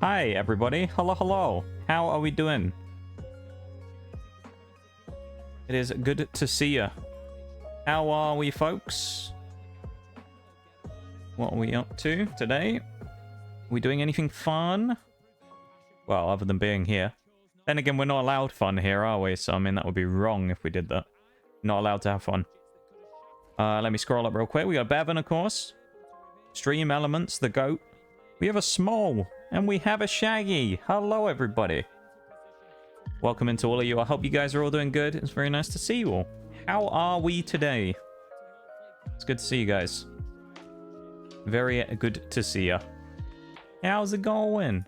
Hi, everybody. Hello, hello. How are we doing? It is good to see you. How are we, folks? What are we up to today? Are we doing anything fun? Well, other than being here. Then again, we're not allowed fun here, are we? So, I mean, that would be wrong if we did that. Not allowed to have fun. Let me scroll up real quick. We got Bevan, of course. Stream Elements, the GOAT. We have a Small. And we have a Shaggy. Hello, everybody. Welcome into all of you. I hope you guys are all doing good. It's very nice to see you all. How are we today? It's good to see you guys. Very good to see you. How's it going?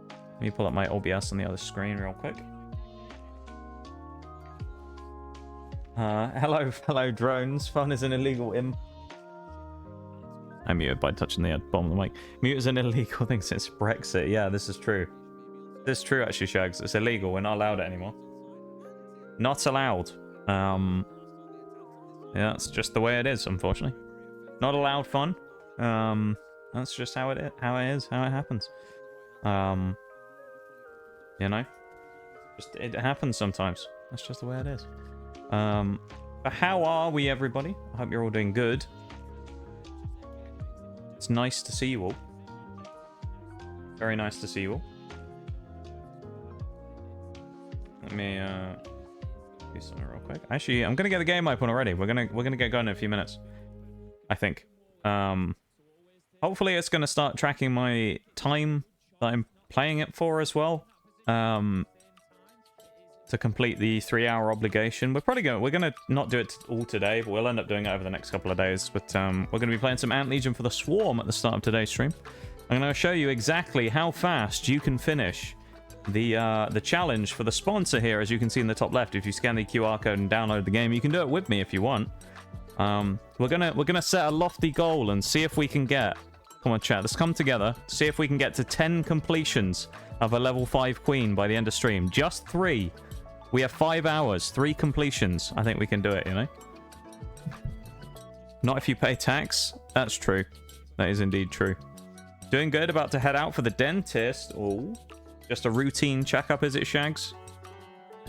Let me pull up my OBS on the other screen real quick. Hello, fellow drones. Fun is an illegal imp. I muted by touching the bottom of the mic. Mute is an illegal thing since Brexit. Yeah, this is true. This is true, actually, Shags. It's illegal. We're not allowed it anymore. Not allowed. Yeah, that's just the way it is, unfortunately. Not allowed fun. That's just how it is, how it happens. You know? Just it happens sometimes. That's just the way it is. But how are we, everybody? I hope you're all doing good. It's nice to see you all. Very nice to see you all. Let me do something real quick. Actually, I'm gonna get the game open already. We're gonna get going in a few minutes, I think. Hopefully it's gonna start tracking my time that I'm playing it for as well. To complete the 3-hour obligation. We're gonna not do it all today, but we'll end up doing it over the next couple of days. But we're gonna be playing some Ant Legion for the Swarm at the start of today's stream. I'm gonna show you exactly how fast you can finish the challenge for the sponsor here, as you can see in the top left. If you scan the QR code and download the game, you can do it with me if you want. We're gonna set a lofty goal and see if we can get. Come on, chat. Let's come together. See if we can get to 10 completions of a level 5 queen by the end of stream. Just 3. We have 5 hours, 3 completions. I think we can do it, you know? Not if you pay tax. That's true. That is indeed true. Doing good. About to head out for the dentist. Oh, just a routine checkup, is it, Shags?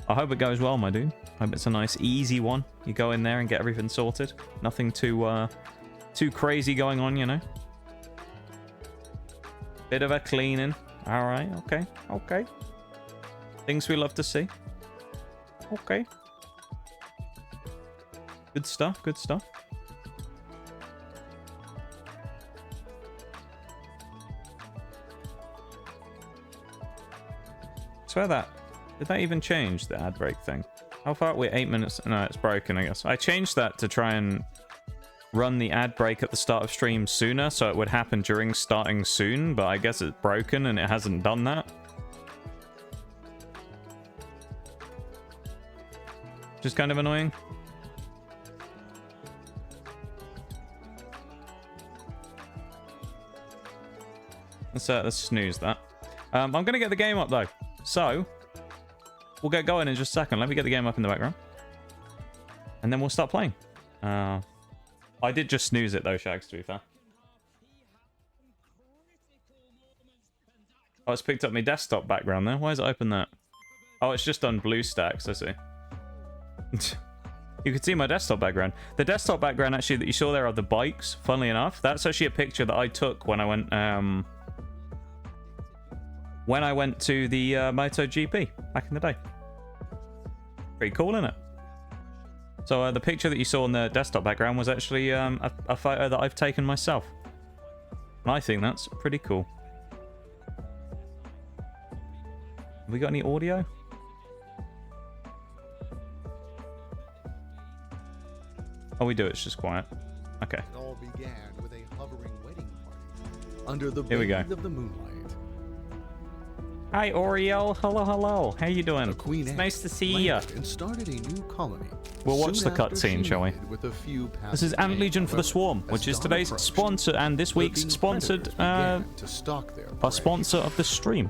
I hope it goes well, my dude. I hope it's a nice, easy one. You go in there and get everything sorted. Nothing too crazy going on, you know? Bit of a cleaning. All right. Okay. Okay. Things we love to see. Okay. Good stuff, good stuff. Swear that. Did that even change the ad break thing? How far? We're 8 minutes. No, it's broken, I guess. I changed that to try and run the ad break at the start of stream sooner, so it would happen during starting soon, but I guess it's broken and it hasn't done that. Just kind of annoying. Let's snooze that. I'm gonna get the game up though, so we'll get going in just a second. Let me get the game up in the background, and then we'll start playing. I did just snooze it though, Shags, to be fair. Oh, it's picked up my desktop background there. Why is it open that? Oh, it's just on BlueStacks, I see. You can see my desktop background. The desktop background actually that you saw there of the bikes, funnily enough, that's actually a picture that I took when I went to the MotoGP back in the day. Pretty cool, isn't it? So the picture that you saw in the desktop background was actually a photo that I've taken myself. And I think that's pretty cool. Have we got any audio? Oh, we do. It's just quiet. Okay. It all began with a hovering wedding party under the Here we go. of the moonlight. Hi, Oriel. Hello, hello. How you doing? It's nice to see you. And started a new colony. We'll watch the cutscene, shall we? With a few This is Ant Legion for the Swarm, which is today's sponsor and this week's sponsored our sponsor of the stream.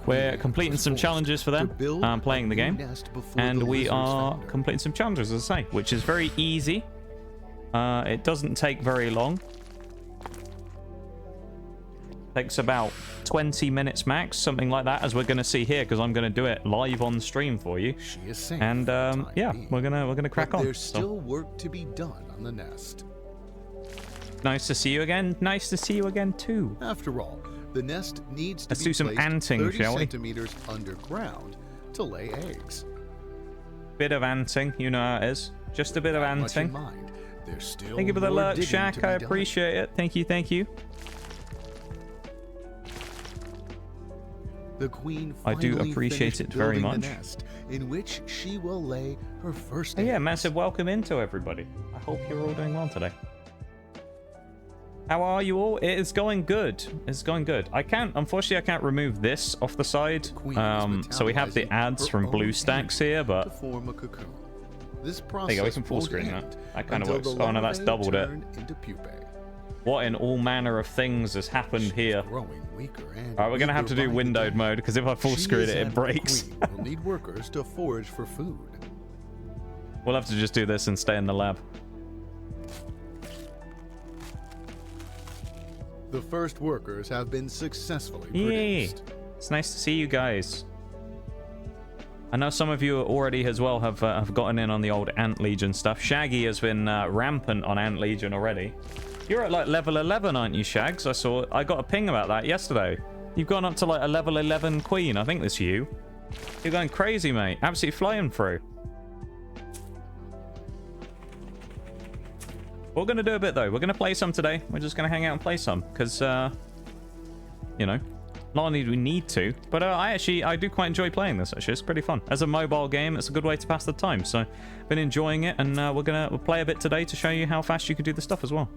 We're completing some challenges for them, playing the game, and we are completing some challenges, as I say, which is very easy. It doesn't take very long. Takes about 20 minutes max, something like that, as we're going to see here, because I'm going to do it live on stream for you. She is safe And yeah, being. we're gonna crack on. There's still work to be done on the nest. Nice to see you again. Nice to see you again too. After all, the nest needs to Let's be do some placed anting, 30 shall we? centimeters underground to lay eggs. Bit of anting, you know how it is. Just a bit of Much in anting. mind, there's still Thank you for the more lurk, digging Shaq. to be I done. appreciate it. Thank you, thank you. The queen I do finally appreciate finished it very building much. the nest in which she will lay her first Oh, yeah, eggs. massive welcome into everybody. I hope you're all doing well today. How are you all? It is going good. It's going good. Unfortunately, I can't remove this off the side. Queen is So we have the metabolizing ads her from own BlueStacks energy here, to but form a cocoon. This there you go. We process can full won't screen end that. That kind of until works. the Oh no, that's larvae doubled it. turn into pupae. What in all manner of things has happened here? Growing weaker and Alright, we're gonna have to do weaker by the windowed day. mode, because if I full She screen is it, it an breaks. queen will need workers to forage for food. We'll have to just do this and stay in the lab. The first workers have been successfully Yay! produced. It's nice to see you guys. I know some of you already as well have gotten in on the old Ant Legion stuff. Shaggy has been rampant on Ant Legion already. You're at like level 11, aren't you, Shags? I got a ping about that yesterday. You've gone up to like a level 11 queen. I think that's you. You're going crazy, mate. Absolutely flying through. We're going to do a bit, though. We're going to play some today. We're just going to hang out and play some. Because, you know, not only do we need to, but I do quite enjoy playing this, actually. It's pretty fun. As a mobile game, it's a good way to pass the time. So, been enjoying it. And we'll play a bit today to show you how fast you can do the stuff as well.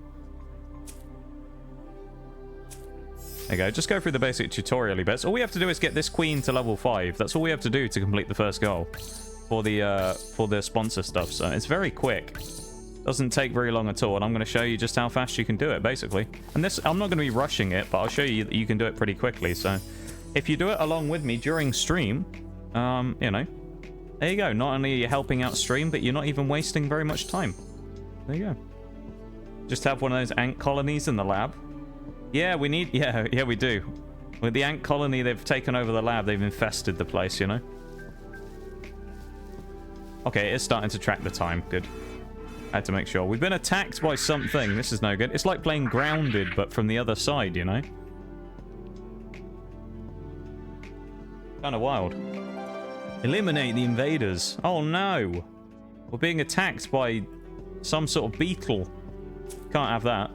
There you go. Just go through the basic tutorial bits. All we have to do is get this queen to level 5. That's all we have to do to complete the first goal for the sponsor stuff. So it's very quick. Doesn't take very long at all. And I'm going to show you just how fast you can do it, basically. And this, I'm not going to be rushing it, but I'll show you that you can do it pretty quickly. So if you do it along with me during stream, you know, there you go. Not only are you helping out stream, but you're not even wasting very much time. There you go. Just have one of those ant colonies in the lab. Yeah, we need... Yeah, we do. With the ant colony, they've taken over the lab. They've infested the place, you know? Okay, it's starting to track the time. Good. I had to make sure. We've been attacked by something. This is no good. It's like playing Grounded, but from the other side, you know? Kind of wild. Eliminate the invaders. Oh, no. We're being attacked by some sort of beetle. Can't have that.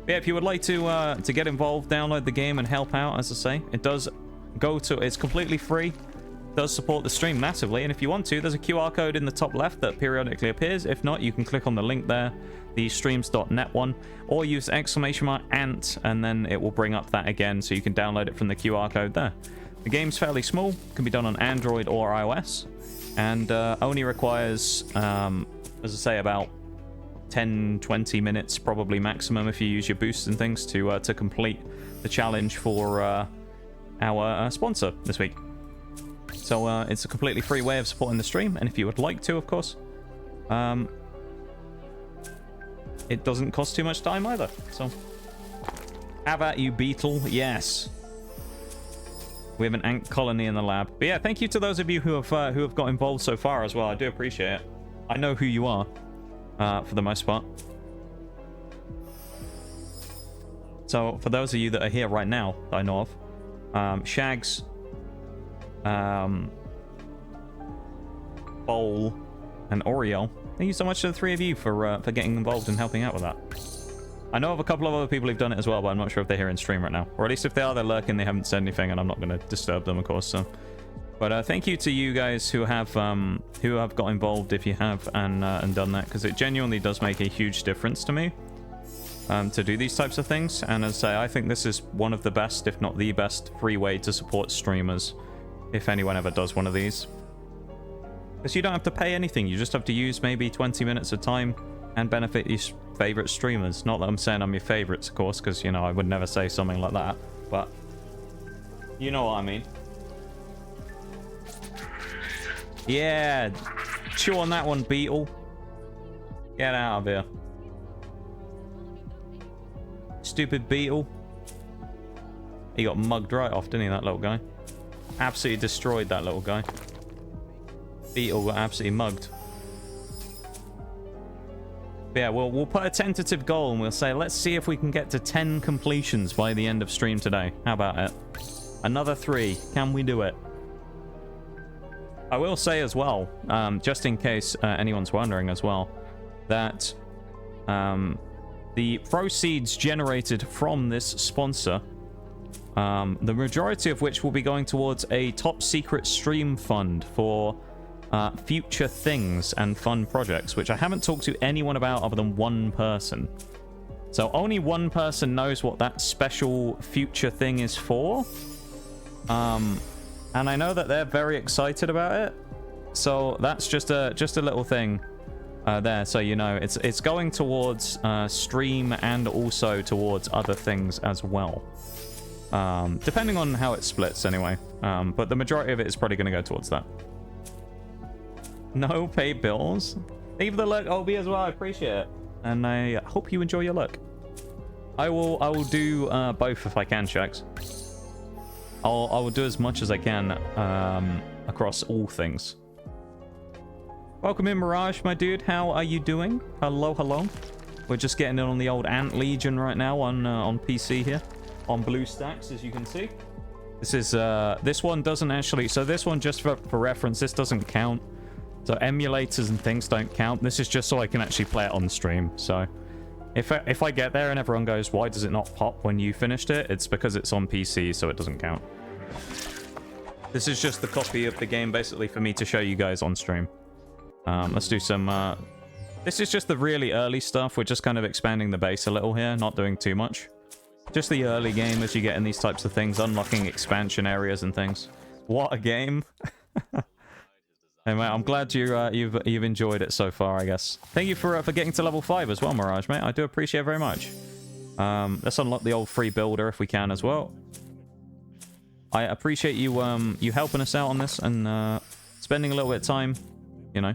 Yeah, if you would like to get involved, download the game and help out, as I say. It does go to... It's completely free. It does support the stream massively. And if you want to, there's a QR code in the top left that periodically appears. If not, you can click on the link there, the streams.net one, or use !ant, and then it will bring up that again, so you can download it from the QR code there. The game's fairly small. Can be done on Android or iOS. And only requires, as I say, about 10-20 minutes probably maximum if you use your boosts and things to complete the challenge for our sponsor this week. So it's a completely free way of supporting the stream, and if you would like to, of course, it doesn't cost too much time either. So have at you, beetle. Yes, we have an ant colony in the lab. But yeah, thank you to those of you who have got involved so far as well. I do appreciate it. I know who you are. For the most part. So, for those of you that are here right now, that I know of, Shags, Bowl, and Oriel, thank you so much to the three of you for getting involved and helping out with that. I know of a couple of other people who've done it as well, but I'm not sure if they're here in stream right now. Or at least if they are, they're lurking, they haven't said anything, and I'm not going to disturb them, of course, so... But thank you to you guys who have got involved, if you have, and done that, because it genuinely does make a huge difference to me to do these types of things. And as I say, I think this is one of the best, if not the best, free way to support streamers, if anyone ever does one of these. Because you don't have to pay anything, you just have to use maybe 20 minutes of time and benefit your favorite streamers. Not that I'm saying I'm your favorites, of course, because, you know, I would never say something like that, but you know what I mean. Yeah, chew on that one, beetle. Get out of here. Stupid beetle. He got mugged right off, didn't he, that little guy? Absolutely destroyed that little guy. Beetle got absolutely mugged. But yeah, we'll put a tentative goal and we'll say, let's see if we can get to 10 completions by the end of stream today. How about it? Another 3. Can we do it? I will say as well, just in case anyone's wondering as well, that the proceeds generated from this sponsor, the majority of which will be going towards a top secret stream fund for future things and fun projects, which I haven't talked to anyone about other than one person. So only one person knows what that special future thing is for. And I know that they're very excited about it. So that's just a little thing there, so you know. It's going towards stream and also towards other things as well. Depending on how it splits anyway. But the majority of it is probably going to go towards that. No pay bills. Leave the look, Obi, as well. I appreciate it. And I hope you enjoy your look. I will do both if I can, Shax. I will do as much as I can across all things. Welcome in, Mirage, my dude. How are you doing? Hello, hello. We're just getting in on the old Ant Legion right now on PC here. On BlueStacks, as you can see. This is this one doesn't actually, so this one, just for reference, this doesn't count. So emulators and things don't count. This is just so I can actually play it on stream. So if I get there and everyone goes, why does it not pop when you finished it? It's because it's on PC, so it doesn't count. This is just the copy of the game, basically, for me to show you guys on stream. Let's do some... this is just the really early stuff. We're just kind of expanding the base a little here, not doing too much. Just the early game as you get in these types of things, unlocking expansion areas and things. What a game! Anyway, I'm glad you've enjoyed it so far, I guess. Thank you for getting to level 5 as well, Mirage, mate. I do appreciate it very much. Let's unlock the old free builder if we can as well. I appreciate you you helping us out on this and spending a little bit of time, you know,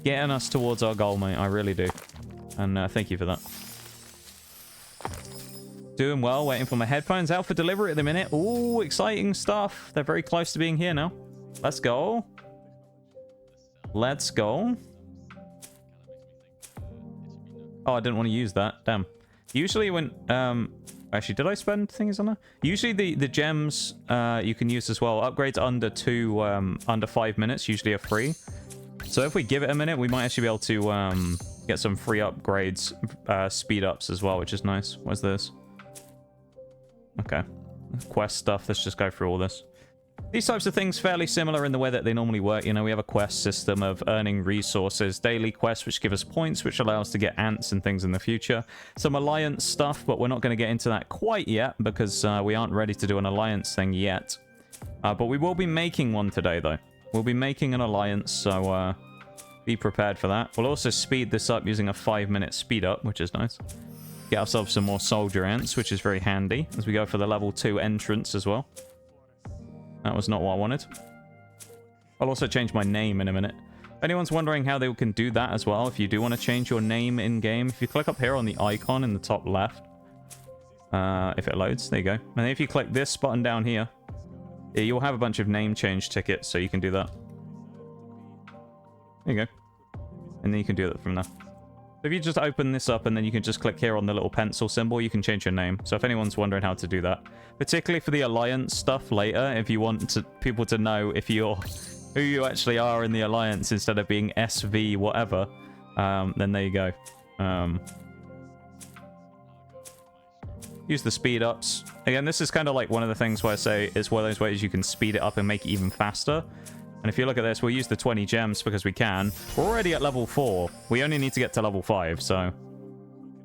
getting us towards our goal, mate. I really do. And thank you for that. Doing well, waiting for my headphones out for delivery at the minute. Ooh, exciting stuff. They're very close to being here now. Let's go. Let's go. Oh, I didn't want to use that. Damn. Usually when... actually, did I spend things on that? Usually the gems you can use as well. Upgrades under 5 minutes usually are free. So if we give it a minute, we might actually be able to get some free upgrades, speed ups as well, which is nice. What's this? Okay. Quest stuff. Let's just go through all this. These types of things fairly similar in the way that they normally work. You know, we have a quest system of earning resources, daily quests which give us points, which allow us to get ants and things in the future. Some alliance stuff, but we're not going to get into that quite yet because we aren't ready to do an alliance thing yet. But we will be making one today, though. We'll be making an alliance, so be prepared for that. We'll also speed this up using a 5-minute speed up, which is nice. Get ourselves some more soldier ants, which is very handy as we go for the level 2 entrance as well. That was not what I wanted. I'll also change my name in a minute. If anyone's wondering how they can do that as well, if you do want to change your name in-game, if you click up here on the icon in the top left, if it loads, there you go. And if you click this button down here, you'll have a bunch of name change tickets, so you can do that. There you go. And then you can do that from there. So if you just open this up and then you can just click here on the little pencil symbol, you can change your name. So if anyone's wondering how to do that, particularly for the alliance stuff later, if you want people to know if you're who you actually are in the alliance instead of being SV whatever, then there you go. Use the speed ups. Again, this is kind of like one of the things where I say it's one of those ways you can speed it up and make it even faster. And if you look at this, we'll use the 20 gems because we can. We're already at level 4. We only need to get to level 5, so...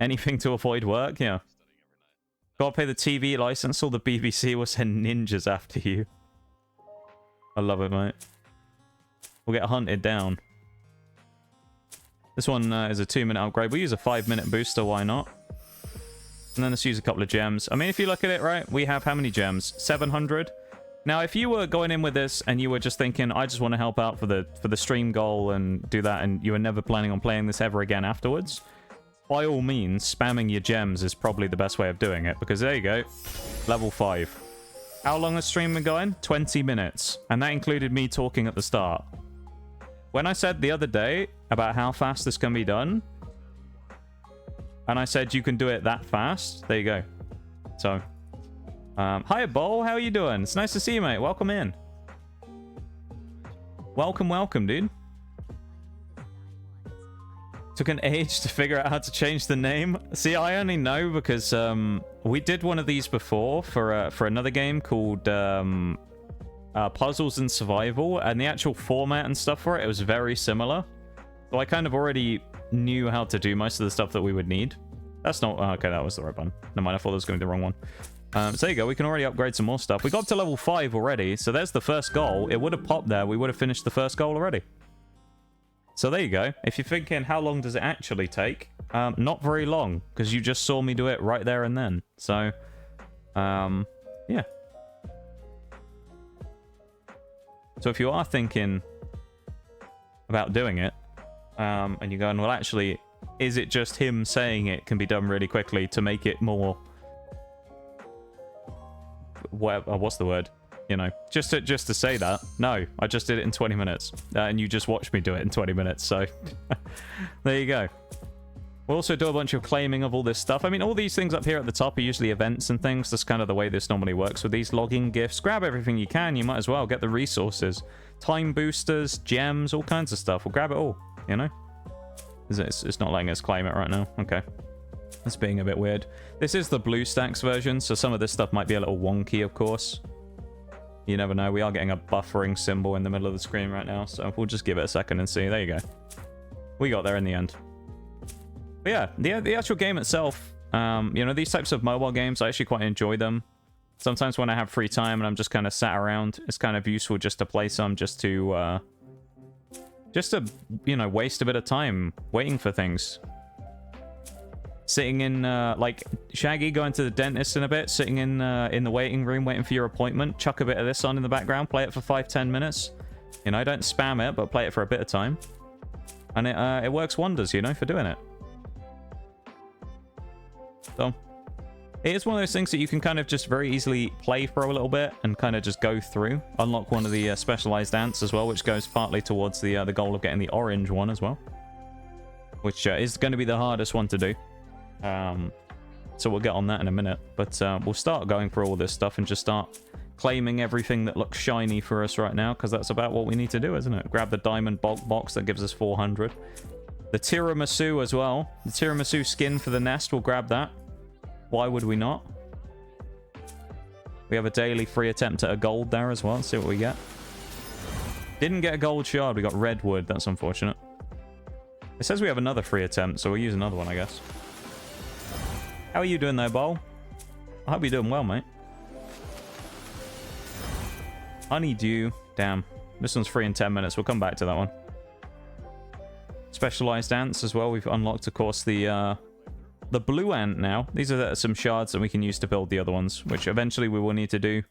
anything to avoid work, yeah. Gotta pay the TV license or the BBC will send ninjas after you. I love it, mate. We'll get hunted down. This one is a 2-minute upgrade. We'll use a 5-minute booster, why not? And then let's use a couple of gems. I mean, if you look at it, right, we have how many gems? 700? Now, if you were going in with this and you were just thinking, I just want to help out for the stream goal and do that, and you were never planning on playing this ever again afterwards, by all means, spamming your gems is probably the best way of doing it, because there you go. Level 5. How long has stream been going? 20 minutes. And that included me talking at the start. When I said the other day about how fast this can be done, and I said you can do it that fast, there you go. So, hi, Bol. How are you doing? It's nice to see you, mate. Welcome in. Welcome, welcome, dude. Took an age to figure out how to change the name. See, I only know because we did one of these before for another game called Puzzles and Survival, and the actual format and stuff for it was very similar. So I kind of already knew how to do most of the stuff that we would need. That's not... okay, that was the right one. Never mind, I thought I was going to be the wrong one. So there you go. We can already upgrade some more stuff. We got up to level 5 already, so there's the first goal. It would have popped there. We would have finished the first goal already. So there you go. If you're thinking, how long does it actually take? Not very long, because you just saw me do it right there and then. So, yeah. So if you are thinking about doing it, and you're going, well, actually, is it just him saying it can be done really quickly to make it more... what's the word? You know, just to say that. No, I just did it in 20 minutes. And you just watched me do it in 20 minutes. So, there you go. We'll also do a bunch of claiming of all this stuff. I mean, all these things up here at the top are usually events and things. That's kind of the way this normally works with these logging gifts. Grab everything you can. You might as well get the resources. Time boosters, gems, all kinds of stuff. We'll grab it all, you know? It's not letting us claim it right now. Okay. That's being a bit weird. This is the BlueStacks version, so some of this stuff might be a little wonky, of course. You never know. We are getting a buffering symbol in the middle of the screen right now, so we'll just give it a second and see. There you go. We got there in the end. But yeah, the actual game itself, you know, these types of mobile games, I actually quite enjoy them. Sometimes when I have free time and I'm just kind of sat around, it's kind of useful just to play some, just to, you know, waste a bit of time waiting for things. Sitting in, like, Shaggy going to the dentist in a bit, sitting in the waiting room waiting for your appointment, chuck a bit of this on in the background, play it for 5-10 minutes. You know, don't spam it, but play it for a bit of time. And it works wonders, you know, for doing it. So, it is one of those things that you can kind of just very easily play for a little bit and kind of just go through. Unlock one of the specialized ants as well, which goes partly towards the goal of getting the orange one as well. Which is going to be the hardest one to do. So we'll get on that in a minute, but we'll start going through all this stuff and just start claiming everything that looks shiny for us right now, because that's about what we need to do, isn't it? Grab the diamond bulk box that gives us 400. The tiramisu as well. The tiramisu skin for the nest, we'll grab that. Why would we not? We have a daily free attempt at a gold there as well. Let's see what we get. Didn't get a gold shard, we got redwood. That's unfortunate. It says we have another free attempt, so we'll use another one, I guess. How are you doing there, Bol? I hope you're doing well, mate. Honeydew. Damn. This one's free in 10 minutes. We'll come back to that one. Specialized ants as well. We've unlocked, of course, the blue ant now. These are some shards that we can use to build the other ones, which eventually we will need to do.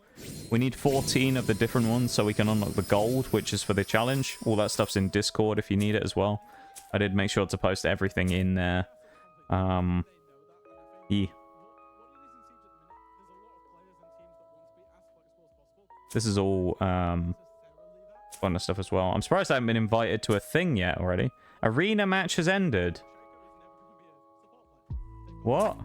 We need 14 of the different ones so we can unlock the gold, which is for the challenge. All that stuff's in Discord if you need it as well. I did make sure to post everything in there. Yeah. This is all fun stuff as well. I'm surprised I haven't been invited to a thing yet already. Arena match has ended. What?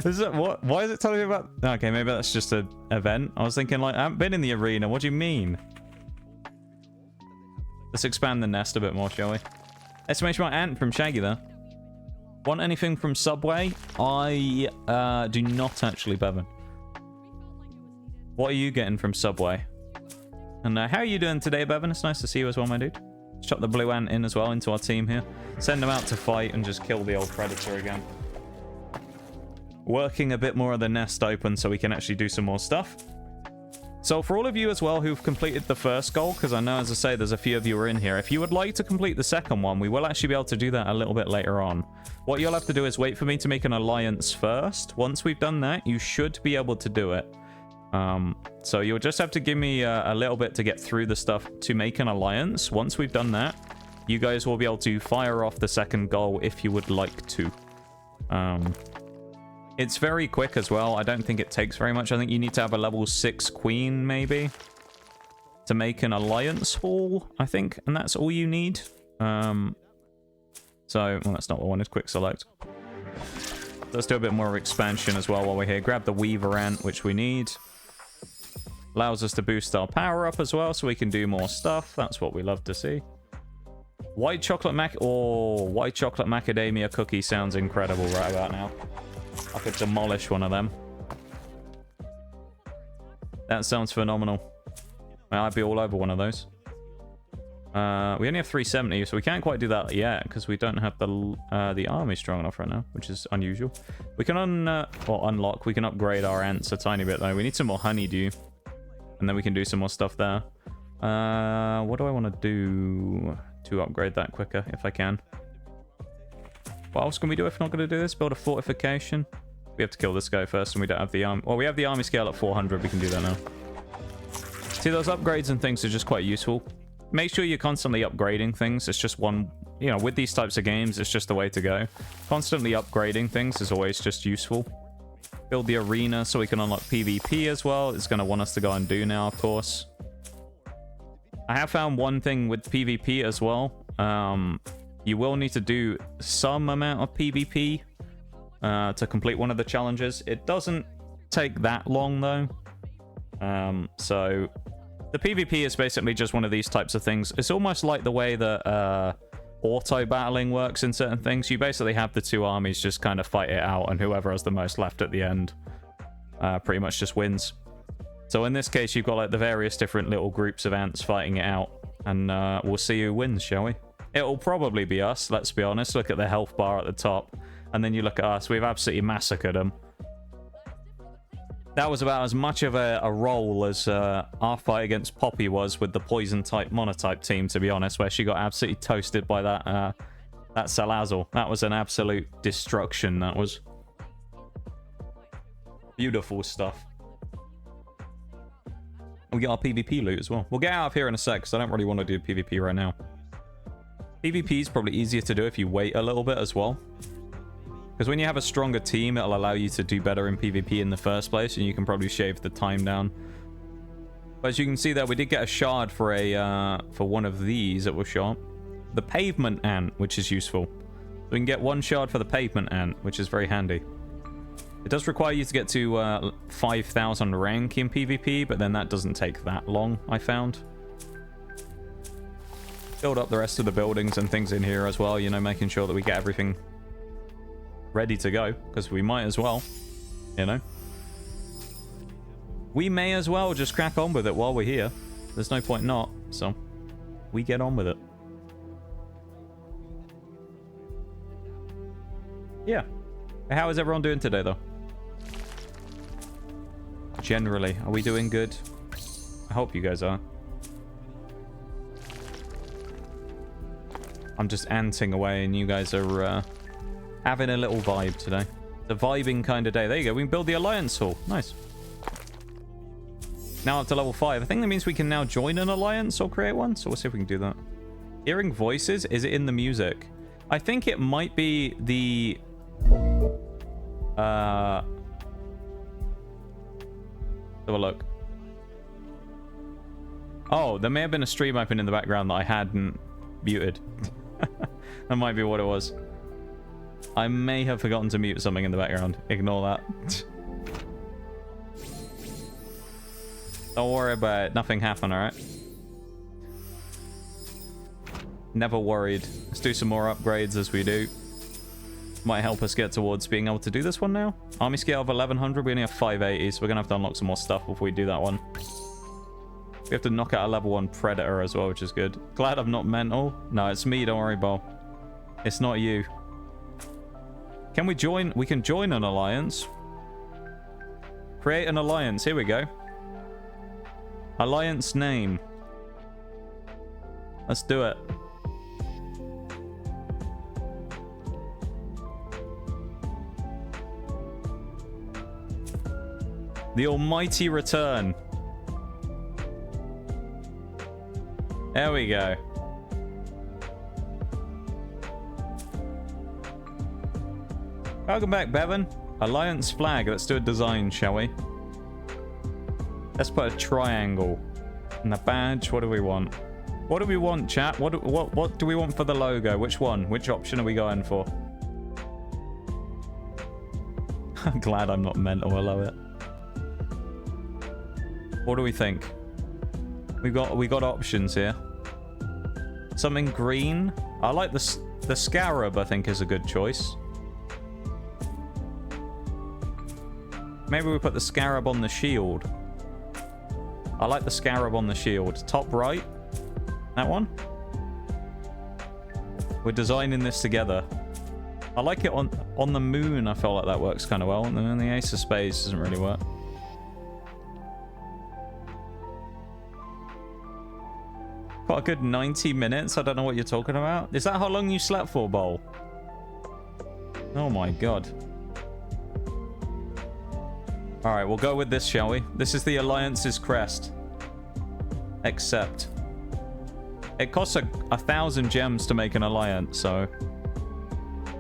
Is it what? Why is it telling me about? Okay, maybe that's just an event. I was thinking, like, I haven't been in the arena. What do you mean? Let's expand the nest a bit more, shall we? Estimation by ant from Shaggy there. Want anything from Subway? I do not actually, Bevan. What are you getting from Subway? And how are you doing today, Bevan? It's nice to see you as well, my dude. Let's chuck the blue ant in as well into our team here. Send them out to fight and just kill the old predator again. Working a bit more of the nest open so we can actually do some more stuff. So for all of you as well who've completed the first goal, because I know, as I say, there's a few of you are in here. If you would like to complete the second one, we will actually be able to do that a little bit later on. What you'll have to do is wait for me to make an alliance first. Once we've done that, you should be able to do it. So you'll just have to give me a little bit to get through the stuff to make an alliance. Once we've done that, you guys will be able to fire off the second goal if you would like to. It's very quick as well. I don't think it takes very much. I think you need to have a level 6 queen, maybe, to make an alliance hall, I think. And that's all you need. Well, that's not what I wanted. Quick select. Let's do a bit more expansion as well while we're here. Grab the Weaver Ant, which we need. Allows us to boost our power up as well, so we can do more stuff. That's what we love to see. White chocolate white chocolate macadamia cookie sounds incredible right about now. I could demolish one of them. That sounds phenomenal. I'd be all over one of those. We only have 370, so we can't quite do that yet because we don't have the army strong enough right now, which is unusual. We can unlock. We can upgrade our ants a tiny bit though. We need some more honeydew, and then we can do some more stuff there. What do I want to do to upgrade that quicker if I can? What else can we do if we're not going to do this? Build a fortification. We have to kill this guy first, and we don't have the army. Well, we have the army scale at 400. We can do that now. See, those upgrades and things are just quite useful. Make sure you're constantly upgrading things. It's just one, you know, with these types of games, it's just the way to go. Constantly upgrading things is always just useful. Build the arena so we can unlock PvP as well. It's going to want us to go and do now, of course. I have found one thing with PvP as well. You will need to do some amount of PvP to complete one of the challenges. It doesn't take that long, though. So the PvP is basically just one of these types of things. It's almost like the way that auto battling works in certain things. You basically have the two armies just kind of fight it out, and whoever has the most left at the end pretty much just wins. So in this case, you've got like the various different little groups of ants fighting it out, and we'll see who wins, shall we? It'll probably be us, let's be honest. Look at the health bar at the top, and then you look at us. We've absolutely massacred them. That was about as much of a roll as our fight against Poppy was with the poison-type monotype team, to be honest, where she got absolutely toasted by that Salazzle. That was an absolute destruction, that was. Beautiful stuff. We get our PvP loot as well. We'll get out of here in a sec, because I don't really want to do PvP right now. PvP is probably easier to do if you wait a little bit as well. Because when you have a stronger team, it'll allow you to do better in PvP in the first place, and you can probably shave the time down. But as you can see there, we did get a shard for one of these that was shot. The pavement ant, which is useful. We can get one shard for the pavement ant, which is very handy. It does require you to get to 5,000 rank in PvP, but then that doesn't take that long, I found. Build up the rest of the buildings and things in here as well, you know, making sure that we get everything ready to go, because we might as well, you know. We may as well just crack on with it while we're here. There's no point not, so we get on with it. Yeah. How is everyone doing today, though? Generally, are we doing good? I hope you guys are. I'm just anting away, and you guys are having a little vibe today. It's a vibing kind of day. There you go. We can build the Alliance Hall. Nice. Now up to level 5. I think that means we can now join an alliance or create one. So we'll see if we can do that. Hearing voices. Is it in the music? I think it might be the... Have a look. Oh, there may have been a stream open in the background that I hadn't muted. That might be what it was. I may have forgotten to mute something in the background. Ignore that. Don't worry about it. Nothing happened, alright? Never worried. Let's do some more upgrades as we do. Might help us get towards being able to do this one now. Army scale of 1100. We only have 580, so we're going to have to unlock some more stuff before we do that one. We have to knock out a level 1 Predator as well, which is good. Glad I'm not mental. No, it's me. Don't worry, Bo. It's not you. Can we join? We can join an alliance. Create an alliance. Here we go. Alliance name. Let's do it. The almighty return. There we go. Welcome back, Bevan. Alliance flag. Let's do a design, shall we? Let's put a triangle. And the badge, what do we want? What do we want, chat? What do we want for the logo? Which one? Which option are we going for? I'm glad I'm not mental. I love it. What do we think? We got options here. Something green. I like the scarab. I think is a good choice. Maybe we put the scarab on the shield. I like the scarab on the shield. Top right. That one. We're designing this together. I like it on the moon. I feel like that works kind of well. And then the ace of spades doesn't really work. Got a good 90 minutes. I don't know what you're talking about. Is that how long you slept for, Bowl? Oh my god. Alright, we'll go with this, shall we? This is the Alliance's crest. Accept. It costs 1,000 gems to make an alliance, so...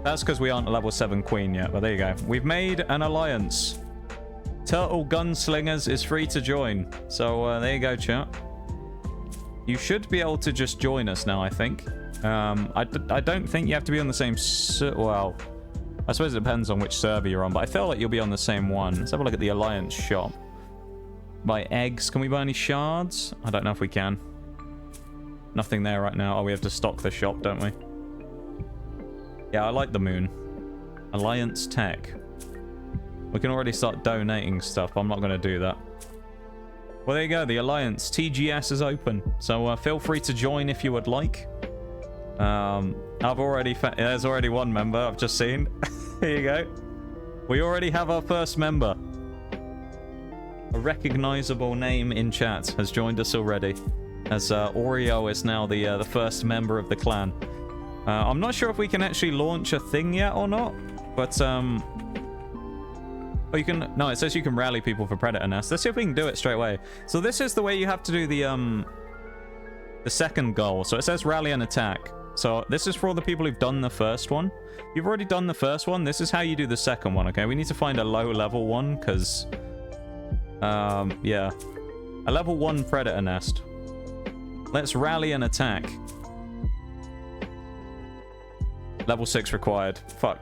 That's because we aren't a level 7 queen yet, but there you go. We've made an alliance. Turtle Gunslingers is free to join. So, there you go, chat. You should be able to just join us now, I think. I don't think you have to be on the same... Well, I suppose it depends on which server you're on, but I feel like you'll be on the same one. Let's have a look at the alliance shop. Buy eggs. Can we buy any shards? I don't know if we can. Nothing there right now. Oh, we have to stock the shop, don't we? Yeah, I like the moon. Alliance tech. We can already start donating stuff. I'm not going to do that. Well, there you go. The Alliance. TGS is open. So feel free to join if you would like. I've already... There's already one member I've just seen. Here you go. We already have our first member. A recognizable name in chat has joined us already. As Oreo is now the first member of the clan. I'm not sure if we can actually launch a thing yet or not. But, oh, you can... No, it says you can rally people for Predator Nest. Let's see if we can do it straight away. So this is the way you have to do the second goal. So it says rally and attack. So this is for all the people who've done the first one. If you've already done the first one, this is how you do the second one, okay? We need to find a low level one, because... yeah. A level 1 Predator Nest. Let's rally and attack. Level 6 required. Fuck.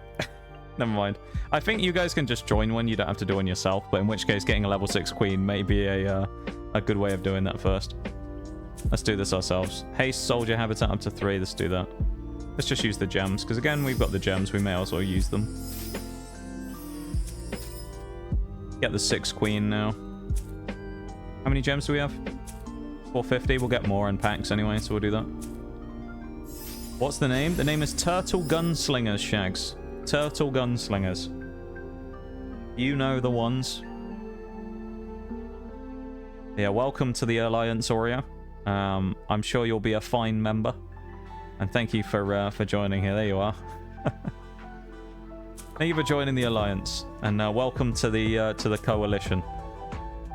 Never mind. I think you guys can just join one. You don't have to do one yourself. But in which case, getting a level 6 queen may be a good way of doing that first. Let's do this ourselves. Haste soldier habitat up to 3. Let's do that. Let's just use the gems. Because again, we've got the gems. We may as well use them. Get the 6 queen now. How many gems do we have? 450. We'll get more in packs anyway, so we'll do that. What's the name? The name is Turtle Gunslingers, Shags. Turtle Gunslingers. You know the ones. Yeah, welcome to the Alliance, Oreo. I'm sure you'll be a fine member. And thank you for joining here. There you are. Thank you for joining the Alliance. And welcome to the Coalition.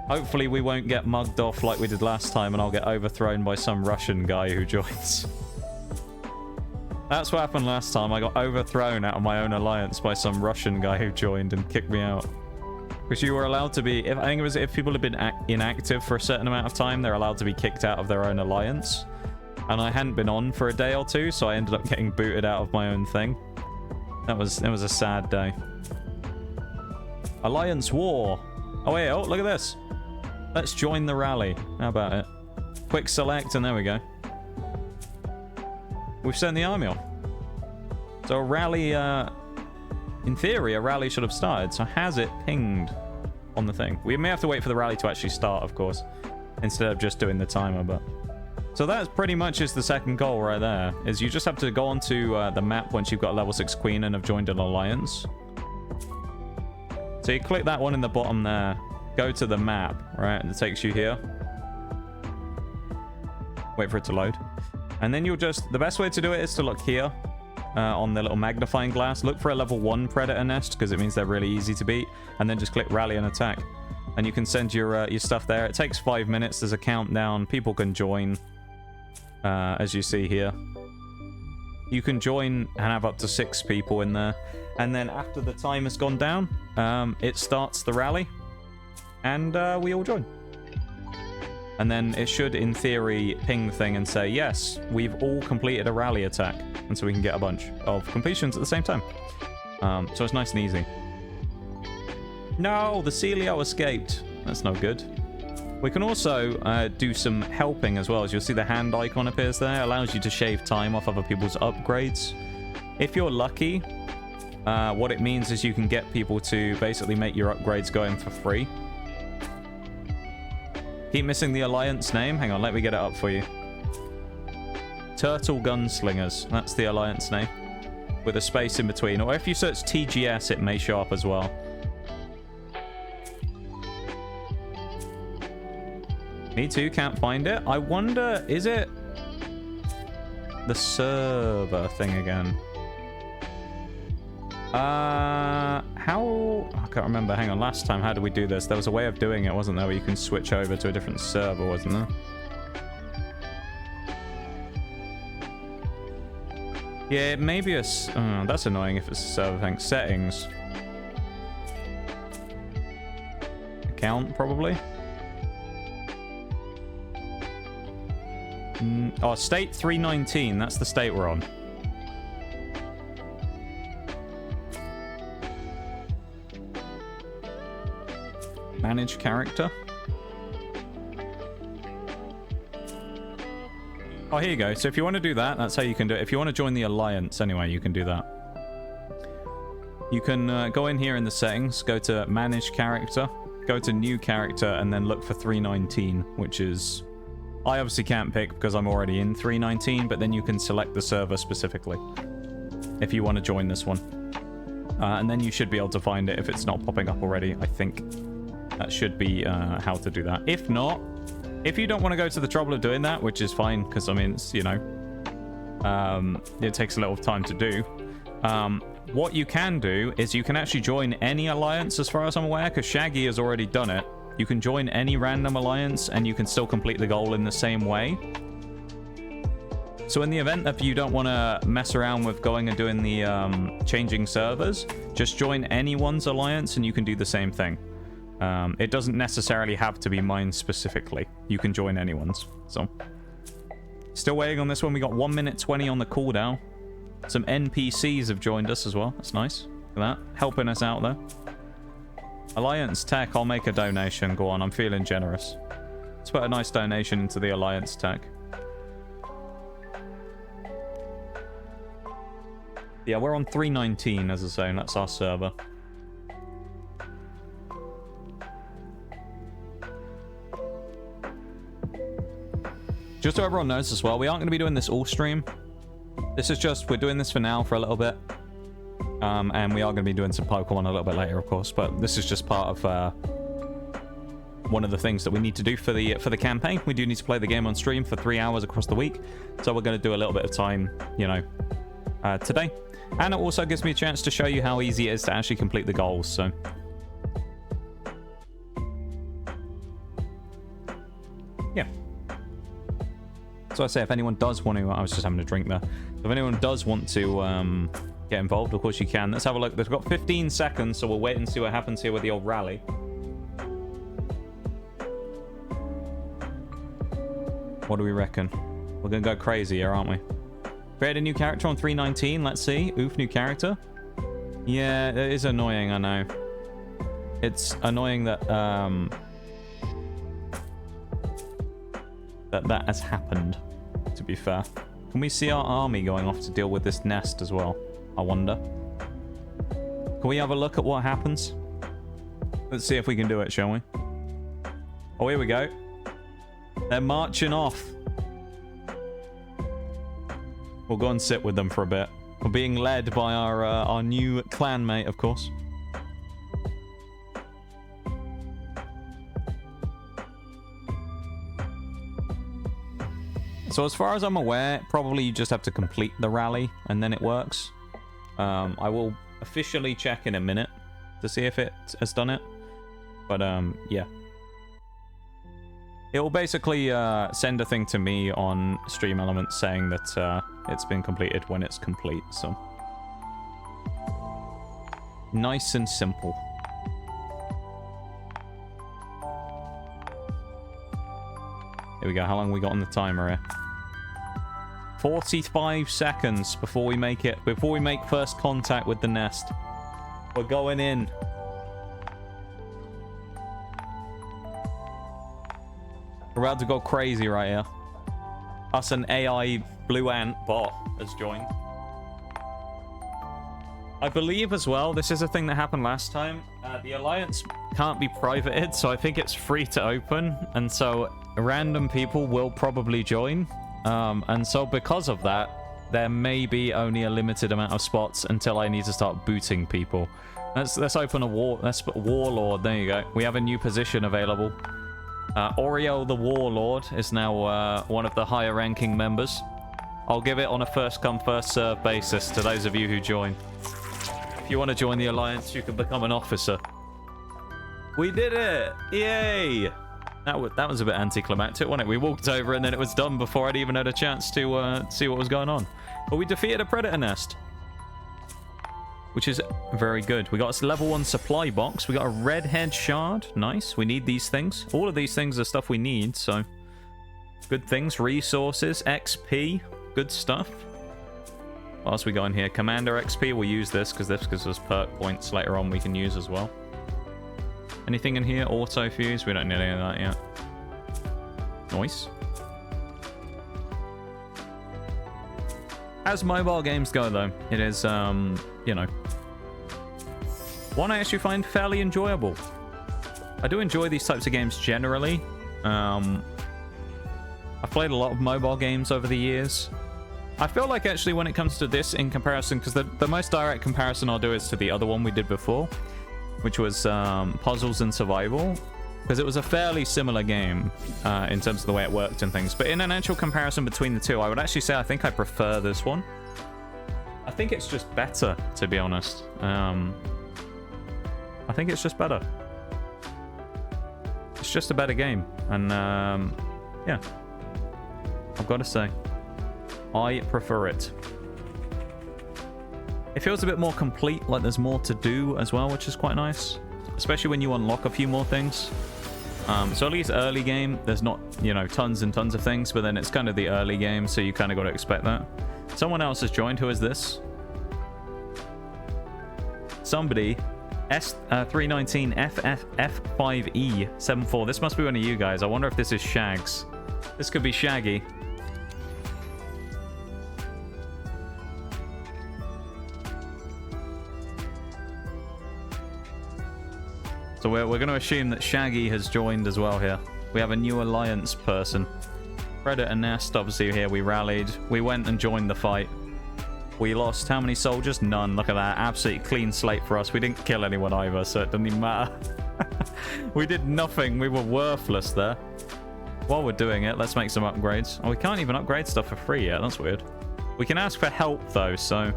Hopefully we won't get mugged off like we did last time and I'll get overthrown by some Russian guy who joins. That's what happened last time. I got overthrown out of my own alliance by some Russian guy who joined and kicked me out. Because you were allowed to be... I think it was if people have been inactive for a certain amount of time, they're allowed to be kicked out of their own alliance. And I hadn't been on for a day or two, so I ended up getting booted out of my own thing. It was a sad day. Alliance War. Oh, wait. Oh, look at this. Let's join the rally. How about it? Quick select, and there we go. We've sent the army off. So a rally, in theory, a rally should have started. So has it pinged on the thing? We may have to wait for the rally to actually start, of course, instead of just doing the timer, but... So that pretty much is the second goal right there, is you just have to go onto the map once you've got a level 6 queen and have joined an alliance. So you click that one in the bottom there, go to the map, right, and it takes you here. Wait for it to load. And then you'll just... The best way to do it is to look here on the little magnifying glass. Look for a level 1 Predator Nest, because it means they're really easy to beat. And then just click Rally and Attack. and you can send your stuff there. It takes 5 minutes. There's a countdown. People can join, as you see here. You can join and have up to 6 people in there. And then after the time has gone down, it starts the rally. And we all join. And then it should, in theory, ping the thing and say, yes, we've all completed a rally attack. And so we can get a bunch of completions at the same time. So it's nice and easy. No, the Celio escaped. That's no good. We can also do some helping as well. As you'll see, the hand icon appears there. It allows you to shave time off other people's upgrades. If you're lucky, what it means is you can get people to basically make your upgrades go in for free. Keep missing the Alliance name. Hang on, let me get it up for you. Turtle Gunslingers. That's the Alliance name. With a space in between. Or if you search TGS, it may show up as well. Me too, can't find it. I wonder, is it the server thing again? How? I can't remember. Hang on, last time, how did we do this? There was a way of doing it, wasn't there? Where you can switch over to a different server, wasn't there? Yeah, it may be a... that's annoying if it's a server thing. Settings. Account, probably. Oh, state 319. That's the state we're on. Manage character. Oh, here you go. So if you want to do that, that's how you can do it. If you want to join the Alliance anyway, you can do that. You can go in here in the settings, go to Manage Character, go to New Character, and then look for 319, which is... I obviously can't pick because I'm already in 319, but then you can select the server specifically if you want to join this one. And then you should be able to find it if it's not popping up already, I think. That should be how to do that. If not, if you don't want to go to the trouble of doing that, which is fine, because, I mean, it's, you know, it takes a little time to do. What you can do is you can actually join any alliance, as far as I'm aware, because Shaggy has already done it. You can join any random alliance, and you can still complete the goal in the same way. So in the event that you don't want to mess around with going and doing the changing servers, just join anyone's alliance, and you can do the same thing. It doesn't necessarily have to be mine specifically. You can join anyone's. So, still waiting on this one. We got 1 minute 20 on the cooldown. Some NPCs have joined us as well. That's nice. Look at that. Helping us out there. Alliance Tech, I'll make a donation. Go on, I'm feeling generous. Let's put a nice donation into the Alliance Tech. Yeah, we're on 319 as I say, and that's our server. Just so everyone knows as well, we aren't going to be doing this all stream. This is just, we're doing this for now for a little bit. And we are going to be doing some Pokemon a little bit later, of course. But this is just part of one of the things that we need to do for the campaign. We do need to play the game on stream for 3 hours across the week. So we're going to do a little bit of time, you know, today. And it also gives me a chance to show you how easy it is to actually complete the goals, so... yeah. So I say, if anyone does want to... I was just having a drink there. If anyone does want to get involved, of course you can. Let's have a look. They've got 15 seconds, so we'll wait and see what happens here with the old rally. What do we reckon? We're going to go crazy here, aren't we? Create a new character on 319. Let's see. Oof, new character. Yeah, it is annoying, I know. It's annoying that that has happened, to be fair. Can we see our army going off to deal with this nest as well? I wonder. Can we have a look at what happens? Let's see if we can do it, shall we? Oh, here we go. They're marching off. We'll go and sit with them for a bit. We're being led by our new clanmate, of course. So as far as I'm aware, probably you just have to complete the rally and then it works. I will officially check in a minute to see if it has done it. But, yeah. It will basically send a thing to me on Stream Elements saying that it's been completed when it's complete, so. Nice and simple. Here we go. How long we got on the timer here? 45 seconds before we make it. Before we make first contact with the nest. We're going in. We're about to go crazy right here. Us and AI Blue Ant bot has joined. I believe as well, this is a thing that happened last time. The Alliance can't be privated, so I think it's free to open. And so random people will probably join. And so because of that, there may be only a limited amount of spots until I need to start booting people. Let's open a let's put Warlord. There you go. We have a new position available. Oreo the Warlord is now one of the higher ranking members. I'll give it on a first come first serve basis to those of you who join. If you want to join the Alliance, you can become an officer. We did it! Yay! That was a bit anticlimactic, wasn't it? We walked over and then it was done before I'd even had a chance to see what was going on. But we defeated a predator nest, which is very good. We got a level 1 supply box. We got a redhead shard. Nice. We need these things. All of these things are stuff we need, so good things. Resources, XP, good stuff. What else we got in here? Commander XP. We'll use this because this gives us perk points later on we can use as well. Anything in here? Auto fuse? We don't need any of that yet. Nice. As mobile games go, though, it is, you know, one I actually find fairly enjoyable. I do enjoy these types of games generally. I've played a lot of mobile games over the years. I feel like actually when it comes to this in comparison, because the most direct comparison I'll do is to the other one we did before, which was Puzzles and Survival, because it was a fairly similar game in terms of the way it worked and things. But in an actual comparison between the two, I would actually say I think I prefer this one. I think it's just better, to be honest. I think it's just better. It's just a better game. And yeah, I've got to say, I prefer it. It feels a bit more complete, like there's more to do as well, which is quite nice. Especially when you unlock a few more things. So at least early game, there's not, you know, tons and tons of things, but then it's kind of the early game, so you kind of got to expect that. Someone else has joined. Who is this? Somebody. S319FF5E74. This must be one of you guys. I wonder if this is Shags. This could be Shaggy. So we're going to assume that Shaggy has joined as well here. We have a new Alliance person. Predator Nest, obviously here we rallied. We went and joined the fight. We lost how many soldiers? None. Look at that. Absolutely clean slate for us. We didn't kill anyone either, so it doesn't even matter. We did nothing. We were worthless there. While we're doing it, let's make some upgrades. Oh, we can't even upgrade stuff for free yet. That's weird. We can ask for help, though, so...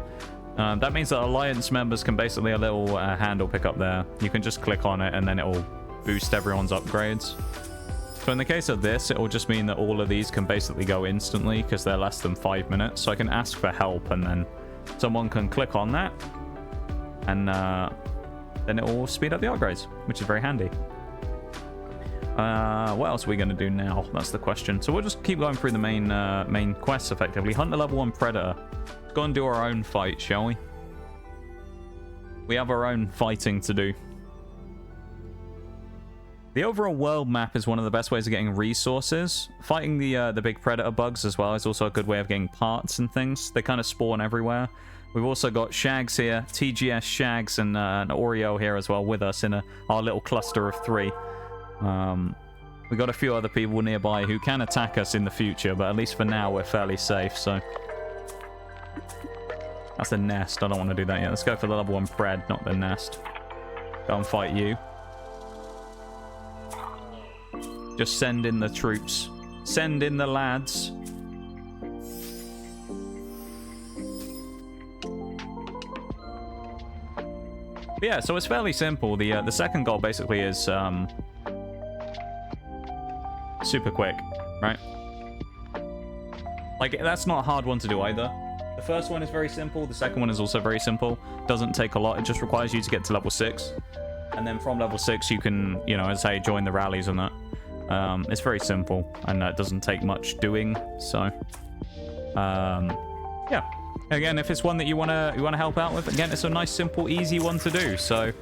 that means that Alliance members can basically a little handle pick up there. You can just click on it and then it will boost everyone's upgrades. So in the case of this, it will just mean that all of these can basically go instantly because they're less than 5 minutes. So I can ask for help and then someone can click on that and then it will speed up the upgrades, which is very handy. What else are we going to do now? That's the question. So we'll just keep going through the main quests effectively. Hunt the level 1 Predator. Let's go and do our own fight, shall we? We have our own fighting to do. The overall world map is one of the best ways of getting resources. Fighting the big predator bugs as well is also a good way of getting parts and things. They kind of spawn everywhere. We've also got Shags here, TGS Shags, and an Oreo here as well with us in our little cluster of 3. We've got a few other people nearby who can attack us in the future, but at least for now we're fairly safe, so... That's the nest. I don't want to do that yet. Let's go for the level 1 Pred, not the nest. Go and fight you. Just send in the troops. Send in the lads. But yeah, so it's fairly simple. The second goal basically is super quick, right? Like, that's not a hard one to do either. The first one is very simple. The second one is also very simple. Doesn't take a lot. It just requires you to get to level 6. And then from level 6, you can, you know, as I say, join the rallies and that. It's very simple, and it doesn't take much doing. So, yeah. Again, if it's one that you wanna help out with, again, it's a nice, simple, easy one to do. So,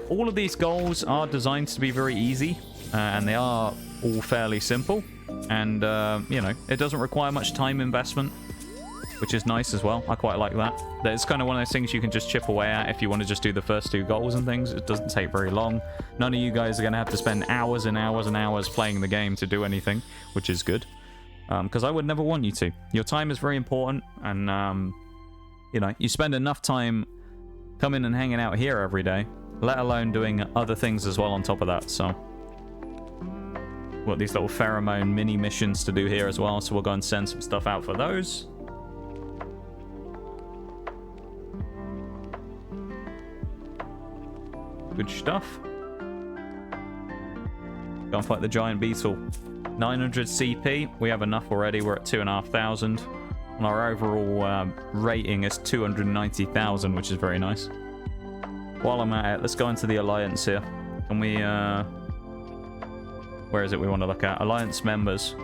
all of these goals are designed to be very easy, and they are all fairly simple. And you know, it doesn't require much time investment, which is nice as well. I quite like that. It's kind of one of those things you can just chip away at if you want to just do the first 2 goals and things. It doesn't take very long. None of you guys are going to have to spend hours and hours and hours playing the game to do anything, which is good. Because I would never want you to. Your time is very important, and you know, you spend enough time coming and hanging out here every day, let alone doing other things as well on top of that. So we've got these little pheromone mini missions to do here as well, so we'll go and send some stuff out for those. Good stuff. Go and fight the giant beetle. 900 CP. We have enough already. We're at 2,500. And our overall rating is 290,000, which is very nice. While I'm at it, let's go into the Alliance here. Can we... where is it we want to look at? Alliance members.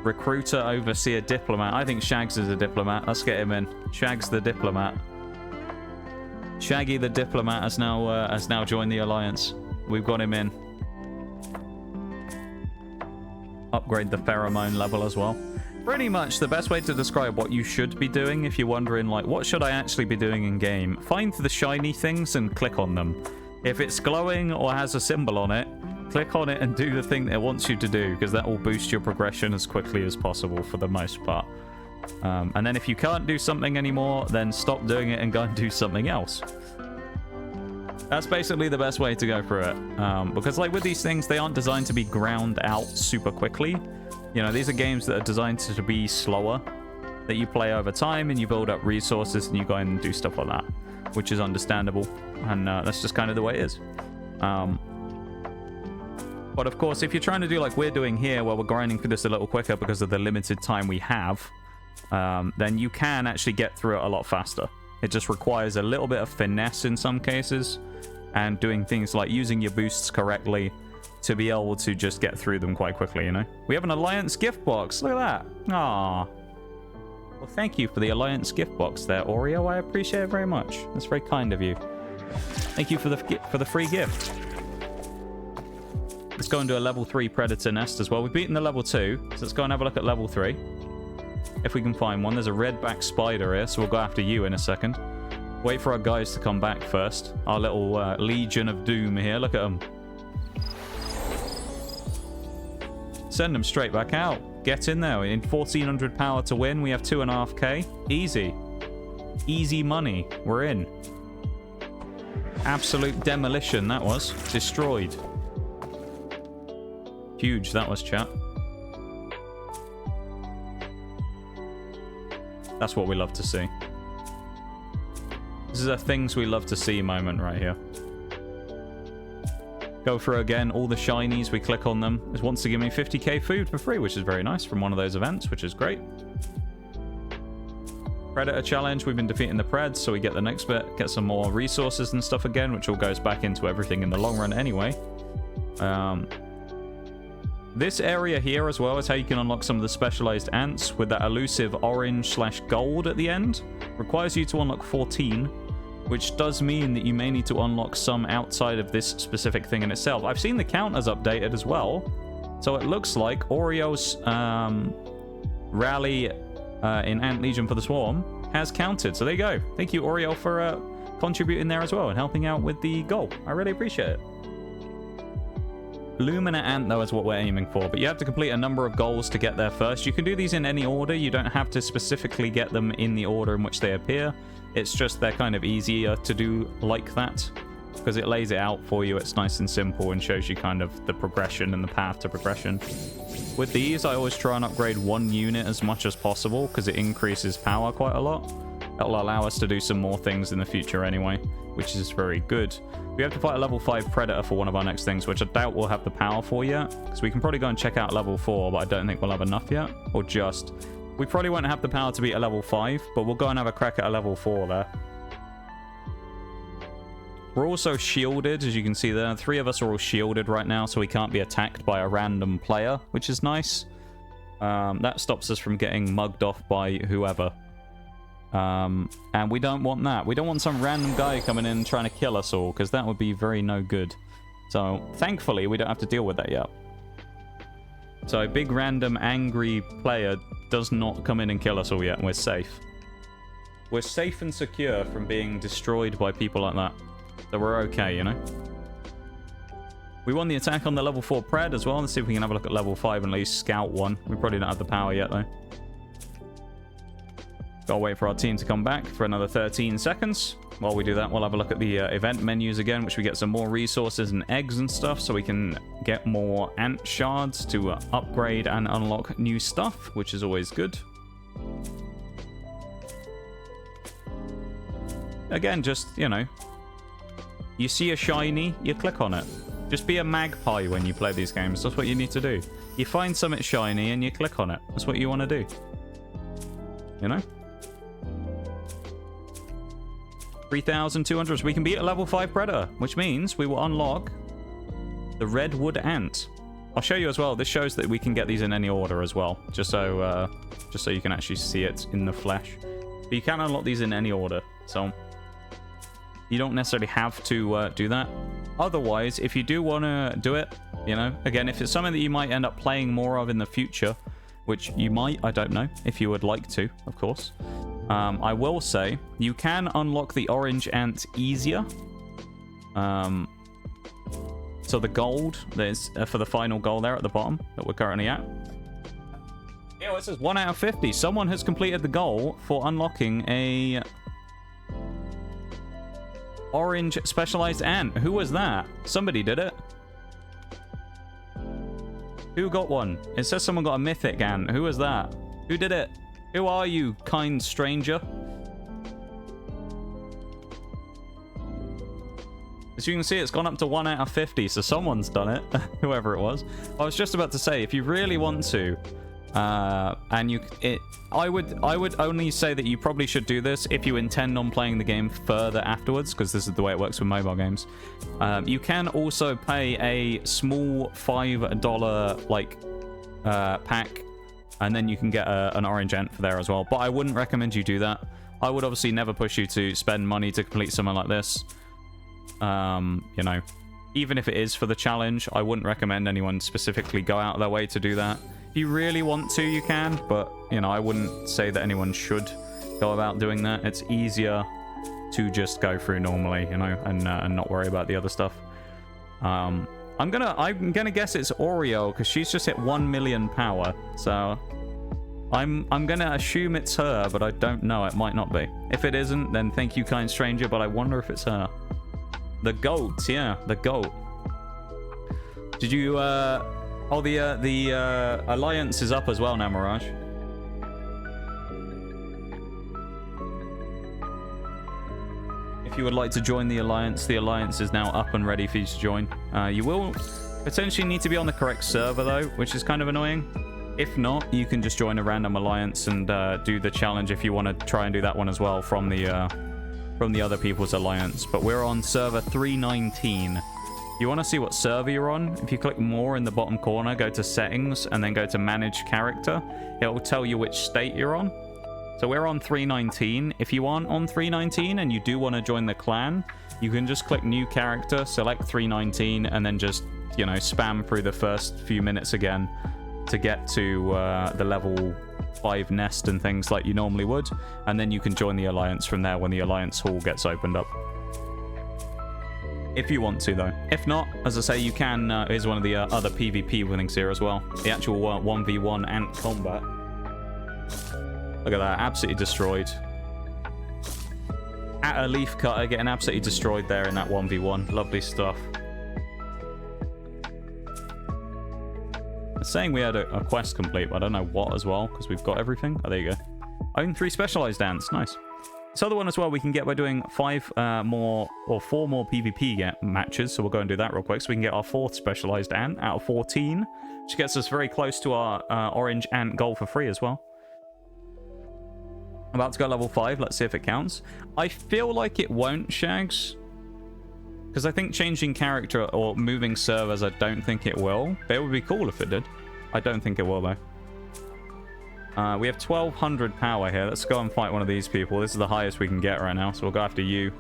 Recruiter, overseer, diplomat. I think Shags is a diplomat. Let's get him in. Shags the diplomat. Shaggy the diplomat has now joined the Alliance. We've got him in. Upgrade the pheromone level as well. Pretty much the best way to describe what you should be doing if you're wondering, like, what should I actually be doing in game? Find the shiny things and click on them. If it's glowing or has a symbol on it, click on it and do the thing that it wants you to do, because that will boost your progression as quickly as possible for the most part. And then if you can't do something anymore, then stop doing it and go and do something else. That's basically the best way to go through it. Because like with these things, they aren't designed to be ground out super quickly. You know, these are games that are designed to be slower, that you play over time and you build up resources and you go in and do stuff like that, which is understandable. And that's just kind of the way it is. But of course, if you're trying to do like we're doing here, where we're grinding for this a little quicker because of the limited time we have, then you can actually get through it a lot faster. It just requires a little bit of finesse in some cases, and doing things like using your boosts correctly to be able to just get through them quite quickly, you know? We have an Alliance gift box. Look at that. Aww. Well, thank you for the Alliance gift box there, Oreo. I appreciate it very much. That's very kind of you. Thank you for the free gift. Let's go and do a level 3 Predator nest as well. We've beaten the level 2, so let's go and have a look at level 3. If we can find one. There's a redback spider here, so we'll go after you in a second. Wait for our guys to come back first. Our little Legion of Doom here. Look at them. Send them straight back out. Get in there. In 1,400 power to win. We have 2.5k. Easy. Easy money. We're in. Absolute demolition, that was. Destroyed. Huge, that was, chat. That's what we love to see. This is a things we love to see moment right here. Go through again, all the shinies, we click on them. It wants to give me 50k food for free, which is very nice from one of those events, which is great. Predator challenge, we've been defeating the Preds, so we get the next bit, get some more resources and stuff again, which all goes back into everything in the long run anyway. This area here as well is how you can unlock some of the specialized ants with that elusive orange/gold at the end. Requires you to unlock 14, which does mean that you may need to unlock some outside of this specific thing in itself. I've seen the counters updated as well, so it looks like Oreo's rally in Ant Legion for the Swarm has counted. So there you go. Thank you, Oreo, for contributing there as well and helping out with the goal. I really appreciate it. Lumina Ant, though, is what we're aiming for, but you have to complete a number of goals to get there first. You can do these in any order. You don't have to specifically get them in the order in which they appear. It's just they're kind of easier to do like that because it lays it out for you. It's nice and simple and shows you kind of the progression and the path to progression. With these, I always try and upgrade one unit as much as possible because it increases power quite a lot. That'll allow us to do some more things in the future anyway, which is very good. We have to fight a level 5 predator for one of our next things, which I doubt we'll have the power for yet, because we can probably go and check out level 4, but I don't think we'll have enough yet, or just... We probably won't have the power to beat a level 5, but we'll go and have a crack at a level 4 there. We're also shielded, as you can see there. 3 of us are all shielded right now, so we can't be attacked by a random player, which is nice. That stops us from getting mugged off by whoever. And we don't want that. We don't want some random guy coming in trying to kill us all, because that would be very no good. So, thankfully, we don't have to deal with that yet. So, a big random angry player does not come in and kill us all yet, and we're safe. We're safe and secure from being destroyed by people like that. So we're okay, you know? We won the attack on the level 4 pred as well. Let's see if we can have a look at level 5 and at least scout one. We probably don't have the power yet, though. Gotta wait for our team to come back for another 13 seconds. While we do that, we'll have a look at the event menus again, which we get some more resources and eggs and stuff, so we can get more ant shards to upgrade and unlock new stuff, which is always good. Again, just, you know, you see a shiny, you click on it. Just be a magpie when you play these games. That's what you need to do. You find something shiny and you click on it. That's what you want to do. You know? 3,200. We can beat a level 5 predator, which means we will unlock the redwood ant. I'll show you as well. This shows that we can get these in any order as well, just so you can actually see it in the flesh. But you can unlock these in any order, so you don't necessarily have to do that. Otherwise, if you do want to do it, you know, again, if it's something that you might end up playing more of in the future, which you might, I don't know, if you would like to, of course. I will say, you can unlock the orange ant easier. So the gold, there's for the final goal there at the bottom that we're currently at. Yeah, it says 1 out of 50. Someone has completed the goal for unlocking a orange specialized ant. Who was that? Somebody did it. Who got one? It says someone got a mythic ant. Who was that? Who did it? Who are you, kind stranger? As you can see, it's gone up to 1 out of 50, so someone's done it, whoever it was. I was just about to say, if you really want to, I would only say that you probably should do this if you intend on playing the game further afterwards, because this is the way it works with mobile games. You can also pay a small $5 pack, and then you can get an orange ant for there as well. But I wouldn't recommend you do that. I would obviously never push you to spend money to complete something like this. You know, even if it is for the challenge, I wouldn't recommend anyone specifically go out of their way to do that. If you really want to, you can, but, you know, I wouldn't say that anyone should go about doing that. It's easier to just go through normally, you know, and not worry about the other stuff. I'm gonna guess it's Oreo, because she's just hit 1 million power, so I'm gonna assume it's her, but I don't know. It might not be. If it isn't, then thank you, kind stranger, but I wonder if it's her. The goat, yeah, the goat. Did you, oh, the alliance is up as well now, Mirage. If you would like to join the alliance is now up and ready for you to join. You will potentially need to be on the correct server, though, which is kind of annoying. If not, you can just join a random alliance and do the challenge if you want to try and do that one as well from the other people's alliance. But we're on server 319. You want to see what server you're on? If you click more in the bottom corner, go to settings, and then go to manage character, it will tell you which state you're on. So we're on 319. If you aren't on 319 and you do want to join the clan, you can just click new character, select 319, and then just, you know, spam through the first few minutes again to get to the level 5 nest and things like you normally would. And then you can join the alliance from there when the alliance hall gets opened up. If you want to, though. If not, as I say, you can... here's one of the other PvP winnings here as well. The actual 1v1 ant combat. Look at that. Absolutely destroyed. At a leaf cutter, getting absolutely destroyed there in that 1v1. Lovely stuff. It's saying we had a quest complete, but I don't know what as well, because we've got everything. Oh, there you go. Own 3 specialized ants. Nice. This other one as well we can get by doing 4 more PvP matches. So we'll go and do that real quick so we can get our 4th specialized ant out of 14, which gets us very close to our orange ant goal for free as well. About to go level 5. Let's see if it counts. I feel like it won't, Shags, because I think changing character or moving servers, I don't think it will. But it would be cool if it did. I don't think it will, though. We have 1200 power here. Let's go and fight one of these people. This is the highest we can get right now, so we'll go after you.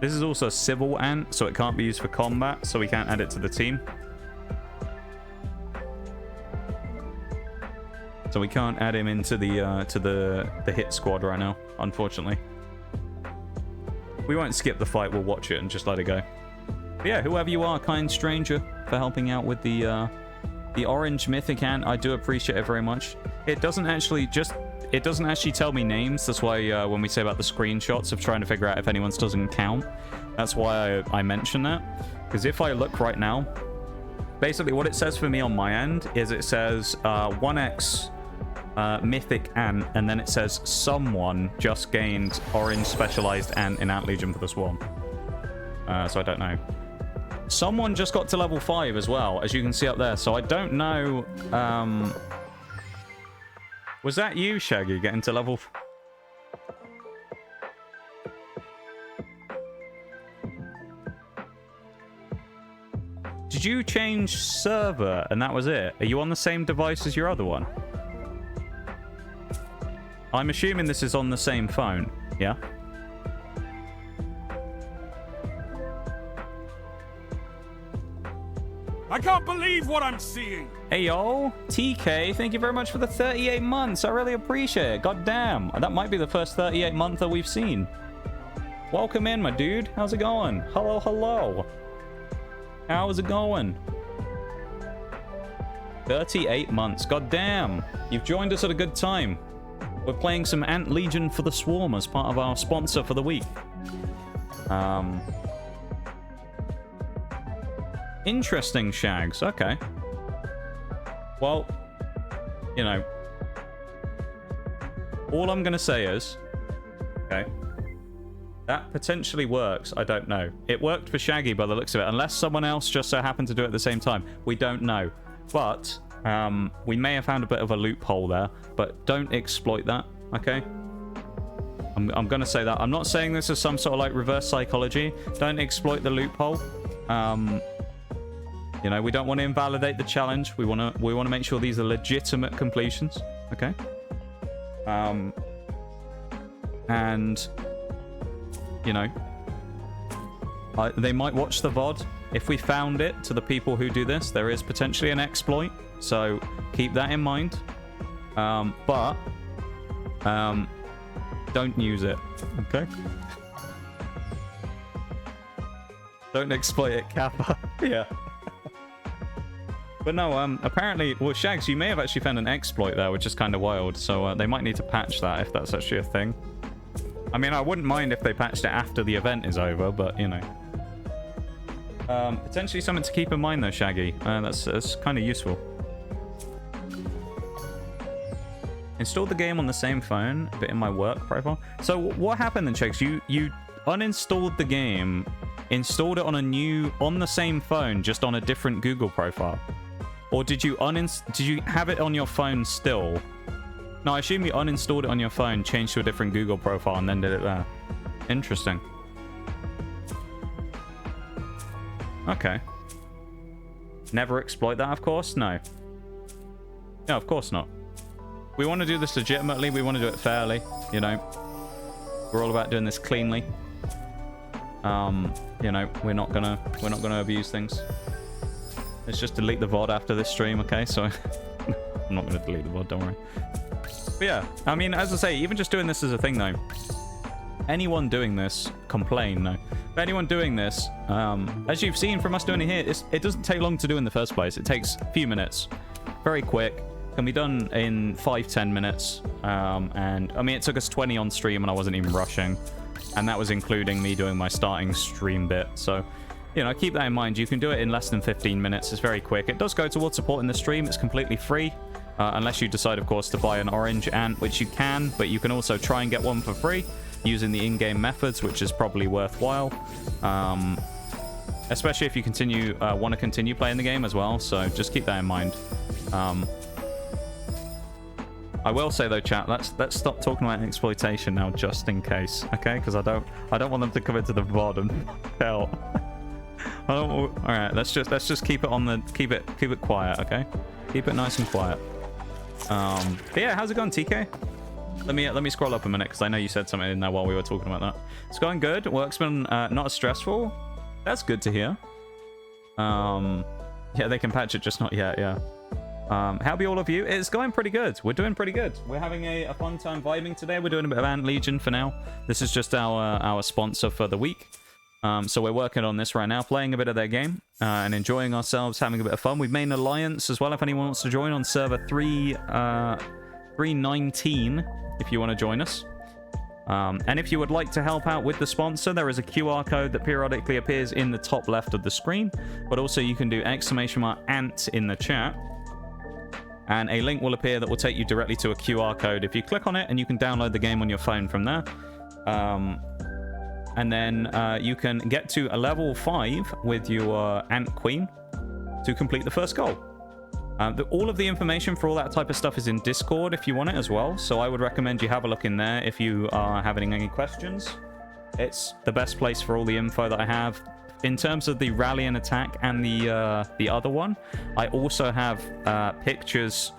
This is also a civil ant, so it can't be used for combat, so we can't add it to the team. So we can't add him into the hit squad right now, unfortunately. We won't skip the fight, we'll watch it and just let it go. But yeah, whoever you are, kind stranger, for helping out with the orange mythic ant, I do appreciate it very much. It doesn't actually tell me names. That's why when we say about the screenshots of trying to figure out if anyone's doesn't count, that's why I mention that. Because if I look right now, basically what it says for me on my end is it says 1x mythic ant, and then it says someone just gained orange specialized ant in Ant Legion for the Swarm. So I don't know. Someone just got to level 5 as well, as you can see up there. So I don't know. Was that you, Shaggy, getting to level? Did you change server and that was it? Are you on the same device as your other one? I'm assuming this is on the same phone, yeah? I can't believe what I'm seeing. Hey, yo. TK, thank you very much for the 38 months. I really appreciate it. God damn. That might be the first 38 month that we've seen. Welcome in, my dude. How's it going? Hello, hello. How's it going? 38 months. God damn. You've joined us at a good time. We're playing some Ant Legion for the Swarm as part of our sponsor for the week. Interesting, Shags. Okay. Well, you know, all I'm going to say is, okay, that potentially works. I don't know. It worked for Shaggy by the looks of it, unless someone else just so happened to do it at the same time. We don't know. But we may have found a bit of a loophole there, but don't exploit that, okay? I'm going to say that. I'm not saying this is some sort of like reverse psychology. Don't exploit the loophole. You know, we don't want to invalidate the challenge. We want to make sure these are legitimate completions, okay? And you know, they might watch the VOD. If we found it, to the people who do this, there is potentially an exploit, so keep that in mind. But don't use it, okay? Don't exploit it, Kappa. Yeah. But no, apparently, well, Shags, you may have actually found an exploit there, which is kind of wild. So they might need to patch that if that's actually a thing. I mean, I wouldn't mind if they patched it after the event is over, but you know. Potentially something to keep in mind though, Shaggy. That's kind of useful. Installed the game on the same phone, but in my work profile. So what happened then, Shags? You uninstalled the game, installed it on the same phone, just on a different Google profile. Or did you have it on your phone still? No, I assume you uninstalled it on your phone, changed to a different Google profile, and then did it there. Interesting. Okay. Never exploit that, of course? No. No, of course not. We want to do this legitimately. We want to do it fairly, you know. We're all about doing this cleanly. You know, we're not gonna abuse things. Let's just delete the VOD after this stream, okay? So I'm not gonna delete the VOD, don't worry. But yeah, I mean, as I say, even just doing this as a thing though, anyone doing this, complain, no. But anyone doing this, as you've seen from us doing it here, it doesn't take long to do in the first place. It takes a few minutes. Very quick. Can be done in 5-10 minutes. And I mean, it took us 20 on stream and I wasn't even rushing. And that was including me doing my starting stream bit. So, you know, keep that in mind. You can do it in less than 15 minutes. It's very quick. It does go towards supporting the stream. It's completely free. unless you decide, of course, to buy an orange ant, which you can, but you can also try and get one for free using the in-game methods, which is probably worthwhile. Especially if you want to continue playing the game as well, so just keep that in mind. I will say though, chat, let's stop talking about exploitation now, just in case, okay? Because I don't want them to come into the VOD and hell. All right, let's just keep it keep it quiet, okay? Keep it nice and quiet. But yeah, how's it going, TK? Let me scroll up a minute because I know you said something in there while we were talking about that. It's going good. Work's been not as stressful. That's good to hear. Yeah, they can patch it, just not yet. Yeah. How be all of you? It's going pretty good. We're doing pretty good. We're having a fun time vibing today. We're doing a bit of Ant Legion for now. This is just our sponsor for the week. So we're working on this right now, playing a bit of their game and enjoying ourselves, having a bit of fun. We've made an alliance as well if anyone wants to join on server 319 if you want to join us. And if you would like to help out with the sponsor, there is a QR code that periodically appears in the top left of the screen, but also you can do !ANT in the chat, and a link will appear that will take you directly to a QR code if you click on it, and you can download the game on your phone from there. And then you can get to a level 5 with your Ant Queen to complete the first goal. All of the information for all that type of stuff is in Discord if you want it as well, so I would recommend you have a look in there if you are having any questions. It's the best place for all the info that I have. In terms of the rally and attack and the other one, I also have pictures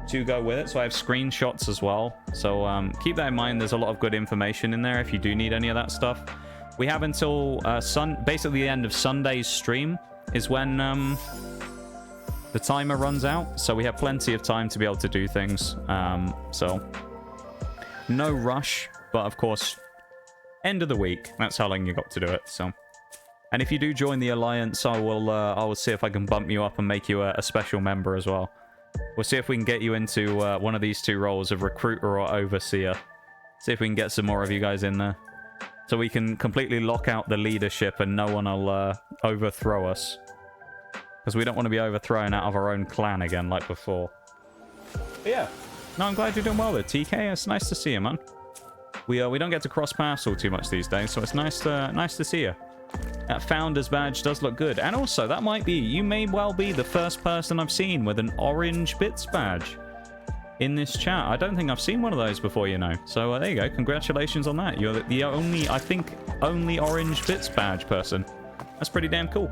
to go with it, so I have screenshots as well. So keep that in mind. There's a lot of good information in there if you do need any of that stuff. We have until basically the end of Sunday's stream is when the timer runs out, so we have plenty of time to be able to do things. So no rush, but of course end of the week, that's how long you got to do it. So, and if you do join the alliance, I will see if I can bump you up and make you a special member as well. We'll see if we can get you into one of these two roles of recruiter or overseer. See if we can get some more of you guys in there, so we can completely lock out the leadership and no one will overthrow us. Because we don't want to be overthrown out of our own clan again like before. But yeah, no, I'm glad you're doing well there, TK. It's nice to see you, man. We don't get to cross paths all too much these days, so it's nice to see you. That founder's badge does look good, and also that you may well be the first person I've seen with an orange bits badge in this chat. I don't think I've seen one of those before, you know. So there you go. Congratulations on that. You're the only orange bits badge person. That's pretty damn cool.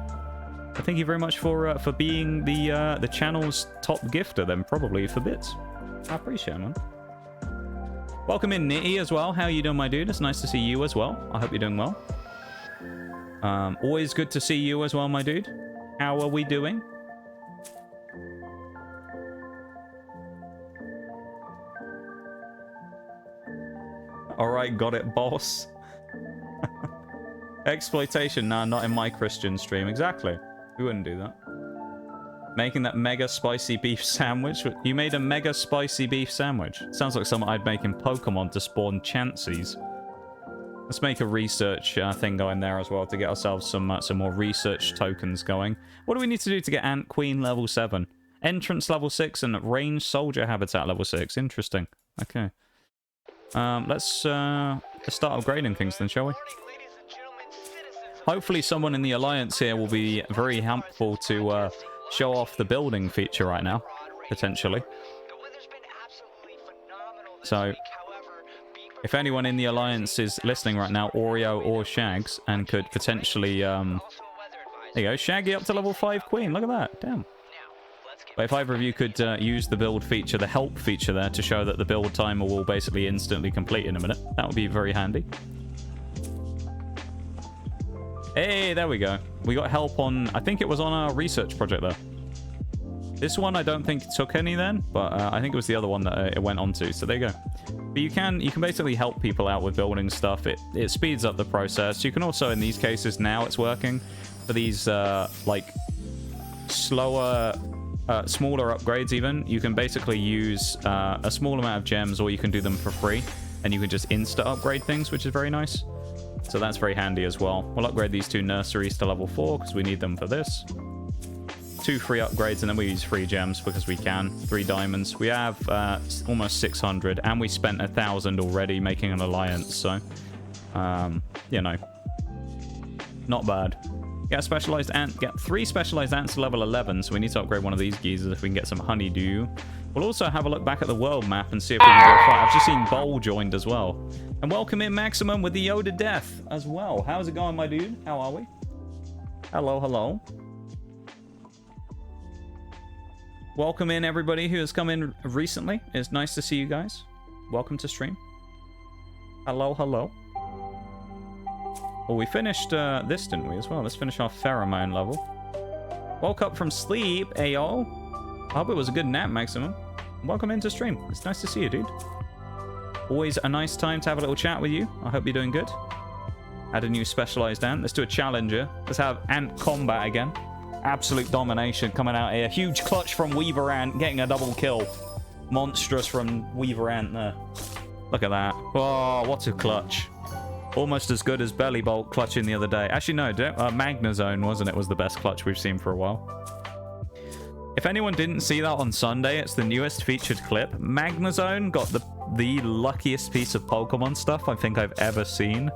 Thank you very much for being the channel's top gifter, then, probably, for bits. I appreciate it, man. Welcome in, Nitty, as well. How you doing, my dude? It's nice to see you as well. I hope you're doing well. Always good to see you as well, my dude. How are we doing? Alright, got it, boss. Exploitation. Nah, not in my Christian stream. Exactly. We wouldn't do that. Making that mega spicy beef sandwich. You made a mega spicy beef sandwich. Sounds like something I'd make in Pokemon to spawn Chanseys. Let's make a research thing going there as well to get ourselves some more research tokens going. What do we need to do to get Ant Queen level 7? Entrance level 6 and range soldier habitat level 6. Interesting. Okay. Let's start upgrading things then, shall we? Hopefully someone in the alliance here will be very helpful to show off the building feature right now, potentially. So if anyone in the alliance is listening right now, Oreo or Shags, and could potentially there you go, Shaggy up to level 5 queen. Look at that. Damn. But if either of you could use the build feature, the help feature there, to show that the build timer will basically instantly complete in a minute, that would be very handy. Hey, there we go. We got help on, I think it was on our research project there. This one I don't think took any then, but I think it was the other one that it went on to. So there you go. But you can basically help people out with building stuff. It speeds up the process. You can also, in these cases, now it's working for these like smaller upgrades even. You can basically use a small amount of gems, or you can do them for free, and you can just insta upgrade things, which is very nice. So that's very handy as well. We'll upgrade these two nurseries to level 4 because we need them for this. 2 free upgrades, and then we use 3 gems because we can. 3 diamonds. We have almost 600, and we spent 1,000 already making an alliance. So, you know, not bad. Get a specialized ant. Get 3 specialized ants to level 11. So we need to upgrade one of these geezers if we can get some honeydew. We'll also have a look back at the world map and see if we can do a fight. I've just seen Bowl joined as well. And welcome in Maximum with the Yoda Death as well. How's it going, my dude? How are we? Hello, hello. Welcome in everybody who has come in recently. It's nice to see you guys. Welcome to stream. Hello, hello. Well, we finished this, didn't we, as well? Let's finish our pheromone level. Woke up from sleep, ayo. I hope it was a good nap, Maximum. Welcome into stream. It's nice to see you, dude. Always a nice time to have a little chat with you. I hope you're doing good. Add a new specialized ant. Let's do a challenger. Let's have ant combat again. Absolute domination coming out here. Huge clutch from Weaver Ant, getting a double kill. Monstrous from Weaver Ant there. Look at that. Oh, what a clutch. Almost as good as Belly Bolt clutching the other day. Actually, no, Magnazone, wasn't it, was the best clutch we've seen for a while. If anyone didn't see that on Sunday, it's the newest featured clip. Magnazone got the luckiest piece of Pokemon stuff I think I've ever seen.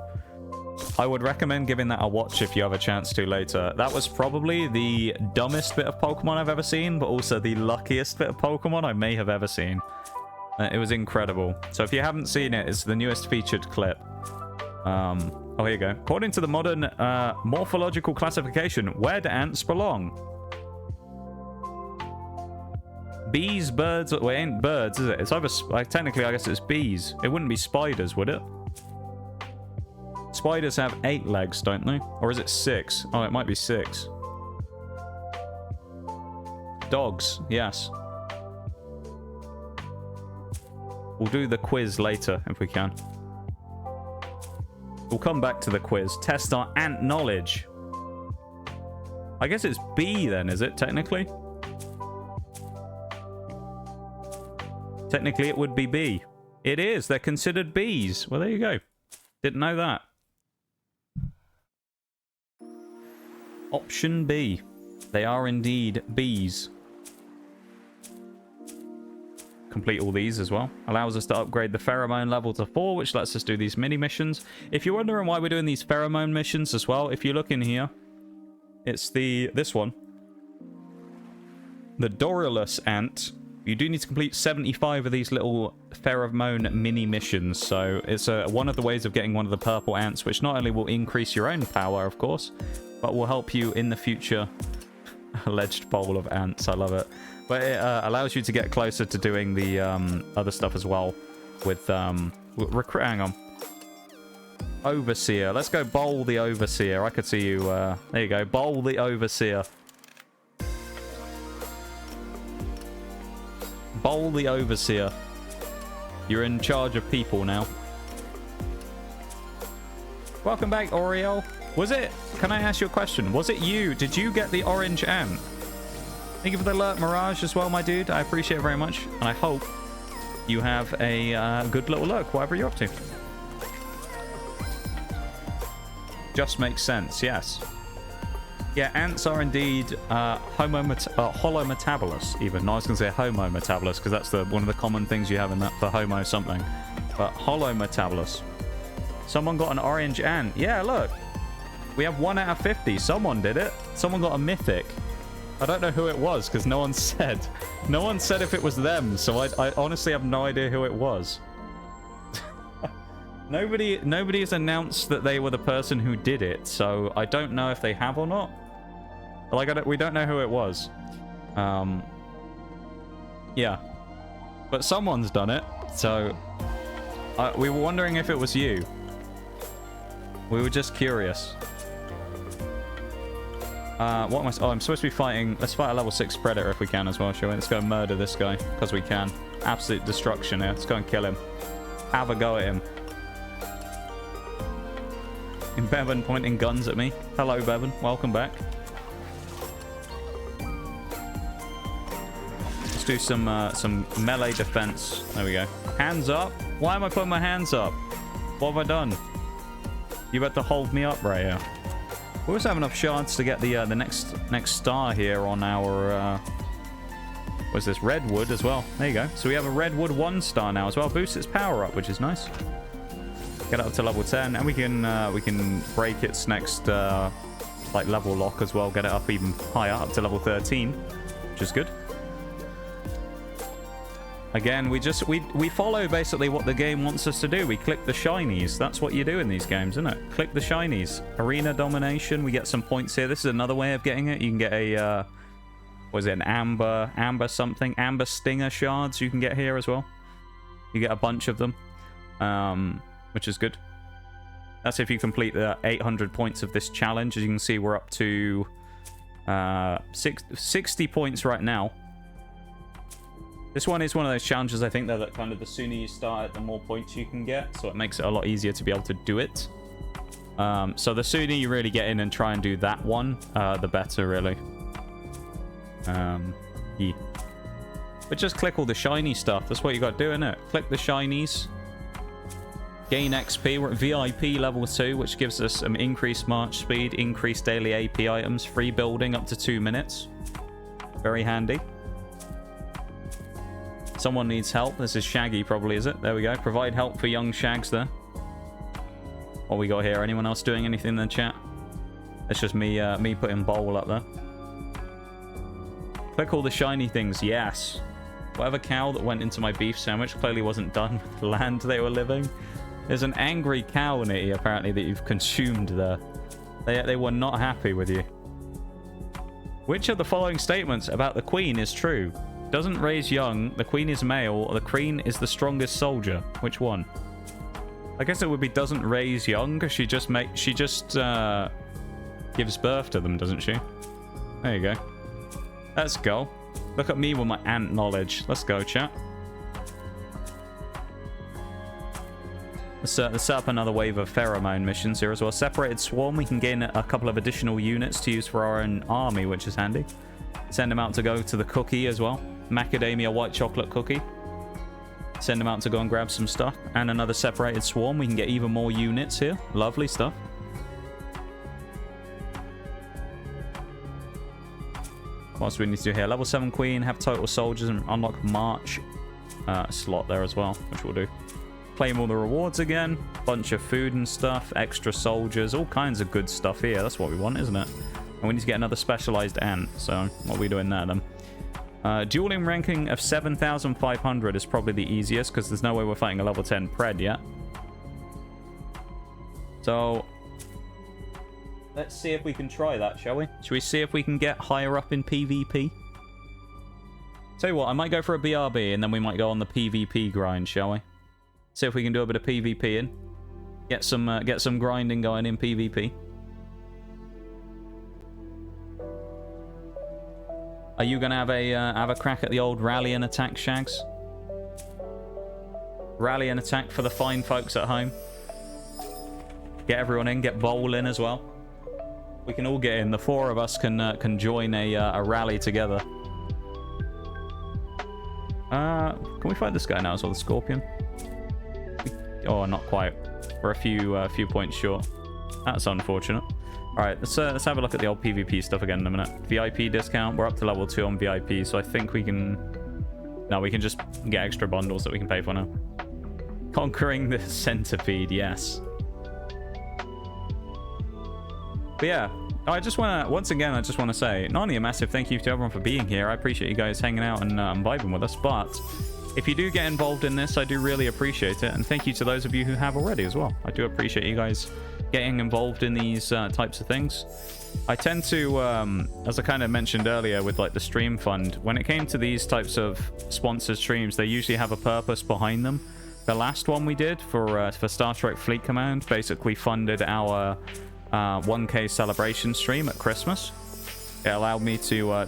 I would recommend giving that a watch if you have a chance to later. That was probably the dumbest bit of Pokemon I've ever seen, but also the luckiest bit of Pokemon I may have ever seen. It was incredible. So if you haven't seen it, it's the newest featured clip. Oh, here you go. According to the modern morphological classification, where do ants belong? Bees, birds... Well, it ain't birds, is it? It's either... Like, technically, I guess it's bees. It wouldn't be spiders, would it? Spiders have 8 legs, don't they? Or is it 6? Oh, it might be 6. Dogs, yes. We'll do the quiz later, if we can. We'll come back to the quiz. Test our ant knowledge. I guess it's bee then, is it, technically? Technically, it would be bee. It is. They're considered bees. Well, there you go. Didn't know that. Option B. They are indeed bees. Complete all these as well. Allows us to upgrade the pheromone level to 4, which lets us do these mini missions. If you're wondering why we're doing these pheromone missions as well, if you look in here, it's this one. The Dorulus ant. You do need to complete 75 of these little pheromone mini missions. So it's one of the ways of getting one of the purple ants, which not only will increase your own power, of course, but will help you in the future. Alleged bowl of ants. I love it. But it allows you to get closer to doing the other stuff as well. With recruit. Hang on. Overseer. Let's go bowl the Overseer. I could see you. There you go. Bowl the Overseer. Bowl the Overseer. You're in charge of people now. Welcome back, Oriel. Was it... Can I ask you a question? Was it you? Did you get the orange ant? Thank you for the alert, Mirage, as well, my dude. I appreciate it very much. And I hope you have a good little look, whatever you're up to. Just makes sense, yes. Yeah, ants are indeed holometabolous, even. No, I was going to say homometabolous, because that's one of the common things you have in that for homo something. But holometabolous. Someone got an orange ant. Yeah, look. We have 1 out of 50. Someone did it. Someone got a mythic. I don't know who it was, because no one said. No one said if it was them, so I honestly have no idea who it was. Nobody has announced that they were the person who did it, so I don't know if they have or not. Like, we don't know who it was. Yeah. But someone's done it, so... we were wondering if it was you. We were just curious. What am I... Oh, I'm supposed to be fighting... Let's fight a level 6 Predator if we can as well, shall we? Let's go murder this guy, because we can. Absolute destruction here. Let's go and kill him. Have a go at him. And Bevan pointing guns at me. Hello, Bevan. Welcome back. Let's do some melee defense. There we go. Hands up. Why am I putting my hands up? What have I done? You better hold me up right here. We also have enough shards to get the next star here on our what's this, redwood as well. There you go. So we have a redwood 1 star now as well. Boosts its power up, which is nice. Get it up to level 10, and we can break its next like level lock as well. Get it up even higher, up to level 13, which is good. Again, we follow basically what the game wants us to do. We click the shinies. That's what you do in these games, isn't it? Click the shinies. Arena domination. We get some points here. This is another way of getting it. You can get a what is it, an amber stinger shards you can get here as well. You get a bunch of them, which is good. That's if you complete the 800 points of this challenge. As you can see, we're up to 60 points right now. This one is one of those challenges, I think, that kind of the sooner you start it, the more points you can get. So it makes it a lot easier to be able to do it. So the sooner you really get in and try and do that one, the better, really. Yeah. But just click all the shiny stuff. That's what you got to do, innit? Click the shinies. Gain XP. We're at VIP level 2, which gives us some increased march speed, increased daily AP items, free building up to 2 minutes. Very handy. Someone needs help. This is Shaggy, probably, is it? There we go. Provide help for young Shags there. What we got here? Anyone else doing anything in the chat? It's just me putting bowl up there. Click all the shiny things. Yes. Whatever cow that went into my beef sandwich clearly wasn't done with the land they were living. There's an angry cow in it, apparently, that you've consumed there. They were not happy with you. Which of the following statements about the queen is true? Doesn't raise young, the queen is male, or the queen is the strongest soldier. Which one? I guess it would be doesn't raise young, because she just gives birth to them, doesn't she? There you go. Let's go. Look at me with my ant knowledge. Let's go, chat. Let's set up another wave of pheromone missions here as well. Separated swarm, we can gain a couple of additional units to use for our own army, which is handy. Send them out to go to the cookie as well. Macadamia white chocolate cookie. Send them out to go and grab some stuff. And another separated swarm. We can get even more units here. Lovely stuff. What else do we need to do here? Level 7 queen. Have total soldiers and unlock march slot there as well, which we'll do. Claim all the rewards again. Bunch of food and stuff. Extra soldiers. All kinds of good stuff here. That's what we want, isn't it? And we need to get another specialized ant. So what are we doing there then? Dueling ranking of 7,500 is probably the easiest because there's no way we're fighting a level 10 pred yet. So let's see if we can try that, shall we? Shall we see if we can get higher up in PvP? Tell you what, I might go for a BRB and then we might go on the PvP grind, shall we? See if we can do a bit of PvP in. Get some grinding going in PvP. Are you gonna have a crack at the old rally and attack, Shags? Rally and attack for the fine folks at home. Get everyone in. Get Bowl in as well. We can all get in. The 4 of us can join a rally together. Can we fight this guy now as well, the Scorpion? Oh, not quite. We're a few points short. That's unfortunate. Alright, let's have a look at the old PvP stuff again in a minute. VIP discount. We're up to level 2 on VIP, so I think we can... No, we can just get extra bundles that we can pay for now. Conquering the centipede, yes. But yeah, I just want to... Once again, I just want to say, not only a massive thank you to everyone for being here. I appreciate you guys hanging out and vibing with us, but... If you do get involved in this, I do really appreciate it. And thank you to those of you who have already as well. I do appreciate you guys getting involved in these types of things. I tend to, as I kind of mentioned earlier with like the stream fund, when it came to these types of sponsored streams, they usually have a purpose behind them. The last one we did for Star Trek Fleet Command basically funded our 1K celebration stream at Christmas. It allowed me to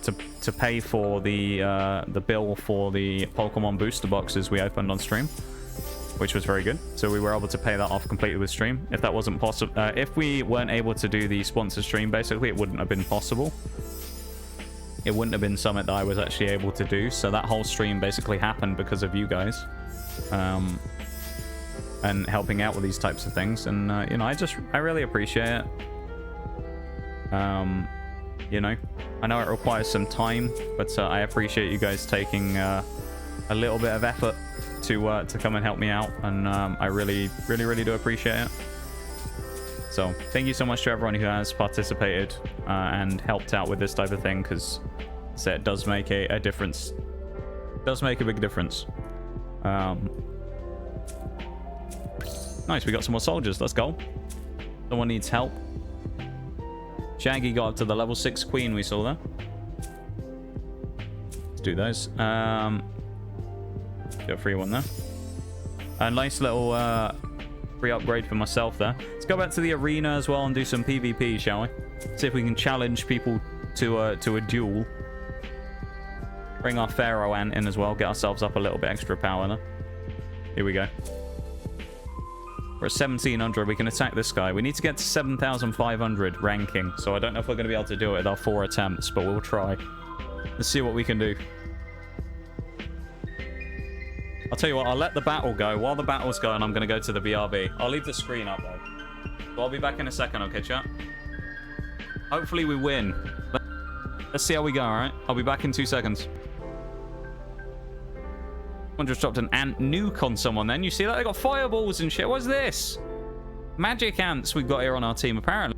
pay for the bill for the Pokemon booster boxes we opened on stream, which was very good. So we were able to pay that off completely with stream. If that wasn't possible, if we weren't able to do the sponsor stream, basically, it wouldn't have been possible. It wouldn't have been something that I was actually able to do. So that whole stream basically happened because of you guys, and helping out with these types of things. And you know, I really appreciate it. You know, I know it requires some time, but I appreciate you guys taking a little bit of effort to come and help me out, and I really do appreciate it. So thank you so much to everyone who has participated and helped out with this type of thing, because it does make a difference. It does make a big difference. Nice, we got some more soldiers. Let's go. Someone needs help. Shaggy got up to the level 6 queen we saw there. Let's do those. Do a free one there. A nice little free upgrade for myself there. Let's go back to the arena as well and do some PvP, shall we? See if we can challenge people to a duel. Bring our Pharaoh Ant in as well. Get ourselves up a little bit extra power there. Here we go. We're at 1700. We can attack this guy. We need to get to 7,500 ranking. So I don't know if we're going to be able to do it with our 4 attempts, but we'll try. Let's see what we can do. I'll tell you what, I'll let the battle go. While the battle's going, I'm going to go to the BRB. I'll leave the screen up, though. So I'll be back in a second, okay, chat? Hopefully we win. Let's see how we go, alright? I'll be back in 2 seconds. One just dropped an ant nuke on someone then. You see that? They got fireballs and shit. What's this? Magic ants we've got here on our team, apparently.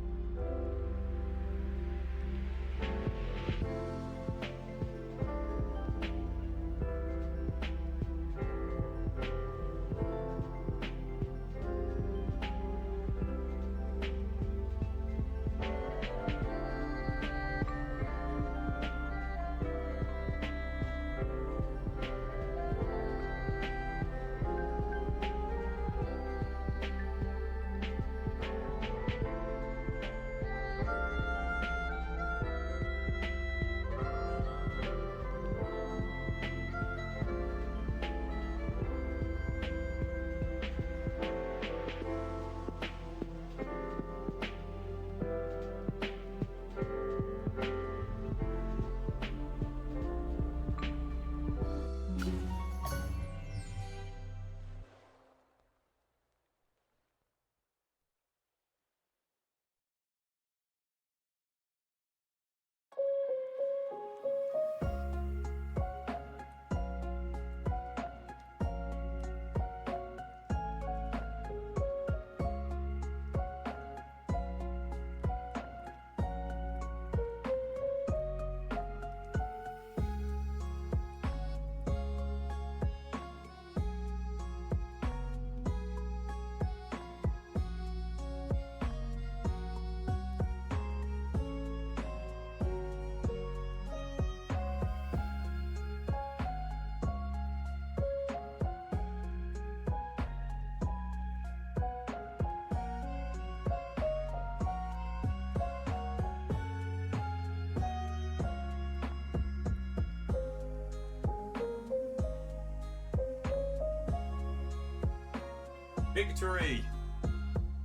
Victory!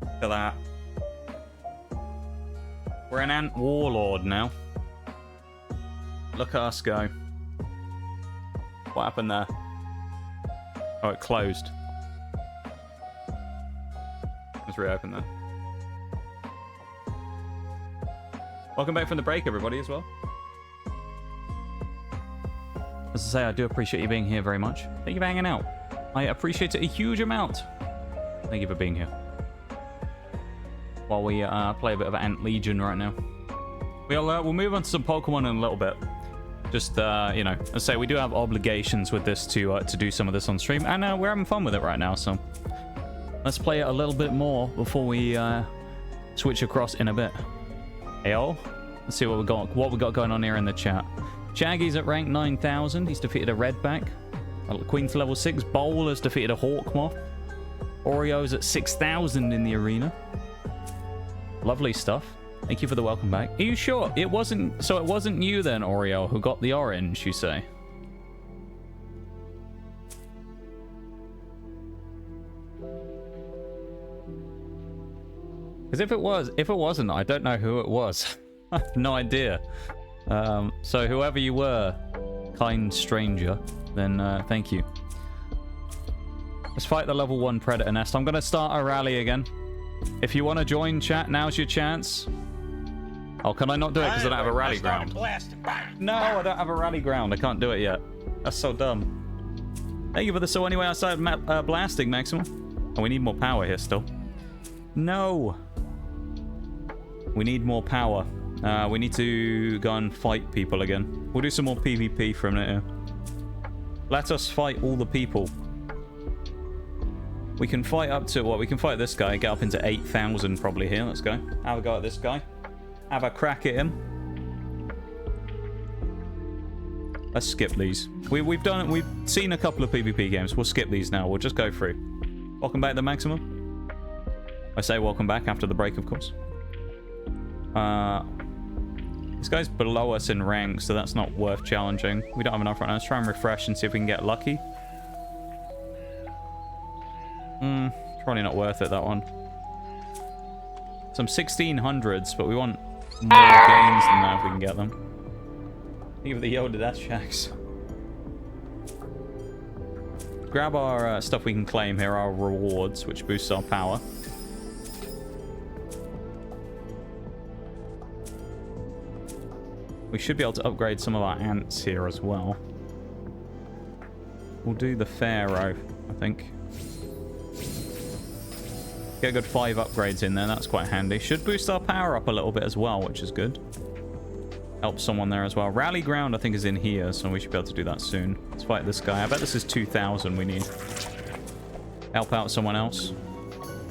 Look at that. We're an ant warlord now. Look at us go. What happened there? Oh, it closed. Let's reopen that. Welcome back from the break, everybody, as well. As I say, I do appreciate you being here very much. Thank you for hanging out. I appreciate it a huge amount. Thank you for being here. While we play a bit of Ant Legion right now. We'll move on to some Pokemon in a little bit. Just, you know, as I say, we do have obligations with this to do some of this on stream. And we're having fun with it right now, so... Let's play it a little bit more before we switch across in a bit. Heyo. Let's see what we got going on here in the chat. Shaggy's at rank 9,000. He's defeated a Redback. Queen's level 6. Bowl has defeated a Hawkmoth. Oreo's at 6,000 in the arena. Lovely stuff. Thank you for the welcome back. Are you sure? It wasn't... So it wasn't you then, Oreo, who got the orange, you say? Because if it wasn't, I don't know who it was. I have no idea. So whoever you were, kind stranger, then thank you. Let's fight the level 1 Predator Nest. I'm going to start a rally again. If you want to join chat, now's your chance. Oh, can I not do it because I don't have a rally ground? No, I don't have a rally ground. I can't do it yet. That's so dumb. Thank you for the so anyway outside blasting, Maximum. Oh, we need more power here still. No. We need more power. We need to go and fight people again. We'll do some more PvP for a minute here. Let us fight all the people. We can fight up to, what? We can fight this guy, get up into 8,000 probably here. Let's go. Have a go at this guy. Have a crack at him. Let's skip these. We've seen a couple of PvP games. We'll skip these now. We'll just go through. Welcome back to Maximum. I say welcome back after the break, of course. This guy's below us in rank, so that's not worth challenging. We don't have enough right now. Let's try and refresh and see if we can get lucky. Probably not worth it, that one. Some 1600s, but we want more gains than that if we can get them. Think of the Yoda Death Shacks. Grab our stuff we can claim here, our rewards, which boosts our power. We should be able to upgrade some of our ants here as well. We'll do the Pharaoh, I think. Get a good 5 upgrades in there. That's quite handy. Should boost our power up a little bit as well, which is good. Help someone there as well. Rally ground, I think, is in here, so we should be able to do that soon. Let's fight this guy. I bet this is 2,000 we need. Help out someone else.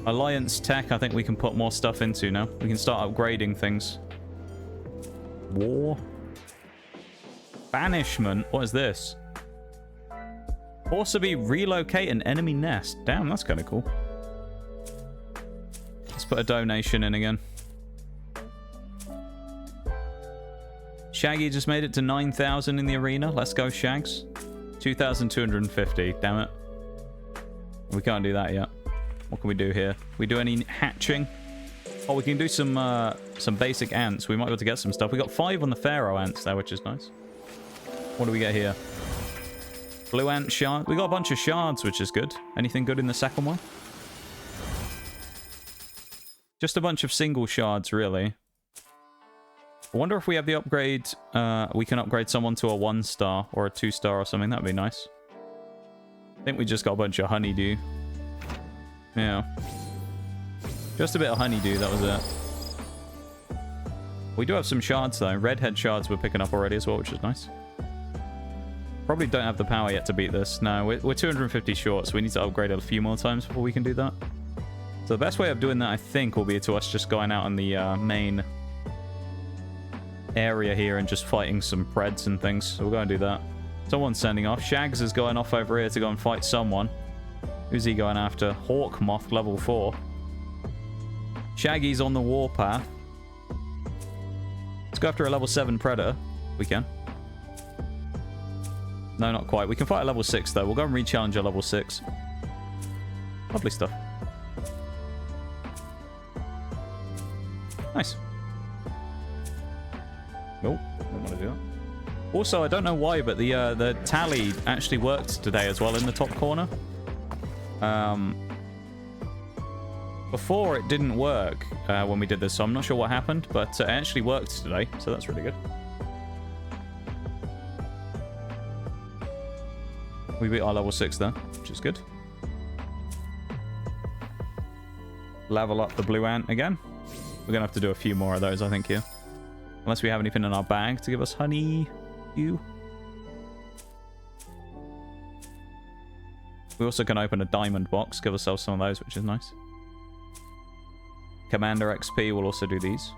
Alliance tech, I think we can put more stuff into now. We can start upgrading things. War. Banishment. What is this? Forcibly relocate an enemy nest. Damn, that's kind of cool. Let's put a donation in again. Shaggy just made it to 9,000 in the arena. Let's go, Shags. 2,250. Damn it. We can't do that yet. What can we do here? We do any hatching? Oh, we can do some basic ants. We might be able to get some stuff. We got 5 on the Pharaoh ants there, which is nice. What do we get here? Blue ant shard. We got a bunch of shards, which is good. Anything good in the second one? Just a bunch of single shards, really. I wonder if we have the upgrade. We can upgrade someone to a 1-star or a 2-star or something. That would be nice. I think we just got a bunch of honeydew. Yeah. Just a bit of honeydew, that was it. We do have some shards, though. Redhead shards we're picking up already as well, which is nice. Probably don't have the power yet to beat this. No, we're 250 short, so we need to upgrade it a few more times before we can do that. So the best way of doing that, I think, will be to us just going out in the main area here and just fighting some Preds and things. So we'll go and do that. Someone's sending off. Shags is going off over here to go and fight someone. Who's he going after? Hawk Moth, level 4. Shaggy's on the warpath. Let's go after a level 7 Predator. We can. No, not quite. We can fight a level 6, though. We'll go and re-challenge a level 6. Lovely stuff. Nice. Oh, don't want to do that. Also, I don't know why, but the tally actually worked today as well in the top corner. Before it didn't work when we did this, so I'm not sure what happened, but it actually worked today, so that's really good. We beat our level 6 there, which is good. Level up the blue ant again. We're going to have to do a few more of those, I think, here. Unless we have anything in our bag to give us honey. We also can open a diamond box, give ourselves some of those, which is nice. Commander XP will also do these.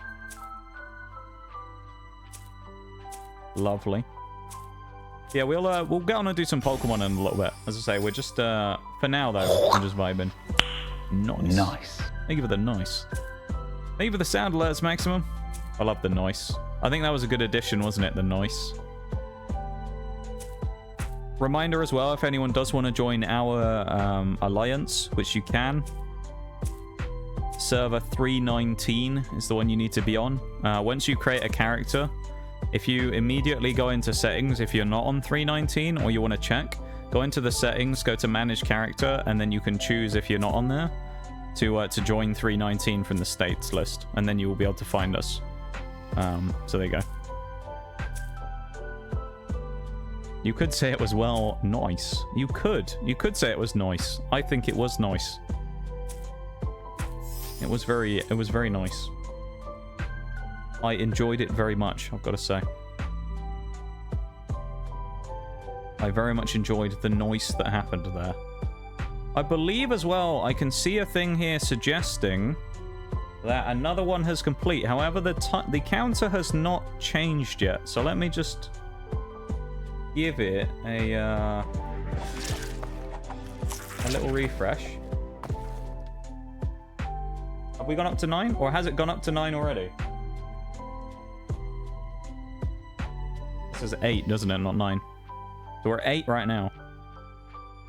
Lovely. Yeah, we'll get on and do some Pokemon in a little bit. As I say, we're just for now though, I'm just vibing. Nice. Thank you for the nice. Thank you for the sound alerts, Maximum. I love the noise. I think that was a good addition, wasn't it? The noise. Reminder as well, if anyone does want to join our alliance, which you can. Server 319 is the one you need to be on. Once you create a character, if you immediately go into settings, if you're not on 319 or you want to check, go into the settings, go to manage character, and then you can choose if you're not on there to join 319 from the states list, and then you will be able to find us. So there you go. You could say it was, well, nice. You could say it was nice. I think it was nice. It was very nice. I enjoyed it very much, I've got to say. I very much enjoyed the noise that happened there. I believe as well, I can see a thing here suggesting that another one has complete. However, the counter has not changed yet. So let me just give it a little refresh. Have we gone up to 9? Or has it gone up to 9 already? This is 8, doesn't it? Not 9. So we're 8 right now.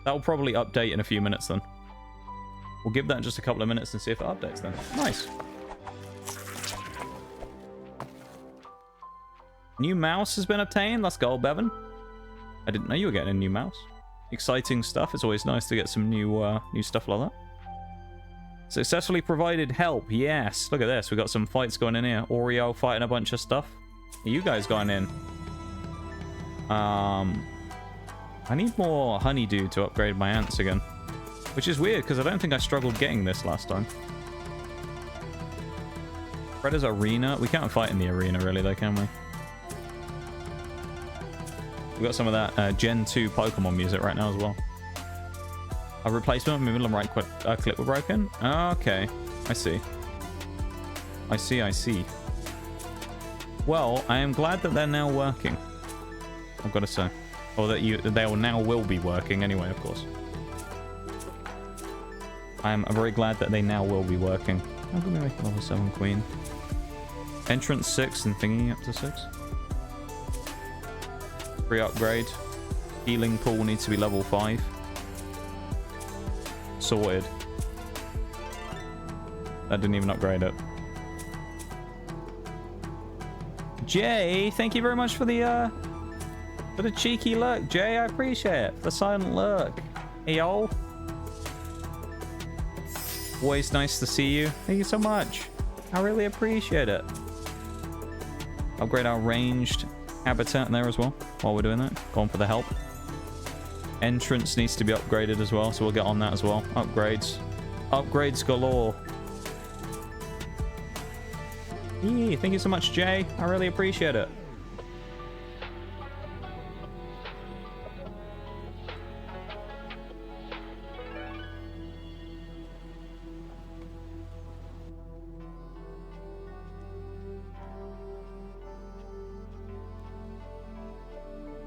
That will probably update in a few minutes then. We'll give that just a couple of minutes and see if it updates then. Nice. New mouse has been obtained. Let's go, Bevan. I didn't know you were getting a new mouse. Exciting stuff. It's always nice to get some new stuff like that. Successfully provided help. Yes. Look at this. We got some fights going in here. Oreo fighting a bunch of stuff. You guys going in. I need more honeydew to upgrade my ants again. Which is weird, because I don't think I struggled getting this last time. Predator's Arena. We can't fight in the arena, really, though, can we? We got some of that Gen 2 Pokemon music right now as well. A replacement, middle and right click were broken? Okay. I see. I see. Well, I am glad that they're now working. I've got to say. Or that they will be working anyway, of course. I'm very glad that they now will be working. I'm going to make a level 7 queen. Entrance 6 and thingy up to 6. Free upgrade. Healing pool needs to be level 5. Sorted. That didn't even upgrade it. Jay, thank you very much for the cheeky look. Jay, I appreciate it. The silent look. Hey, y'all. Always nice to see you. Thank you so much. I really appreciate it. Upgrade our ranged habitat there as well while we're doing that. Going for the help. Entrance needs to be upgraded as well, so we'll get on that as well. Upgrades. Upgrades galore. Yeah, thank you so much, Jay. I really appreciate it.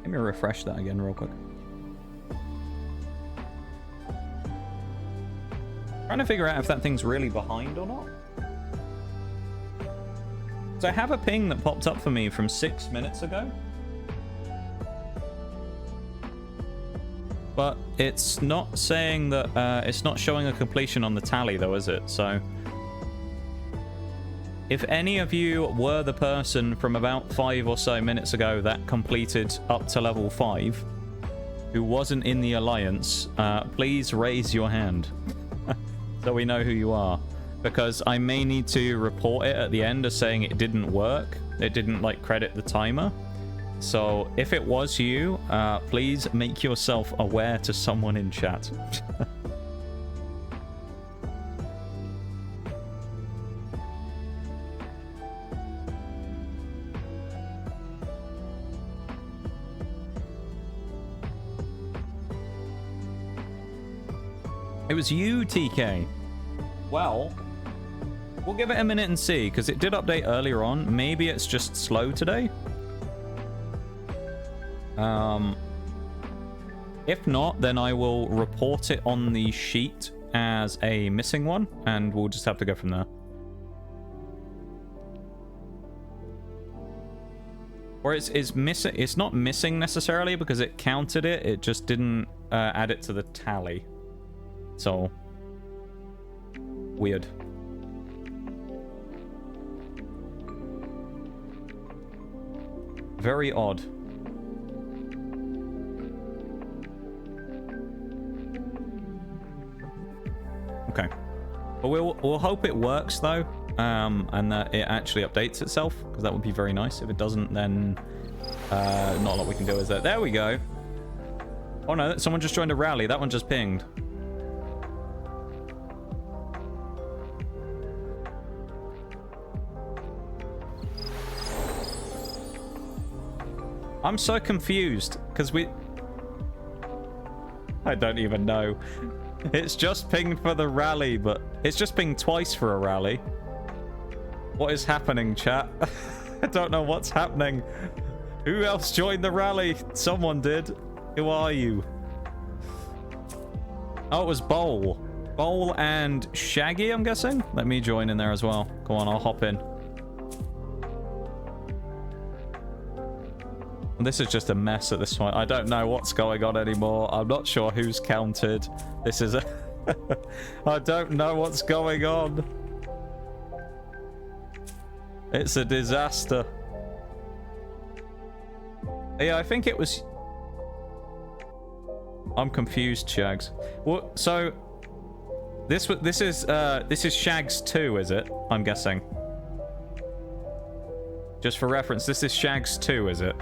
Let me refresh that again real quick. Trying to figure out if that thing's really behind or not. So I have a ping that popped up for me from 6 minutes ago. But it's not saying that, it's not showing a completion on the tally though, is it? So if any of you were the person from about 5 or so minutes ago that completed up to level 5, who wasn't in the alliance, please raise your hand so we know who you are. Because I may need to report it at the end as saying it didn't work. It didn't, like, credit the timer. So if it was you, please make yourself aware to someone in chat. It was you, TK. Well, we'll give it a minute and see, because it did update earlier on. Maybe it's just slow today. If not, then I will report it on the sheet as a missing one, and we'll just have to go from there. Or it's missing. It's not missing necessarily because it counted it. It just didn't add it to the tally. So weird. Very odd. Okay. But we'll hope it works though. and that it actually updates itself, because that would be very nice. If it doesn't, then not a lot we can do, is there? There we go. Oh no, someone just joined a rally. That one just pinged. I'm so confused, because I don't even know. It's just pinged for the rally, but it's just pinged twice for a rally. What is happening, chat? I don't know what's happening. Who else joined the rally? Someone did. Who are you? Oh, it was Bowl. Bowl and Shaggy, I'm guessing? Let me join in there as well. Go on, I'll hop in. This is just a mess at this point. I don't know what's going on anymore. I'm not sure who's counted. This is a... I don't know what's going on. It's a disaster. Yeah, I think it was... I'm confused, Shags. Well, so... This is Shags 2, is it? I'm guessing. Just for reference, this is Shags 2, is it?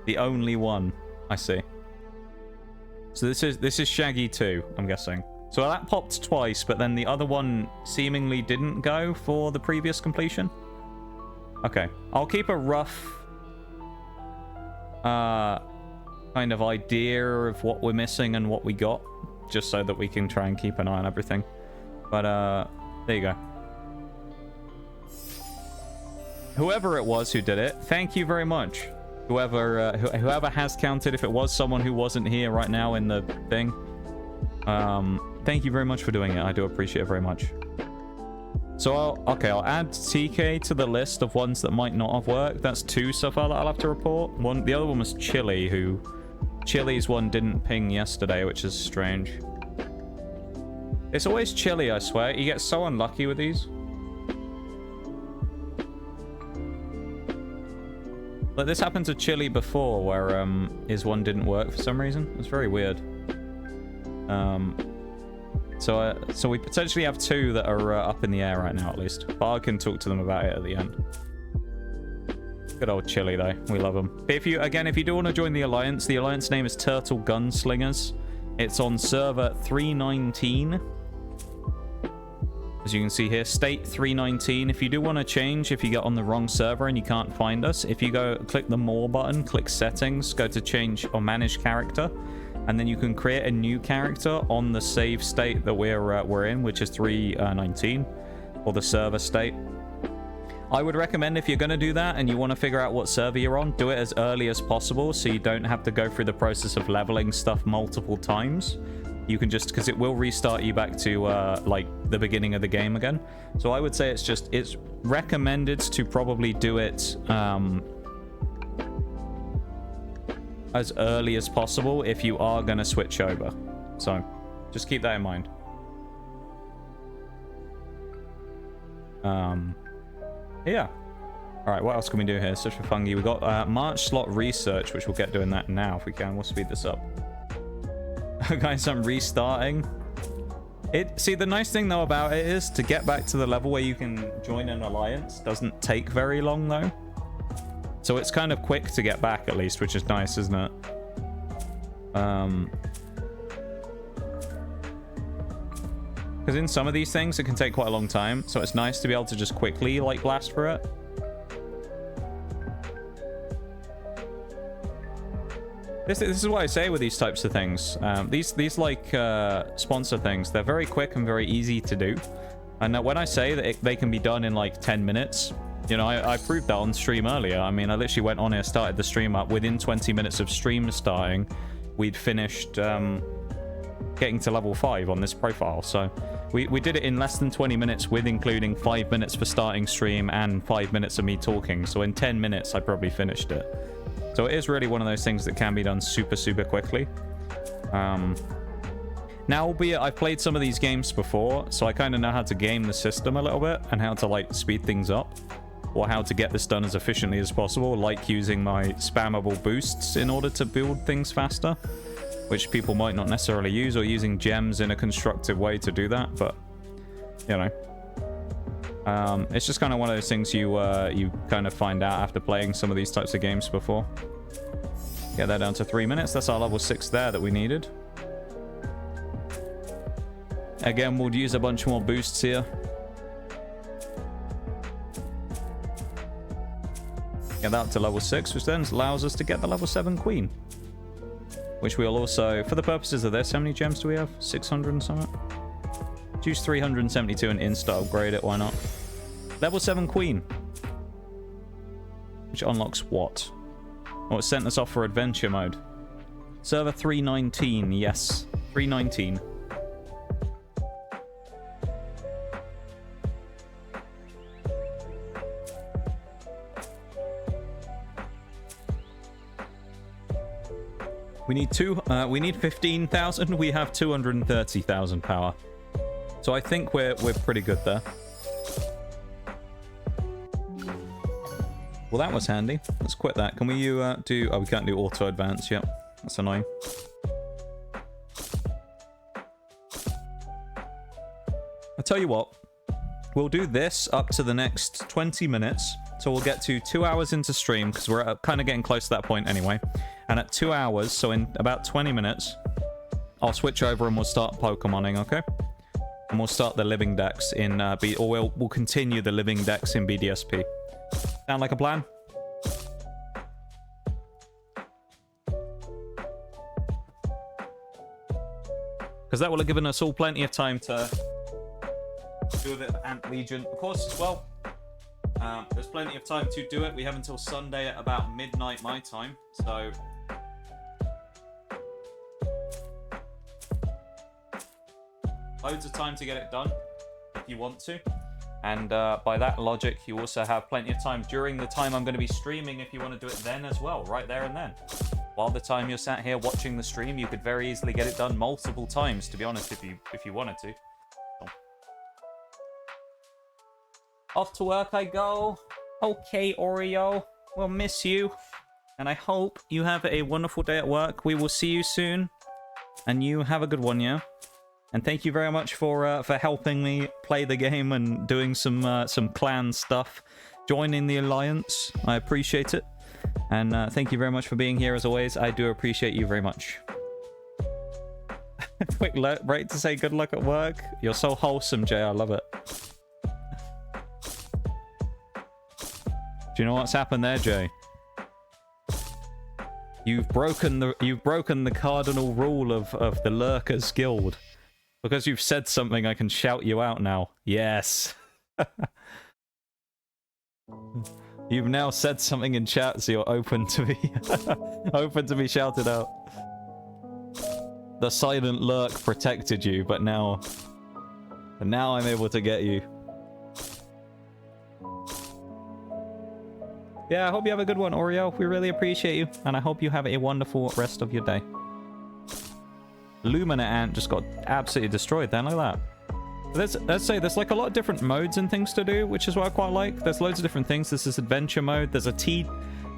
The only one. I see. So this is Shaggy 2, I'm guessing. So that popped twice, but then the other one seemingly didn't go for the previous completion. Okay. I'll keep a rough kind of idea of what we're missing and what we got, just so that we can try and keep an eye on everything. But there you go. Whoever it was who did it, thank you very much. Whoever has counted, if it was someone who wasn't here right now in the thing, thank you very much for doing it. I do appreciate it very much. So I'll add TK to the list of ones that might not have worked. That's 2 so far that I'll have to report. The other one was Chili, Chili's one didn't ping yesterday, which is strange. It's always Chili, I swear. You get so unlucky with these. Like, this happened to Chili before, where his one didn't work for some reason. It's very weird. So we potentially have 2 that are up in the air right now, at least. But I can talk to them about it at the end. Good old Chili, though. We love him. If you do want to join the Alliance name is Turtle Gunslingers. It's on server 319. As you can see here, state 319. If you do want to change, if you get on the wrong server and you can't find us, if you go click the More button, click Settings, go to Change or Manage Character, and then you can create a new character on the save state that we're in, which is 319, or the server state. I would recommend, if you're going to do that and you want to figure out what server you're on, do it as early as possible so you don't have to go through the process of leveling stuff multiple times. You can just, because it will restart you back to like the beginning of the game again. So I would say it's recommended to probably do it as early as possible if you are going to switch over. So just keep that in mind. Yeah. All right, what else can we do here? Search for fungi. We've got March slot research, which we'll get doing that now if we can. We'll speed this up. Guys, I'm restarting. See, the nice thing though about it is to get back to the level where you can join an alliance doesn't take very long though. So it's kind of quick to get back at least, which is nice, isn't it? Because in some of these things it can take quite a long time, so it's nice to be able to just quickly like blast through it. This is what I say with these types of things. These like sponsor things, they're very quick and very easy to do. And when I say that they can be done in like 10 minutes, you know, I proved that on stream earlier. I mean, I literally went on here, started the stream up. Within 20 minutes of stream starting, we'd finished getting to level 5 on this profile. So we did it in less than 20 minutes with including 5 minutes for starting stream and 5 minutes of me talking. So in 10 minutes, I probably finished it. So it is really one of those things that can be done super, super quickly. Now, albeit I've played some of these games before, so I kind of know how to game the system a little bit and how to, like, speed things up. Or how to get this done as efficiently as possible, like using my spammable boosts in order to build things faster, which people might not necessarily use, or using gems in a constructive way to do that, but, you know. It's just kind of one of those things you kind of find out after playing some of these types of games before. Get that down to 3 minutes. That's our level 6 there that we needed. Again, we'll use a bunch more boosts here. Get that up to level 6, which then allows us to get the level 7 queen. Which we'll also, for the purposes of this, how many gems do we have? 600 and something? Use 372 and insta upgrade it, why not? Level 7 queen. Which unlocks what? Oh, it sent us off for adventure mode. Server 319, yes. 319. We need 15,000. We have 230,000 power. So I think we're pretty good there. Well, that was handy. Let's quit that. Can we do... Oh, we can't do auto advance yet. That's annoying. I'll tell you what. We'll do this up to the next 20 minutes. So we'll get to 2 hours into stream, because we're kind of getting close to that point anyway. And at 2 hours, so in about 20 minutes, I'll switch over and we'll start Pokemoning, okay? And we'll start the living decks in we'll continue the living decks in BDSP. Sound like a plan? Because that will have given us all plenty of time to do a bit of Ant Legion. Of course, as well, there's plenty of time to do it. We have until Sunday at about midnight my time, so... loads of time to get it done, if you want to. And by that logic, you also have plenty of time during the time I'm going to be streaming if you want to do it then as well, right there and then. While the time you're sat here watching the stream, you could very easily get it done multiple times, to be honest, if you wanted to. So. Off to work I go. Okay, Oreo. We'll miss you. And I hope you have a wonderful day at work. We will see you soon. And you have a good one, yeah? And thank you very much for helping me play the game and doing some clan stuff. Joining the alliance. I appreciate it. And thank you very much for being here as always. I do appreciate you very much. Quick break to say good luck at work. You're so wholesome, Jay. I love it. Do you know what's happened there, Jay? You've broken the cardinal rule of the Lurkers Guild. Because you've said something, I can shout you out now. Yes. You've now said something in chat, so you're open to be shouted out. The silent lurk protected you, but now I'm able to get you. Yeah, I hope you have a good one, Oreo. We really appreciate you, and I hope you have a wonderful rest of your day. Lumina Ant just got absolutely destroyed then, like that. Let's say there's like a lot of different modes and things to do, which is what I quite like. There's loads of different things. This is adventure mode. There's a I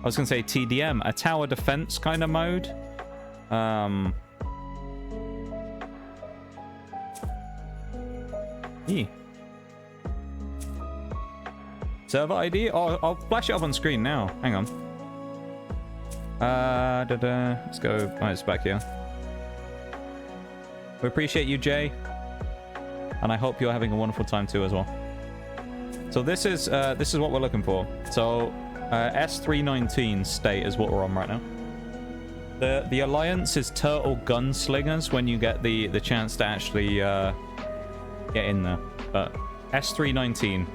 was gonna say TDM, a tower defense kind of mode. Server ID? Oh, I'll flash it up on screen now. Hang on. Let's go. Oh, it's back here. We appreciate you, Jay. And I hope you're having a wonderful time too as well. So this is what we're looking for. So S319 state is what we're on right now. The alliance is Turtle Gunslingers when you get the chance to actually get in there. But S319.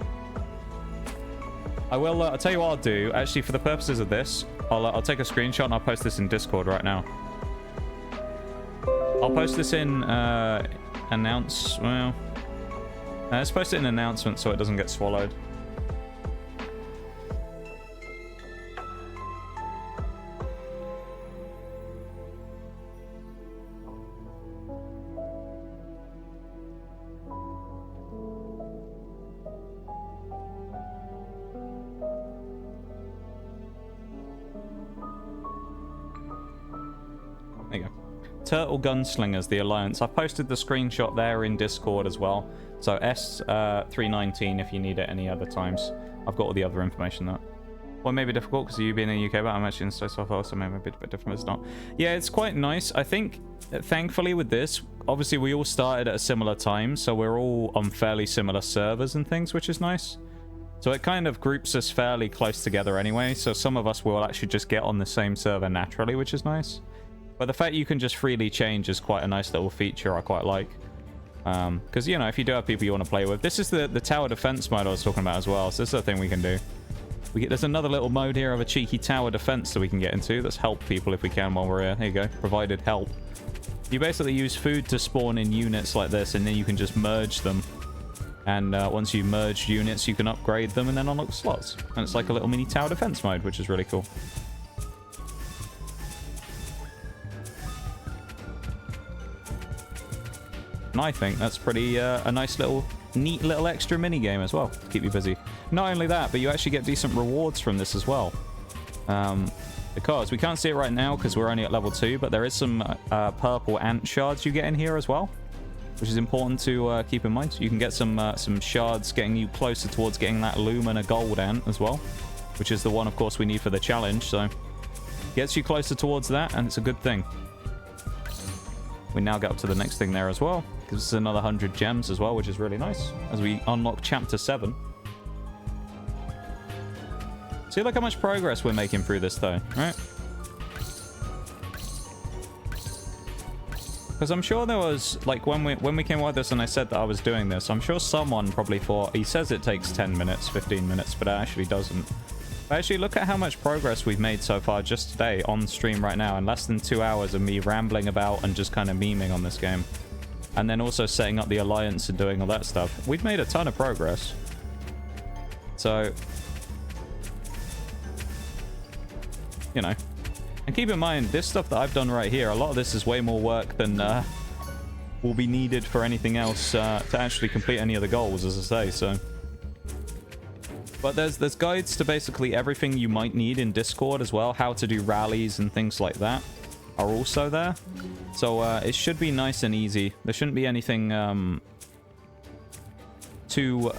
I'll tell you what I'll do. Actually, for the purposes of this, I'll take a screenshot and I'll post this in Discord right now. I'll post this in let's post it in announcement so it doesn't get swallowed. There you go. Turtle Gunslingers, the Alliance. I've posted the screenshot there in Discord as well. So S319 if you need it any other times. I've got all the other information there. Well, maybe difficult because you being in the UK, but I'm actually in so far, so maybe a bit different, but it's not. Yeah, it's quite nice. I think, thankfully with this, obviously we all started at a similar time, so we're all on fairly similar servers and things, which is nice. So it kind of groups us fairly close together anyway, so some of us will actually just get on the same server naturally, which is nice. But the fact you can just freely change is quite a nice little feature I quite like. Because, you know, if you do have people you want to play with, this is the tower defense mode I was talking about as well, so this is a thing we can do. There's another little mode here of a cheeky tower defense that we can get into. Let's help people if we can while we're here. There you go. Provided help. You basically use food to spawn in units like this, and then you can just merge them. And once you merge units, you can upgrade them and then unlock slots. And it's like a little mini tower defense mode, which is really cool. And I think that's pretty a nice little... neat little extra mini game as well to keep you busy. Not only that, but you actually get decent rewards from this as well. Because we can't see it right now because we're only at level 2, but there is some purple ant shards you get in here as well, which is important to keep in mind. So you can get some shards getting you closer towards getting that Lumina gold ant as well, which is the one, of course, we need for the challenge. So gets you closer towards that, and it's a good thing. We now get up to the next thing there as well. Gives us another 100 gems as well, which is really nice as we unlock chapter 7. See, look how much progress we're making through this though, right? Because I'm sure there was, like, when we came with this and I said that I was doing this, I'm sure someone probably thought, he says it takes 10 minutes, 15 minutes, but it actually doesn't. But actually, look at how much progress we've made so far just today on stream right now in less than 2 hours of me rambling about and just kind of memeing on this game. And then also setting up the alliance and doing all that stuff. We've made a ton of progress. So, you know. And keep in mind, this stuff that I've done right here, a lot of this is way more work than will be needed for anything else to actually complete any of the goals, as I say, so. But there's guides to basically everything you might need in Discord as well. How to do rallies and things like that are also there. So it should be nice and easy. There shouldn't be anything too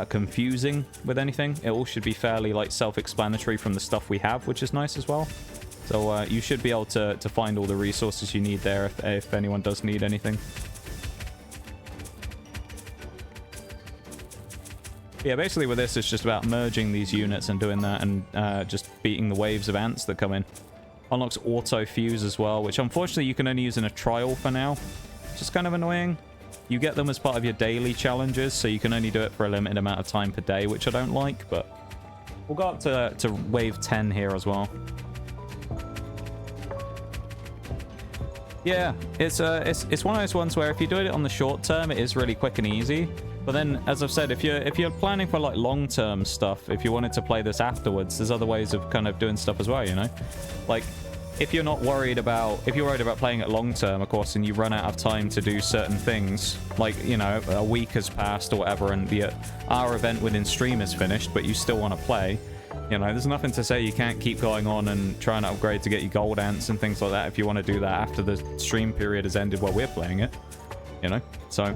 confusing with anything. It all should be fairly like self-explanatory from the stuff we have, which is nice as well. So you should be able to find all the resources you need there if anyone does need anything. Yeah, basically with this, it's just about merging these units and doing that and just beating the waves of ants that come in. Unlocks auto fuse as well, which unfortunately you can only use in a trial for now. Which is kind of annoying. You get them as part of your daily challenges, so you can only do it for a limited amount of time per day, which I don't like, but we'll go up to wave 10 here as well. Yeah, it's one of those ones where if you do it on the short term, it is really quick and easy. But then, as I've said, if you're planning for like long-term stuff, if you wanted to play this afterwards, there's other ways of kind of doing stuff as well, you know? Like, if you're worried about playing it long-term, of course, and you run out of time to do certain things, like, you know, a week has passed or whatever, and our event within stream is finished, but you still want to play, you know, there's nothing to say you can't keep going on and trying to upgrade to get your gold ants and things like that if you want to do that after the stream period has ended while we're playing it, you know? So,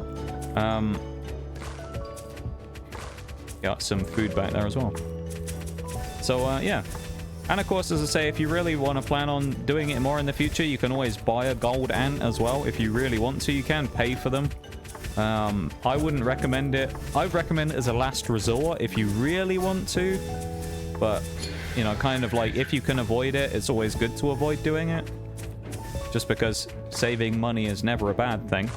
got some food back there as well. So, yeah. And of course, as I say, if you really want to plan on doing it more in the future, you can always buy a gold ant as well. If you really want to, you can pay for them. I wouldn't recommend it. I'd recommend it as a last resort if you really want to. But, you know, kind of like if you can avoid it, it's always good to avoid doing it. Just because saving money is never a bad thing.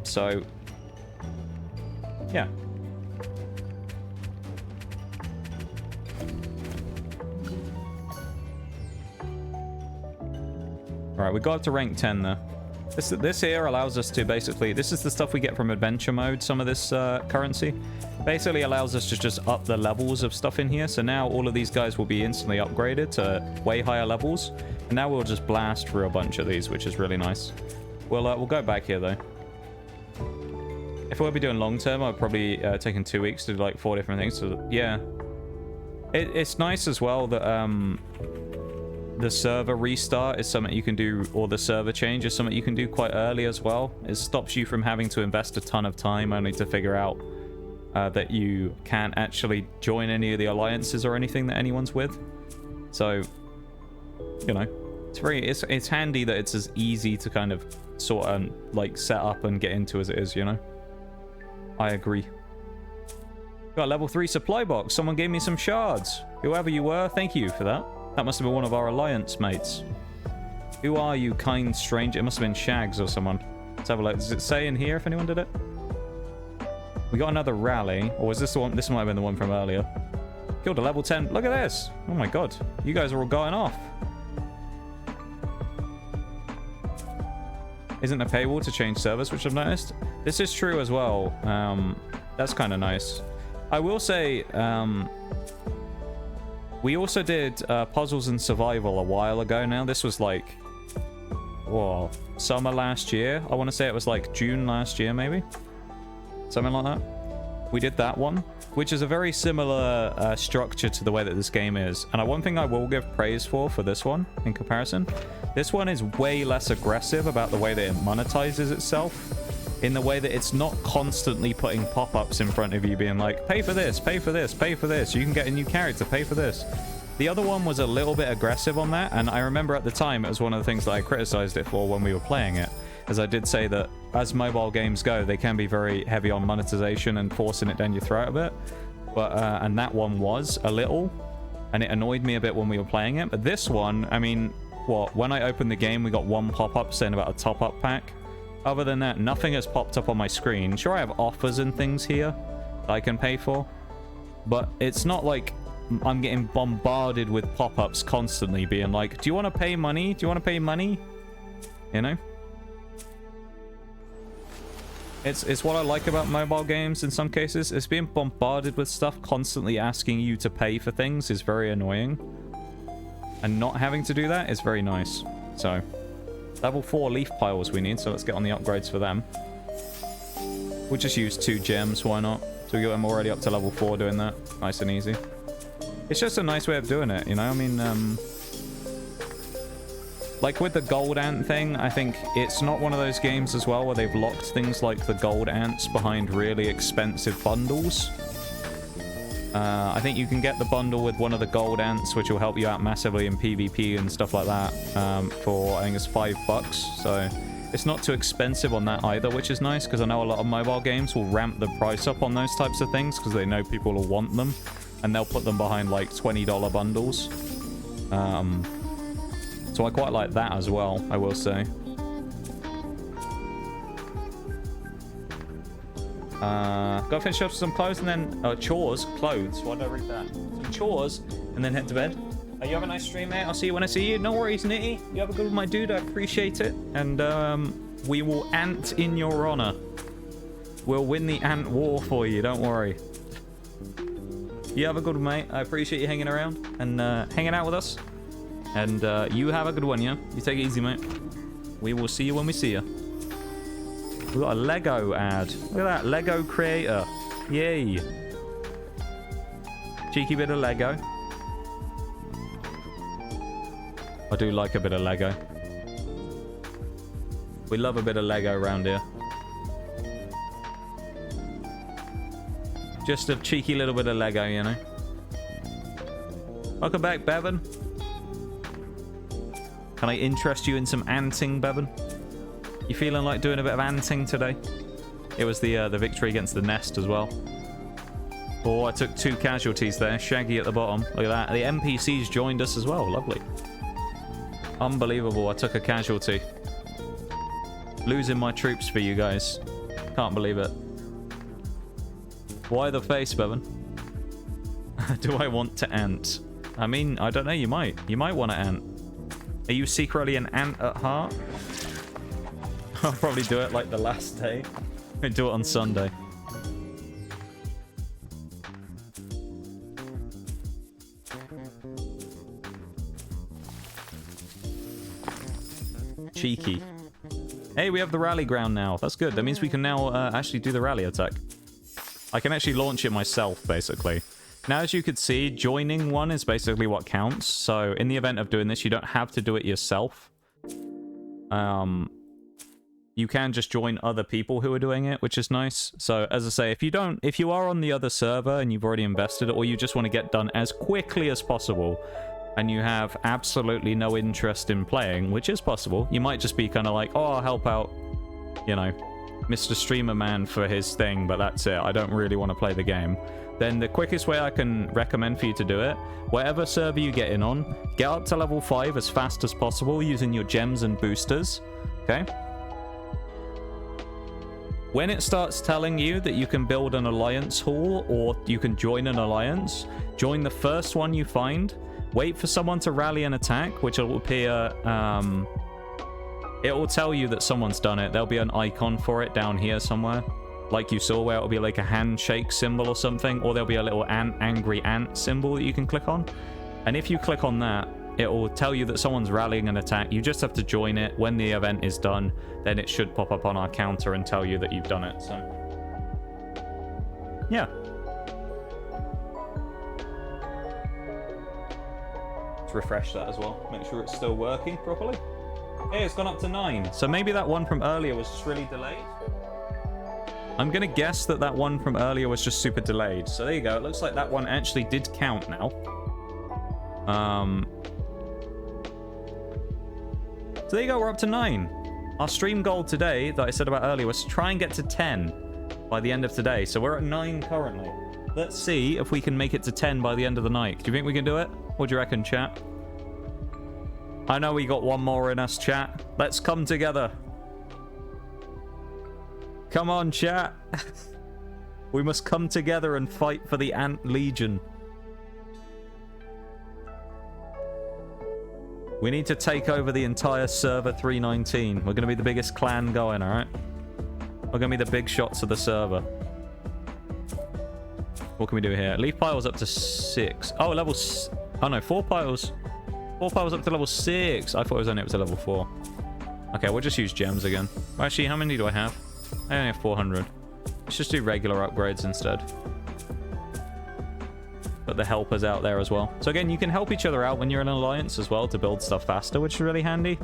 So, yeah. Alright, we got up to rank 10 there. This here allows us to basically... This is the stuff we get from adventure mode, some of this currency. Basically allows us to just up the levels of stuff in here. So now all of these guys will be instantly upgraded to way higher levels. And now we'll just blast through a bunch of these, which is really nice. We'll go back here, though. If we'll be doing long term, I've probably taken 2 weeks to do like 4 different things. So, yeah. It's nice as well that... the server restart is something you can do, or the server change is something you can do quite early as well. It stops you from having to invest a ton of time only to figure out that you can't actually join any of the alliances or anything that anyone's with. So, you know, it's handy that it's as easy to kind of sort of like set up and get into as it is, you know. I agree. Got a level 3 supply box. Someone gave me some shards. Whoever you were, thank you for that. That must have been one of our alliance mates. Who are you, kind stranger? It must have been Shags or someone. Let's have a look. Does it say in here if anyone did it? We got another rally. Or was this the one? This might have been the one from earlier. Killed a level 10. Look at this. Oh my god. You guys are all going off. Isn't a paywall to change servers, which I've noticed. This is true as well. That's kind of nice. I will say, we also did puzzles and survival a while ago now. This was like, whoa, summer last year. I want to say it was like June last year, maybe. Something like that. We did that one, which is a very similar structure to the way that this game is. And one thing I will give praise for this one, in comparison, this one is way less aggressive about the way that it monetizes itself. In the way that it's not constantly putting pop-ups in front of you being like, pay for this, pay for this, pay for this. You can get a new character, pay for this. The other one was a little bit aggressive on that. And I remember at the time, it was one of the things that I criticized it for when we were playing it. As I did say that as mobile games go, they can be very heavy on monetization and forcing it down your throat a bit. But, and that one was a little, and it annoyed me a bit when we were playing it. But this one, I mean, what? When I opened the game, we got one pop-up saying about a top-up pack. Other than that, nothing has popped up on my screen. Sure, I have offers and things here that I can pay for, but it's not like I'm getting bombarded with pop-ups constantly being like, do you want to pay money? Do you want to pay money? You know? It's what I like about mobile games in some cases. It's being bombarded with stuff constantly asking you to pay for things is very annoying. And not having to do that is very nice. So... level 4 leaf piles we need, so let's get on the upgrades for them. We'll just use 2 gems, why not? So we get them already up to level 4 doing that. Nice and easy. It's just a nice way of doing it, you know? I mean, like with the gold ant thing, I think it's not one of those games as well where they've locked things like the gold ants behind really expensive bundles. I think you can get the bundle with one of the gold ants, which will help you out massively in PvP and stuff like that, for, I think it's $5. So it's not too expensive on that either, which is nice, because I know a lot of mobile games will ramp the price up on those types of things, because they know people will want them, and they'll put them behind, like, $20 bundles. So I quite like that as well, I will say. Gotta finish up some clothes and then chores. Clothes. Why did I read that? Some chores and then head to bed. You have a nice stream, mate. I'll see you when I see you. No worries, Nitty. You have a good one, my dude. I appreciate it. And we will ant in your honor. We'll win the ant war for you. Don't worry. You have a good one, mate. I appreciate you hanging around and hanging out with us. And you have a good one, yeah? You take it easy, mate. We will see you when we see you. We got a Lego ad. Look at that. Lego creator. Yay. Cheeky bit of Lego. I do like a bit of Lego. We love a bit of Lego around here. Just a cheeky little bit of Lego, you know. Welcome back, Bevan. Can I interest you in some anting, Bevan? You feeling like doing a bit of anting today? It was the victory against the nest as well. Oh, I took 2 casualties there. Shaggy at the bottom. Look at that. The NPCs joined us as well. Lovely. Unbelievable. I took a casualty. Losing my troops for you guys. Can't believe it. Why the face, Bevan? Do I want to ant? I mean, I don't know. You might. You might want to ant. Are you secretly an ant at heart? I'll probably do it like the last day. I'll do it on Sunday. Cheeky. Hey, we have the rally ground now. That's good. That means we can now actually do the rally attack. I can actually launch it myself, basically. Now, as you could see, joining one is basically what counts. So in the event of doing this, you don't have to do it yourself. You can just join other people who are doing it, which is nice. So as I say, if you are on the other server and you've already invested, or you just want to get done as quickly as possible, and you have absolutely no interest in playing, which is possible, you might just be kind of like, oh, I'll help out, you know, Mr. Streamer Man for his thing, but that's it. I don't really want to play the game. Then the quickest way I can recommend for you to do it, whatever server you get in on, get up to level 5 as fast as possible using your gems and boosters, okay? When it starts telling you that you can build an alliance hall or you can join an alliance, join the first one you find, wait for someone to rally and attack, which will appear, it will tell you that someone's done it. There'll be an icon for it down here somewhere, like you saw, where it'll be like a handshake symbol or something, or there'll be a little angry ant symbol that you can click on. And if you click on that, it will tell you that someone's rallying an attack. You just have to join it. When the event is done, then it should pop up on our counter and tell you that you've done it. So, yeah. Let's refresh that as well. Make sure it's still working properly. Hey, it's gone up to 9. So maybe that one from earlier was just really delayed. I'm going to guess that that one from earlier was just super delayed. So there you go. It looks like that one actually did count now. So there you go, we're up to 9. Our stream goal today, that I said about earlier, was to try and get to 10 by the end of today. So we're at 9 currently. Let's see if we can make it to 10 by the end of the night. Do you think we can do it? What do you reckon, chat? I know we got one more in us, chat. Let's come together. Come on, chat. We must come together and fight for the Ant Legion. We need to take over the entire server 319. We're going to be the biggest clan going, alright? We're going to be the big shots of the server. What can we do here? Leaf piles up to 6. Oh, level... Oh, no, 4 piles. 4 piles up to level 6. I thought it was only up to level 4. Okay, we'll just use gems again. Actually, how many do I have? I only have 400. Let's just do regular upgrades instead. But the helpers out there as well. So again, you can help each other out when you're in an alliance as well to build stuff faster, which is really handy.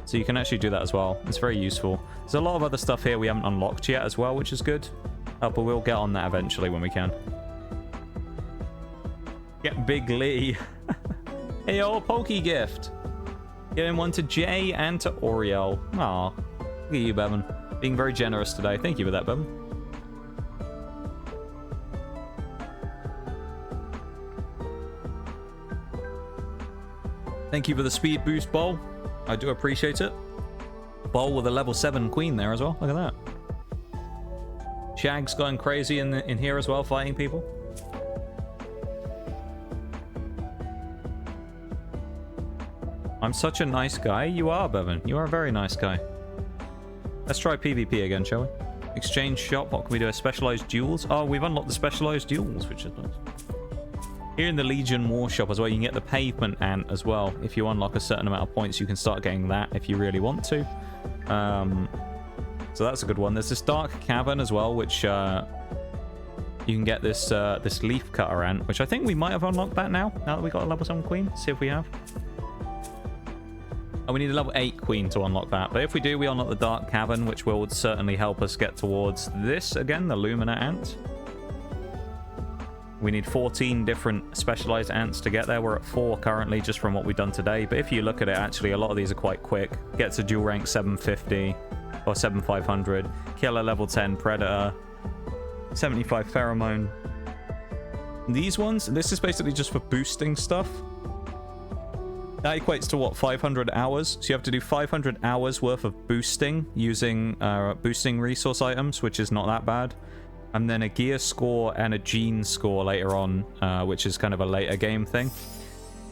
So you can actually do that as well. It's very useful. There's a lot of other stuff here we haven't unlocked yet as well, which is good. But we'll get on that eventually when we can. Get Big Lee. Hey, yo, Pokey gift. Giving one to Jay and to Oriel. Aw, look at you, Bevan. Being very generous today. Thank you for that, Bevan. Thank you for the speed boost, Bowl. I do appreciate it. Bowl with a level 7 queen there as well. Look at that. Shag's going crazy in here as well, fighting people. I'm such a nice guy. You are, Bevan. You are a very nice guy. Let's try PvP again, shall we? Exchange shop. What can we do? Specialized duels. Oh, we've unlocked the specialized duels, which is nice. Here in the Legion War Shop as well, you can get the pavement ant as well. If you unlock a certain amount of points, you can start getting that if you really want to. So that's a good one. There's this dark cavern as well, which you can get this this leaf cutter ant, which I think we might have unlocked that now that we got a level 7 queen. Let's see if we have. Oh, we need a level 8 queen to unlock that. But if we do, we unlock the dark cavern, which will certainly help us get towards this again, the Lumina ant. We need 14 different specialized ants to get there. We're at 4 currently, just from what we've done today. But if you look at it, actually, a lot of these are quite quick. Get to dual rank 750 or 7500. Kill a level 10 predator. 75 pheromone. These ones, this is basically just for boosting stuff. That equates to what, 500 hours? So you have to do 500 hours worth of boosting using boosting resource items, which is not that bad. And then a gear score and a gene score later on, which is kind of a later game thing.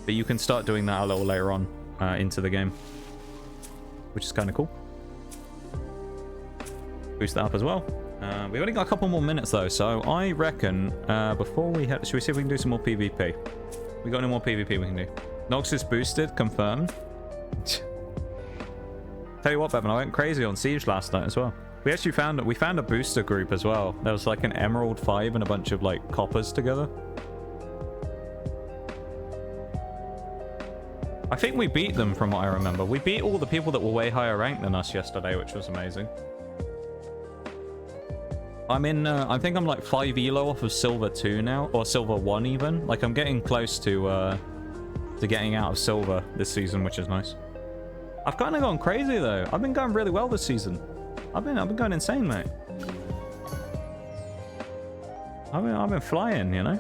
But you can start doing that a little later on into the game, which is kind of cool. Boost that up as well. We've only got a couple more minutes though, so I reckon before we head, should we see if we can do some more PvP? We got any more PvP we can do? Nox is boosted, confirmed. Tell you what, Bevan, I went crazy on Siege last night as well. We actually found a booster group as well. There was like an Emerald 5 and a bunch of like coppers together. think we beat them from what I remember. We beat all the people that were way higher ranked than us yesterday, which was amazing. I'm in, I think I'm like 5 elo off of silver 2 now, or silver 1 even. Like I'm getting close to getting out of silver this season, which is nice. I've kind of gone crazy though. I've been going really well this season. I've been going insane, mate. I've been flying, you know.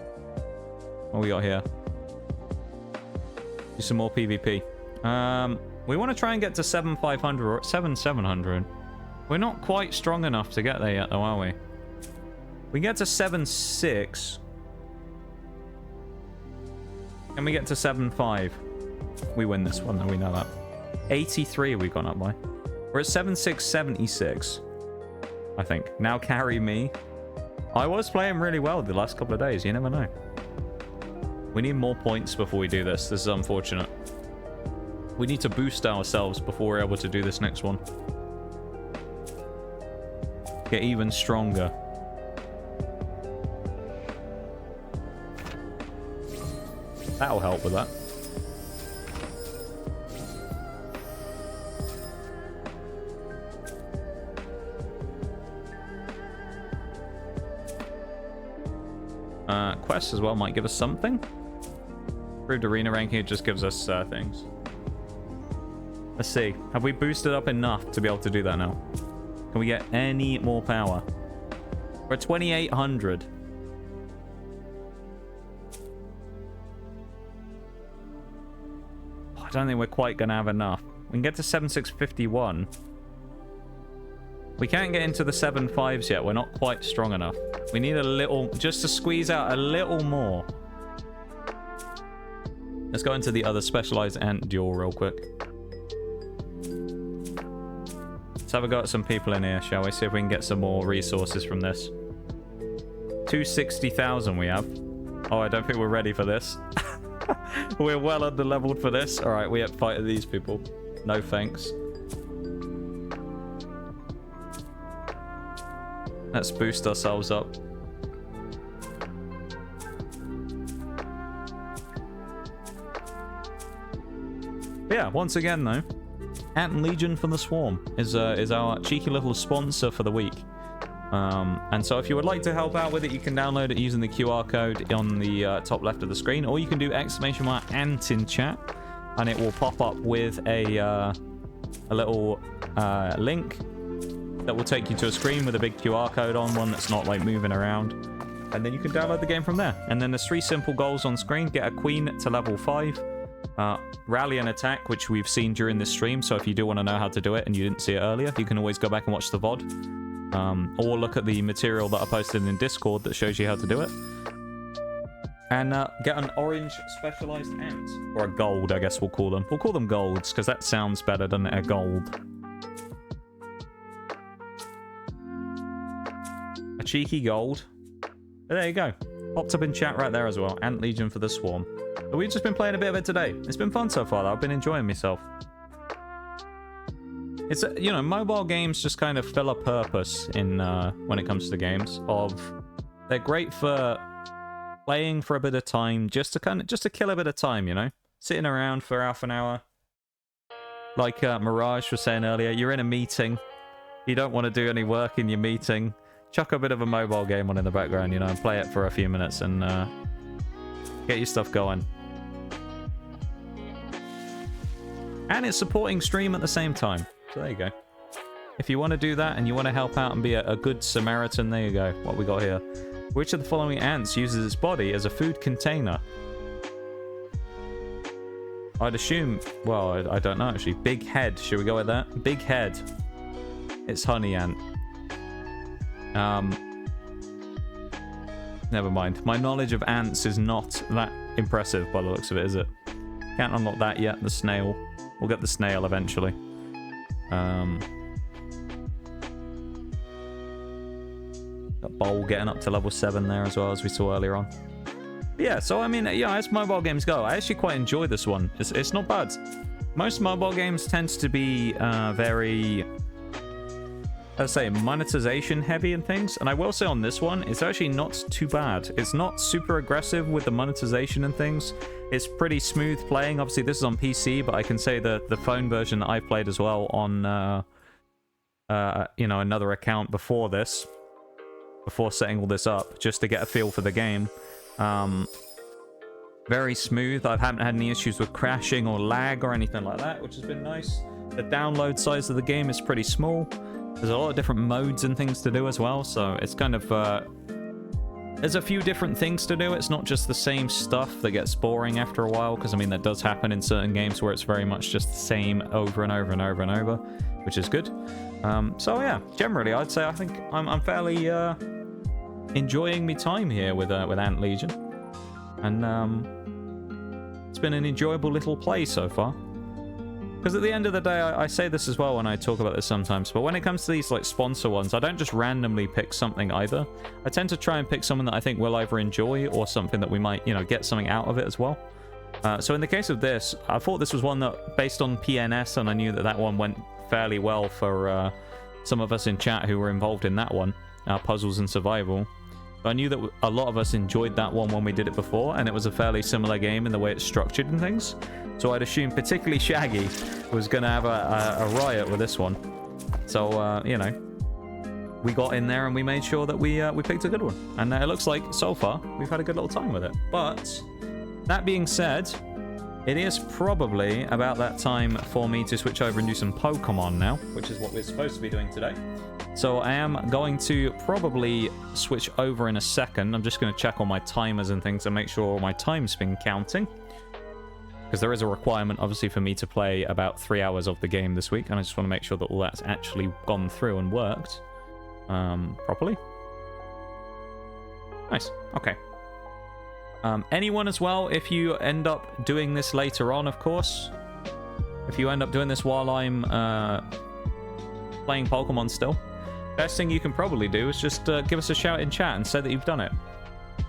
What we got here? Do some more PvP. We want to try and get to 7,500 or 7,700. We're not quite strong enough to get there yet, though, are we? We get to 7,600. Can we get to 7,500? We win this one, though, we know that. 83 we've gone up by. We're at 7,676. I think. Now carry me. I was playing really well the last couple of days. You never know. We need more points before we do this. This is unfortunate. We need to boost ourselves before we're able to do this next one. Get even stronger. That'll help with that. Quests as well might give us something. Improved arena ranking, it just gives us things. Let's see. Have we boosted up enough to be able to do that now? Can we get any more power? We're at 2,800. I don't think we're quite going to have enough. We can get to 7,651. We can't get into the 7,500s yet. We're not quite strong enough. We need a little, just to squeeze out a little more. Let's go into the other specialized ant duel real quick. Let's have a go at some people in here, shall we? See if we can get some more resources from this. 260,000 we have. Oh, I don't think we're ready for this. We're well under-leveled for this. All right, we have to fight these people. No thanks. Let's boost ourselves up. But yeah, once again though, Ant Legion for the Swarm is our cheeky little sponsor for the week. And so if you would like to help out with it, you can download it using the QR code on the top left of the screen, or you can do !ANT in chat, and it will pop up with a little link that will take you to a screen with a big QR code on, one that's not like moving around, and then you can download the game from there. And then there's 3 simple goals on screen: get a queen to level 5, rally and attack, which we've seen during this stream, so if you do want to know how to do it and you didn't see it earlier, you can always go back and watch the VOD, or look at the material that I posted in Discord that shows you how to do it. And get an orange specialized ant, or a gold, I guess we'll call them. We'll call them golds because that sounds better than a gold. A cheeky gold. But there you go. Popped up in chat right there as well. Ant Legion for the Swarm. But we've just been playing a bit of it today. It's been fun so far though. I've been enjoying myself. It's, you know, mobile games just kind of fill a purpose in when it comes to games. They're great for playing for a bit of time, just to kill a bit of time, you know? Sitting around for half an hour. Like Mirage was saying earlier, you're in a meeting. You don't want to do any work in your meeting. Chuck a bit of a mobile game on in the background, you know, and play it for a few minutes and get your stuff going. And it's supporting stream at the same time. So there you go. If you want to do that and you want to help out and be a good Samaritan, there you go. What we got here. Which of the following ants uses its body as a food container? I'd assume, well, I don't know actually. Big head. Should we go with that? Big head. It's honey ant. Never mind. My knowledge of ants is not that impressive by the looks of it, is it? Can't unlock that yet. The snail. We'll get the snail eventually. That bowl getting up to level 7 there as well, as we saw earlier on. But yeah, so I mean, yeah, as mobile games go, I actually quite enjoy this one. It's not bad. Most mobile games tend to be very as I say, monetization heavy and things. And I will say on this one, it's actually not too bad. It's not super aggressive with the monetization and things. It's pretty smooth playing. Obviously, this is on PC, but I can say that the phone version that I played as well on, you know, another account before this, before setting all this up, just to get a feel for the game. Very smooth. I haven't had any issues with crashing or lag or anything like that, which has been nice. The download size of the game is pretty small. There's a lot of different modes and things to do as well, so it's kind of, there's a few different things to do. It's not just the same stuff that gets boring after a while, because, I mean, that does happen in certain games where it's very much just the same over and over and over and over, which is good. So, yeah, generally, I'd say I think I'm fairly enjoying my time here with Ant Legion. And it's been an enjoyable little play so far. Because at the end of the day, I say this as well when I talk about this sometimes, but when it comes to these like sponsor ones, I don't just randomly pick something either. I tend to try and pick someone that I think we'll either enjoy or something that we might, you know, get something out of it as well. So in the case of this, I thought this was one that, based on PNS, and I knew that that one went fairly well for some of us in chat who were involved in that one, Puzzles and Survival. I knew that a lot of us enjoyed that one when we did it before, and it was a fairly similar game in the way it's structured and things. So I'd assume particularly Shaggy was going to have a riot with this one. So, you know, we got in there and we made sure that we picked a good one. And it looks like, so far, we've had a good little time with it. But, that being said, it is probably about that time for me to switch over and do some Pokemon now, which is what we're supposed to be doing today. So I am going to probably switch over in a second. I'm just going to check all my timers and things and make sure all my time's been counting. Because there is a requirement, obviously, for me to play about 3 hours of the game this week. And I just want to make sure that all that's actually gone through and worked properly. Nice. Okay. Anyone as well, if you end up doing this later on, of course. If you end up doing this while I'm playing Pokemon still. Best thing you can probably do is just give us a shout in chat and say that you've done it.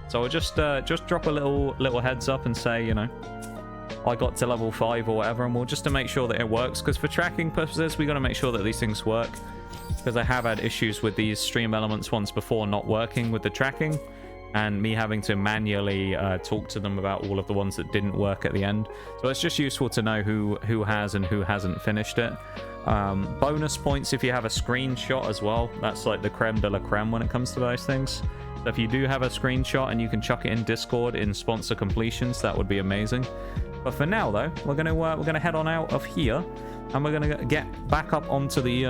So I'll just drop a little heads up and say, you know, I got to level 5 or whatever, and we'll just to make sure that it works, because for tracking purposes, we got to make sure that these things work, because I have had issues with these stream elements once before not working with the tracking, and me having to manually talk to them about all of the ones that didn't work at the end. So it's just useful to know who has and who hasn't finished it. Bonus points if you have a screenshot as well. That's like the creme de la creme when it comes to those things. So if you do have a screenshot and you can chuck it in Discord in sponsor completions, that would be amazing. But for now, though, we're gonna head on out of here, and we're gonna get back up onto the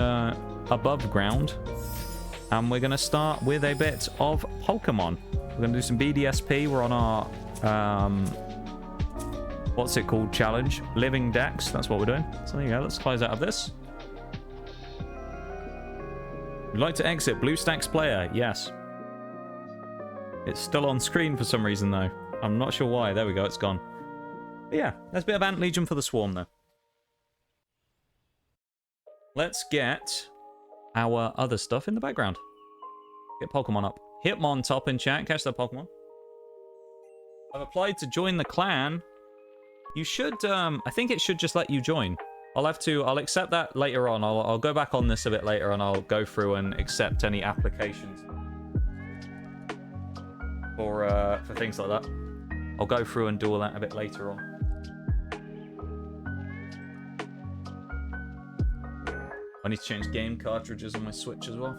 above ground, and we're gonna start with a bit of Pokemon. We're gonna do some BDSP. We're on our what's it called? Challenge. Living Dex. That's what we're doing. So there you go. Let's close out of this. Would like to exit BlueStacks player? Yes. It's still on screen for some reason, though. I'm not sure why. There we go. It's gone. But yeah, there's a bit of Ant Legion for the Swarm, though. Let's get our other stuff in the background. Get Pokemon up. Hitmontop in chat. Catch that Pokemon. I've applied to join the clan. You should, I think it should just let you join. I'll accept that later on. I'll go back on this a bit later, and I'll go through and accept any applications for things like that. I'll go through and do all that a bit later on. I need to change game cartridges on my Switch as well.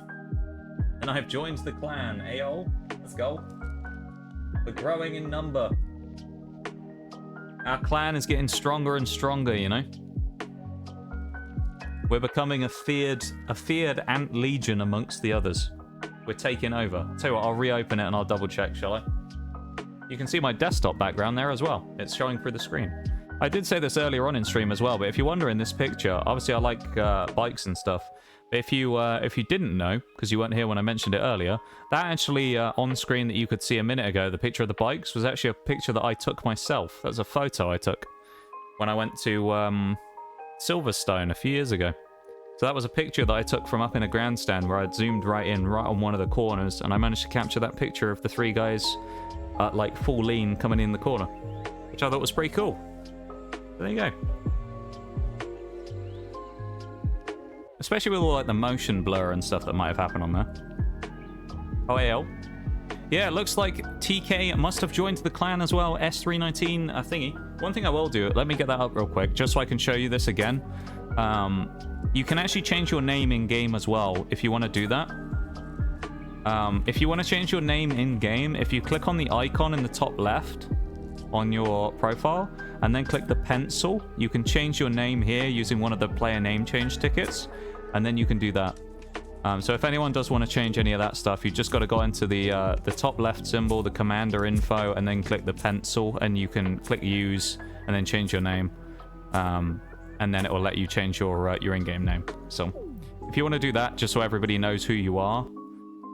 And I have joined the clan. Ayo, let's go. We're growing in number. Our clan is getting stronger and stronger, you know. We're becoming a feared Ant Legion amongst the others. We're taking over. Tell you what, I'll reopen it and I'll double check, shall I? You can see my desktop background there as well. It's showing through the screen. I did say this earlier on in stream as well, but if you wonder in this picture, obviously I like bikes and stuff. If you didn't know, because you weren't here when I mentioned it earlier, that actually on screen that you could see a minute ago, the picture of the bikes, was actually a picture that I took myself. That was a photo I took when I went to Silverstone a few years ago. So that was a picture that I took from up in a grandstand where I'd zoomed right on one of the corners, and I managed to capture that picture of the three guys like full lean coming in the corner, which I thought was pretty cool. So there you go. Especially with all like the motion blur and stuff that might have happened on there. Oh, AL. Yeah, it looks like TK must have joined the clan as well. S319 thingy. One thing I will do, let me get that up real quick, just so I can show you this again. You can actually change your name in-game as well, if you want to do that. If you want to change your name in-game, if you click on the icon in the top left on your profile, and then click the pencil, you can change your name here using one of the player name change tickets, and then you can do that. So if anyone does want to change any of that stuff, you just got to go into the top left symbol, the commander info, and then click the pencil, and you can click use, and then change your name. And then it will let you change your in-game name. So if you want to do that, just so everybody knows who you are,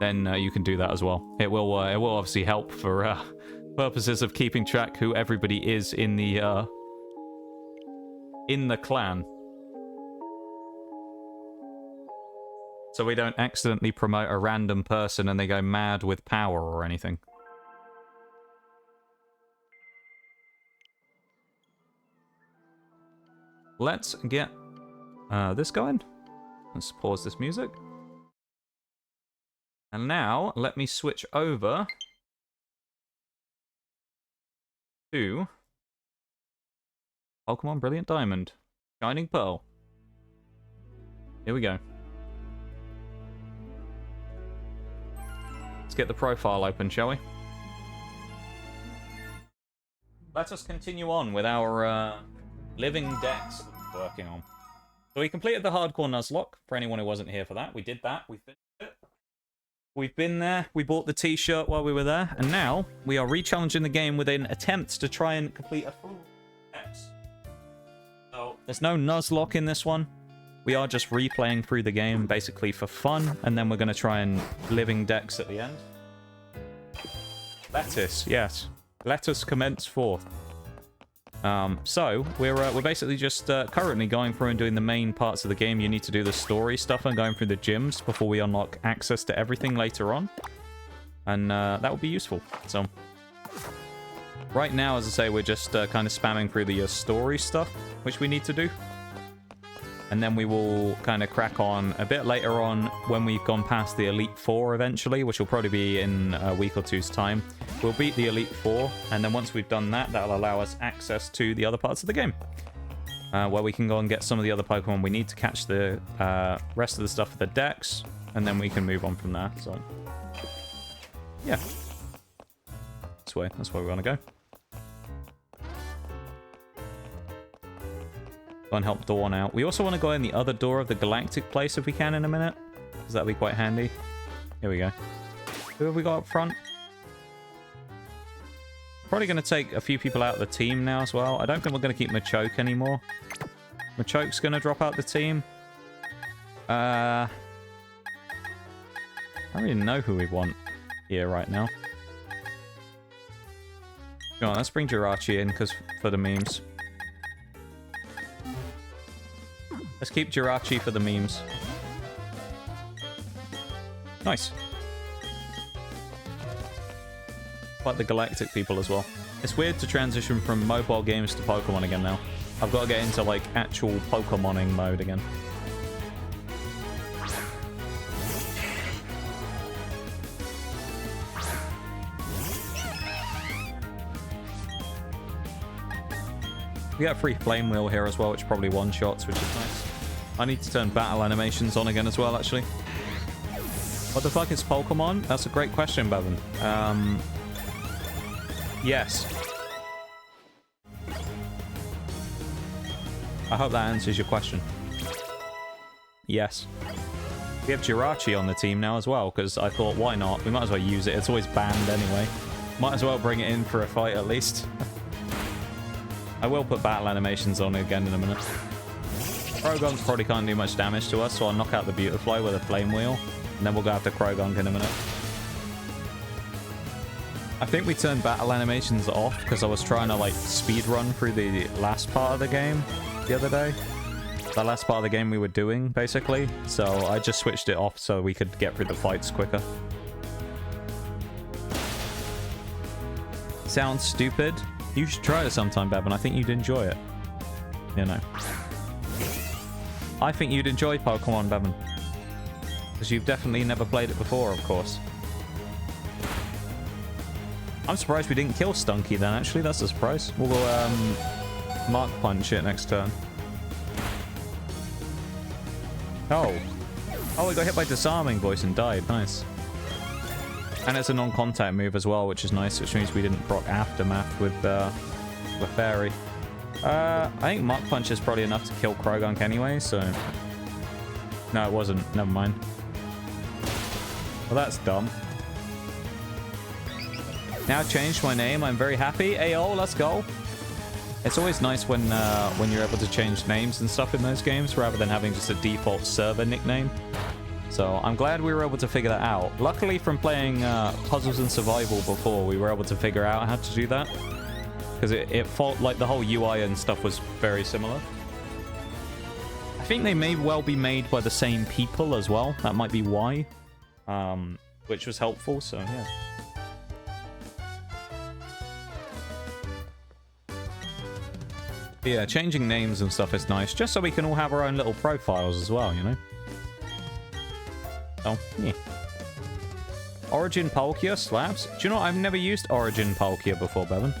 then you can do that as well. It will obviously help for purposes of keeping track who everybody is in the clan. So we don't accidentally promote a random person and they go mad with power or anything. Let's get this going. Let's pause this music. And now, let me switch over to Pokemon Brilliant Diamond. Shining Pearl. Here we go. Let's get the profile open, shall we? Let us continue on with our living decks that we're working on. So we completed the hardcore nuzlocke, for anyone who wasn't here for that. We did that. We finished it. We've been there. We bought the t-shirt while we were there. And now we are re-challenging the game with an attempt to try and complete a full X. So there's no nuzlocke in this one. We are just replaying through the game basically for fun. And then we're going to try and living decks at the end. Lettuce, yes. Let us commence forth. So we're basically just currently going through and doing the main parts of the game. You need to do the story stuff and going through the gyms before we unlock access to everything later on. And that will be useful. So right now, as I say, we're just kind of spamming through the story stuff, which we need to do. And then we will kind of crack on a bit later on when we've gone past the Elite Four eventually, which will probably be in a week or two's time. We'll beat the Elite Four, and then once we've done that, that'll allow us access to the other parts of the game. Where we can go and get some of the other Pokemon we need to catch the rest of the stuff for the decks, and then we can move on from there. So, yeah. That's where we want to go. Go and help Dawn out. We also want to go in the other door of the galactic place if we can in a minute, because that'll be quite handy. Here we go. Who have we got up front? Probably going to take a few people out of the team now as well. I don't think we're going to keep Machoke anymore. Machoke's going to drop out the team. I don't even know who we want here right now. Come on, let's bring Jirachi in for the memes. Let's keep Jirachi for the memes. Nice. Like the galactic people as well. It's weird to transition from mobile games to Pokemon again now. I've got to get into like actual Pokemoning mode again. We got a free Flame Wheel here as well, which probably one-shots, which is nice. I need to turn battle animations on again as well, actually. What the fuck is Pokemon? That's a great question, Bevan. Yes. I hope that answers your question. Yes. We have Jirachi on the team now as well, because I thought, why not? We might as well use it. It's always banned anyway. Might as well bring it in for a fight at least. I will put battle animations on again in a minute. Krogunk probably can't do much damage to us, so I'll knock out the Beautifly with a Flame Wheel. And then we'll go after Krogunk in a minute. I think we turned battle animations off because I was trying to like speed run through the last part of the game the other day. The last part of the game we were doing, basically. So I just switched it off so we could get through the fights quicker. Sounds stupid. You should try it sometime, Bevan. I think you'd enjoy it. You know. I think you'd enjoy Pokemon, Bevan. Because you've definitely never played it before, of course. I'm surprised we didn't kill Stunky then, actually. That's a surprise. We'll Mark Punch it next turn. Oh. Oh, we got hit by Disarming Voice and died. Nice. And it's a non-contact move as well, which is nice, which means we didn't proc Aftermath with the Fairy. I think Mark Punch is probably enough to kill Krogunk anyway, so... No, it wasn't. Never mind. Well, that's dumb. Now I've changed my name. I'm very happy. Ayo, let's go. It's always nice when you're able to change names and stuff in those games, rather than having just a default server nickname. So I'm glad we were able to figure that out. Luckily, from playing Puzzles and Survival before, we were able to figure out how to do that. Because it felt like the whole UI and stuff was very similar. I think they may well be made by the same people as well. That might be why. Which was helpful, so yeah. Yeah, changing names and stuff is nice, just so we can all have our own little profiles as well, you know? Oh, yeah. Origin Palkia slaps. Do you know what? I've never used Origin Palkia before, Bevan.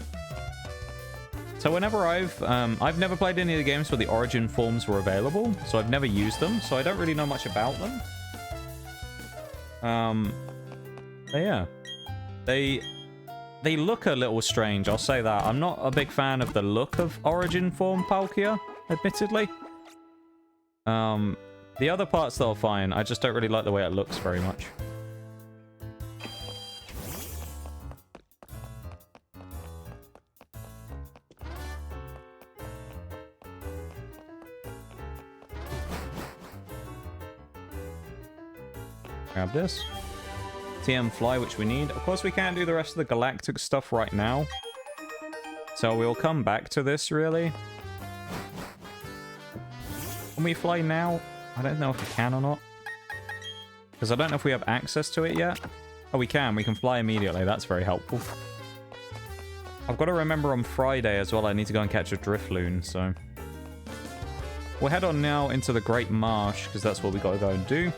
So whenever I've never played any of the games where the Origin forms were available, so I've never used them, so I don't really know much about them. But yeah. They look a little strange, I'll say that. I'm not a big fan of the look of Origin form Palkia, admittedly. The other parts, though, are fine. I just don't really like the way it looks very much. Grab this. TM Fly, which we need. Of course, we can't do the rest of the galactic stuff right now. So we'll come back to this, really. Can we fly now? I don't know if we can or not. Because I don't know if we have access to it yet. Oh, we can. We can fly immediately. That's very helpful. I've got to remember on Friday as well, I need to go and catch a Drifloon, so... We'll head on now into the Great Marsh, because that's what we got to go and do.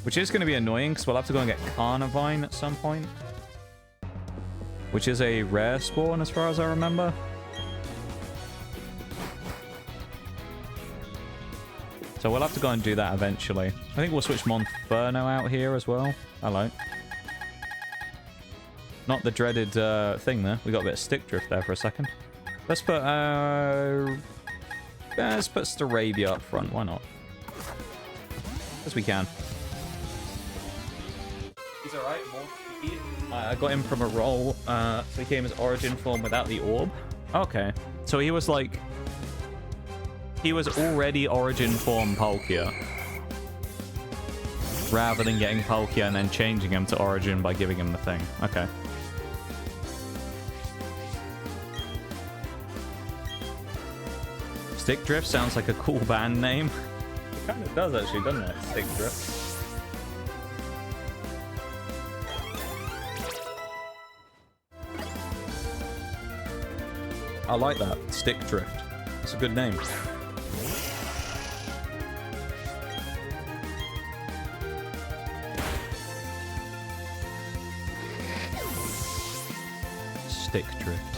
Which is going to be annoying, because we'll have to go and get Carnivine at some point. Which is a rare spawn, as far as I remember. So we'll have to go and do that eventually. I think we'll switch Monferno out here as well. Hello. Not the dreaded thing there. We got a bit of stick drift there for a second. Let's put Staravia up front. Why not? As we can. He's alright. I got him from a roll. So he came as Origin form without the orb. Okay. So he was like... He was already Origin form Palkia. Rather than getting Palkia and then changing him to Origin by giving him the thing. Okay. Stick Drift sounds like a cool band name. It kind of does actually, doesn't it? Stick Drift. I like that. Stick Drift. It's a good name. Stick Drift.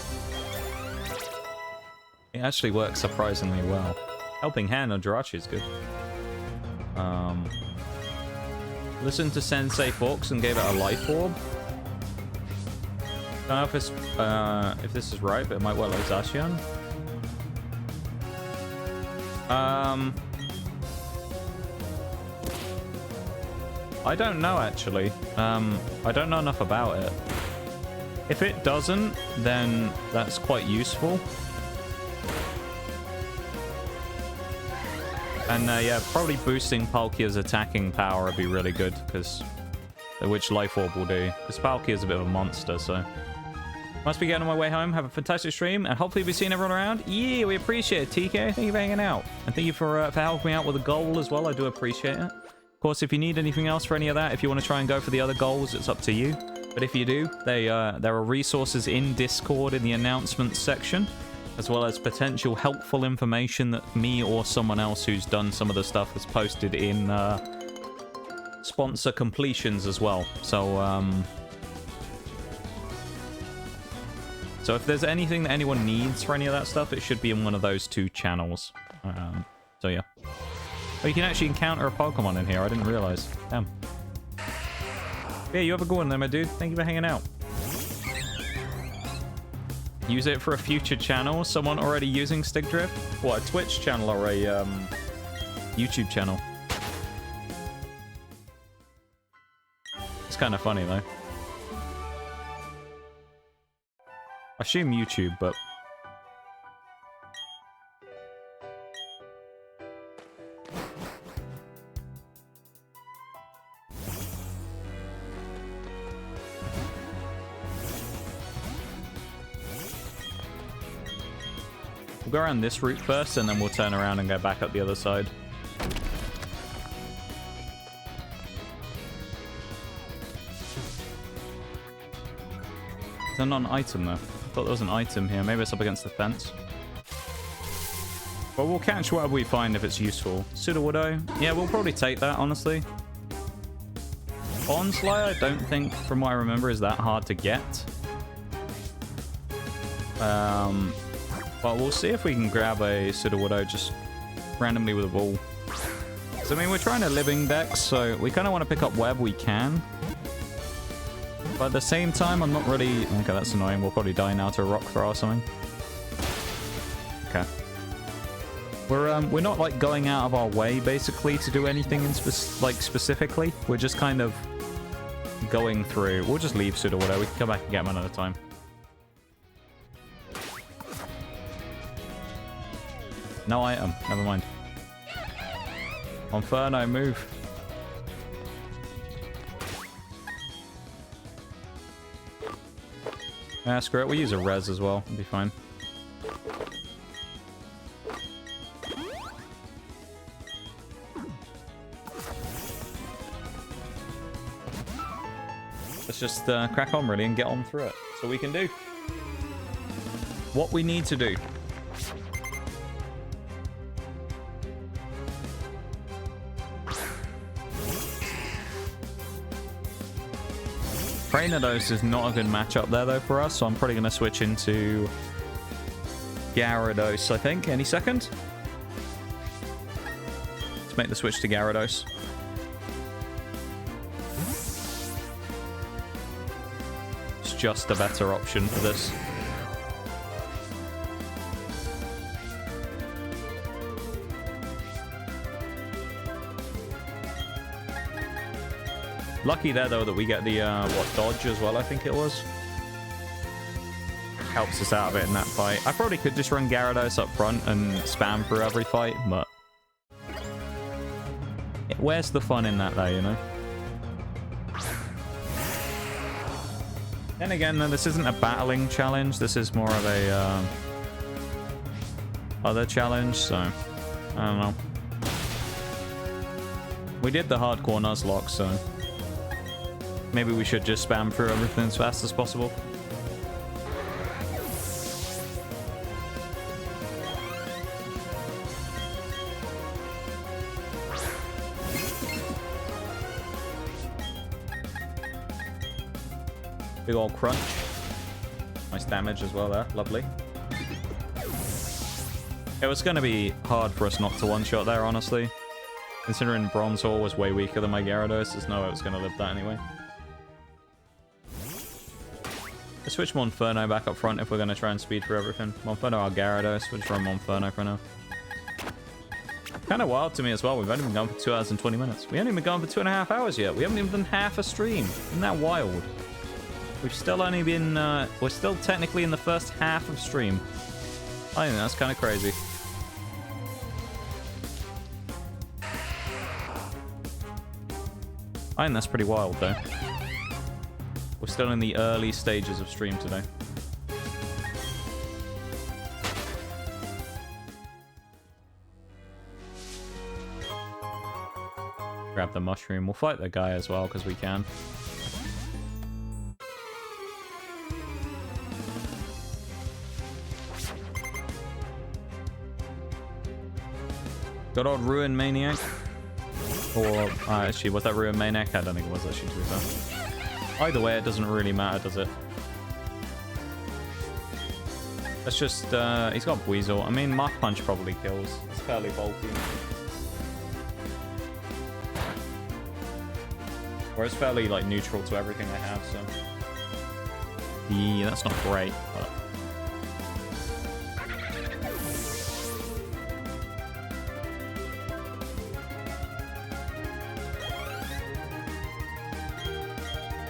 It actually works surprisingly well. Helping Hand on Jirachi is good. Listen to Sensei Forks and gave it a life orb. I don't know if this is right, but it might well like Zacian. I don't know, actually. I don't know enough about it. If it doesn't, then that's quite useful. And yeah, probably boosting Palkia's attacking power would be really good, because which Life Orb will do. Because Palkia's a bit of a monster, so... Must be getting on my way home. Have a fantastic stream, and hopefully we'll be seeing everyone around. Yeah, we appreciate it, TK. Thank you for hanging out. And thank you for helping me out with the goal as well. I do appreciate it. Of course, if you need anything else for any of that, if you want to try and go for the other goals, it's up to you. But if you do, there are resources in Discord in the announcements section. as well as potential helpful information that me or someone else who's done some of the stuff has posted in sponsor completions as well. So if there's anything that anyone needs for any of that stuff, it should be in one of those two channels. So yeah. Oh, you can actually encounter a Pokemon in here. I didn't realize. Damn. Yeah, you have a good one there, my dude. Thank you for hanging out. Use it for a future channel. Someone already using Stick Drift? What, a Twitch channel or a YouTube channel? It's kind of funny though. I assume YouTube, but... We'll go around this route first, and then we'll turn around and go back up the other side. Is that not an item, though? I thought there was an item here. Maybe it's up against the fence. But we'll catch whatever we find if it's useful. Sudowoodo. Yeah, we'll probably take that, honestly. Onslaught, I don't think, from what I remember, is that hard to get. But we'll see if we can grab a Sudowoodo just randomly with a ball. Because, I mean, we're trying to living dex, so we kind of want to pick up wherever we can. But at the same time, I'm not really... Okay, that's annoying. We'll probably die now to a rock throw or something. Okay. We're not, like, going out of our way, basically, to do anything in specifically. We're just kind of going through. We'll just leave Sudowoodo. We can come back and get him another time. No item. Never mind. Inferno, move. Ah, screw it. We'll use a res as well. It'll be fine. Let's just crack on, really, and get on through it. So we can do what we need to do. Trainados is not a good matchup there, though, for us, so I'm probably going to switch into Gyarados, I think, any second. Let's make the switch to Gyarados. It's just a better option for this. Lucky there, though, that we get the, dodge as well, I think it was. Helps us out a bit in that fight. I probably could just run Gyarados up front and spam through every fight, but... Where's the fun in that, though, you know? Then again, though, this isn't a battling challenge. This is more of a, other challenge, so... I don't know. We did the hardcore nuzlocke, so... Maybe we should just spam through everything as fast as possible. Big old crunch. Nice damage as well there. Lovely. It was going to be hard for us not to one-shot there, honestly. Considering Bronzor was way weaker than my Gyarados, there's no way it was going to live that anyway. Let's switch Monferno back up front if we're going to try and speed through everything. Monferno or Gyarados. We'll just run Monferno for now. Kind of wild to me as well. We've only been going for 2 hours and 20 minutes. We haven't even gone for 2.5 hours yet. We haven't even done half a stream. Isn't that wild? We've still only been... we're still technically in the first half of stream. I think that's kind of crazy. I think that's pretty wild, though. We're still in the early stages of stream today. Grab the mushroom. We'll fight the guy as well, because we can. Good old Ruin Maniac. Or, actually, was that Ruin Maniac? I don't think it was actually, to be fair. Either way, it doesn't really matter, does it? Let's just, he's got Weasel. I mean, Mach Punch probably kills. It's fairly bulky. Or it's fairly, like, neutral to everything I have, so... Yeah, that's not great, but...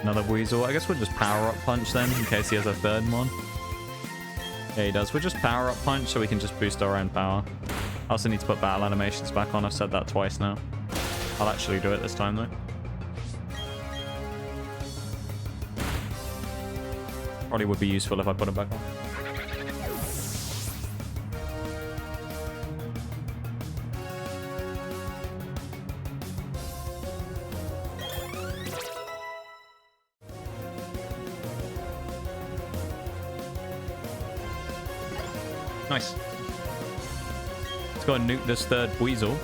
Another Weasel. I guess we'll just Power Up Punch then, in case he has a third one. Yeah, he does. We'll just Power Up Punch so we can just boost our own power. I also need to put battle animations back on. I've said that twice now. I'll actually do it this time, though. Probably would be useful if I put it back on. Nice. Let's go and nuke this third Weasel.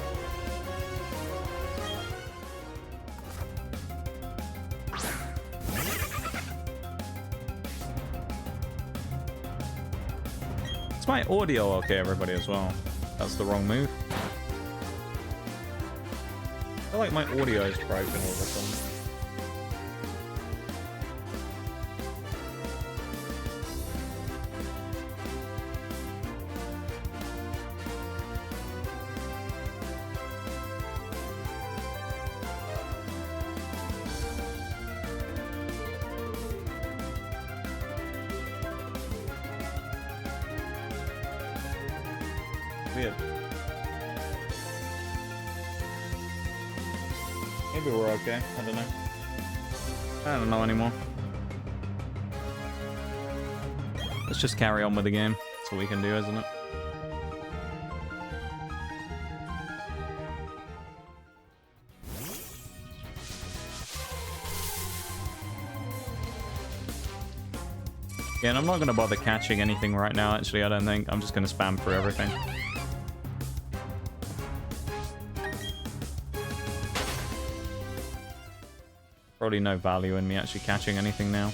Is my audio okay, everybody, as well? That's the wrong move. I feel like my audio is broken all of a sudden. Weird. Maybe we're okay. I don't know. I don't know anymore. Let's just carry on with the game. That's all we can do, isn't it? Yeah, and I'm not going to bother catching anything right now, actually, I don't think. I'm just going to spam through everything. Probably no value in me actually catching anything now.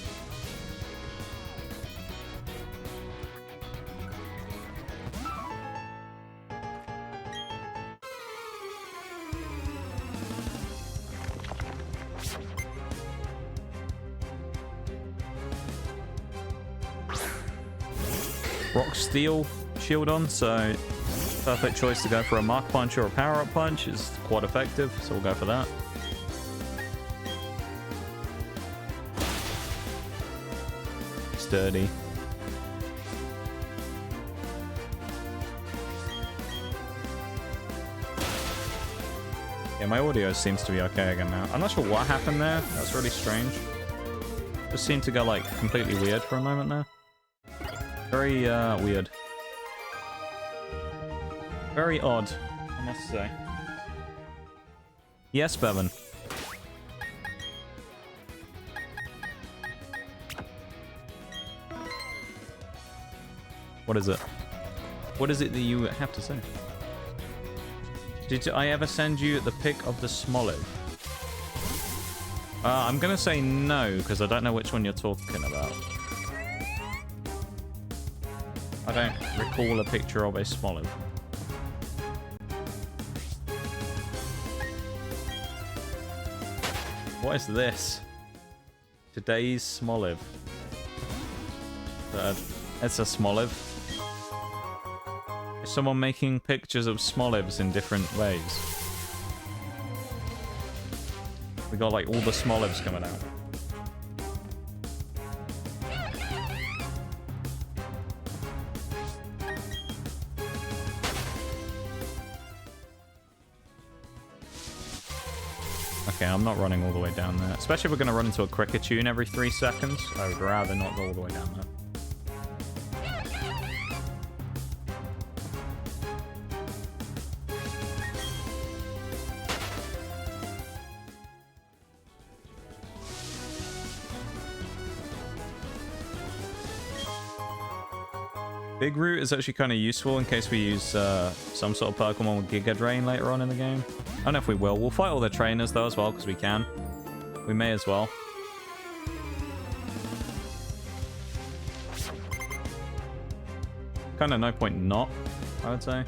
Rock Steel shield on, so perfect choice to go for a Mach Punch or a Power Up Punch. Is quite effective, so we'll go for that. Sturdy. Yeah, my audio seems to be okay again now. I'm not sure what happened there. That's really strange. Just seemed to go like completely weird for a moment there. Very weird. Very odd, I must say. Yes, Bevan. What is it? What is it that you have to say? Did I ever send you the pic of the Smoliv? I'm gonna say no, because I don't know which one you're talking about. I don't recall a picture of a Smoliv. What is this? Today's Smoliv. It's a Smoliv. Is someone making pictures of Smolivs in different ways? We got like all the Smolivs coming out. Okay, I'm not running all the way down there. Especially if we're going to run into a cricket tune every 3 seconds. I would rather not go all the way down there. Big Root is actually kind of useful in case we use some sort of Pokemon with Giga Drain later on in the game. I don't know if we will. We'll fight all the trainers though as well because we can. We may as well. Kind of no point not, I would say.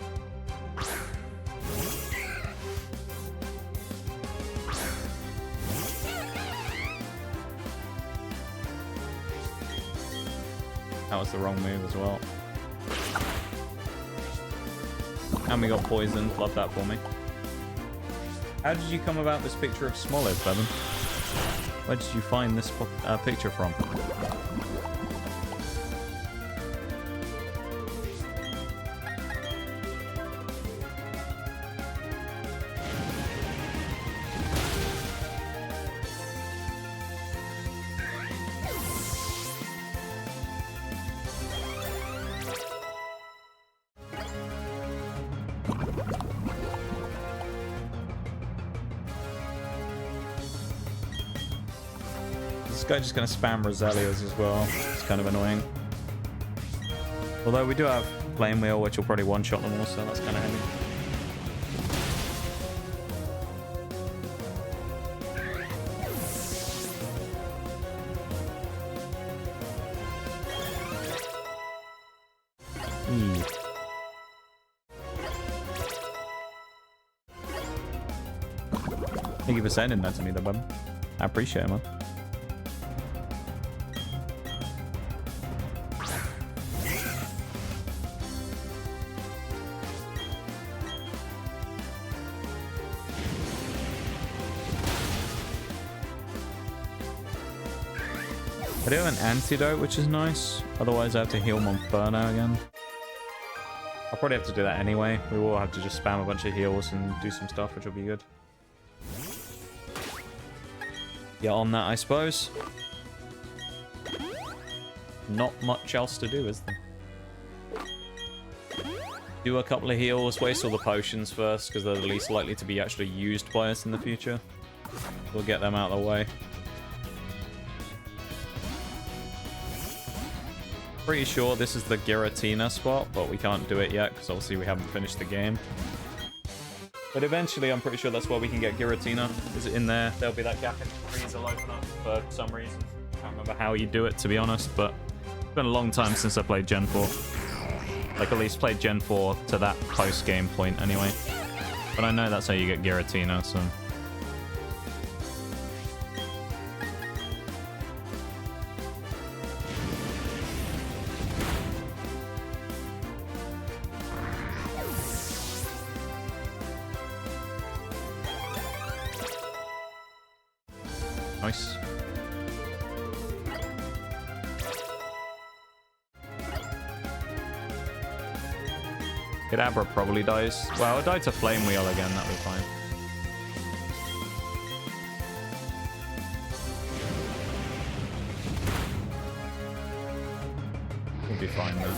That was the wrong move as well. And we got poisoned. Love that for me. How did you come about this picture of Smoliv, Bevan? Where did you find this picture from? This guy just gonna spam Roselias as well. It's kind of annoying. Although we do have Flame Wheel, which will probably one-shot them all, so that's kind of heavy. Thank you for sending that to me, though, bud. I appreciate it, man. I do have an antidote, which is nice. Otherwise, I have to heal Monferno again. I'll probably have to do that anyway. We will have to just spam a bunch of heals and do some stuff, which will be good. Yeah, on that, I suppose. Not much else to do, is there? Do a couple of heals, waste all the potions first, because they're the least likely to be actually used by us in the future. We'll get them out of the way. Pretty sure this is the Giratina spot, but we can't do it yet because obviously we haven't finished the game. But eventually I'm pretty sure that's where we can get Giratina. Is it in there? There'll be that gap in the trees will open up for some reason. Can't remember how you do it, to be honest, but it's been a long time since I played Gen 4. Like, at least played Gen 4 to that post-game point anyway. But I know that's how you get Giratina, so... Nice. Kadabra probably dies. Well, it died to Flame Wheel again, that'll be fine. We'll be fine then.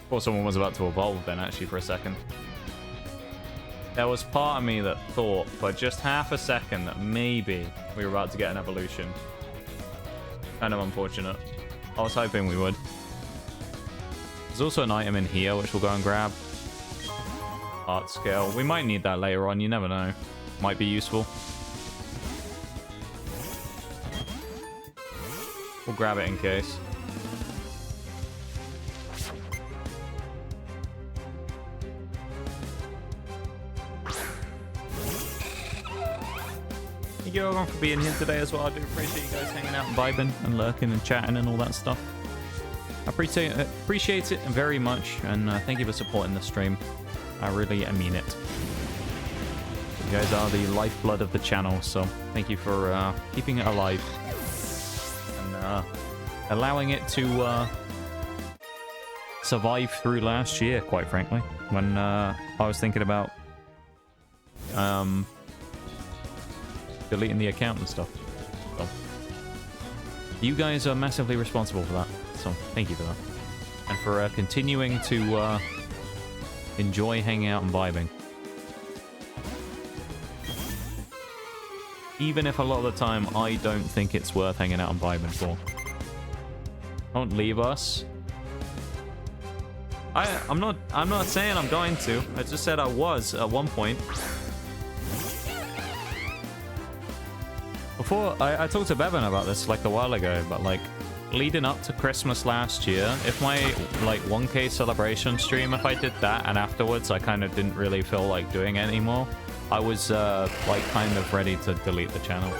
Thought someone was about to evolve then, actually, for a second. There was part of me that thought, for just half a second, that maybe we were about to get an evolution. Kind of unfortunate. I was hoping we would. There's also an item in here, which we'll go and grab. Art scale. We might need that later on, you never know. Might be useful. We'll grab it in case. Thank you everyone for being here today as well. I do appreciate you guys hanging out and vibing and lurking and chatting and all that stuff. I appreciate it very much, and thank you for supporting the stream. I really mean it. You guys are the lifeblood of the channel, so thank you for keeping it alive and allowing it to survive through last year, quite frankly, when I was thinking about deleting the account and stuff. So, you guys are massively responsible for that, so thank you for that. And for continuing to enjoy hanging out and vibing. Even if a lot of the time I don't think it's worth hanging out and vibing for. Don't leave us. I'm not saying I'm going to. I just said I was at one point. Before, I talked to Bevan about this like a while ago, but like leading up to Christmas last year, if my like 1K celebration stream, if I did that and afterwards I kind of didn't really feel like doing it anymore, I was like kind of ready to delete the channel.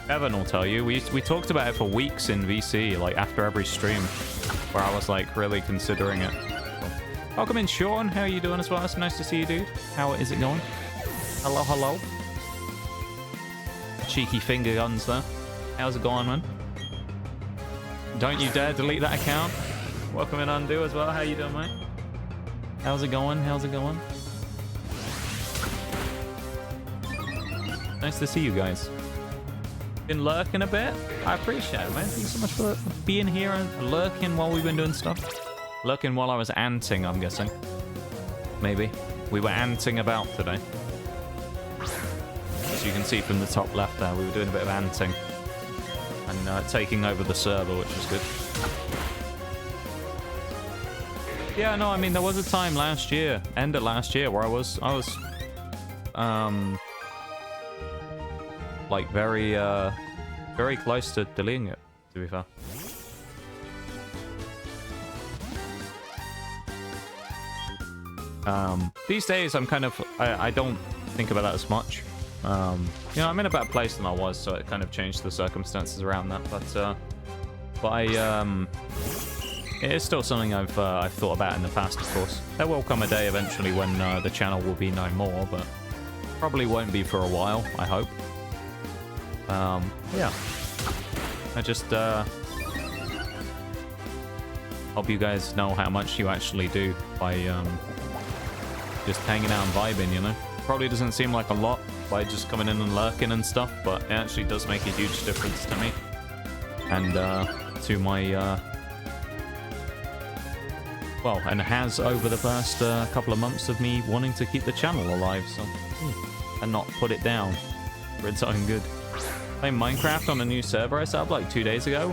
Bevan will tell you, we talked about it for weeks in VC, like after every stream, where I was like really considering it. Welcome in, Sean. How are you doing as well? It's nice to see you, dude. How is it going? Hello, hello. Cheeky finger guns there. How's it going, man? Don't you dare delete that account. Welcome in, Undo as well. How you doing, mate? How's it going? How's it going? Nice to see you guys. Been lurking a bit. I appreciate it, man. Thank you so much for being here and lurking while we've been doing stuff. Lurking while I was anting, I'm guessing. Maybe. We were anting about today. As you can see from the top left there, we were doing a bit of anting. And taking over the server, which was good. Yeah, no, I mean, there was a time last year, end of last year, where I was like very close to deleting it, to be fair. These days I'm kind of, I don't think about that as much. You know, I'm in a better place than I was, so it kind of changed the circumstances around that, but it is still something I've thought about in the past, of course. There will come a day eventually when the channel will be no more, but probably won't be for a while, I hope. Yeah. I just hope you guys know how much you actually do by just hanging out and vibing, you know? Probably doesn't seem like a lot by just coming in and lurking and stuff, but it actually does make a huge difference to me. And to my... well, and has over the past couple of months of me wanting to keep the channel alive, so... and not put it down for its own good. Playing Minecraft on a new server I set up like 2 days ago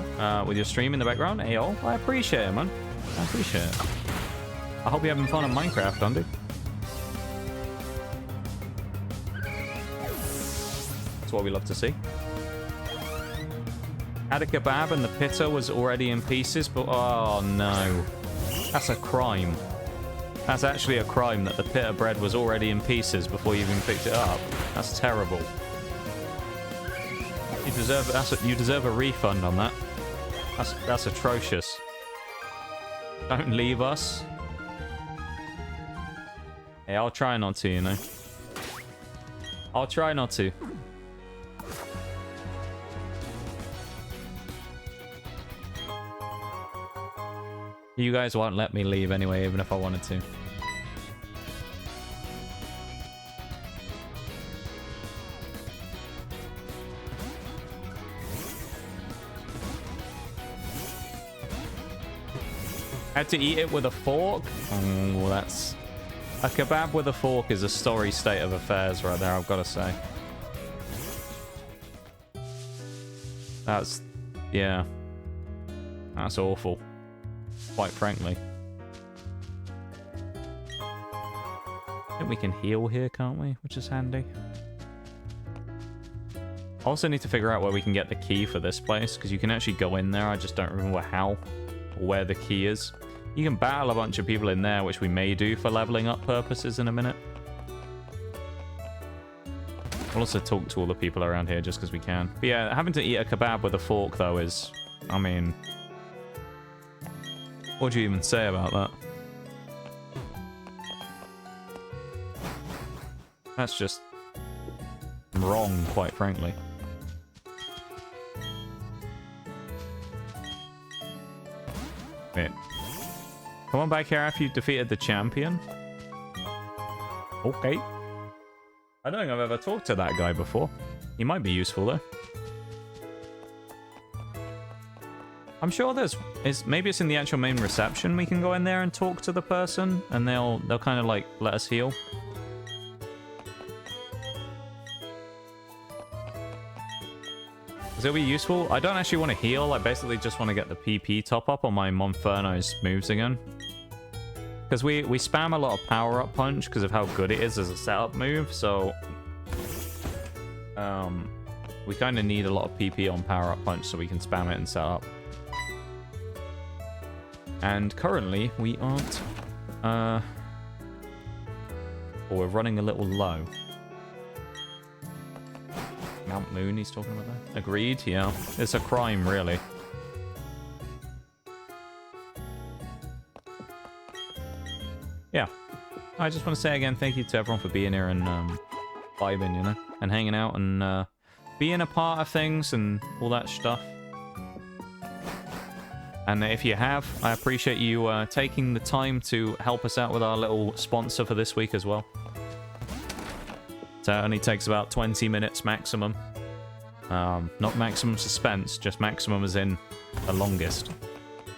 with your stream in the background. Ayo, I appreciate it, man. I appreciate it. I hope you're having fun on Minecraft, Andy. That's what we love to see. Had a kebab and the pita was already in pieces, but oh no. That's a crime. That's actually a crime that the pita bread was already in pieces before you even picked it up. That's terrible. You deserve a refund on that. That's atrocious. Don't leave us. Hey, I'll try not to, you know. I'll try not to. You guys won't let me leave anyway, even if I wanted to. Had to eat it with a fork? Oh, that's... A kebab with a fork is a sorry state of affairs right there, I've got to say. That's... yeah. That's awful. Quite frankly. I think we can heal here, can't we? Which is handy. I also need to figure out where we can get the key for this place, because you can actually go in there. I just don't remember how or where the key is. You can battle a bunch of people in there, which we may do for leveling up purposes in a minute. We'll also talk to all the people around here just because we can. But yeah, having to eat a kebab with a fork, though, is... I mean... what do you even say about that? That's just... wrong, quite frankly. Wait. Come on back here after you've defeated the champion. Okay. I don't think I've ever talked to that guy before. He might be useful, though. I'm sure maybe it's in the actual main reception. We can go in there and talk to the person, and they'll kind of like let us heal. It'll be useful. I don't actually want to heal. I basically just want to get the PP top up on my Monferno's moves again. Because we spam a lot of power-up punch because of how good it is as a setup move, so... we kind of need a lot of PP on power-up punch so we can spam it and set up. And currently, we aren't... we're running a little low. Mount Moon he's talking about that. Agreed, yeah. It's a crime, really. Yeah. I just want to say again, thank you to everyone for being here and vibing, you know? And hanging out and being a part of things and all that stuff. And if you have, I appreciate you taking the time to help us out with our little sponsor for this week as well. So it only takes about 20 minutes maximum. Not maximum suspense, just maximum as in the longest.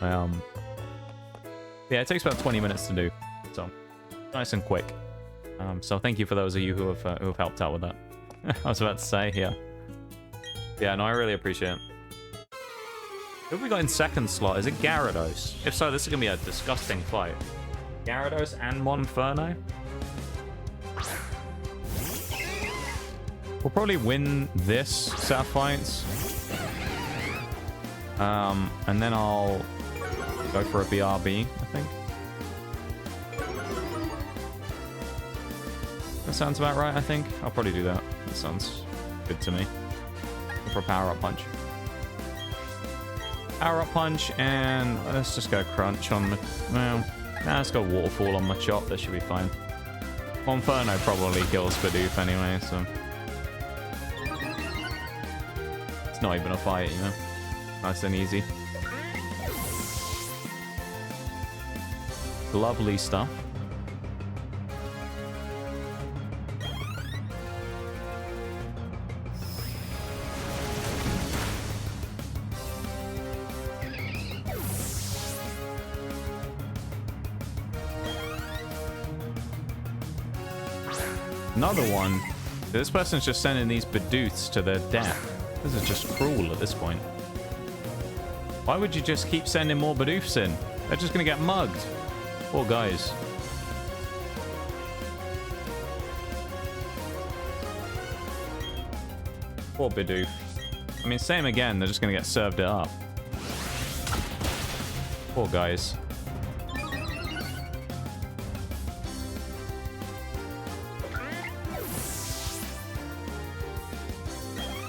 Yeah, it takes about 20 minutes to do. So, nice and quick. So thank you for those of you who have helped out with that. I was about to say, yeah. Yeah, no, I really appreciate it. Who have we got in second slot? Is it Gyarados? If so, this is going to be a disgusting fight. Gyarados and Monferno? We'll probably win this set of fights. And then I'll go for a BRB, I think. That sounds about right, I think. I'll probably do that. That sounds good to me. Go for a power-up punch. Power-up punch, and let's just go Crunch on the... Well, let's go Waterfall on my chop. That should be fine. Monferno probably kills Bidoof anyway, so... It's not even a fight, you know? Nice and easy. Lovely stuff. Another one. This person's just sending these Bidoofs to their death. This is just cruel at this point. Why would you just keep sending more Bidoofs in? They're just going to get mugged. Poor guys. Poor Bidoof. I mean, same again. They're just going to get served it up. Poor guys.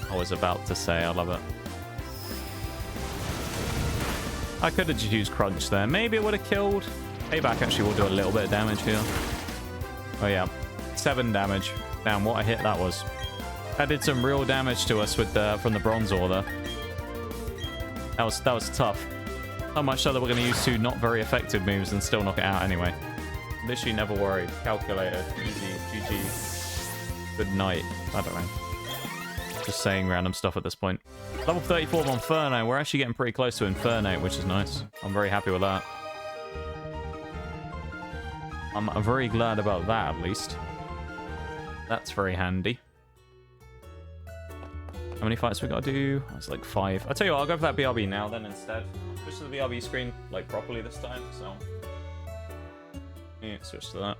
I was about to say, I love it. I could have just used Crunch there. Maybe it would have killed. Payback actually will do a little bit of damage here. Oh yeah, 7 damage. Damn, what a hit that was. That did some real damage to us with from the Bronze Order. That was tough. So much so that we're going to use 2 not very effective moves and still knock it out anyway. Literally never worried. Calculated. Easy. GG. Good night. I don't know. Just saying random stuff at this point. Level 34 of Inferno. We're actually getting pretty close to Inferno, which is nice. I'm very happy with that. I'm very glad about that, at least. That's very handy. How many fights we got to do? It's like 5. I'll tell you what, I'll go for that BRB now then instead. Switch to the BRB screen, like, properly this time, so... Yeah, switch to that.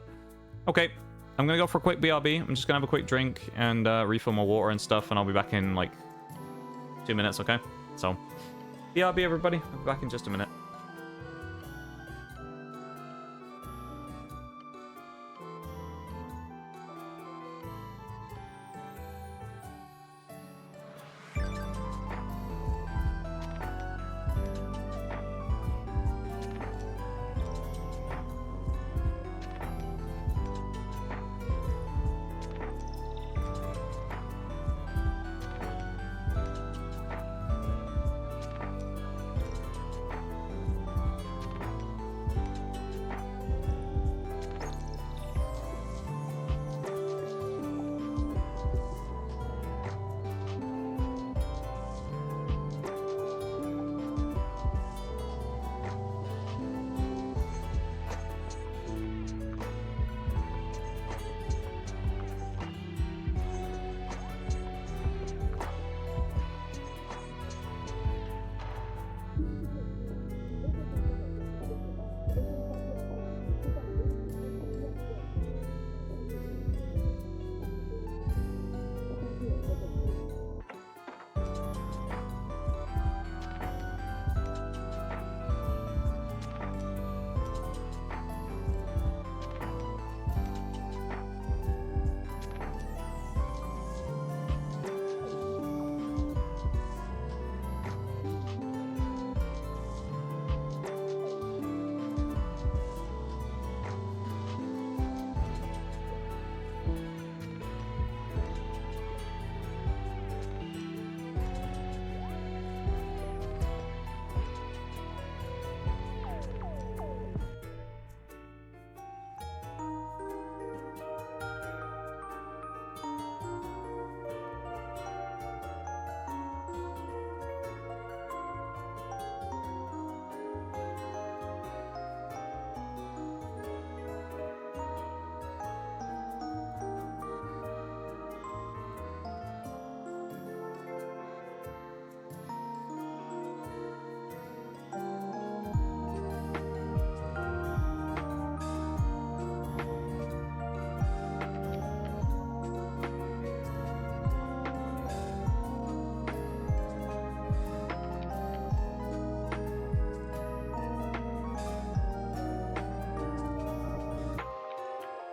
Okay. I'm going to go for a quick BRB. I'm just going to have a quick drink and refill my water and stuff, and I'll be back in, like, 2 minutes, okay? So, BRB, everybody. I'll be back in just a minute.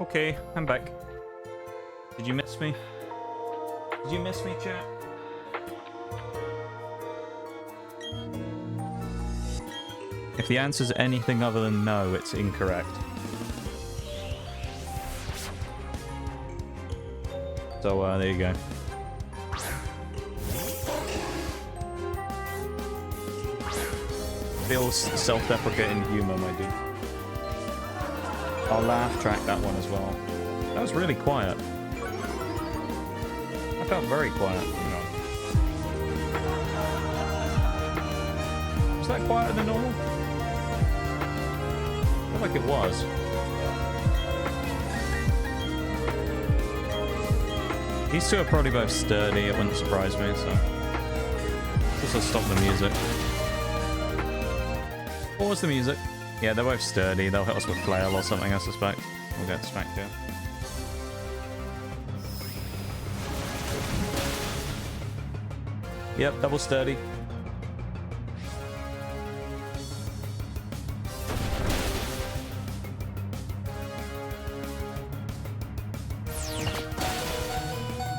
Okay, I'm back. Did you miss me? Did you miss me, chat? If the answer's anything other than no, it's incorrect. So, there you go. Feels self-deprecating humor, my dude. I'll laugh track that one as well. That was really quiet. I felt very quiet. Was that quieter than normal? I feel like it was. These two are probably both sturdy, it wouldn't surprise me, so... Just stop the music. Pause the music. Yeah, they're both sturdy. They'll hit us with flail or something, I suspect. We'll get smacked here. Yep, double sturdy.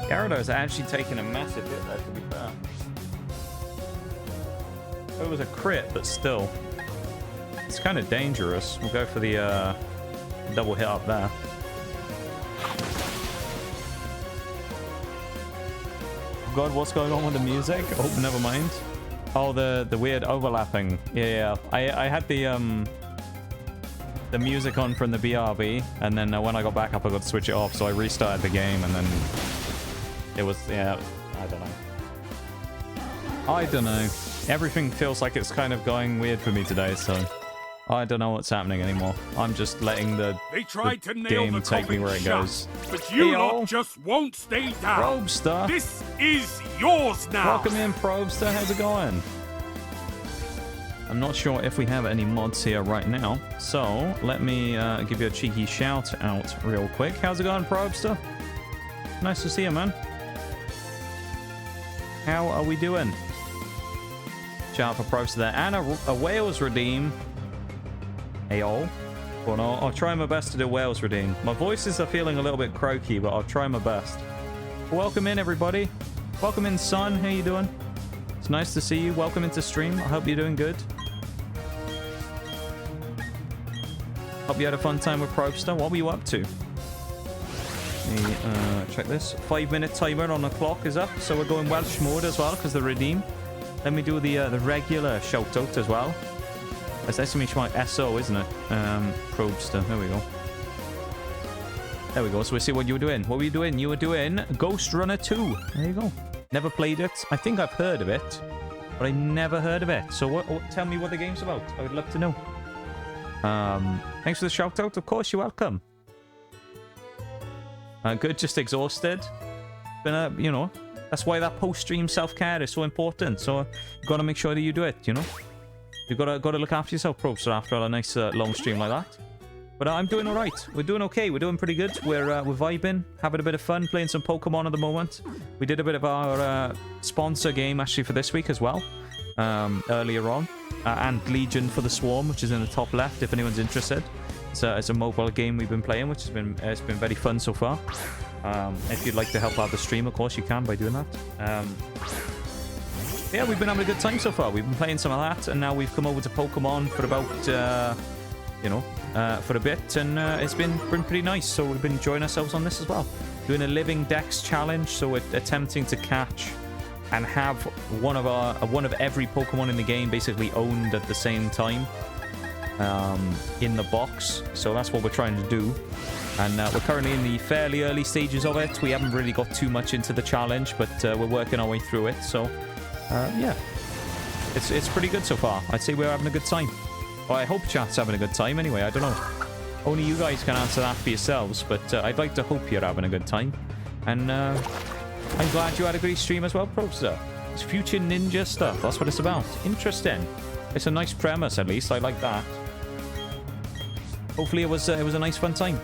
Gyarados actually taking a massive hit there, to be fair. It was a crit, but still. It's kind of dangerous. We'll go for the double hit up there. Oh God, what's going on with the music? Oh, never mind. Oh, the weird overlapping. Yeah. I had the music on from the BRB, and then when I got back up, I got to switch it off, so I restarted the game, and then it was, yeah, I don't know. Everything feels like it's kind of going weird for me today, so I don't know what's happening anymore. I'm just letting the game take me where it goes. But you lot just won't stay down. Probster. This is yours now. Welcome in, Probster. How's it going? I'm not sure if we have any mods here right now, so let me give you a cheeky shout out real quick. How's it going, Probster? Nice to see you, man. How are we doing? Shout out for Probster there. And a Wales redeem. Ayo. Well, no, I'll try my best to do Wales redeem. My voices are feeling a little bit croaky, but I'll try my best. Welcome in, everybody. Welcome in, Son. How you doing? It's nice to see you. Welcome into stream. I hope you're doing good. Hope you had a fun time with Probster. What were you up to? Let me check this. 5-minute timer on the clock is up, so we're going Welsh mode as well because the redeem. Let me do the regular shout out as well. That's SMH SO, isn't it? Probster. There we go. There we go. So we see what you were doing. What were you doing? You were doing Ghost Runner 2. There you go. Never played it. I think I've heard of it, but I never heard of it. So tell me what the game's about. I would love to know. Thanks for the shout out. Of course, you're welcome. Good. Just exhausted. Been you know, that's why that post-stream self-care is so important. So you got to make sure that you do it. You know. You gotta look after yourself, Probster, after a nice long stream like that. But I'm doing all right. We're doing okay. We're doing pretty good. We're vibing, having a bit of fun, playing some Pokemon at the moment. We did a bit of our sponsor game actually for this week as well, earlier on, and Legion for the Swarm, which is in the top left if anyone's interested. It's a mobile game we've been playing, which has been very fun so far. If you'd like to help out the stream, of course you can by doing that. Yeah, we've been having a good time so far. We've been playing some of that, and now we've come over to Pokemon for about, for a bit, and it's been pretty nice. So we've been enjoying ourselves on this as well. Doing a Living Dex challenge, so we're attempting to catch and have one of every Pokemon in the game basically owned at the same time in the box. So that's what we're trying to do. And we're currently in the fairly early stages of it. We haven't really got too much into the challenge, but we're working our way through it. So yeah, it's pretty good so far. I'd say we're having a good time. Well, I hope chat's having a good time anyway. I don't know. Only you guys can answer that for yourselves, but I'd like to hope you're having a good time. And I'm glad you had a great stream as well, Probster. It's future ninja stuff. That's what it's about. Interesting. It's a nice premise, at least. I like that. Hopefully it was a nice fun time.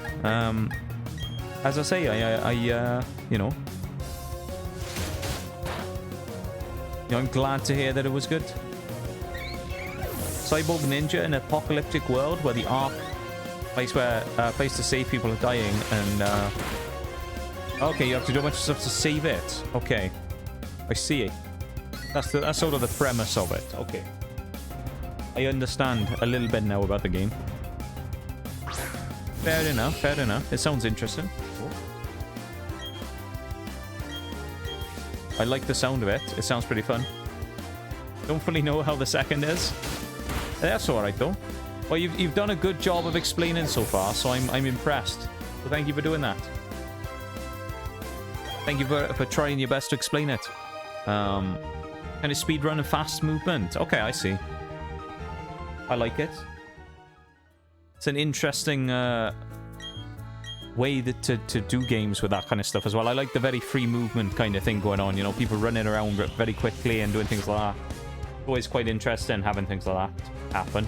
As I say, I'm glad to hear that it was good. Cyborg ninja in an apocalyptic world where the Ark Place where place to save people are dying, and okay, you have to do a bunch of stuff to save it. Okay, I see. That's sort of the premise of it. Okay, I understand a little bit now about the game. Fair enough. Fair enough. It sounds interesting. I like the sound of it. It sounds pretty fun. Don't fully know how the second is. That's all right though. Well, you've done a good job of explaining so far, so I'm impressed. So thank you for doing that. Thank you for trying your best to explain it. Kind of speed run and fast movement. Okay, I see. I like it. It's an interesting way to do games with that kind of stuff as well. I like the very free movement kind of thing going on. You know, people running around very quickly and doing things like that. Always quite interesting having things like that happen.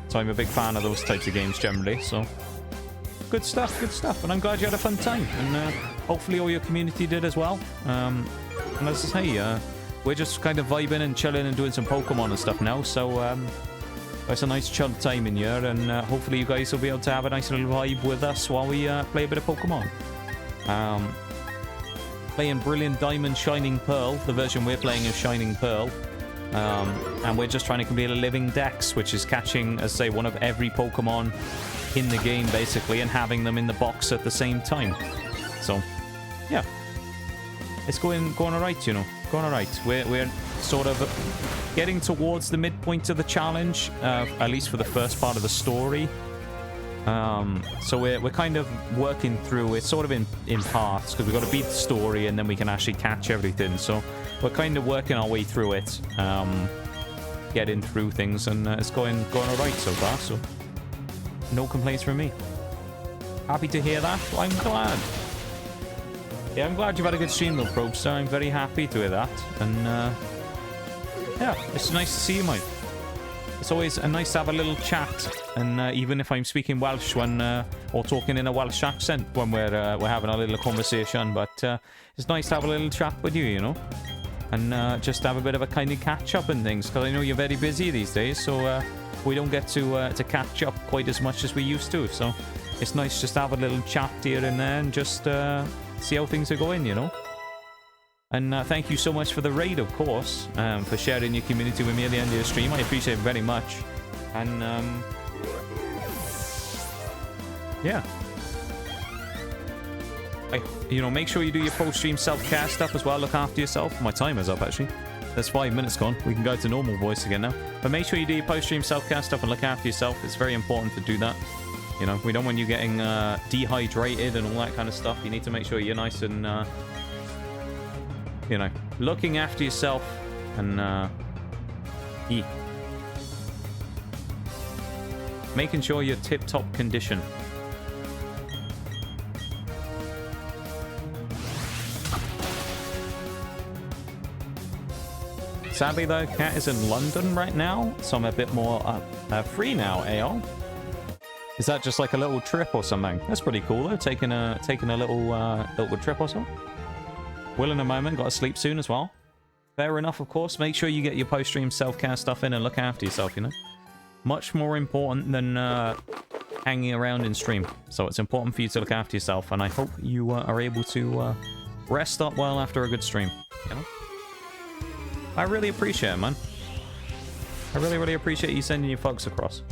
So I'm a big fan of those types of games generally. So good stuff, good stuff. And I'm glad you had a fun time. And hopefully all your community did as well. And as I say, we're just kind of vibing and chilling and doing some Pokemon and stuff now. So it's a nice chill time in here. And hopefully you guys will be able to have a nice little vibe with us while we play a bit of Pokemon. Playing Brilliant Diamond Shining Pearl. The version we're playing is Shining Pearl. And we're just trying to complete a living dex, which is catching, as I say, one of every Pokemon in the game, basically, and having them in the box at the same time. So, yeah. It's going alright, you know. Going alright. We're sort of getting towards the midpoint of the challenge, at least for the first part of the story. So we're kind of working through it sort of in parts, because we've got to beat the story and then we can actually catch everything. So we're kind of working our way through it, getting through things, and it's going all right so far. So no complaints from me. Happy to hear that. I'm glad. Yeah, I'm glad you've had a good stream though, Probster. I'm very happy to hear that. And yeah, it's nice to see you, mate. It's always nice to have a little chat, and even if I'm speaking Welsh when or talking in a Welsh accent when we're having a little conversation, but it's nice to have a little chat with you, you know, and just have a bit of a kind of catch up and things, because I know you're very busy these days, so we don't get to catch up quite as much as we used to. So it's nice just to have a little chat here and there and just see how things are going, you know. And thank you so much for the raid, of course, for sharing your community with me at the end of the stream. I appreciate it very much. And, yeah. You know, make sure you do your post-stream self-care stuff as well. Look after yourself. My timer's up, actually. There's 5 minutes gone. We can go to normal voice again now. But make sure you do your post-stream self-care stuff and look after yourself. It's very important to do that. You know, we don't want you getting dehydrated and all that kind of stuff. You need to make sure you're nice and... you know, looking after yourself and making sure you're tip-top condition. Sadly though, Cat is in London right now, so I'm a bit more free now, AO. Is that just like a little trip or something? That's pretty cool though, taking a little trip or something. Will in a moment, got to sleep soon as well. Fair enough, of course. Make sure you get your post-stream self-care stuff in and look after yourself, you know. Much more important than hanging around in stream. So it's important for you to look after yourself, and I hope you are able to rest up well after a good stream, you know. I really appreciate it, man. I really, really appreciate you sending your folks across.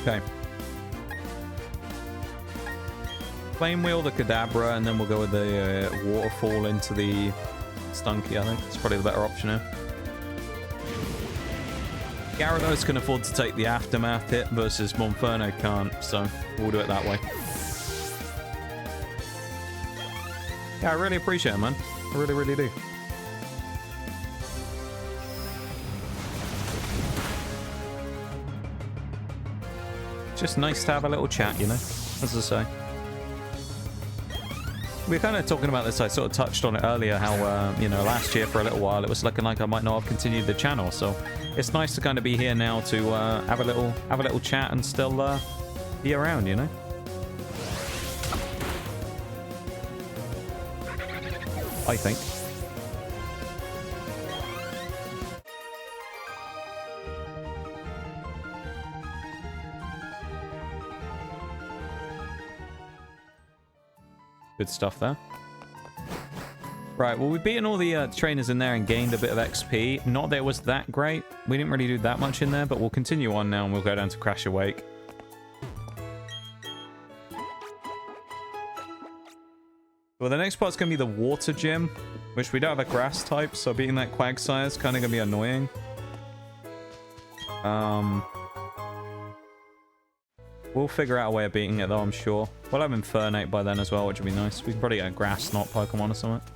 Okay. Flame Wheel, the Kadabra, and then we'll go with the Waterfall into the Stunky, I think. It's probably the better option here. Gyarados can afford to take the Aftermath hit versus Monferno can't, so we'll do it that way. Yeah, I really appreciate it, man. I really, really do. Just nice to have a little chat, you know, as I say. we're kind of talking about this. I sort of touched on it earlier, how, you know, last year for a little while, it was looking like I might not have continued the channel. So it's nice to kind of be here now to have a little chat and still be around, you know? I think. Good stuff there. Right, well, we've beaten all the trainers in there and gained a bit of XP. Not that it was that great. We didn't really do that much in there, but we'll continue on now and we'll go down to Crash Awake. Well, the next part's going to be the water gym, which we don't have a grass type, so beating that Quagsire is kind of going to be annoying. We'll figure out a way of beating it, though, I'm sure. We'll have Infernate by then as well, which would be nice. We can probably get a grass not Pokemon or something.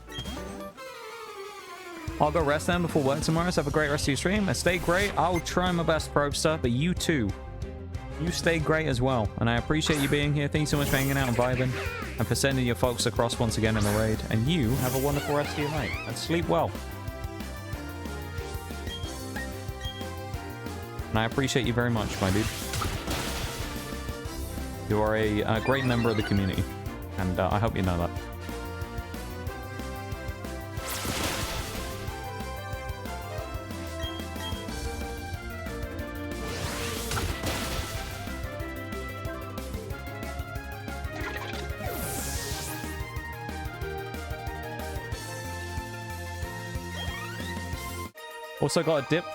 I'll go rest then before work tomorrow, so have a great rest of your stream. Stay great. I'll try my best, Probster, but you too. You stay great as well, and I appreciate you being here. Thank you so much for hanging out and vibing, and for sending your folks across once again in the raid. And you have a wonderful rest of your night, and sleep well. And I appreciate you very much, my dude. You are a great member of the community, and I hope you know that. Also got a dip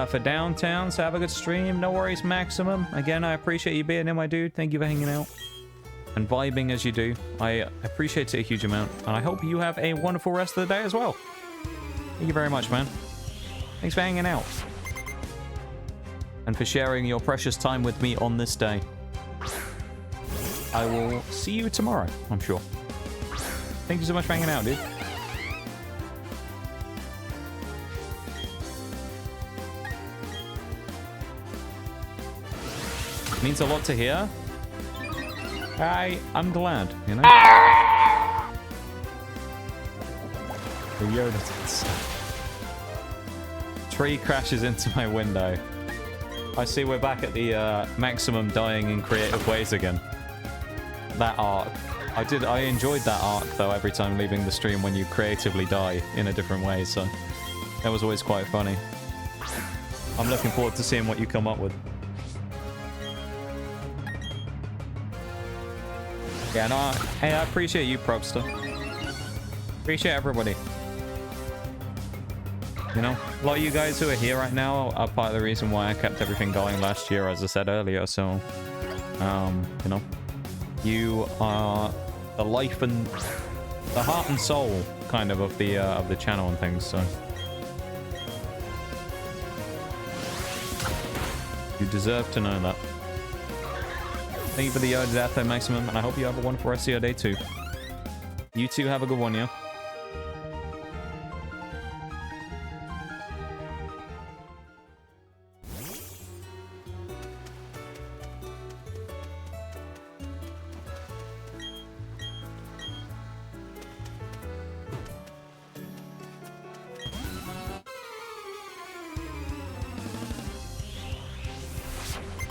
for downtown, so have a good stream. No worries, Maximum. Again, I appreciate you being here, my dude. Thank you for hanging out and vibing as you do. I appreciate it a huge amount, and I hope you have a wonderful rest of the day as well. Thank you very much, man. Thanks for hanging out and for sharing your precious time with me on this day. I will see you tomorrow, I'm sure. Thank you so much for hanging out, dude. Means a lot to hear. I'm glad, you know. The Yoda tree crashes into my window. I see we're back at the maximum dying in creative ways again. That arc. I enjoyed that arc though every time leaving the stream when you creatively die in a different way, so that was always quite funny. I'm looking forward to seeing what you come up with. Yeah, no, hey, I appreciate you, Probster. Appreciate everybody. You know, a lot of you guys who are here right now are part of the reason why I kept everything going last year, as I said earlier. So, you know, you are the life and the heart and soul, kind of the channel and things. So, you deserve to know that. Thank you for the Yoda death there, Maximum, and I hope you have a wonderful rest of your day too. You too have a good one, yeah?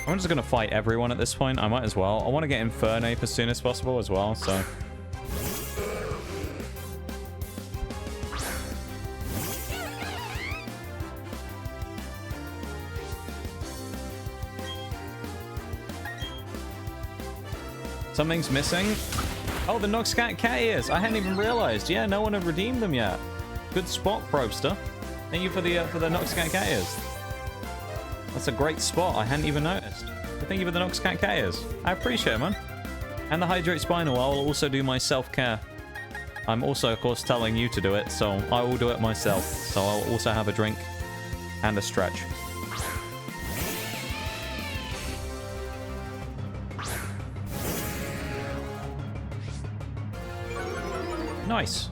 I'm just going to fight everyone at this point. I might as well. I want to get Infernape as soon as possible as well, so... Something's missing. Oh, the Noxcat cat ears. I hadn't even realized. Yeah, no one had redeemed them yet. Good spot, Probster. Thank you for the Noxcat cat ears. That's a great spot. I hadn't even noticed. But thank you for the Noxcat cat ears. I appreciate it, man. And the Hydrate Spinal. I will also do my self-care. I'm also, of course, telling you to do it, so I will do it myself. So I'll also have a drink and a stretch. Nice.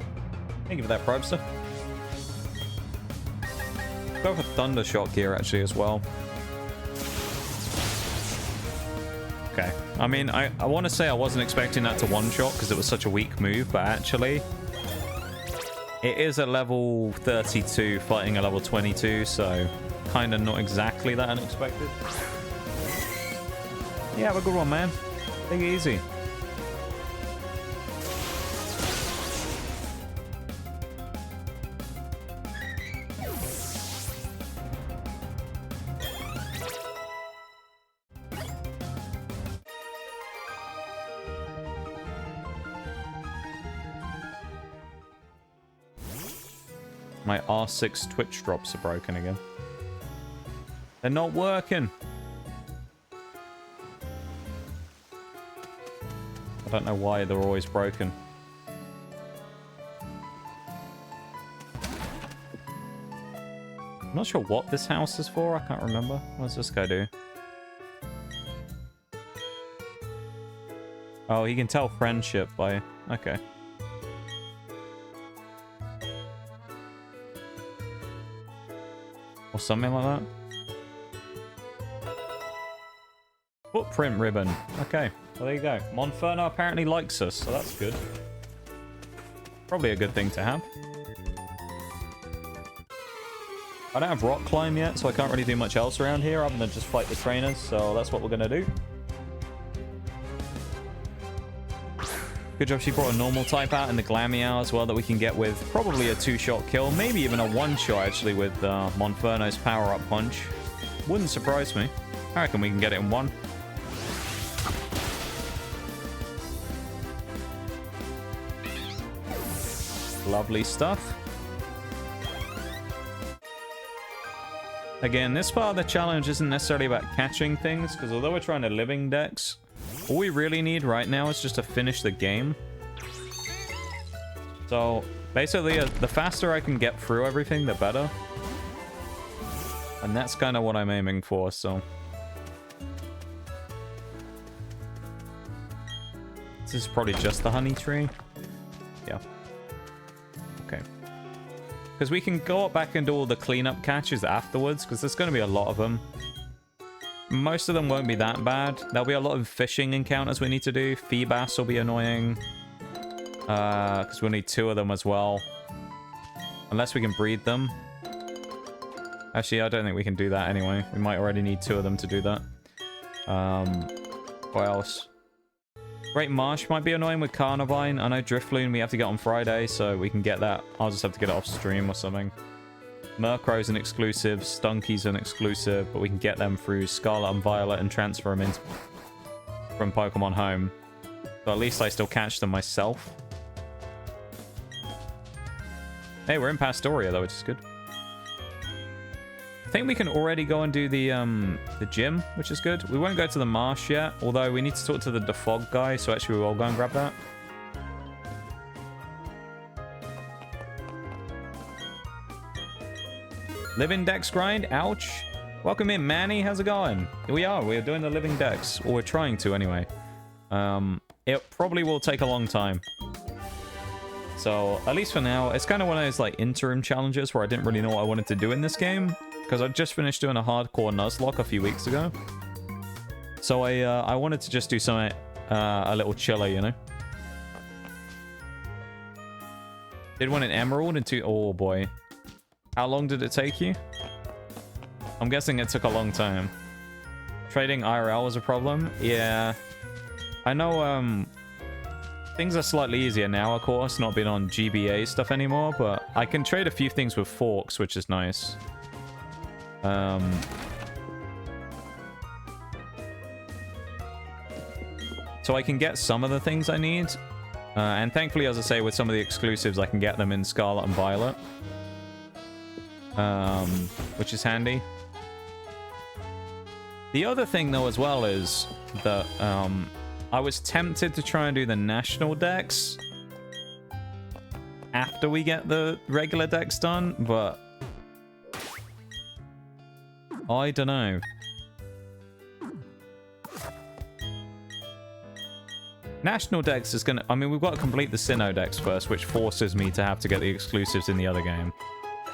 Thank you for that, Probster. Go for Thunder Shock here, actually, as well. Okay. I mean, I want to say I wasn't expecting that to one-shot because it was such a weak move, but actually, it is a level 32 fighting a level 22, so kind of not exactly that unexpected. Yeah, have a good one, man. Take it easy. My R6 Twitch drops are broken again. They're not working. I don't know why they're always broken. I'm not sure what this house is for. I can't remember. What does this guy do? Oh, he can tell friendship by... Okay. Or something like that. Footprint ribbon. Okay, well there you go. Monferno apparently likes us, so that's good. Probably a good thing to have. I don't have rock climb yet, so I can't really do much else around here other than just fight the trainers, so that's what we're gonna do. Good job she brought a normal type out in the Glameow as well that we can get with probably a 2-shot kill. Maybe even a 1-shot actually with Monferno's power-up punch. Wouldn't surprise me. I reckon we can get it in 1. Lovely stuff. Again, this part of the challenge isn't necessarily about catching things, because although we're trying to living dex, all we really need right now is just to finish the game. So, basically, the faster I can get through everything, the better. And that's kind of what I'm aiming for, so... This is probably just the honey tree. Yeah. Okay. Because we can go back and do all the cleanup catches afterwards, because there's going to be a lot of them. Most of them won't be that bad. There'll be a lot of fishing encounters we need to do. Feebas will be annoying. Because we'll need 2 of them as well. Unless we can breed them. Actually, I don't think we can do that anyway. We might already need 2 of them to do that. What else? Great Marsh might be annoying with Carnivine. I know Driftloon we have to get on Friday, so we can get that. I'll just have to get it off stream or something. Murkrow's an exclusive, Stunky's an exclusive, but we can get them through Scarlet and Violet and transfer them in from Pokemon Home. So at least I still catch them myself. Hey, we're in Pastoria though, which is good. I think we can already go and do the gym, which is good. We won't go to the marsh yet, although we need to talk to the Defog guy, so actually we will go and grab that. Living Dex grind? Ouch. Welcome in, Manny. How's it going? We're doing the Living Dex. Or we're trying to, anyway. It probably will take a long time. So, at least for now, it's kind of one of those, like, interim challenges where I didn't really know what I wanted to do in this game. Because I just finished doing a hardcore nuzlocke a few weeks ago. So, I wanted to just do something a little chiller, you know? Did one in Emerald and 2... Oh, boy. How long did it take you? I'm guessing it took a long time. Trading IRL was a problem? Yeah. I know, things are slightly easier now, of course, not being on GBA stuff anymore, but I can trade a few things with forks, which is nice. So I can get some of the things I need. And thankfully, as I say, with some of the exclusives, I can get them in Scarlet and Violet. Which is handy. The other thing, though, as well, is that I was tempted to try and do the national decks after we get the regular decks done, but I don't know. National decks is gonna... I mean, we've got to complete the Sinnoh decks first, which forces me to have to get the exclusives in the other game.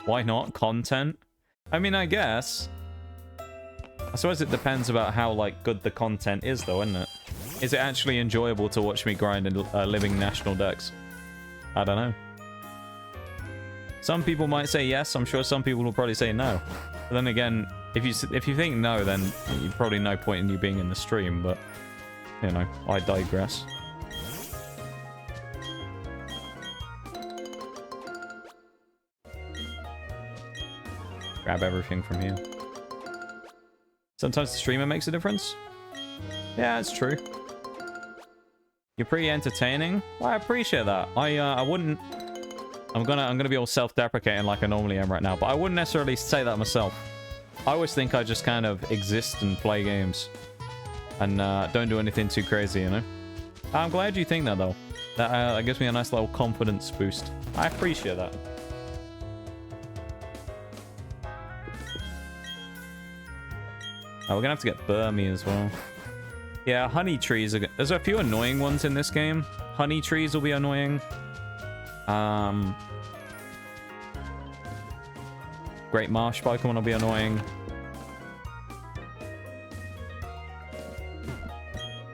Why not? Content? I mean, I guess. I suppose it depends about how, like, good the content is, though, isn't it? Is it actually enjoyable to watch me grind in living national decks? I don't know. Some people might say yes. I'm sure some people will probably say no. But then again, if you think no, then you've probably no point in you being in the stream. But, you know, I digress. Grab everything from here. Sometimes the streamer makes a difference. Yeah, it's true. You're pretty entertaining. Well, I appreciate that. I wouldn't. I'm gonna be all self-deprecating like I normally am right now, but I wouldn't necessarily say that myself. I always think I just kind of exist and play games, and don't do anything too crazy, you know. I'm glad you think that though. That gives me a nice little confidence boost. I appreciate that. Oh, we're gonna have to get Burmy as well. Yeah, honey trees are... There's a few annoying ones in this game. Honey trees will be annoying. Great Marsh Pokemon will be annoying.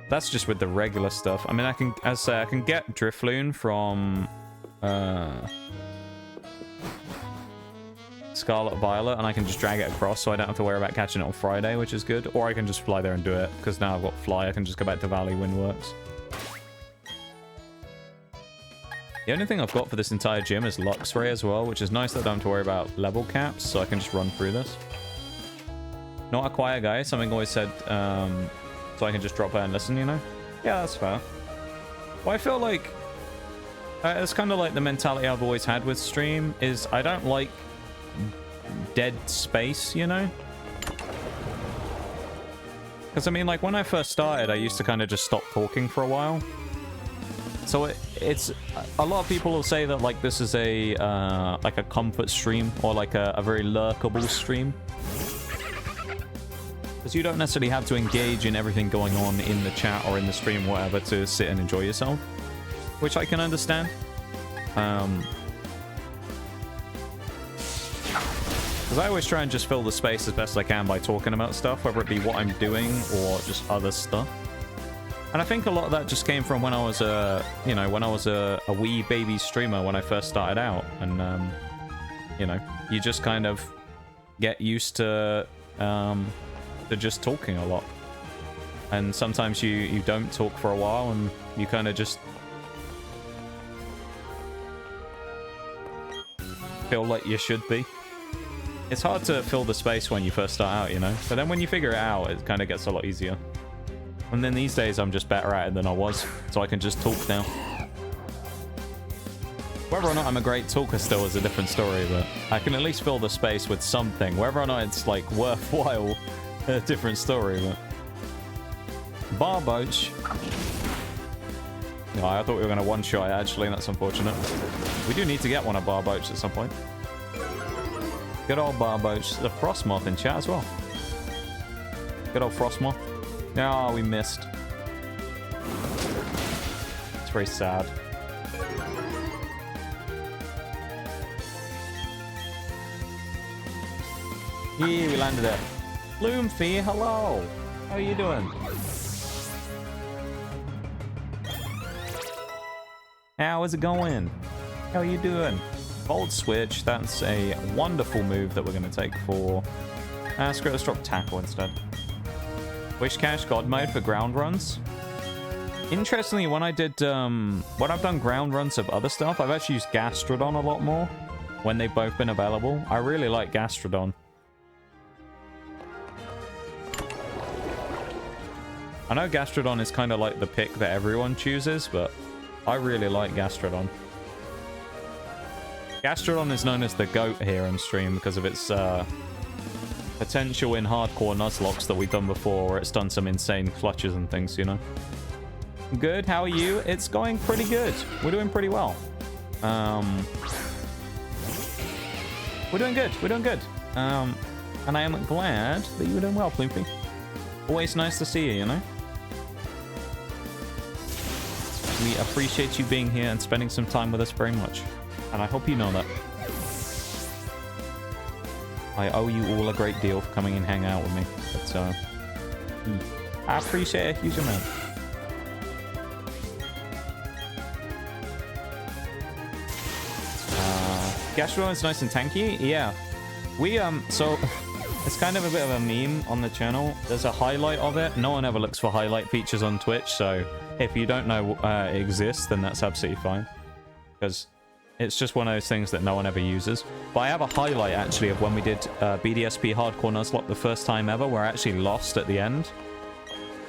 That's just with the regular stuff. I mean, I can, as I say, I can get Drifloon from Scarlet Violet, and I can just drag it across, so I don't have to worry about catching it on Friday, which is good. Or I can just fly there and do it, because now I've got Fly. I can just go back to Valley Windworks. The only thing I've got for this entire gym is Luxray as well, which is nice that I don't have to worry about level caps, so I can just run through this. Not a quiet guy. Something always said, so I can just drop by and listen, you know? Yeah, that's fair. Well, I feel like it's kind of like the mentality I've always had with stream, is I don't like dead space, you know? Because I mean, like, when I first started, I used to kind of just stop talking for a while. So it's a lot of people will say that, like, this is a like a comfort stream, or like a very lurkable stream, because you don't necessarily have to engage in everything going on in the chat or in the stream or whatever to sit and enjoy yourself, which I can understand. Because I always try and just fill the space as best I can by talking about stuff, whether it be what I'm doing or just other stuff. And I think a lot of that just came from when I was you know, when I was a wee baby streamer when I first started out. And, you know, you just kind of get used to just talking a lot. And sometimes you don't talk for a while, and you kind of just feel like you should be. It's hard to fill the space when you first start out, you know? But then when you figure it out, it kind of gets a lot easier. And then these days, I'm just better at it than I was, so I can just talk now. Whether or not I'm a great talker still is a different story, but I can at least fill the space with something. Whether or not it's, like, worthwhile, a different story, but... Barboach. No, I thought we were going to one-shot it, actually. That's unfortunate. We do need to get one of Barboach at some point. Good old Barboach. The Frostmoth in chat as well. Good old Frostmoth. Oh, we missed. It's very sad. Yeah, we landed it. Loomfee, hello. How are you doing? How is it going? How are you doing? Bold Switch, that's a wonderful move that we're going to take for... screw it, let's drop Tackle instead. Wishcash God Mode for ground runs. Interestingly, when I did, when I've done ground runs of other stuff, I've actually used Gastrodon a lot more when they've both been available. I really like Gastrodon. I know Gastrodon is kind of like the pick that everyone chooses, but I really like Gastrodon. Gastrodon is known as the GOAT here on stream because of its potential in hardcore nuzlocks that we've done before, where it's done some insane clutches and things, you know. Good, how are you? It's going pretty good. We're doing pretty well. We're doing good. We're doing good. And I am glad that you're doing well, Ploopy. Always nice to see you, you know. We appreciate you being here and spending some time with us very much. And I hope you know that. I owe you all a great deal for coming and hang out with me. But I appreciate it a huge amount. Gastrodon is nice and tanky. Yeah. We, so it's kind of a bit of a meme on the channel. There's a highlight of it. No one ever looks for highlight features on Twitch, so if you don't know it exists, then that's absolutely fine. Because it's just one of those things that no one ever uses. But I have a highlight, actually, of when we did BDSP Hardcore Nuzlocke the first time ever, where I actually lost at the end.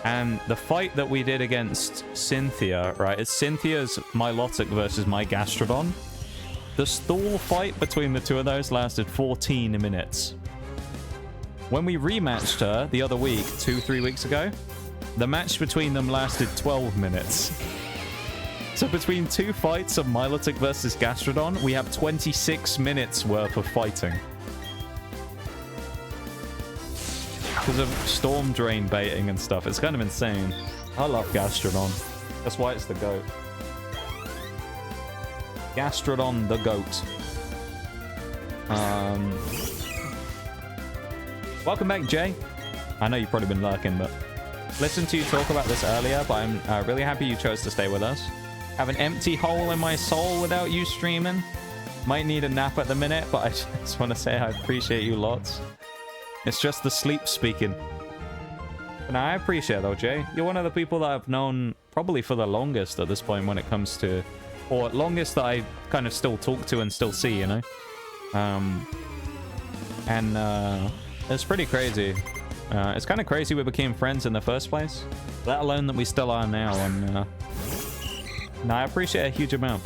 And the fight that we did against Cynthia, right? It's Cynthia's Milotic versus my Gastrodon. The stall fight between the two of those lasted 14 minutes. When we rematched her the other week, 2-3 weeks ago, the match between them lasted 12 minutes. So between two fights of Milotic versus Gastrodon, we have 26 minutes worth of fighting. Because of storm drain baiting and stuff. It's kind of insane. I love Gastrodon. That's why it's the GOAT. Gastrodon the GOAT. Welcome back, Jay. I know you've probably been lurking, but listened to you talk about this earlier, but I'm really happy you chose to stay with us. Have an empty hole in my soul without you streaming. Might need a nap at the minute, but I just want to say I appreciate you lots. It's just the sleep speaking. But I appreciate it though, Jay. You're one of the people that I've known probably for the longest at this point when it comes to... Or longest that I kind of still talk to and still see, you know? It's pretty crazy. It's kind of crazy we became friends in the first place. Let alone that we still are now. And I appreciate it a huge amount.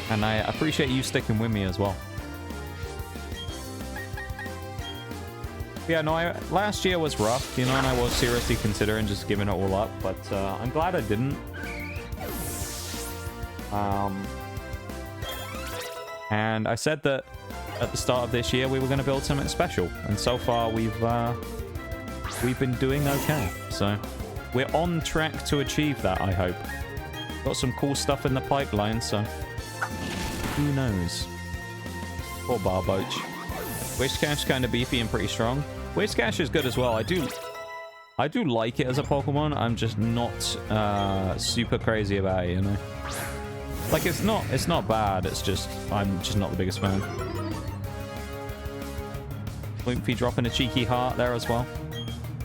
And I appreciate you sticking with me as well. Yeah, no, last year was rough, you know, and I was seriously considering just giving it all up. But I'm glad I didn't. And I said that at the start of this year we were going to build something special, and so far we've been doing okay. So we're on track to achieve that, I hope. Got some cool stuff in the pipeline, so who knows? Poor Barboach. Whiscash kind of beefy and pretty strong. Whiscash is good as well. I do like it as a Pokemon. I'm just not super crazy about it, you know. Like, it's not bad, it's just, I'm just not the biggest fan. Lumpy dropping a cheeky heart there as well.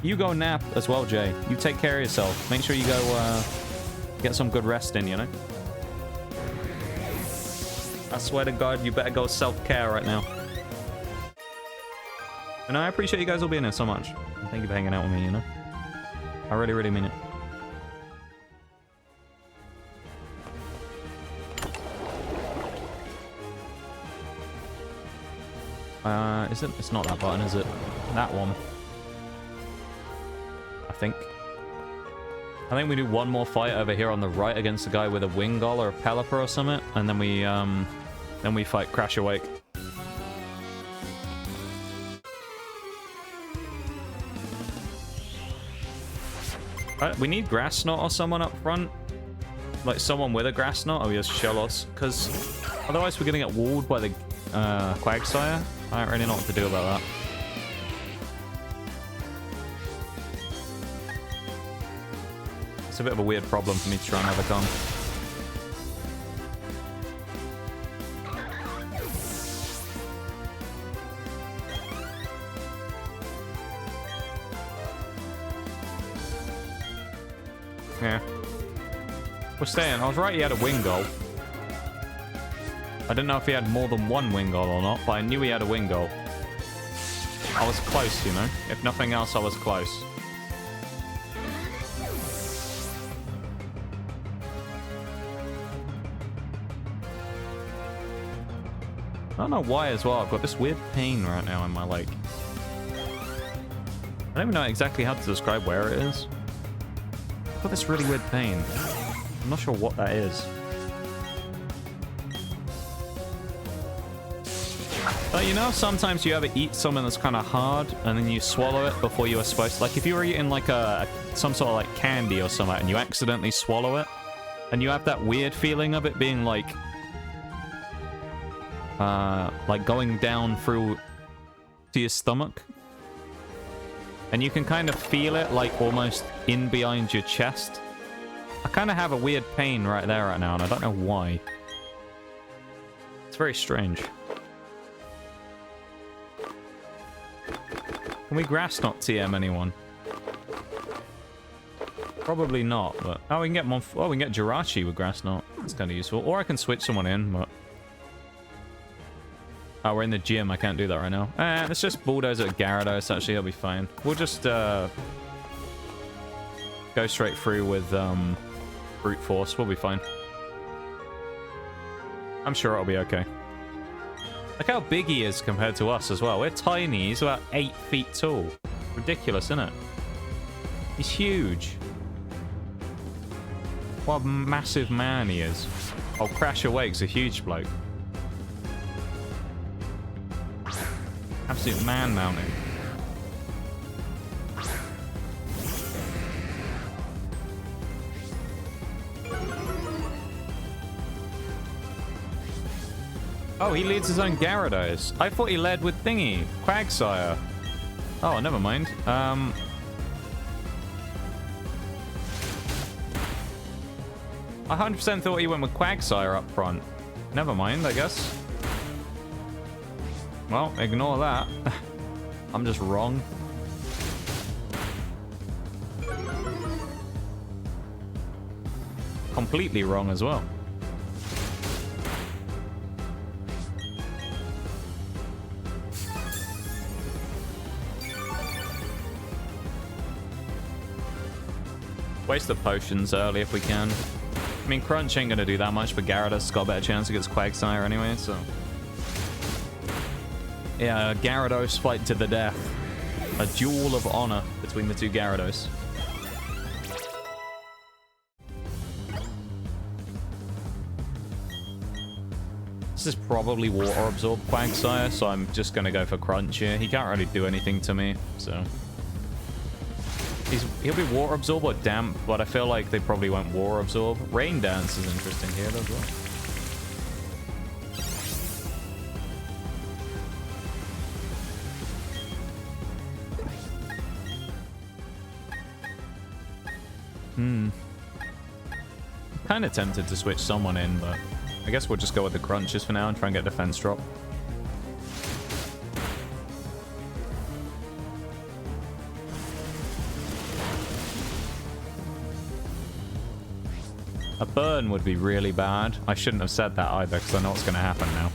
You go nap as well, Jay. You take care of yourself. Make sure you go get some good rest in, you know? I swear to God, you better go self-care right now. And I appreciate you guys all being here so much. Thank you for hanging out with me, you know? I really, really mean it. Is it? It's not that button, is it? That one. I think we do one more fight over here on the right against a guy with a Wingull or a Pelipper or something, and then we fight Crash Awake. We need Grass Knot or someone up front. Like someone with a Grass Knot. Oh yes, Shellos. Because otherwise we're gonna get walled by the Quagsire. I don't really know what to do about that. It's a bit of a weird problem for me to try and overcome. Yeah. We're staying. I was right, he had a Wingull. I didn't know if he had more than one Wingull or not, but I knew he had a Wingull. I was close, you know? If nothing else, I was close. I don't know why as well. I've got this weird pain right now in my leg. I don't even know exactly how to describe where it is. I've got this really weird pain. I'm not sure what that is. But you know, sometimes you ever eat something that's kind of hard and then you swallow it before you were supposed to. Like if you were eating like some sort of like candy or something and you accidentally swallow it, and you have that weird feeling of it being like like going down through to your stomach. And you can kind of feel it like almost in behind your chest. I kind of have a weird pain right there right now, and I don't know why. It's very strange. Can we grass knot TM anyone? Probably not, but... Oh, we can get we can get Jirachi with grass knot. That's kind of useful. Or I can switch someone in, but... Oh, we're in the gym. I can't do that right now. Let's just bulldoze at Gyarados. Actually, it'll be fine. We'll just go straight through with brute force. We'll be fine. I'm sure it'll be okay. Look how big he is compared to us as well. We're tiny. He's about 8 feet tall. Ridiculous, isn't it? He's huge. What a massive man he is. Oh, Crash Awake's a huge bloke. Absolute man mountain. Oh, he leads his own Gyarados. I thought he led with Thingy, Quagsire. Oh, never mind. I 100% thought he went with Quagsire up front. Never mind, I guess. Well, ignore that. I'm just wrong. Completely wrong as well. Waste the potions early if we can. I mean, Crunch ain't gonna do that much, but Gyarados got a better chance against Quagsire anyway, so... Yeah, Gyarados fight to the death. A duel of honor between the two Gyarados. This is probably Water Absorb Quagsire, so I'm just gonna go for Crunch here. He can't really do anything to me, so... He'll be Water Absorb or Damp, but I feel like they probably won't Water Absorb. Rain Dance is interesting here as well. Kind of tempted to switch someone in, but I guess we'll just go with the Crunches for now and try and get defense drop. A burn would be really bad. I shouldn't have said that either, because I know what's going to happen now.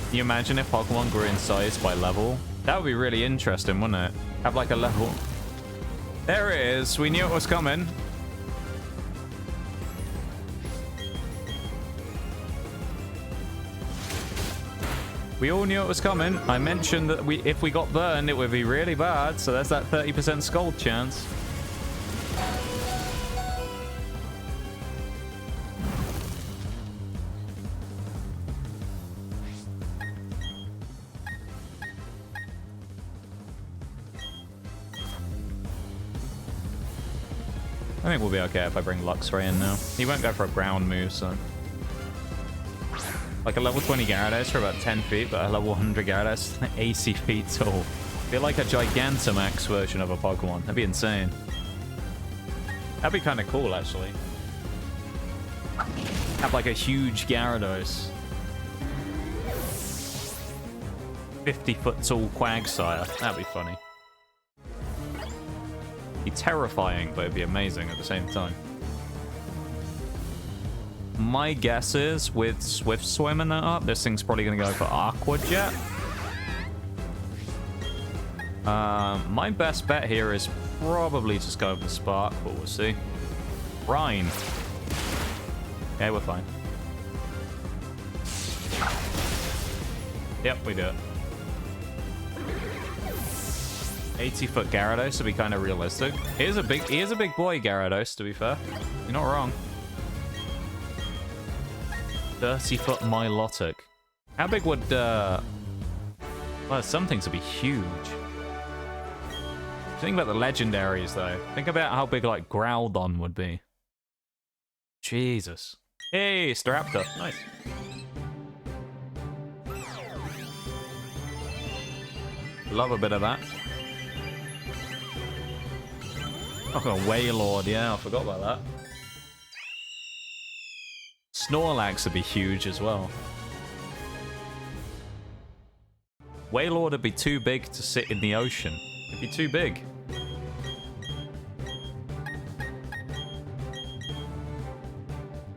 Can you imagine if Pokemon grew in size by level? That would be really interesting, wouldn't it? Have like a level. There it is. We knew it was coming. We all knew it was coming. I mentioned that if we got burned, it would be really bad. So there's that 30% Scald chance. I think we'll be okay if I bring Luxray in now. He won't go for a ground move, so... Like a level 20 Gyarados for about 10 feet, but a level 100 Gyarados 80 feet tall. Be like a Gigantamax version of a Pokemon. That'd be insane. That'd be kind of cool, actually. Have like a huge Gyarados. 50-foot tall Quagsire. That'd be funny. Be terrifying, but it'd be amazing at the same time. My guess is, with Swift swimming that up, this thing's probably going to go for Aqua Jet. My best bet here is probably just go for Spark, but we'll see. Brine. Okay, we're fine. Yep, we do it. 80-foot Gyarados to be kind of realistic. He is a big boy, Gyarados, to be fair. You're not wrong. 30-foot Milotic. How big would well, some things would be huge. Think about the legendaries though. Think about how big like Groudon would be. Jesus. Hey, Staraptor. Nice. Love a bit of that. Oh, Waylord. Yeah, I forgot about that. Snorlax would be huge as well. Waylord would be too big to sit in the ocean. It'd be too big.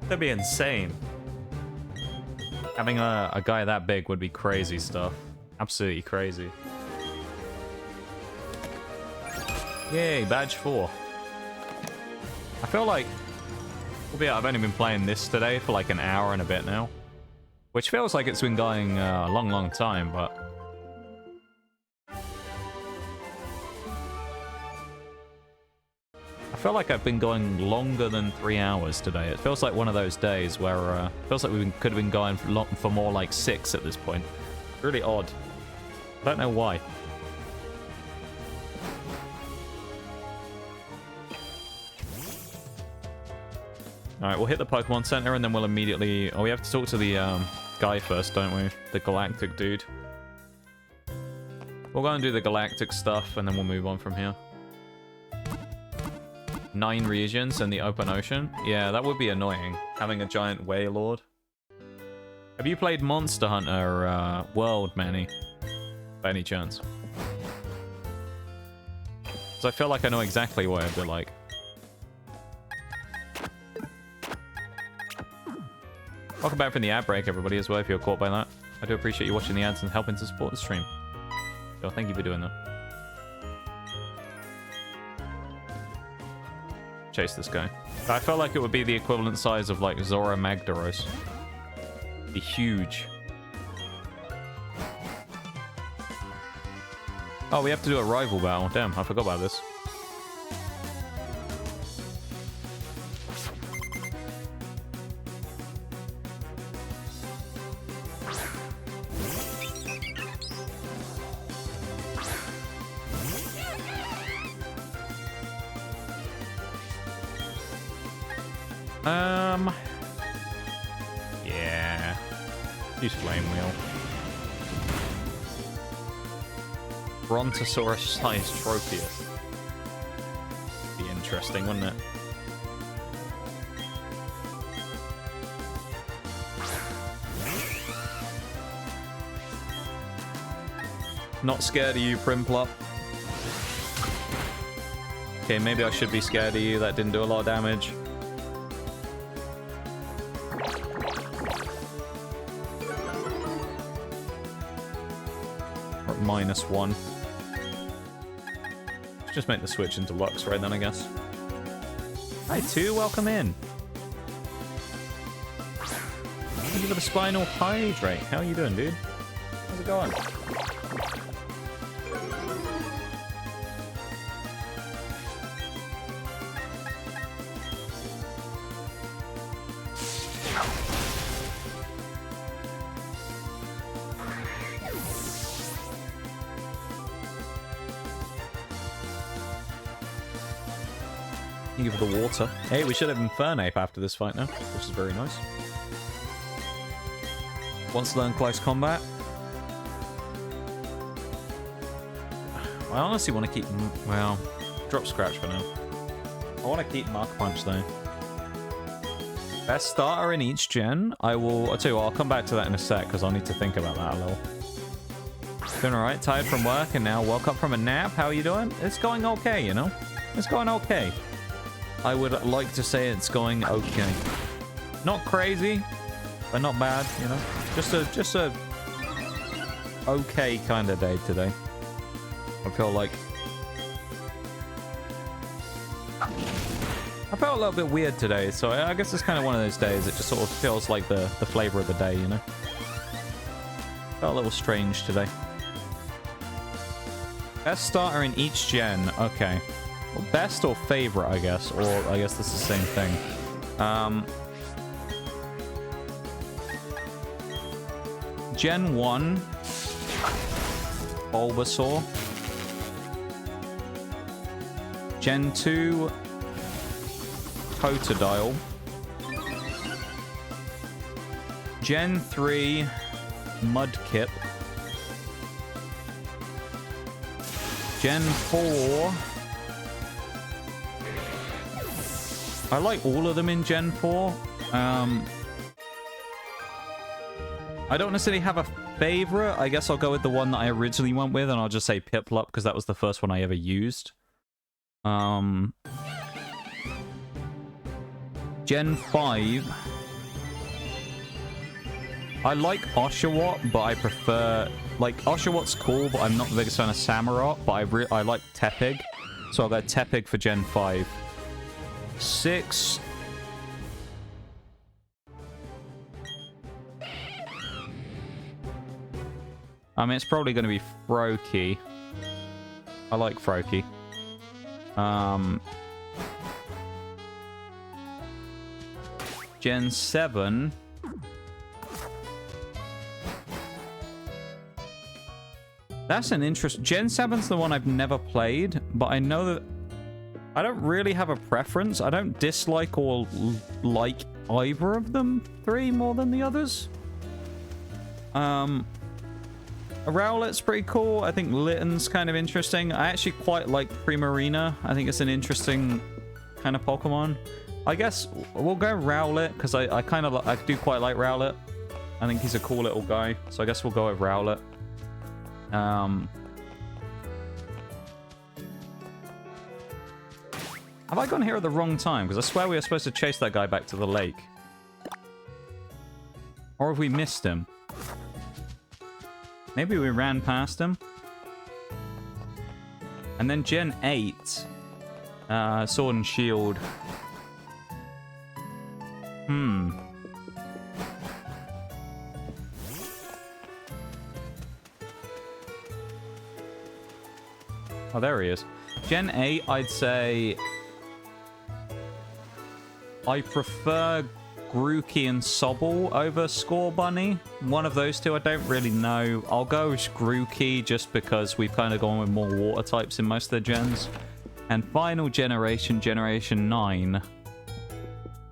That'd be insane. Having a guy that big would be crazy stuff. Absolutely crazy. Yay, badge 4. I feel like... albeit I've only been playing this today for like an hour and a bit now. Which feels like it's been going a long, long time, but... I feel like I've been going longer than 3 hours today. It feels like one of those days where... it feels like we could have been going for more like 6 at this point. Really odd. I don't know why. Alright, we'll hit the Pokemon Center and then we'll immediately... oh, we have to talk to the guy first, don't we? The galactic dude. We'll go and do the galactic stuff and then we'll move on from here. 9 regions and the open ocean. Yeah, that would be annoying, having a giant Waylord. Have you played Monster Hunter World, Manny? By any chance? Because I feel like I know exactly what it'd be like. Welcome back from the ad break, everybody, as well, if you're caught by that. I do appreciate you watching the ads and helping to support the stream. So thank you for doing that. Chase this guy. I felt like it would be the equivalent size of, like, Zora Magdaros. It'd be huge. Oh, we have to do a rival battle. Damn, I forgot about this. Yeah. Use Flame Wheel. Brontosaurus-sized Tropius. Be interesting, wouldn't it? Not scared of you, Primplop. Okay, maybe I should be scared of you. That didn't do a lot of damage. -1. Let's just make the switch into Lux right then, I guess. Hi, 2. Welcome in. Thank you for the Spinal Hydrate. How are you doing, dude? How's it going? Thank you for the water. Hey, we should have Infernape after this fight now, which is very nice. Wants to learn close combat. I honestly want to keep... well, drop Scratch for now. I want to keep Mach Punch, though. Best starter in each gen? I'll tell you what, I'll come back to that in a sec, because I'll need to think about that a little. Doing alright, tired from work, and now woke up from a nap. How are you doing? It's going okay, you know? It's going okay. I would like to say it's going okay. Not crazy, but not bad, you know? Just a okay kind of day today. I feel like... I felt a little bit weird today, so I guess it's kind of one of those days. It just sort of feels like the flavor of the day, you know? Felt a little strange today. Best starter in each gen. Okay. Well, best or favorite, I guess. Or I guess this is the same thing. Gen 1. Bulbasaur. Gen 2. Totodile. Gen 3 Mudkip. Gen 4. I like all of them in Gen 4. I don't necessarily have a favorite. I guess I'll go with the one that I originally went with, and I'll just say Piplup because that was the first one I ever used. Gen 5. I like Oshawott, but I prefer... Like, Oshawott's cool, but I'm not the biggest fan of Samurott, but I like Tepig. So I'll go Tepig for Gen 5. 6... I mean, it's probably going to be Froakie. I like Froakie. Gen 7. That's an interest. Gen 7's the one I've never played, but I know that I don't really have a preference. I don't dislike or like either of them three more than the others. Rowlet's pretty cool. I think Litten's kind of interesting. I actually quite like Primarina. I think it's an interesting kind of Pokemon. I guess we'll go Rowlet because I do quite like Rowlet. I think he's a cool little guy. So I guess we'll go with Rowlet. Have I gone here at the wrong time? Because I swear we were supposed to chase that guy back to the lake. Or have we missed him? Maybe we ran past him. And then Gen 8. Sword and Shield. Oh, there he is. Gen 8, I'd say... I prefer Grookey and Sobble over Scorbunny. One of those two, I don't really know. I'll go with Grookey just because we've kind of gone with more water types in most of the gens. And final generation, Generation 9.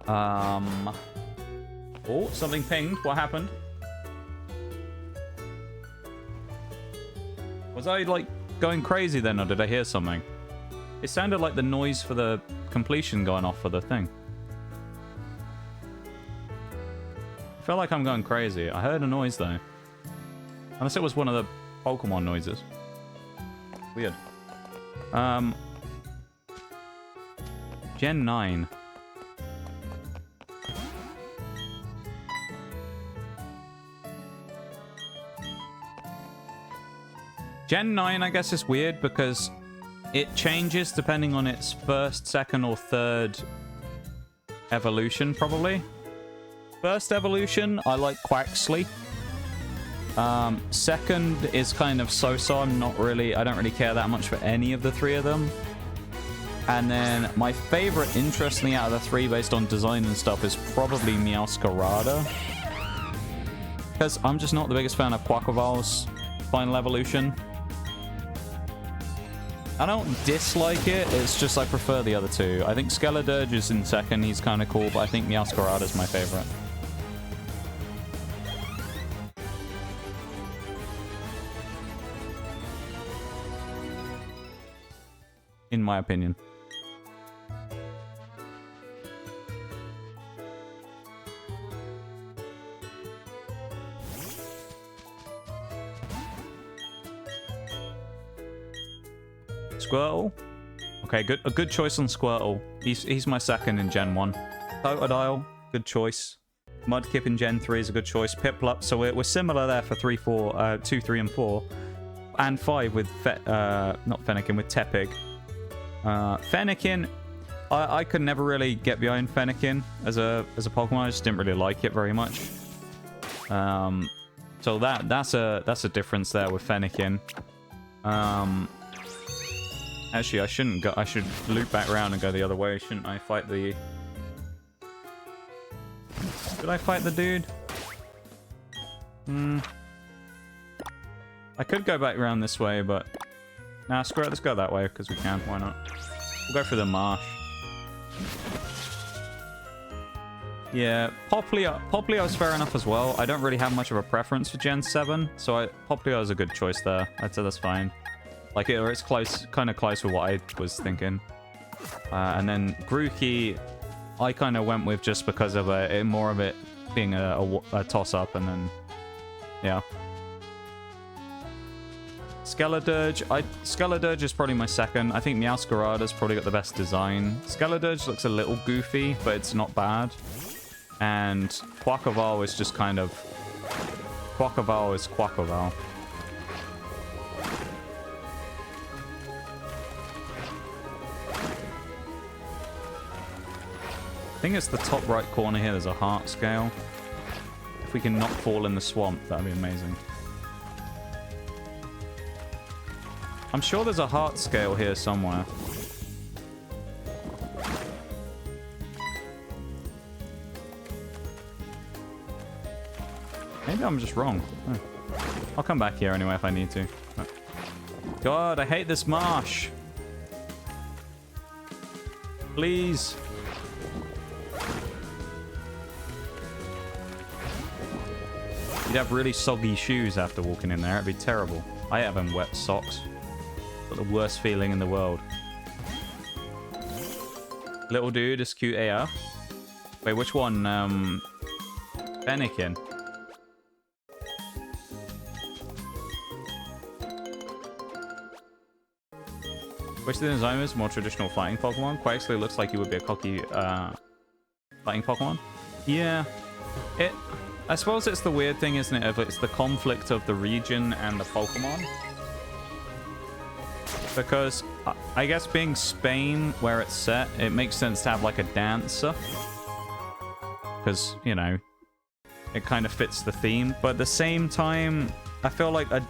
Oh, something pinged. What happened? Was I, like, going crazy then, or did I hear something? It sounded like the noise for the completion going off for the thing. I feel like I'm going crazy. I heard a noise though. Unless it was one of the Pokemon noises. Weird. Gen 9. Gen 9, I guess, is weird because it changes depending on its first, second, or third evolution, probably. First evolution, I like Quaxley. Second is kind of so-so. I don't really care that much for any of the three of them. And then my favorite, interestingly, out of the three, based on design and stuff, is probably Meowscarada. Because I'm just not the biggest fan of Quaquaval's final evolution. I don't dislike it, it's just I prefer the other two. I think Skeledirge is in second, he's kind of cool, but I think Meowscarada is my favorite. In my opinion. Squirtle. Okay, good. A good choice on Squirtle. He's my second in Gen 1. Totodile, good choice. Mudkip in Gen 3 is a good choice. Piplup, so we're similar there for 2, 3, and 4. And 5 with not Fennekin, with Tepig. Fennekin, I could never really get behind Fennekin as a Pokemon. I just didn't really like it very much. So that's a difference there with Fennekin. Actually, I shouldn't go. I should loop back around and go the other way, shouldn't I? Fight the... Did I fight the dude? I could go back around this way, but... Nah, screw it. Let's go that way, because we can. Why not? We'll go for the marsh. Yeah, Poplio is fair enough as well. I don't really have much of a preference for Gen 7, so Poplio is a good choice there. I'd say that's fine. Like, it's close, kind of close with what I was thinking. And then Grookey, I kind of went with just because of more of it being a toss-up, and then, yeah. Skeledirge is probably my second. I think Meowscarada's probably got the best design. Skeledirge looks a little goofy, but it's not bad. And Quaquaval is just kind of... Quaquaval is Quaquaval. I think it's the top right corner here. There's a heart scale. If we can not fall in the swamp, that'd be amazing. I'm sure there's a heart scale here somewhere. Maybe I'm just wrong. Oh. I'll come back here anyway if I need to. Oh. God, I hate this marsh. Please. You'd have really soggy shoes after walking in there. It'd be terrible. I have them wet socks. Got the worst feeling in the world. Little dude is cute AF. Wait, which one? Fennekin. Which of the design is more traditional fighting Pokemon? Quaxley looks like he would be a cocky fighting Pokemon. Yeah. I suppose it's the weird thing, isn't it? It's the conflict of the region and the Pokemon. Because I guess being Spain, where it's set, it makes sense to have like a dancer. Because, you know, it kind of fits the theme. But at the same time, I feel like a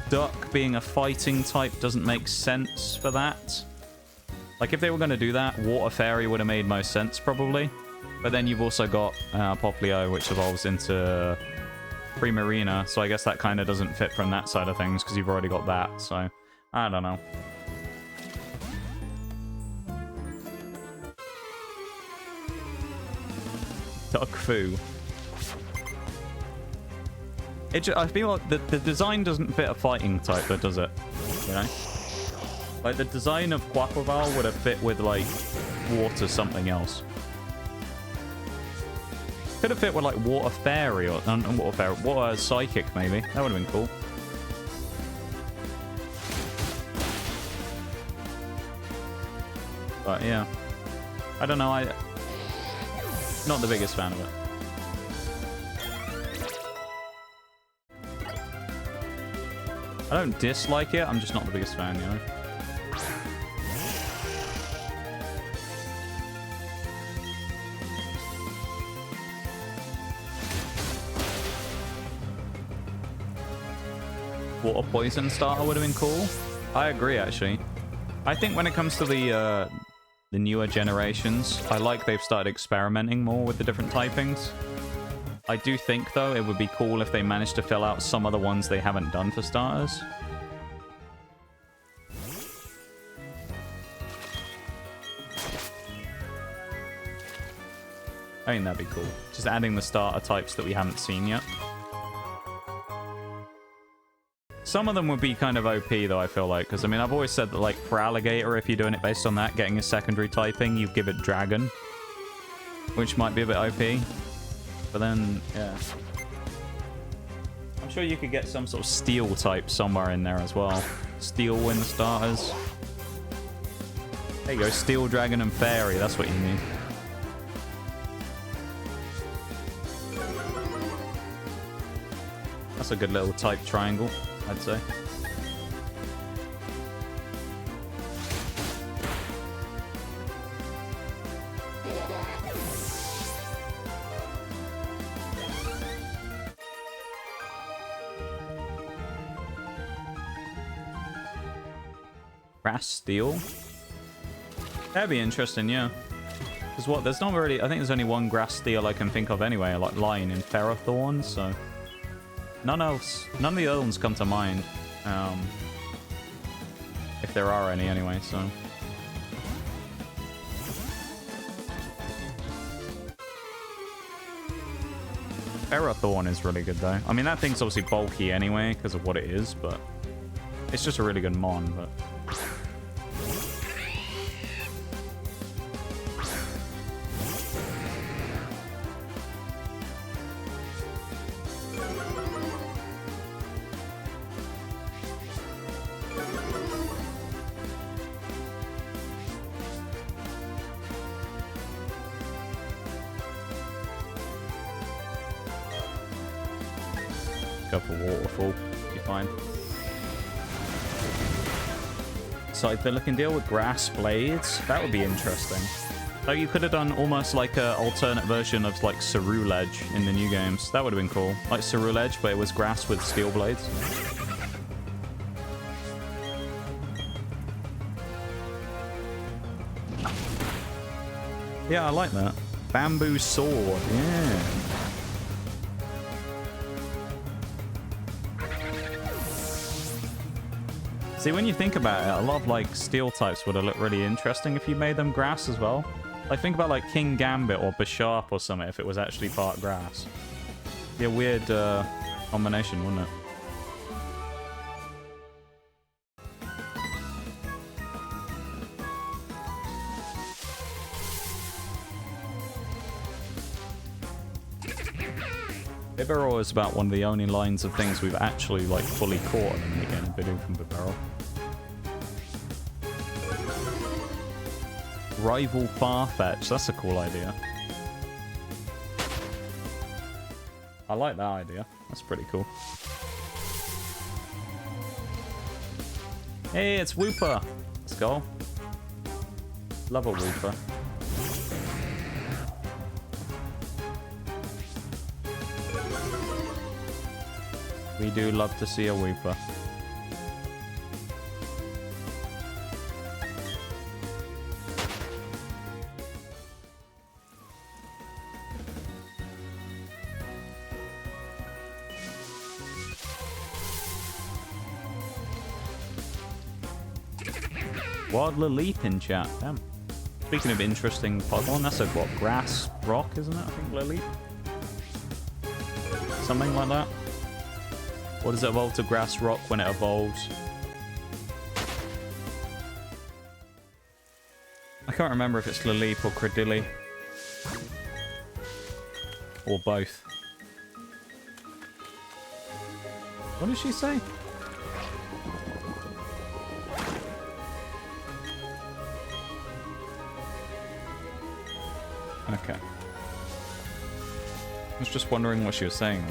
duck being a fighting type doesn't make sense for that. Like, if they were going to do that, Water Fairy would have made most sense, probably. But then you've also got Poplio, which evolves into Primarina. So I guess that kind of doesn't fit from that side of things, because you've already got that. So, I don't know. Duck Fu. I feel like the design doesn't fit a fighting type, though, does it? You know? Like, the design of Quaquaval would have fit with, like, water something else. Could have fit with, like, Water Fairy or... Water Psychic, maybe. That would have been cool. But, yeah. I don't know, not the biggest fan of it. I don't dislike it, I'm just not the biggest fan, you know? Water Poison starter would have been cool. I agree, actually. I think when it comes to the newer generations, I like they've started experimenting more with the different typings. I do think, though, it would be cool if they managed to fill out some of the ones they haven't done for starters. I think that'd be cool. Just adding the starter types that we haven't seen yet. Some of them would be kind of OP, though, I feel like. Because, I mean, I've always said that, like, for Alligator, if you're doing it based on that, getting a secondary typing, you give it Dragon. Which might be a bit OP. But then, yeah. I'm sure you could get some sort of Steel type somewhere in there as well. Steel in the starters. There you go, Steel, Dragon, and Fairy. That's what you need. That's a good little type triangle, I'd say. Grass Steel? That'd be interesting, yeah. Because what, there's not really... I think there's only one Grass Steel I can think of anyway, like Lion in Ferrothorn, so... None of the other ones come to mind. If there are any anyway, so... Ferrothorn is really good, though. I mean, that thing's obviously bulky anyway because of what it is, but it's just a really good mon, but... Go for Waterfall, be fine. Scyther looking deal with grass blades. That would be interesting. Like, you could have done almost like an alternate version of like Ceruledge in the new games. That would have been cool. Like Ceruledge, but it was grass with steel blades. Yeah, I like that. Bamboo sword, yeah. See, when you think about it, a lot of like steel types would have looked really interesting if you made them grass as well. Like, think about like King Gambit or Bisharp or something if it was actually part grass. Be a weird combination, wouldn't it? Bibarel is about one of the only lines of things we've actually like fully caught in the minigame. Bidoo from Bibarel. Rival Farfetch. That's a cool idea. I like that idea. That's pretty cool. Hey, it's Wooper. Let's go. Love a Wooper. We do love to see a Wooper. Waddler Leap in chat. Damn. Speaking of interesting Pokemon, that's a what? Grass Rock, isn't it? I think Leleep. Something like that. What does it evolve to? Grass Rock when it evolves? I can't remember if it's Leleep or Credilli. Or both. What did she say? Okay. I was just wondering what she was saying.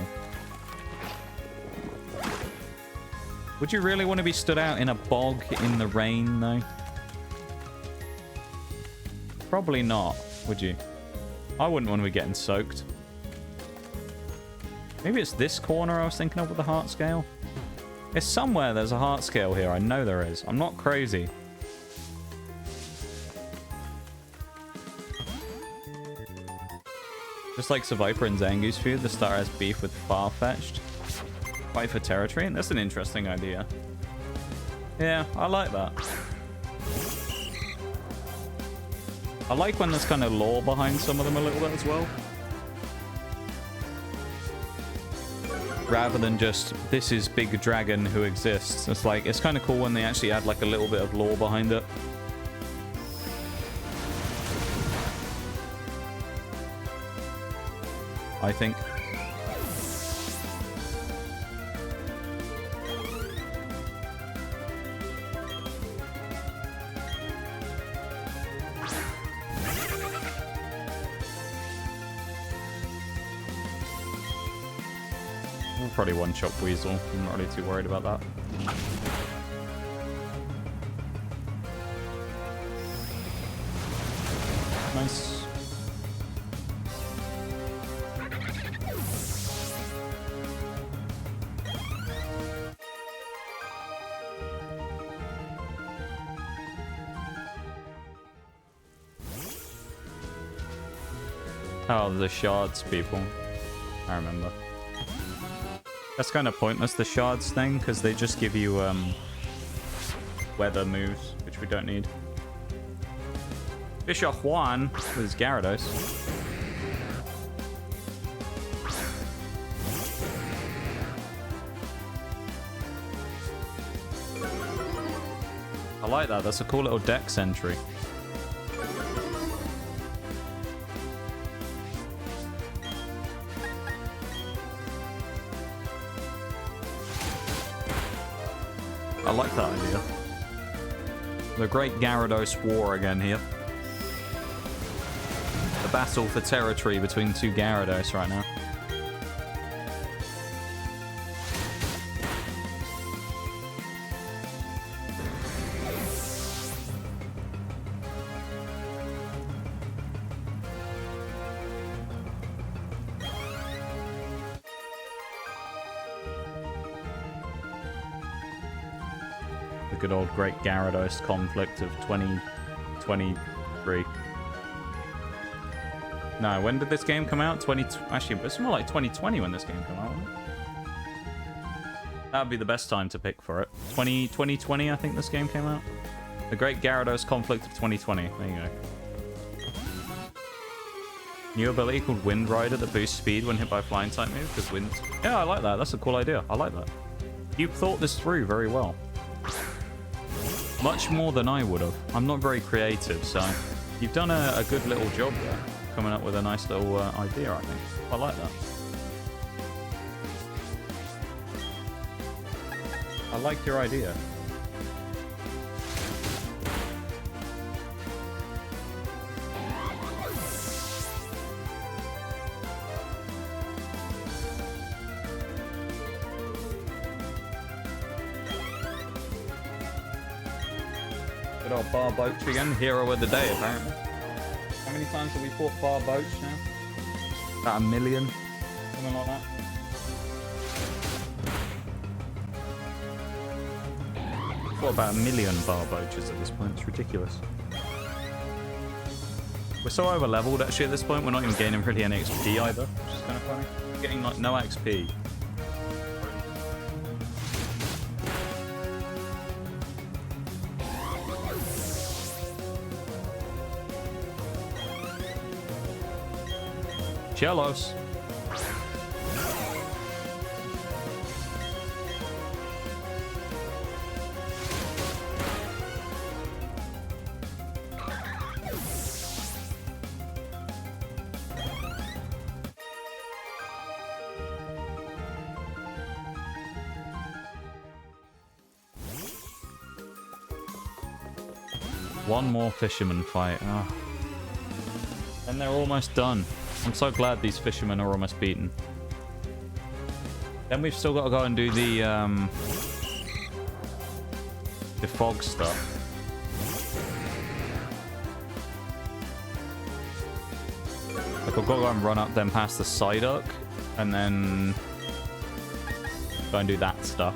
Would you really want to be stood out in a bog in the rain, though? Probably not, would you? I wouldn't want to be getting soaked. Maybe it's this corner I was thinking of with the heart scale. It's somewhere there's a heart scale here. I know there is. I'm not crazy. Just like Survivor and Zangoose Food, the star has beef with Farfetch'd. Fight for territory? That's an interesting idea. Yeah, I like that. I like when there's kind of lore behind some of them a little bit as well. Rather than just, this is Big Dragon who exists. It's like, it's kind of cool when they actually add like a little bit of lore behind it. I think. We'll probably one-shot Weasel. I'm not really too worried about that. Nice. Oh, the shards people. I remember. That's kind of pointless, the shards thing, because they just give you weather moves, which we don't need. Bishop Juan with his Gyarados. I like that. That's a cool little dex entry. I like that idea. The Great Gyarados War again here. The battle for territory between two Gyarados right now. The good old Great Gyarados conflict of 2023. No, when did this game come out? Actually, it's more like 2020 when this game came out, wasn't it? That would be the best time to pick for it. 2020, I think this game came out. The Great Gyarados conflict of 2020. There you go. New ability called Wind Rider that boosts speed when hit by flying type move because wind. Yeah, I like that. That's a cool idea. I like that. You've thought this through very well. Much more than I would have. I'm not very creative, so you've done a good little job there. Coming up with a nice little idea, I think. I like that. I like your idea. Good old Barboach again, hero of the day apparently. How many times have we fought Barboach now? About 1 million? Something like that. We've fought about 1 million Barboaches at this point, it's ridiculous. We're so over leveled actually at this point, we're not even gaining really any XP either, which is kind of funny. We're getting like no XP. Chelos. One more fisherman fight. Oh. And they're almost done. I'm so glad these fishermen are almost beaten. Then we've still got to go and do the fog stuff. Like I've got to go and run up then past the Psyduck and then go and do that stuff.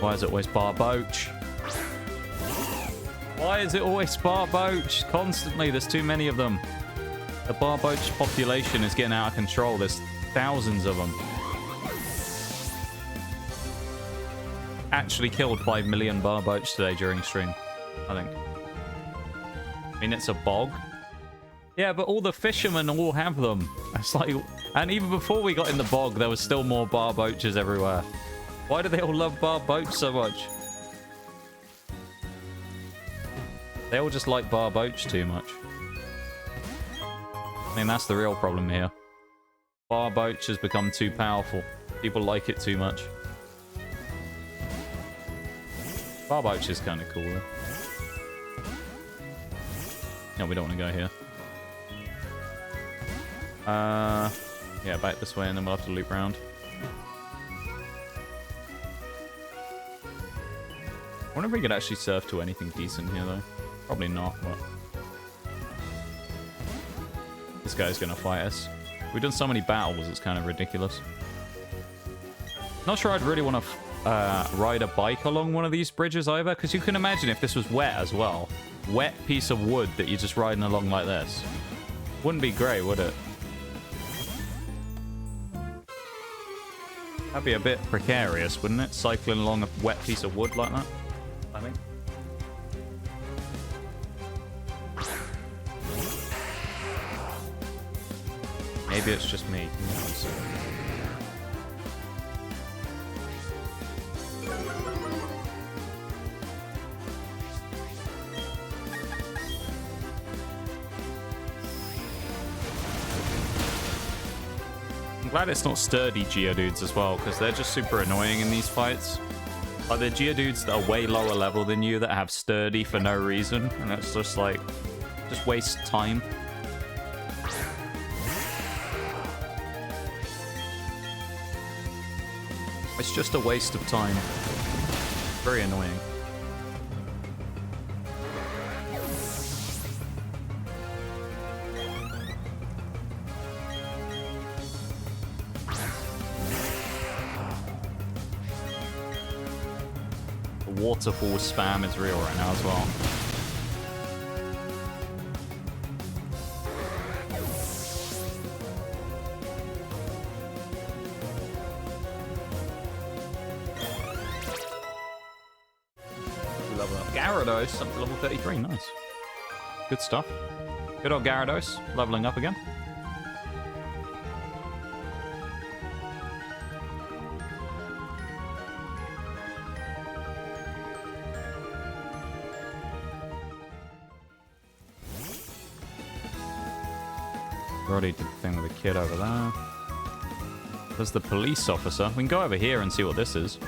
Why is it always Barboach? Why is it always Barboach? Constantly, there's too many of them. The Barboach population is getting out of control. There's thousands of them. Actually killed 5 million Barboach today during stream, I think. I mean, it's a bog. Yeah, but all the fishermen all have them. It's like, and even before we got in the bog, there was still more Barboaches everywhere. Why do they all love Barboach so much? They all just like Barboach too much. I mean, that's the real problem here. Barboach has become too powerful. People like it too much. Barboach is kind of cool, though. No, we don't want to go here. Yeah, back this way, and then we'll have to loop around. I wonder if we could actually surf to anything decent here, though. Probably not, but... This guy's gonna fight us. We've done so many battles, it's kind of ridiculous. Not sure I'd really want to ride a bike along one of these bridges either, because you can imagine if this was wet as well. Wet piece of wood that you're just riding along like this. Wouldn't be great, would it? That'd be a bit precarious, wouldn't it? Cycling along a wet piece of wood like that, I think. maybe it's just me. Who knows? I'm glad it's not sturdy Geodudes as well, because they're just super annoying in these fights. Like, the Geodudes that are way lower level than you that have sturdy for no reason, and it's just like, just waste time. It's just a waste of time. Very annoying. The waterfall spam is real right now as well. Gyarados up to level 33, nice. Good stuff. Good old Gyarados, leveling up again. Already did the thing with the kid over there. There's the police officer. We can go over here and see what this is.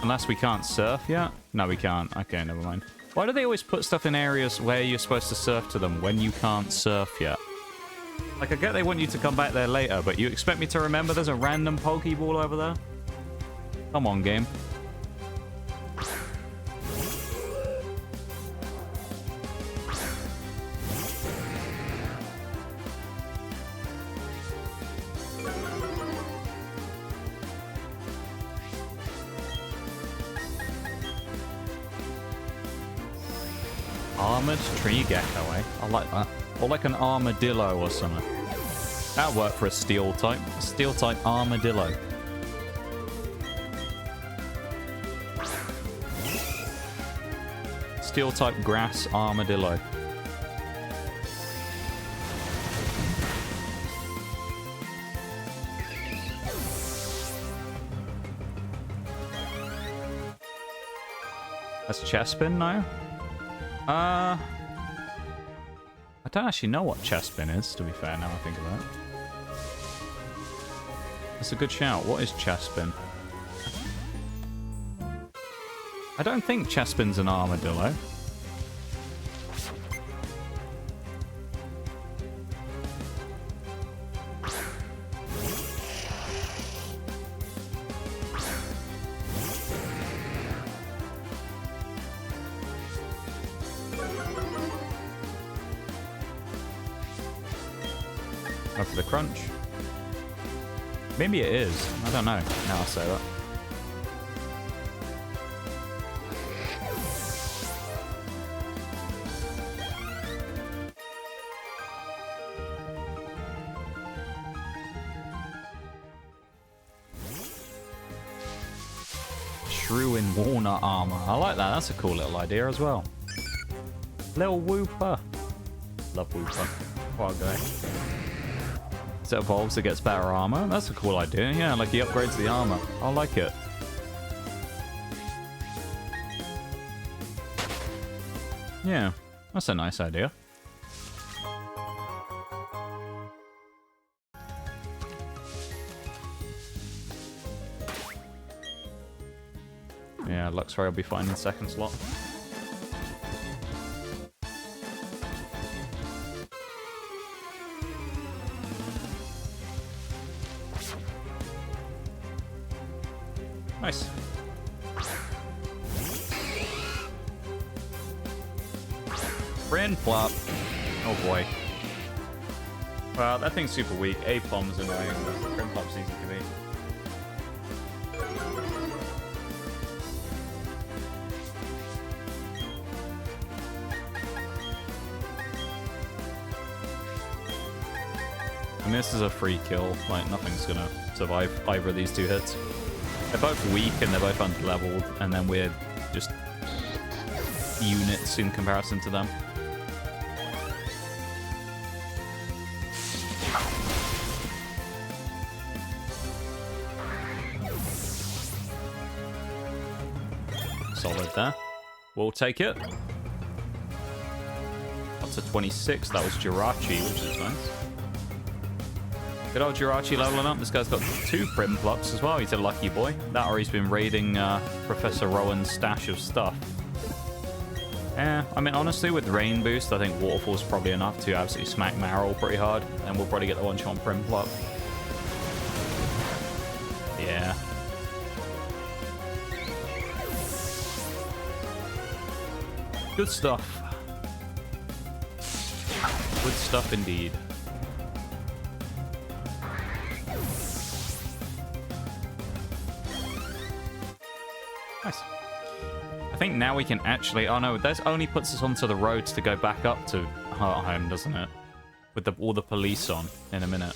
Unless we can't surf yet? No, we can't. Okay, never mind. Why do they always put stuff in areas where you're supposed to surf to them when you can't surf yet? Like, I get they want you to come back there later, but you expect me to remember there's a random Pokeball over there? Come on, game. Armored tree gecko, eh? I like that. Or like an armadillo or something. That'd work for a steel type. A steel type armadillo. Steel type grass armadillo. That's Chespin now? I don't actually know what Chespin is, to be fair, now I think of that. That's a good shout. What is Chespin? I don't think Chespin's an armadillo. For the crunch. Maybe it is. I don't know. Now I'll say that. Shrew in Warner armor. I like that. That's a cool little idea as well. Little Wooper. Love Wooper. What a guy. It evolves, it gets better armor. That's a cool idea. Yeah, like he upgrades the armor. I like it. Yeah, that's a nice idea. Yeah, Luxray will be fine in second slot. Nice. Brand flop. Oh boy. Well, that thing's super weak. A-bomb's annoying, but Brand flop's easy to beat. And this is a free kill. Like, nothing's gonna survive either of these two hits. They're both weak and they're both underleveled, and then we're just units in comparison to them. solid there. We'll take it. Up to 26. That was Jirachi, which is nice. Good old Jirachi leveling up. This guy's got 2 prim plucks as well. He's a lucky boy. That or he's been raiding Professor Rowan's stash of stuff. Yeah, I mean, honestly, with Rain Boost, I think Waterfall's probably enough to absolutely smack Marrow pretty hard. And we'll probably get the one-shot on prim pluck. Yeah. Good stuff. Good stuff indeed. Nice. I think now we can actually... Oh no, that only puts us onto the roads to go back up to Hearthome, doesn't it? With all the police on in a minute.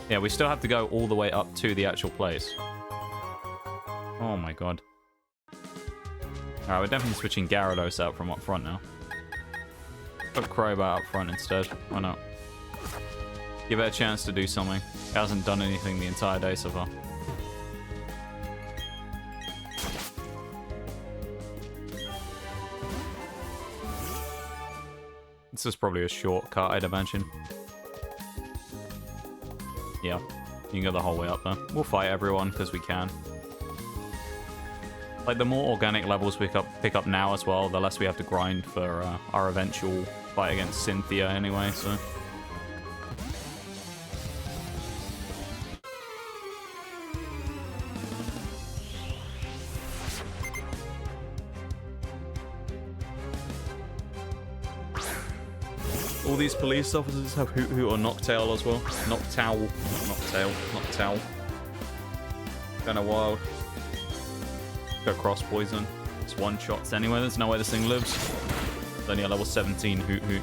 Yeah, we still have to go all the way up to the actual place. Oh my god. Alright, we're definitely switching Gyarados out from up front now. Put Crobat up front instead. Why not? Give it a chance to do something. It hasn't done anything the entire day so far. This is probably a shortcut, I'd imagine. Yeah, you can go the whole way up there. We'll fight everyone because we can. Like, the more organic levels we pick up now as well, the less we have to grind for our eventual fight against Cynthia anyway, so... All these police officers have Hoot Hoot or Noctowl as well. Noctowl. Noctowl. Noctowl. Kinda wild. Go cross poison. It's one shots anyway. There's no way this thing lives. It's only a level 17 Hoot Hoot.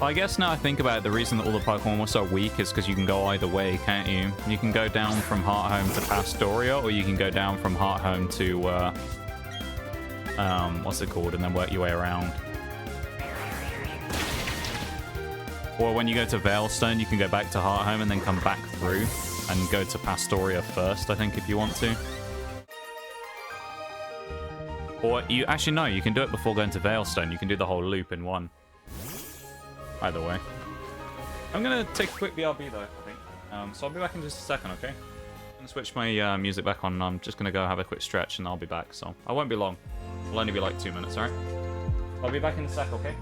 I guess now I think about it, the reason that all the Pokemon were so weak is because you can go either way, can't you? You can go down from Hearthome to Pastoria, or you can go down from Hearthome to, what's it called, and then work your way around. Or when you go to Veilstone, you can go back to Hearthome and then come back through and go to Pastoria first, I think, if you want to. Or you actually no, you can do it before going to Veilstone. You can do the whole loop in one. Either way. I'm gonna take a quick BRB though, I think. So I'll be back in just a second, okay? I'm gonna switch my music back on. I'm just gonna go have a quick stretch and I'll be back. So I won't be long. It'll only be like 2 minutes, alright? I'll be back in a sec, okay?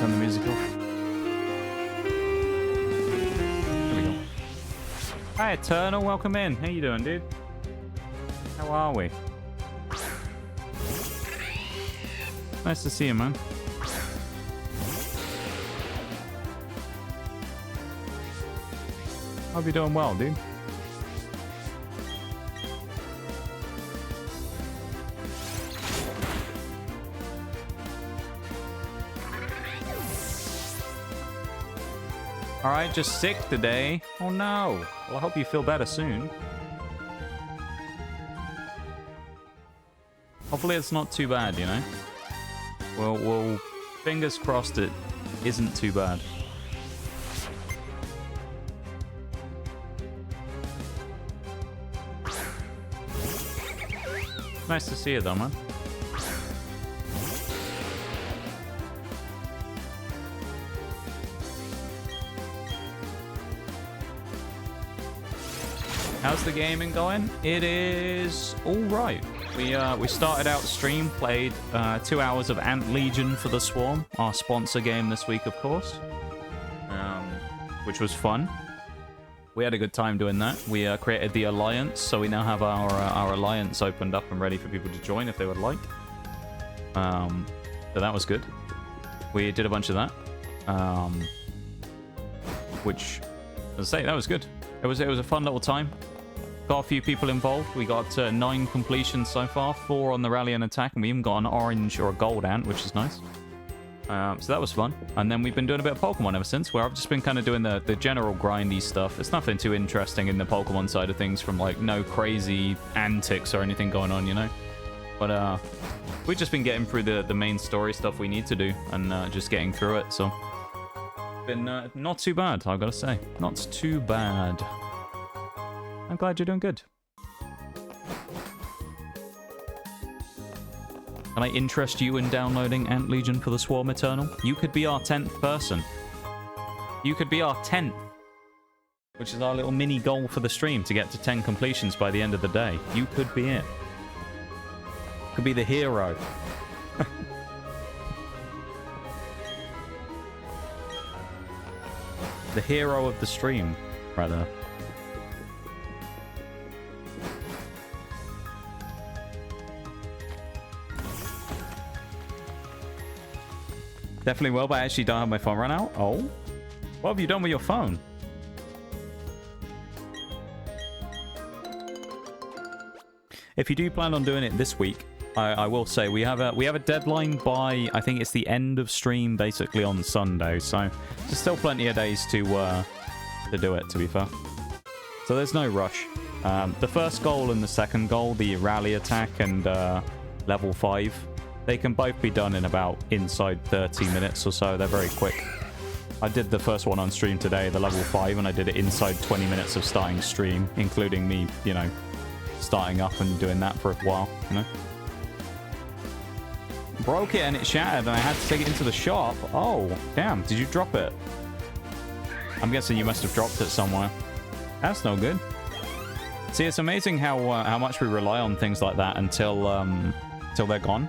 turn the music off. There we go. Hi, Eternal. Welcome in. How you doing, dude? How are we? Nice to see you, man. Hope you're doing well, dude. Alright, just sick today. Oh no. Well, I hope you feel better soon. Hopefully it's not too bad, you know? Well, fingers crossed it isn't too bad. Nice to see you though, man. How's the gaming going? It is all right. We started out stream, played 2 hours of Ant Legion for the Swarm, our sponsor game this week, of course, which was fun. We had a good time doing that. We created the Alliance, so we now have our Alliance opened up and ready for people to join if they would like. So that was good. We did a bunch of that, which, as I say, that was good. It was a fun little time. Got a few people involved. We got 9 completions so far, 4 on the rally and attack, and we even got an orange or a gold ant, which is nice. So that was fun. And then we've been doing a bit of Pokemon ever since, where I've just been kind of doing the general grindy stuff. It's nothing too interesting in the Pokemon side of things, from like no crazy antics or anything going on, you know. But we've just been getting through the main story stuff we need to do, and just getting through it. So been not too bad, I gotta say. Not too bad. I'm glad you're doing good. Can I interest you in downloading Ant Legion for the Swarm, Eternal? You could be our 10th person. You could be our 10th. Which is our little mini goal for the stream, to get to 10 completions by the end of the day. You could be it. Could be the hero. The hero of the stream, rather. Definitely will, but I actually don't have my phone run out. Oh? What have you done with your phone? If you do plan on doing it this week, I will say we have a deadline by, I think it's the end of stream, basically on Sunday. So there's still plenty of days to do it, to be fair. So there's no rush. The first goal and the second goal, the rally attack and level 5, they can both be done in about inside 30 minutes or so. They're very quick. I did the first one on stream today, the level 5, and I did it inside 20 minutes of starting stream, including me, you know, starting up and doing that for a while, you know. Broke it and it shattered and I had to take it into the shop. Oh, damn. Did you drop it? I'm guessing you must have dropped it somewhere. That's no good. See, it's amazing how much we rely on things like that until they're gone.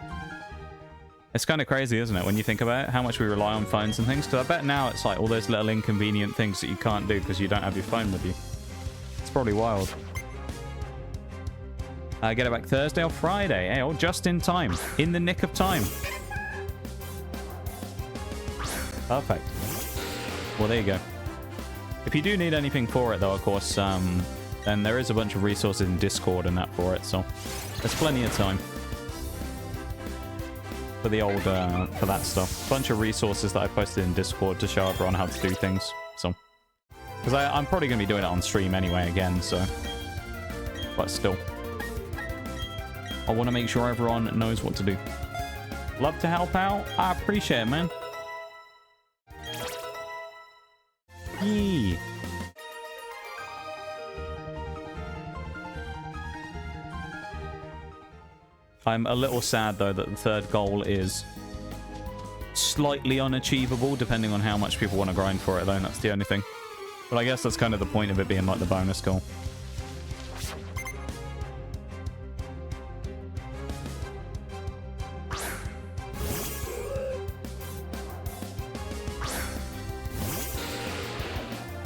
It's kind of crazy, isn't it, when you think about it, how much we rely on phones and things? Because I bet now it's like all those little inconvenient things that you can't do because you don't have your phone with you. It's probably wild. Get it back Thursday or Friday. Hey, oh, just in time. In the nick of time. Perfect. Well, there you go. If you do need anything for it, though, of course, then there is a bunch of resources in Discord and that for it, so there's plenty of time for the old, for that stuff. Bunch of resources that I posted in Discord to show everyone how to do things, so. Because I'm probably going to be doing it on stream anyway again, so. But still. I want to make sure everyone knows what to do. Love to help out. I appreciate it, man. Yee. I'm a little sad, though, that the third goal is slightly unachievable, depending on how much people want to grind for it, though. That's the only thing. But I guess that's kind of the point of it being like the bonus goal.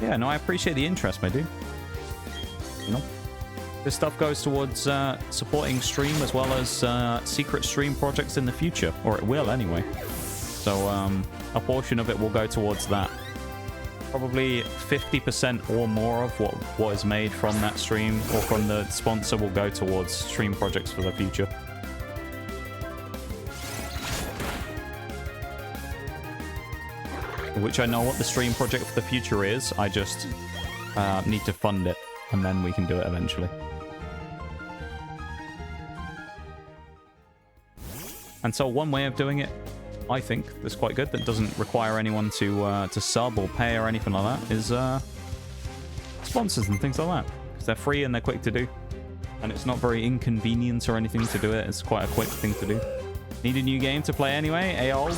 Yeah, no, I appreciate the interest, my dude. You know, this stuff goes towards supporting stream as well as secret stream projects in the future, or it will anyway. So a portion of it will go towards that. Probably 50% or more of what is made from that stream or from the sponsor will go towards stream projects for the future. Which I know what the stream project for the future is. I just need to fund it, and then we can do it eventually. And so one way of doing it, I think, that's quite good, that doesn't require anyone to sub or pay or anything like that, is sponsors and things like that. Because they're free and they're quick to do. And it's not very inconvenient or anything to do it. It's quite a quick thing to do. Need a new game to play anyway? AOL?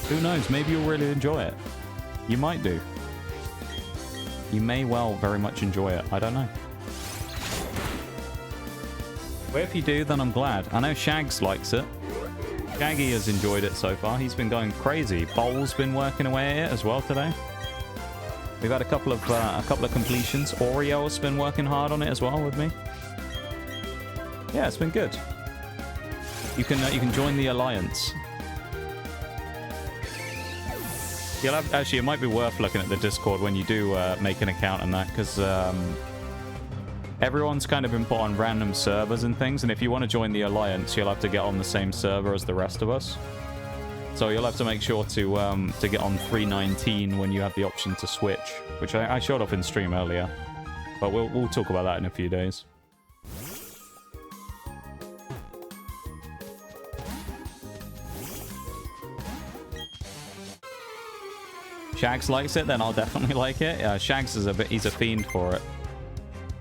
Who knows? Maybe you'll really enjoy it. You might do. You may well very much enjoy it. I don't know. But if you do, then I'm glad. I know Shags likes it. Shaggy has enjoyed it so far. He's been going crazy. Bowl's been working away at it as well today. We've had a couple of completions. Oreo's been working hard on it as well with me. Yeah, it's been good. You can join the alliance. You'll have, actually, it might be worth looking at the Discord when you do make an account on that, because everyone's kind of been put on random servers and things, and if you want to join the alliance, you'll have to get on the same server as the rest of us. So you'll have to make sure to get on 319 when you have the option to switch, which I showed off in stream earlier, but we'll talk about that in a few days. Shags likes it, then I'll definitely like it. Shags is he's a fiend for it.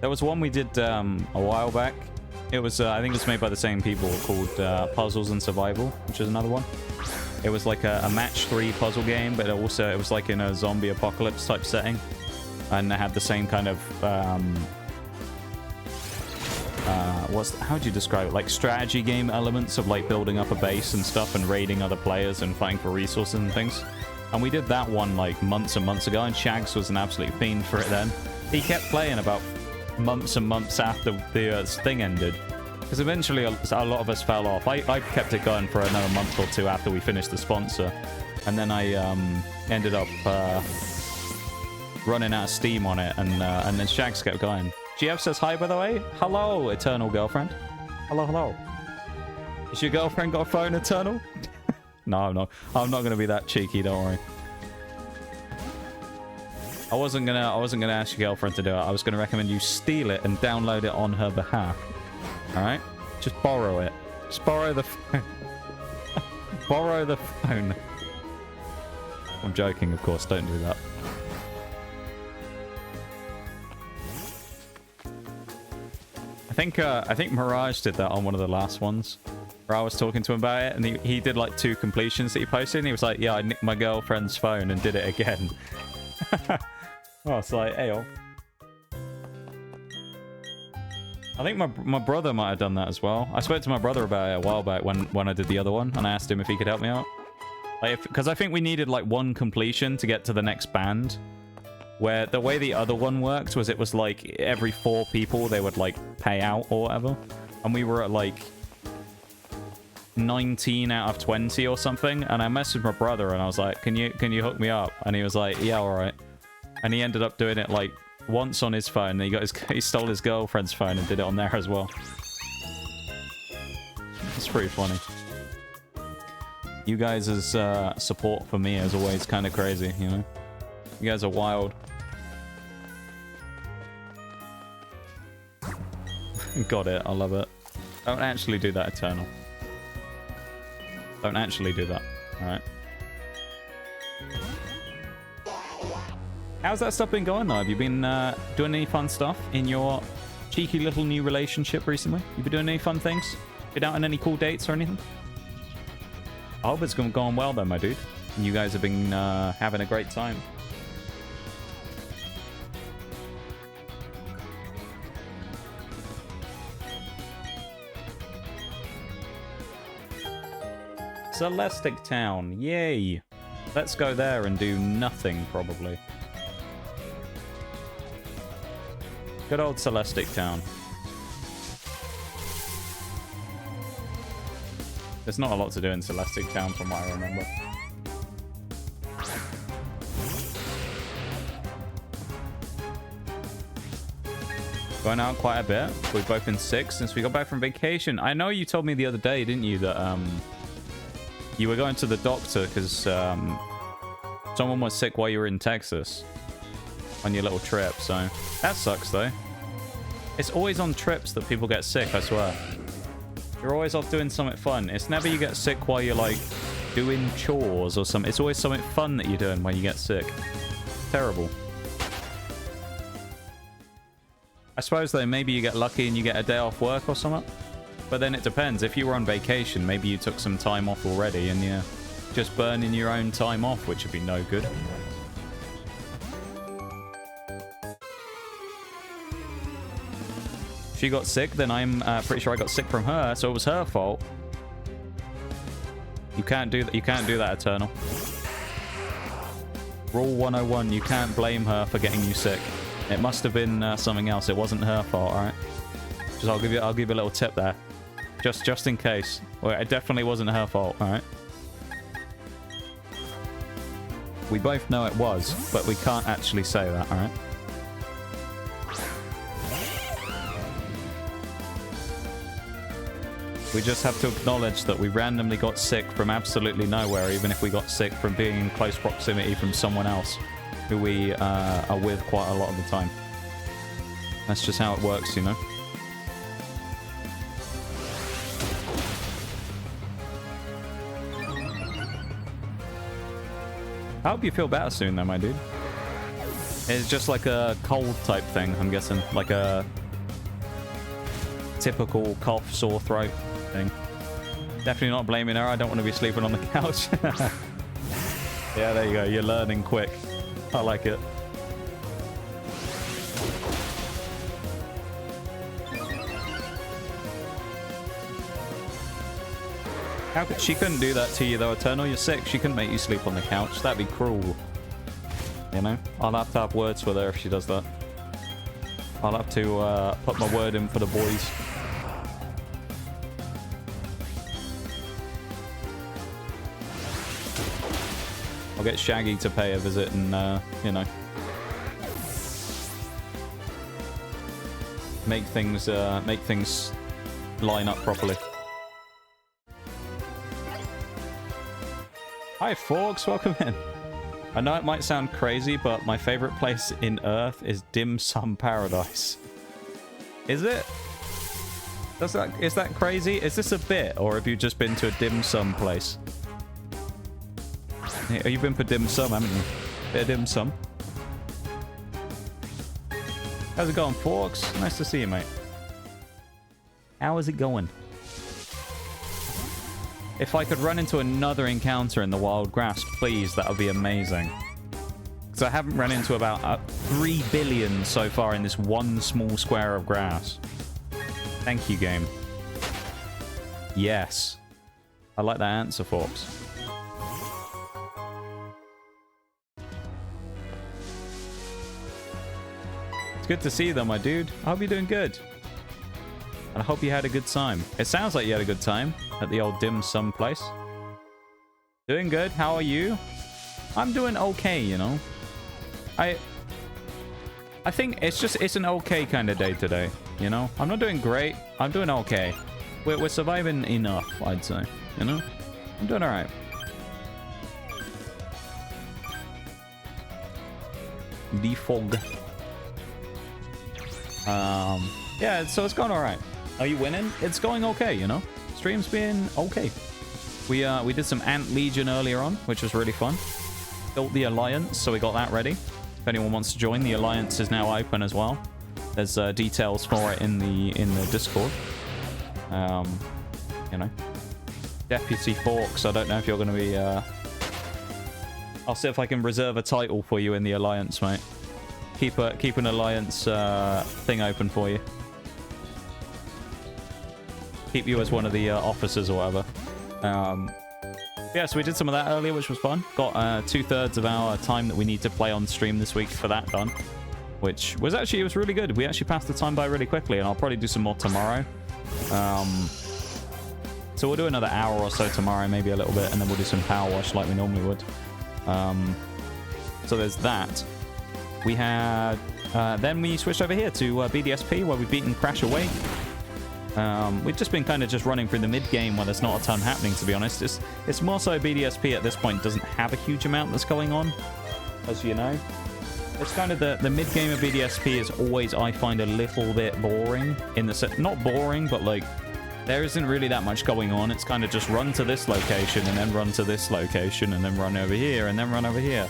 There was one we did a while back. It was, I think it was made by the same people, called Puzzles and Survival, which is another one. It was like a match 3 puzzle game, but it was like in a zombie apocalypse type setting. And it had the same kind of, how do you describe it? Like strategy game elements of like building up a base and stuff and raiding other players and fighting for resources and things. And we did that one like months and months ago, and Shags was an absolute fiend for it then. He kept playing about months and months after the thing ended, because eventually a lot of us fell off. I kept it going for another month or 2 after we finished the sponsor, and then I ended up running out of steam on it, and then Shags kept going. GF says hi, by the way. Hello, Eternal girlfriend. Hello, hello. Is your girlfriend got a phone, Eternal? No, I'm not gonna be that cheeky, don't worry. I wasn't gonna ask your girlfriend to do it. I was gonna recommend you steal it and download it on her behalf. Alright? Just borrow it. Just borrow the phone. Borrow the phone. I'm joking, of course, don't do that. I think Mirage did that on one of the last ones, where I was talking to him about it, and he did like 2 completions that he posted, and he was like, yeah, I nicked my girlfriend's phone and did it again. Oh, it's like, hey, I think my brother might have done that as well. I spoke to my brother about it a while back when I did the other one, and I asked him if he could help me out. Like, because I think we needed like 1 completion to get to the next band. Where the way the other one worked was it was like every 4 people they would like pay out or whatever. And we were at like 19 out of 20 or something. And I messaged my brother and I was like, can you hook me up? And he was like, yeah, all right. And he ended up doing it like once on his phone. And he stole his girlfriend's phone and did it on there as well. It's pretty funny. You guys' support for me is always kind of crazy, you know? You guys are wild. Got it. I love it. Don't actually do that, Eternal. Don't actually do that. Alright. How's that stuff been going, though? Have you been doing any fun stuff in your cheeky little new relationship recently? You been doing any fun things? Been out on any cool dates or anything? I hope it's going well, though, my dude. And you guys have been having a great time. Celestic Town, yay! Let's go there and do nothing, probably. Good old Celestic Town. There's not a lot to do in Celestic Town from what I remember. Going out quite a bit. We've both been sick since we got back from vacation. I know you told me the other day, didn't you, that you were going to the doctor because someone was sick while you were in Texas on your little trip. So that sucks, though. It's always on trips that people get sick, I swear. You're always off doing something fun. It's never you get sick while you're, like, doing chores or something. It's always something fun that you're doing when you get sick. Terrible. I suppose, though, maybe you get lucky and you get a day off work or something. But then it depends. If you were on vacation, maybe you took some time off already and you're just burning your own time off, which would be no good. She got sick, then I'm pretty sure I got sick from her, so it was her fault. You can't do that. You can't do that, Eternal. Rule 101: you can't blame her for getting you sick. It must have been something else. It wasn't her fault, all right? Just I'll give you a little tip there, just in case. Well, it definitely wasn't her fault, all right? We both know it was, but we can't actually say that, all right? We just have to acknowledge that we randomly got sick from absolutely nowhere, even if we got sick from being in close proximity from someone else who we are with quite a lot of the time. That's just how it works, you know? I hope you feel better soon, though, my dude. It's just like a cold type thing, I'm guessing. Like a typical cough, sore throat thing. Definitely not blaming her. I don't want to be sleeping on the couch. Yeah, there you go. You're learning quick. I like it. How could she couldn't do that to you though, Eternal? You're sick. She couldn't make you sleep on the couch. That'd be cruel. You know? I'll have to have words with her if she does that. I'll have to put my word in for the boys. I'll get Shaggy to pay a visit and, you know, make things line up properly. Hi, Forks. Welcome in. I know it might sound crazy, but my favorite place in Earth is Dim Sum Paradise. Is it? Is that crazy? Is this a bit, or have you just been to a dim sum place? You've been for dim sum, haven't you? Bit of dim sum. How's it going, Forks? Nice to see you, mate. How is it going? If I could run into another encounter in the wild grass, please, that would be amazing. Because I haven't run into about 3 billion so far in this one small square of grass. Thank you, game. Yes. I like that answer, Forks. Good to see you though, my dude. I hope you're doing good. And I hope you had a good time. It sounds like you had a good time at the old dim sum place. Doing good. How are you? I'm doing okay, you know. I think it's an okay kind of day today, you know. I'm not doing great. I'm doing okay. We're surviving enough, I'd say, you know. I'm doing all right. Defog. Yeah, so it's going all right. Are you winning? It's going okay, you know. Stream's been okay. We did some Ant Legion earlier on, which was really fun. Built the Alliance, so we got that ready. If anyone wants to join, the Alliance is now open as well. There's details for it in the Discord. You know, Deputy Forks. I don't know if you're going to be. I'll see if I can reserve a title for you in the Alliance, mate. Keep an Alliance thing open for you. Keep you as one of the officers or whatever. Yeah, so we did some of that earlier, which was fun. Got 2/3 of our time that we need to play on stream this week for that done. which was actually, it was really good. We actually passed the time by really quickly, and I'll probably do some more tomorrow. So we'll do another hour or so tomorrow, maybe a little bit, and then we'll do some power wash like we normally would. So there's that. We had... then we switched over here to BDSP, where we've beaten Crash Awake. We've just been kind of just running through the mid-game where there's not a ton happening, to be honest. It's more so BDSP at this point doesn't have a huge amount that's going on, as you know. It's kind of the mid-game of BDSP is always, I find, a little bit boring. In the not boring, but like, there isn't really that much going on. It's kind of just run to this location, and then run to this location, and then run over here, and then run over here.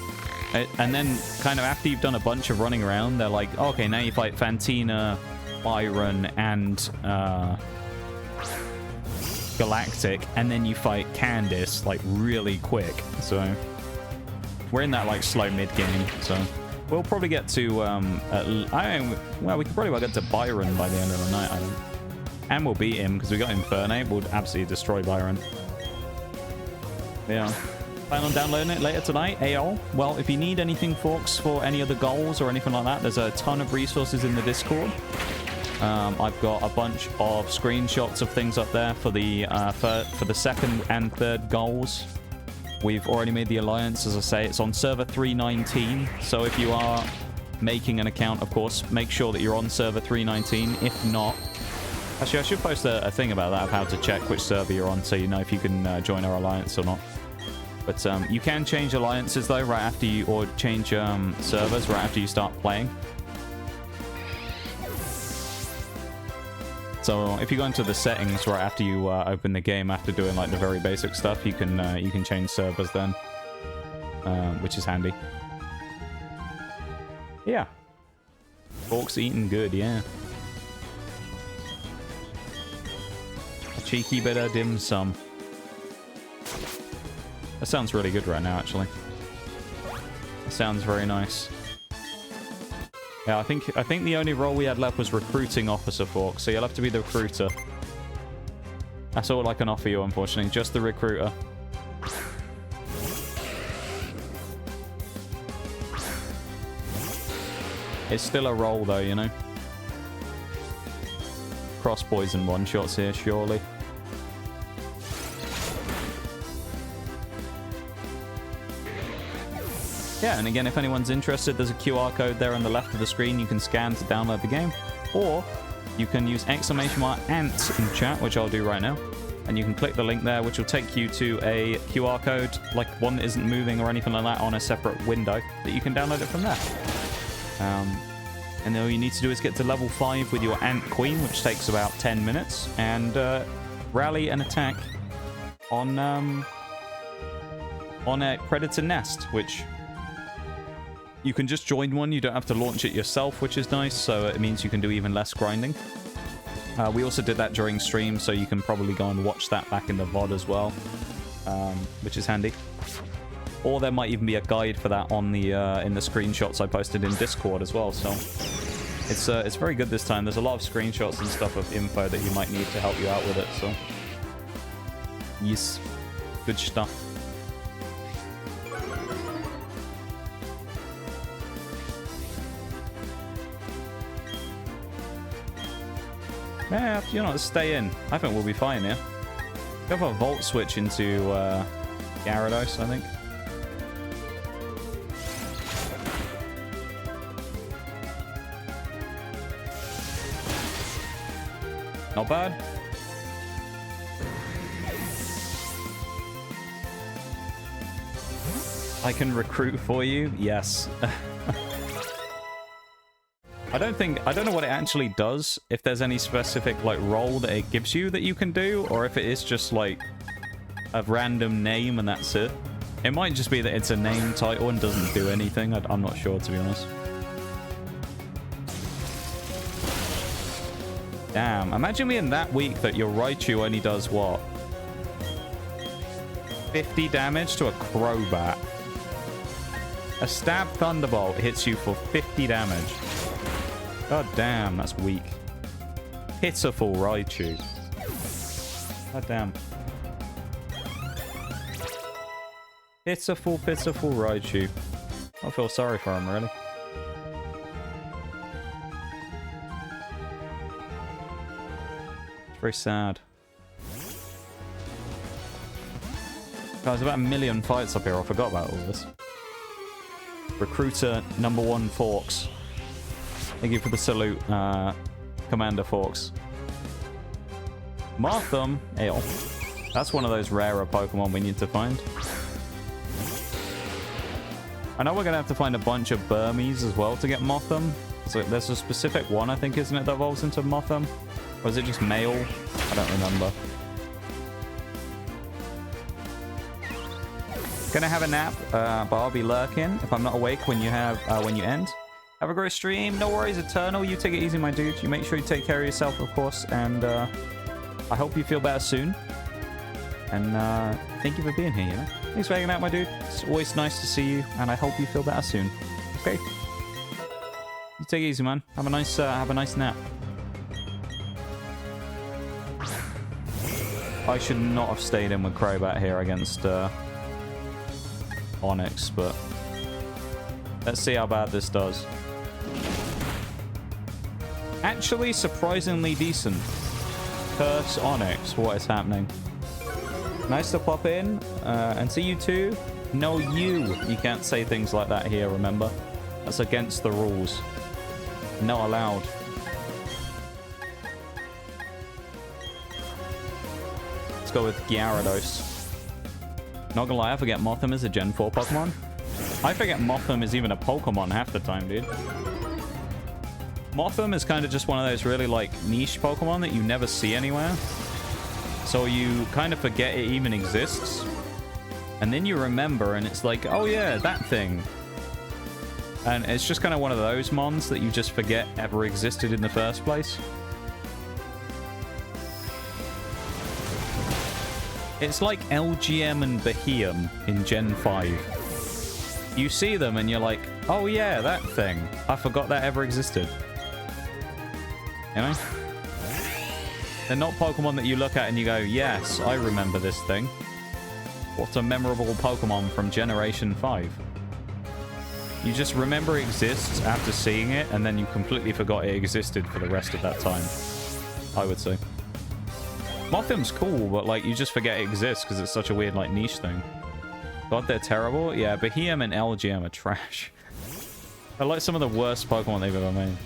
And then kind of after you've done a bunch of running around, they're like, okay, now you fight Fantina, Byron, and Galactic, and then you fight Candice like really quick. So we're in that like slow mid game. So we'll probably get to well, we could probably get to Byron by the end of the night, I think. And we'll beat him because we got Infernape. We'll absolutely destroy Byron. Yeah. Plan on downloading it later tonight, AO. Well, if you need anything, folks, for any other goals or anything like that, there's a ton of resources in the Discord. I've got a bunch of screenshots of things up there for the second and third goals. We've already made the alliance, as I say. It's on server 319. So if you are making an account, of course, make sure that you're on server 319. If not, actually, I should post a thing about that, of how to check which server you're on, so you know if you can join our alliance or not. But you can change alliances, though, right after you... Or change servers right after you start playing. So if you go into the settings right after you open the game, after doing, like, the very basic stuff, you can change servers then. Which is handy. Yeah. Fork's eating good, yeah. A cheeky bit of dim sum. That sounds really good right now, actually. That sounds very nice. Yeah, I think the only role we had left was recruiting officer, Fork, so you'll have to be the recruiter. That's all I can offer you, unfortunately. Just the recruiter. It's still a role, though, you know? Cross poison one-shots here, surely. Yeah, and again, if anyone's interested, there's a QR code there on the left of the screen you can scan to download the game. Or you can use !ANT in chat, which I'll do right now. And you can click the link there, which will take you to a QR code, like one that isn't moving or anything like that, on a separate window, that you can download it from there. And then all you need to do is get to level 5 with your Ant Queen, which takes about 10 minutes, and rally and attack on a Predator Nest, which... You can just join one, you don't have to launch it yourself, which is nice, so it means you can do even less grinding. We also did that during stream, so you can probably go and watch that back in the VOD as well, which is handy. Or there might even be a guide for that on the in the screenshots I posted in Discord as well, so... It's very good this time. There's a lot of screenshots and stuff of info that you might need to help you out with it, so... Yes. Good stuff. Yeah, you know, stay in. I think we'll be fine here. We have a Volt switch into Gyarados, I think. Not bad. I can recruit for you? Yes. I don't know what it actually does, if there's any specific, like, role that it gives you that you can do, or if it is just, like, a random name and that's it. It might just be that it's a name title and doesn't do anything. I'm not sure, to be honest. Damn, imagine being that weak that your Raichu only does, what? 50 damage to a Crobat. A Stab Thunderbolt hits you for 50 damage. God damn, that's weak. Pitiful Raichu. God damn. Pitiful, pitiful Raichu. I feel sorry for him, really. Very sad. There's about 1 million fights up here. I forgot about all this. Recruiter #1 Forks. Thank you for the salute, Commander Forks. Motham Ale. That's one of those rarer Pokemon we need to find. I know we're going to have to find a bunch of Burmese as well to get Motham. So there's a specific one, I think, isn't it, that evolves into Motham? Or is it just male? I don't remember. Gonna have a nap, but I'll be lurking if I'm not awake when you end. Have a great stream. No worries, Eternal. You take it easy, my dude. You make sure you take care of yourself, of course. And I hope you feel better soon. And thank you for being here, you know? Thanks for hanging out, my dude. It's always nice to see you, and I hope you feel better soon. Okay? You take it easy, man. Have a nice nap. I should not have stayed in with Crobat here against Onyx, but let's see how bad this does. Actually, surprisingly decent. Curse Onyx, what is happening? Nice to pop in and see you too. No, you can't say things like that here, remember? That's against the rules. Not allowed. Let's go with Gyarados. Not gonna lie, I forget Motham is a Gen 4 Pokemon. I forget Motham is even a Pokemon half the time, dude. Motham is kind of just one of those really, like, niche Pokemon that you never see anywhere. So you kind of forget it even exists. And then you remember, and it's like, oh yeah, that thing. And it's just kind of one of those mons that you just forget ever existed in the first place. It's like LGM and Beheeyem in Gen 5. You see them and you're like, oh yeah, that thing. I forgot that ever existed. You know? They're not Pokemon that you look at and you go, yes, I remember this thing. What a memorable Pokemon from Generation 5. You just remember it exists after seeing it, and then you completely forgot it existed for the rest of that time. I would say. Motham's cool, but like you just forget it exists because it's such a weird like niche thing. God, they're terrible. Yeah, Beheeyem and LGM are trash. They're like some of the worst Pokemon they've ever made.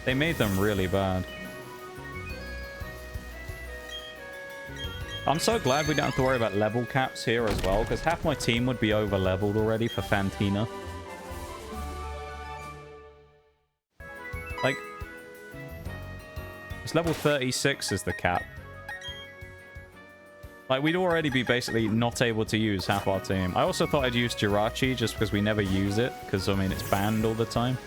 They made them really bad. I'm so glad we don't have to worry about level caps here as well, because half my team would be over leveled already for Fantina. Like, it's level 36 is the cap. Like, we'd already be basically not able to use half our team. I also thought I'd use Jirachi just because we never use it, because, I mean, it's banned all the time.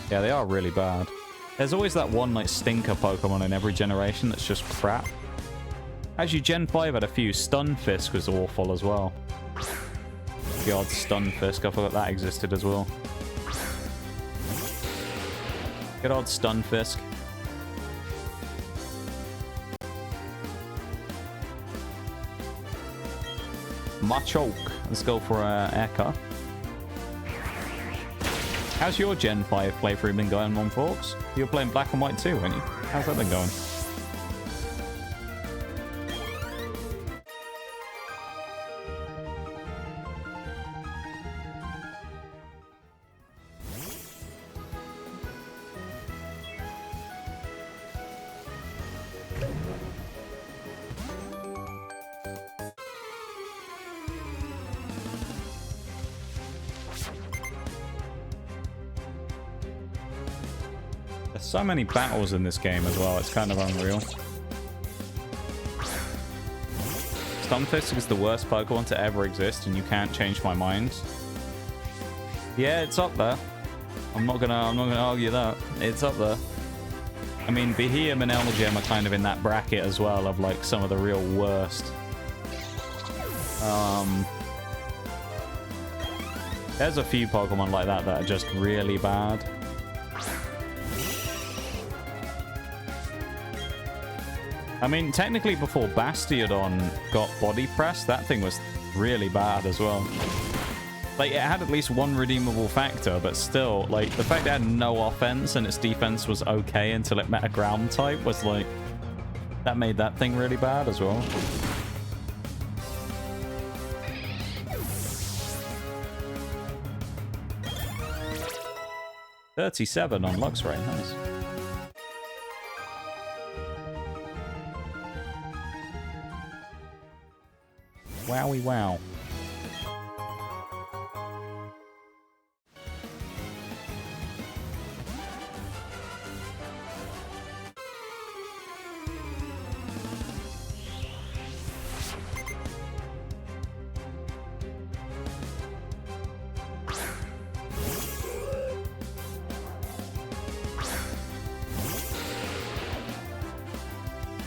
Yeah, they are really bad. There's always that one, like, stinker Pokemon in every generation that's just crap. Actually, Gen 5 had a few. Stunfisk was awful as well. God, Stunfisk. I forgot that existed as well. Good old Stunfisk. Machoke. Let's go for Eka. How's your Gen 5 playthrough been going on, folks? You were playing Black and White too, weren't you? How's that been going? So many battles in this game as well, it's kind of unreal. Stunfisk is the worst Pokemon to ever exist, and you can't change my mind. Yeah, it's up there. I'm not gonna argue that. It's up there. I mean, Beheeyem and LGM are kind of in that bracket as well of like some of the real worst. There's a few Pokemon like that that are just really bad. I mean, technically before Bastiodon got body pressed, that thing was really bad as well. Like, it had at least one redeemable factor, but still, like, the fact it had no offense and its defense was okay until it met a ground type was, like, that made that thing really bad as well. $37 on Lux Ray, nice. Wowie wow.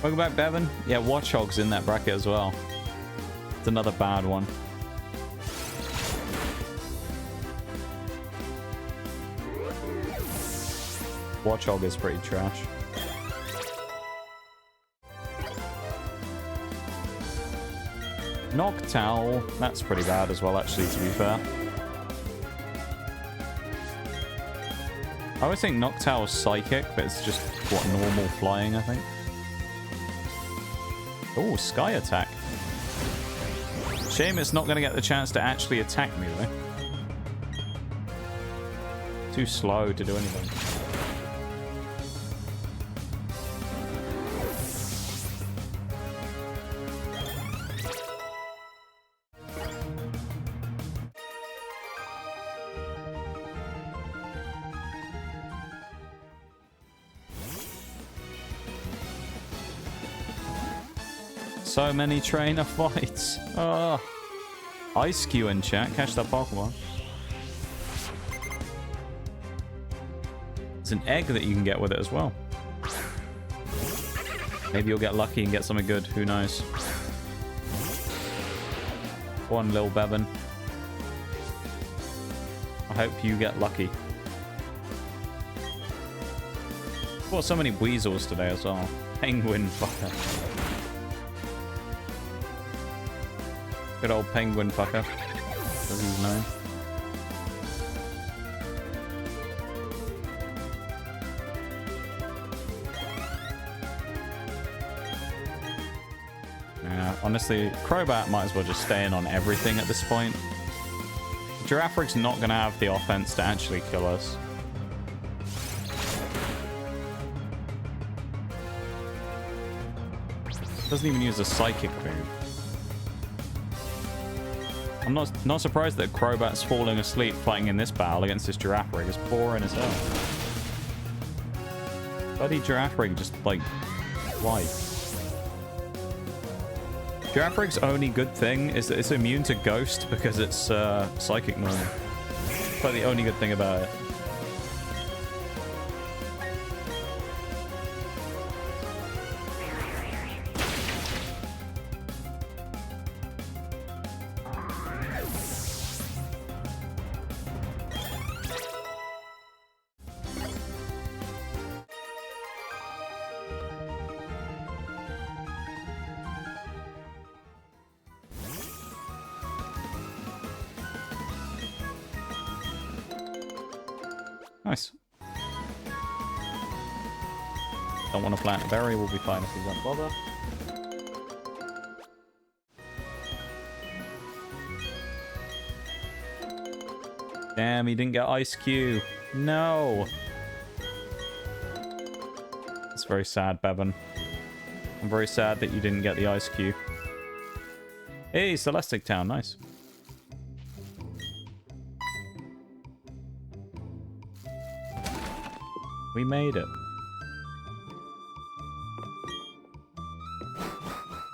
Welcome back, Bevan. Yeah, Watchog's in that bracket as well. It's another bad one. Watchog is pretty trash. Noctowl, that's pretty bad as well, actually, to be fair. I always think Noctowl's psychic, but it's just, what, normal flying, I think. Oh, Sky Attack. Shame it's not going to get the chance to actually attack me, though. Too slow to do anything. So many trainer fights. Oh. Ice Q in chat. Catch that Pokemon. It's an egg that you can get with it as well. Maybe you'll get lucky and get something good. Who knows? Go on, Lil Bevan. I hope you get lucky. Got so many weasels today as well. Penguin fucker. Good old penguin fucker. As he's known. Yeah, honestly, Crobat might as well just stay in on everything at this point. Giraffrig's not going to have the offense to actually kill us. Doesn't even use a psychic move. I'm not surprised that Crobat's falling asleep fighting in this battle against this Giraffrig. It's boring as hell. Bloody Giraffrig just, like, why? Giraffrig's only good thing is that it's immune to Ghost because it's psychic normal. That's like the only good thing about it. Nice. Don't want to plant a berry, we'll be fine if we don't bother. Damn, he didn't get Ice Q. No. It's very sad, Bevan. I'm very sad that you didn't get the Ice Q. Hey, Celestic Town, nice. We made it.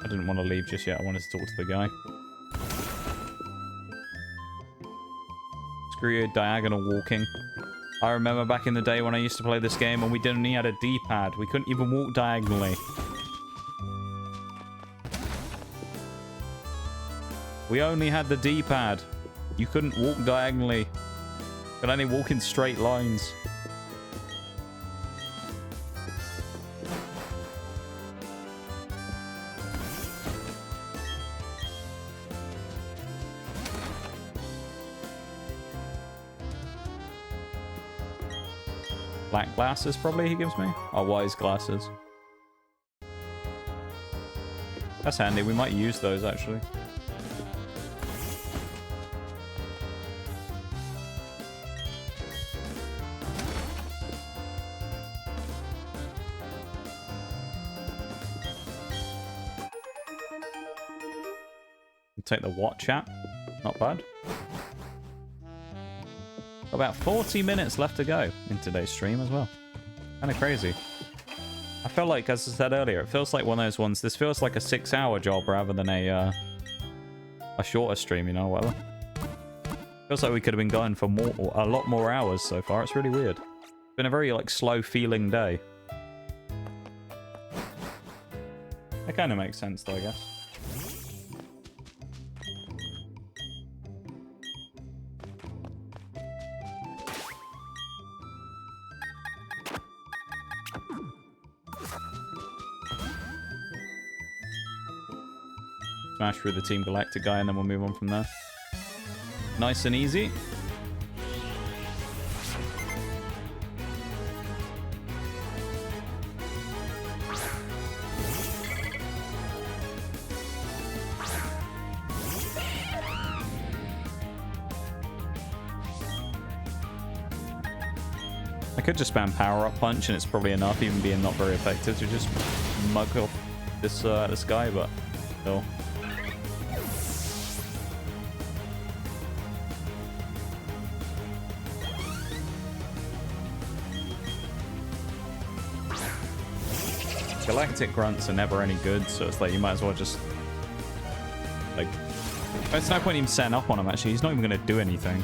I didn't want to leave just yet. I wanted to talk to the guy. Screw you, diagonal walking. I remember back in the day when I used to play this game and we didn't even had a D-pad. We couldn't even walk diagonally. We only had the D-pad. You couldn't walk diagonally. You could only walk in straight lines. Black glasses, probably, he gives me. Oh, wise glasses. That's handy. We might use those, actually. Take the watch app. Not bad. About 40 minutes left to go in today's stream as well. Kind of crazy. I feel like, as I said earlier, it feels like one of those ones. This feels like a 6-hour job rather than a shorter stream, you know, whatever. Feels like we could have been going for a lot more hours so far. It's really weird. It's been a very, like, slow-feeling day. That kind of makes sense, though, I guess. Smash through the Team Galactic guy and then we'll move on from there. Nice and easy. I could just spam Power Up Punch and it's probably enough, even being not very effective, to just mug off this this guy, but still. Galactic grunts are never any good, so it's like you might as well just like. There's no point even setting up on him. Actually, he's not even going to do anything.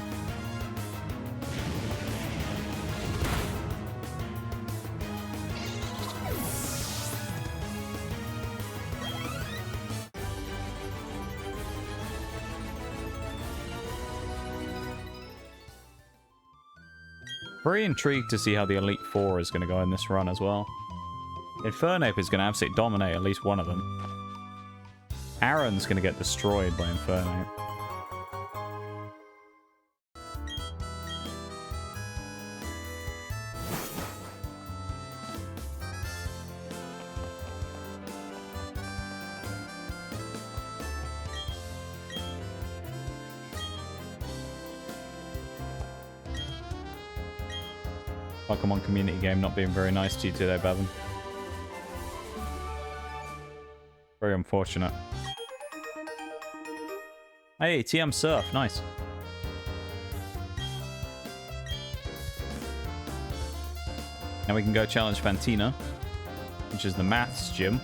Very intrigued to see how the Elite Four is going to go in this run as well. Infernape is going to absolutely dominate at least one of them. Aaron's going to get destroyed by Infernape. Pokemon community game not being very nice to you today, Bevan. Very unfortunate. Hey, TM Surf, nice. Now we can go challenge Fantina, which is the maths gym.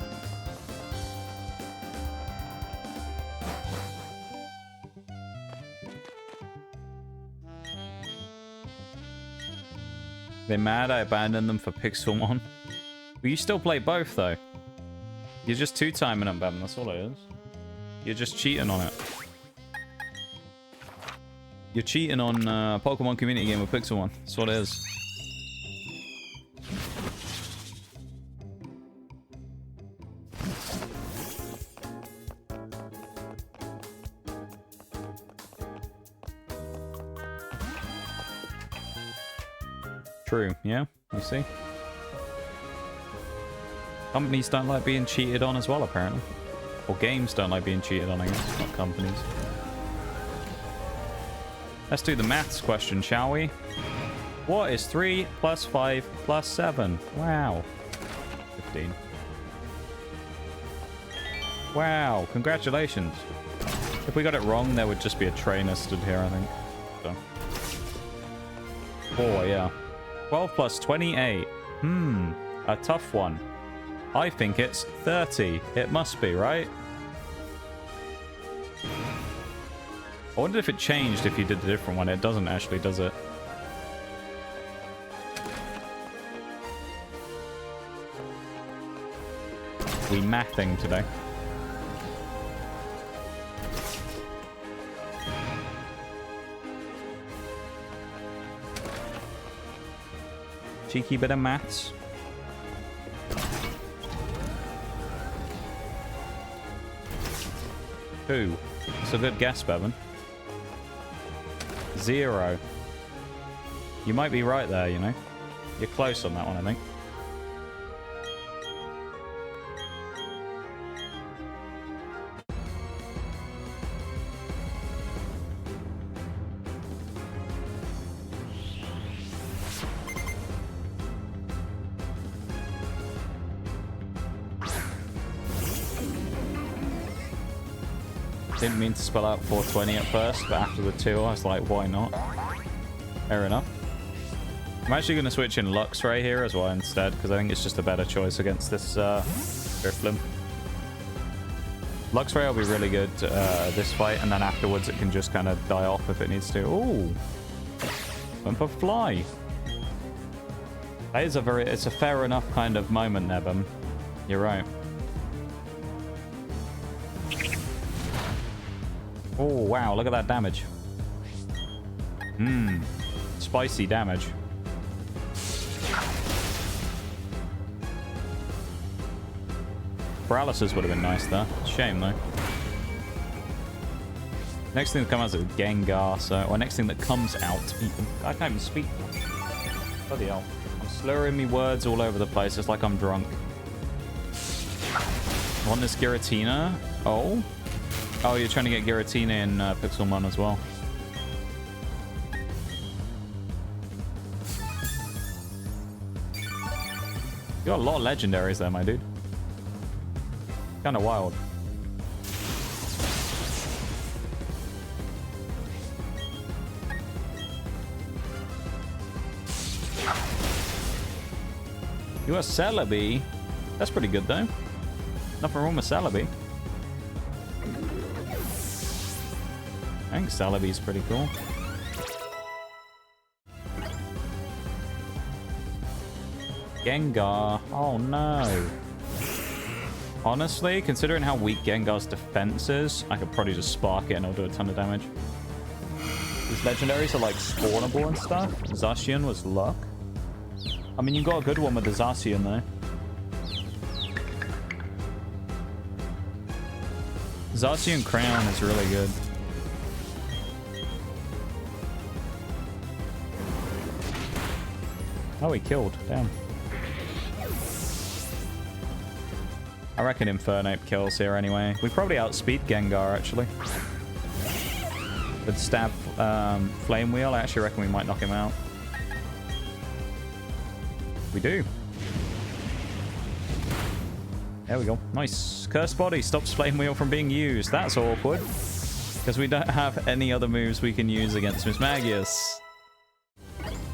They're mad I abandoned them for Pixelmon. But you still play both, though. You're just two-timing them, Bevan. That's all it is. You're just cheating on it. You're cheating on Pokemon community game with Pixelmon. That's what it is. True, yeah, you see. Companies don't like being cheated on as well, apparently. Or games don't like being cheated on, I guess, not companies. Let's do the maths question, shall we? What is 3 plus 5 plus 7? Wow. 15. Wow, congratulations. If we got it wrong, there would just be a trainer stood here, I think. So. 4, yeah. 12 plus 28. A tough one. I think it's 30. It must be, right? I wonder if it changed if you did the different one. It doesn't actually, does it? We mathing today. Cheeky bit of maths. Who? It's a good guess, Bevan. 0. You might be right there, you know. You're close on that one, I think. Didn't mean to spell out 420 at first, but after the 2, I was like, why not? Fair enough. I'm actually going to switch in Lux Ray here as well instead, because I think it's just a better choice against this Drifblim. Lux Ray will be really good this fight, and then afterwards it can just kind of die off if it needs to. Ooh! Went for Fly. That is it's a fair enough kind of moment there, Bum. You're right. Oh, wow, look at that damage. Mmm. Spicy damage. Paralysis would have been nice there. Shame, though. Next thing that comes out is Gengar, so... Or next thing that comes out... I can't even speak. Bloody hell. I'm slurring me words all over the place. It's like I'm drunk. Want this Giratina? Oh? Oh, you're trying to get Giratina in Pixelmon as well. You got a lot of legendaries there, my dude. Kind of wild. You are Celebi. That's pretty good, though. Nothing wrong with Celebi. I think Celebi's pretty cool. Gengar. Oh, no. Honestly, considering how weak Gengar's defense is, I could probably just spark it and it'll do a ton of damage. These legendaries are like spawnable and stuff. Zacian was luck. I mean, you got a good one with the Zacian, though. Zacian Crown is really good. Oh, he killed. Damn. I reckon Infernape kills here anyway. We probably outspeed Gengar, actually. With Stab Flame Wheel, I actually reckon we might knock him out. We do. There we go. Nice. Cursed Body stops Flame Wheel from being used. That's awkward. Because we don't have any other moves we can use against Miss Magius.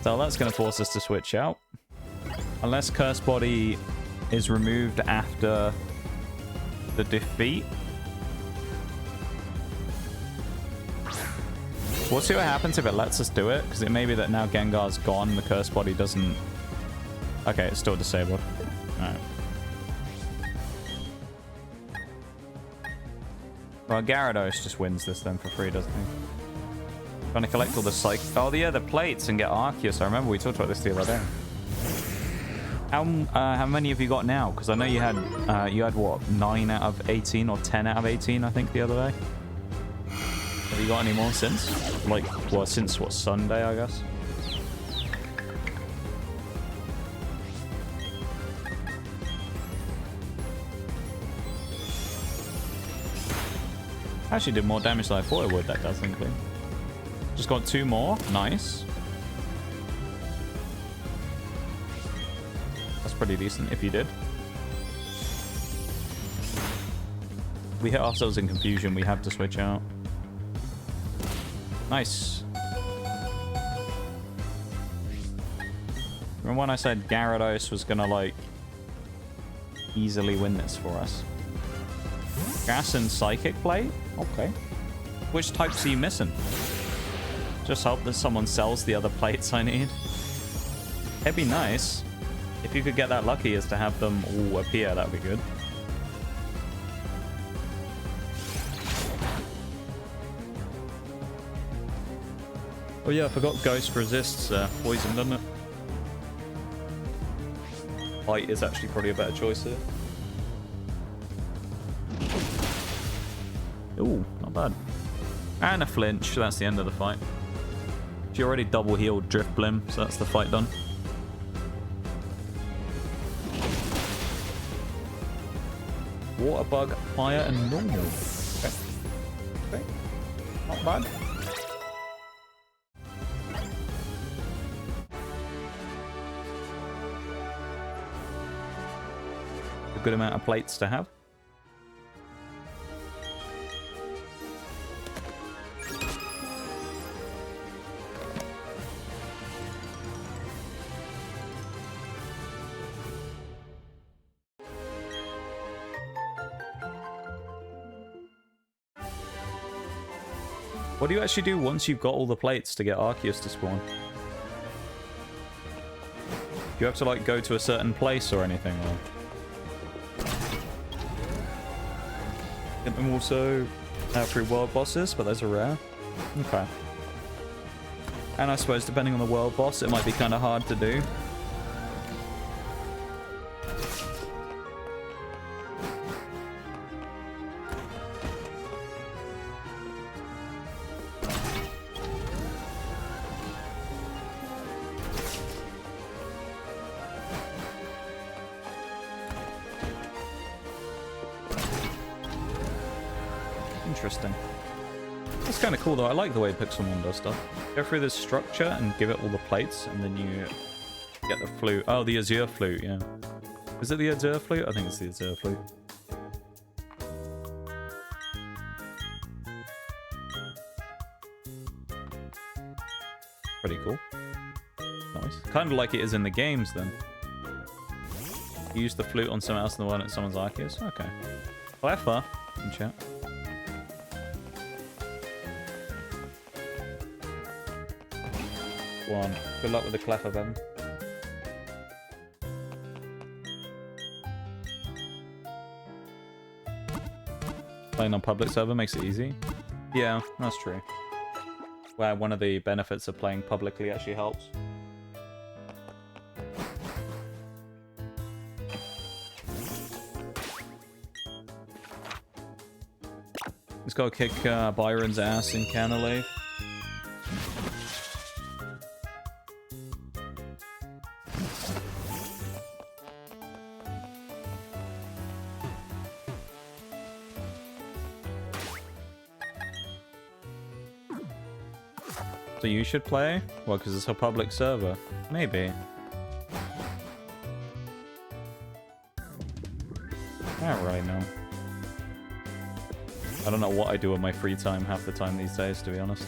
So that's going to force us to switch out. Unless Cursed Body is removed after the defeat. We'll see what happens if it lets us do it, because it may be that now Gengar's gone, the Cursed Body doesn't... Okay, it's still disabled. Alright. Well, Gyarados just wins this then for free, doesn't he? Trying to collect all the psych... Oh, yeah, the plates and get Arceus. I remember we talked about this the other day. How many have you got now? Because I know you had what, 9 out of 18 or 10 out of 18, I think, the other day. Have you got any more since? Like, well, since what, Sunday, I guess? Actually did more damage than I thought it would, that does, thankfully. Just got 2 more. Nice. That's pretty decent, if you did. We hit ourselves in confusion. We have to switch out. Nice. Remember when I said Gyarados was gonna, like, easily win this for us? Gas and Psychic Plate? Okay. Which types are you missing? Just hope that someone sells the other plates I need. It'd be nice if you could get that lucky as to have them all appear. That would be good. Oh yeah, I forgot Ghost resists poison, doesn't it? Light is actually probably a better choice here. Ooh, not bad. And a flinch, that's the end of the fight. She already double healed Drifblim, so that's the fight done. Water bug, fire, and normal. Okay. Okay. Not bad. A good amount of plates to have. What do you actually do once you've got all the plates to get Arceus to spawn? Do you have to like go to a certain place or anything? Or... Get them also through world bosses, but those are rare. Okay. And I suppose depending on the world boss, it might be kind of hard to do. Interesting. That's kind of cool though. I like the way Pixel One does stuff. Go through this structure and give it all the plates, and then you get the flute. Oh, the Azure flute, yeah. Is it the Azure flute? I think it's the Azure flute. Pretty cool. Nice. Kind of like it is in the games then. You use the flute on someone else in the one at someone's Arceus? Okay. Clever in chat. One. Good luck with the clef of them. Playing on public server makes it easy. Yeah, that's true. Where one of the benefits of playing publicly actually helps. Let's go kick Byron's ass in Candice. So you should play? Well, because it's a public server. Maybe. I don't really know. I don't know what I do in my free time half the time these days, to be honest.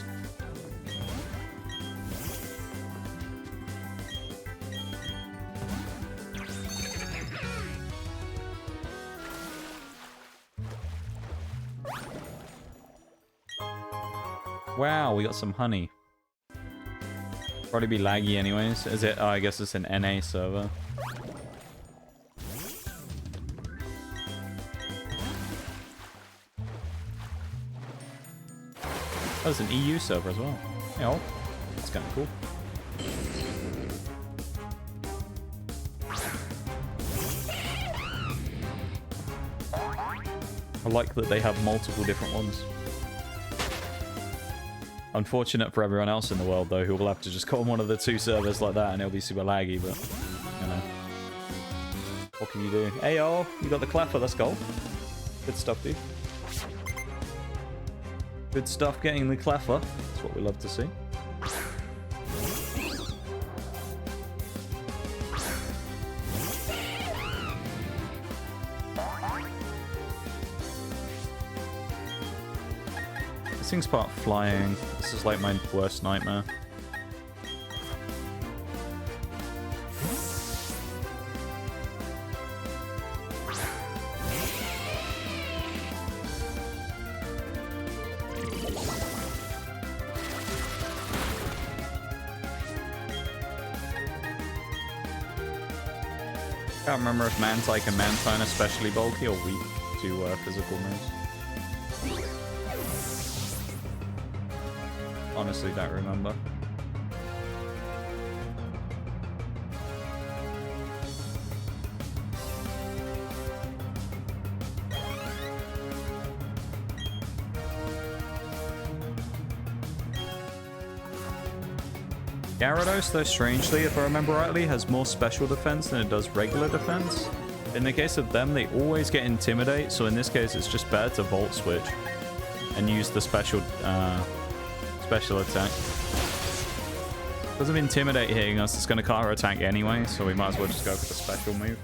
Wow, we got some honey. Probably be laggy anyways. Is it? Oh, I guess it's an NA server. Oh, it's an EU server as well. Yeah, that's kind of cool. I like that they have multiple different ones. Unfortunate for everyone else in the world, though, who will have to just go on one of the two servers like that, and it'll be super laggy, but, you know. What can you do? Hey, yo, you got the clapper, let's go. Good stuff, dude. Good stuff getting the clapper. That's what we love to see. This thing's part flying. This is like my worst nightmare. I can't remember if Mantike and Mantine are especially bulky or weak to physical moves. Honestly, don't remember. Gyarados, though, strangely, if I remember rightly, has more special defense than it does regular defense. In the case of them, they always get Intimidate, so in this case, it's just better to Volt Switch and use the special attack. Because of Intimidate hitting us, it's going to counter attack anyway, so we might as well just go for the special move.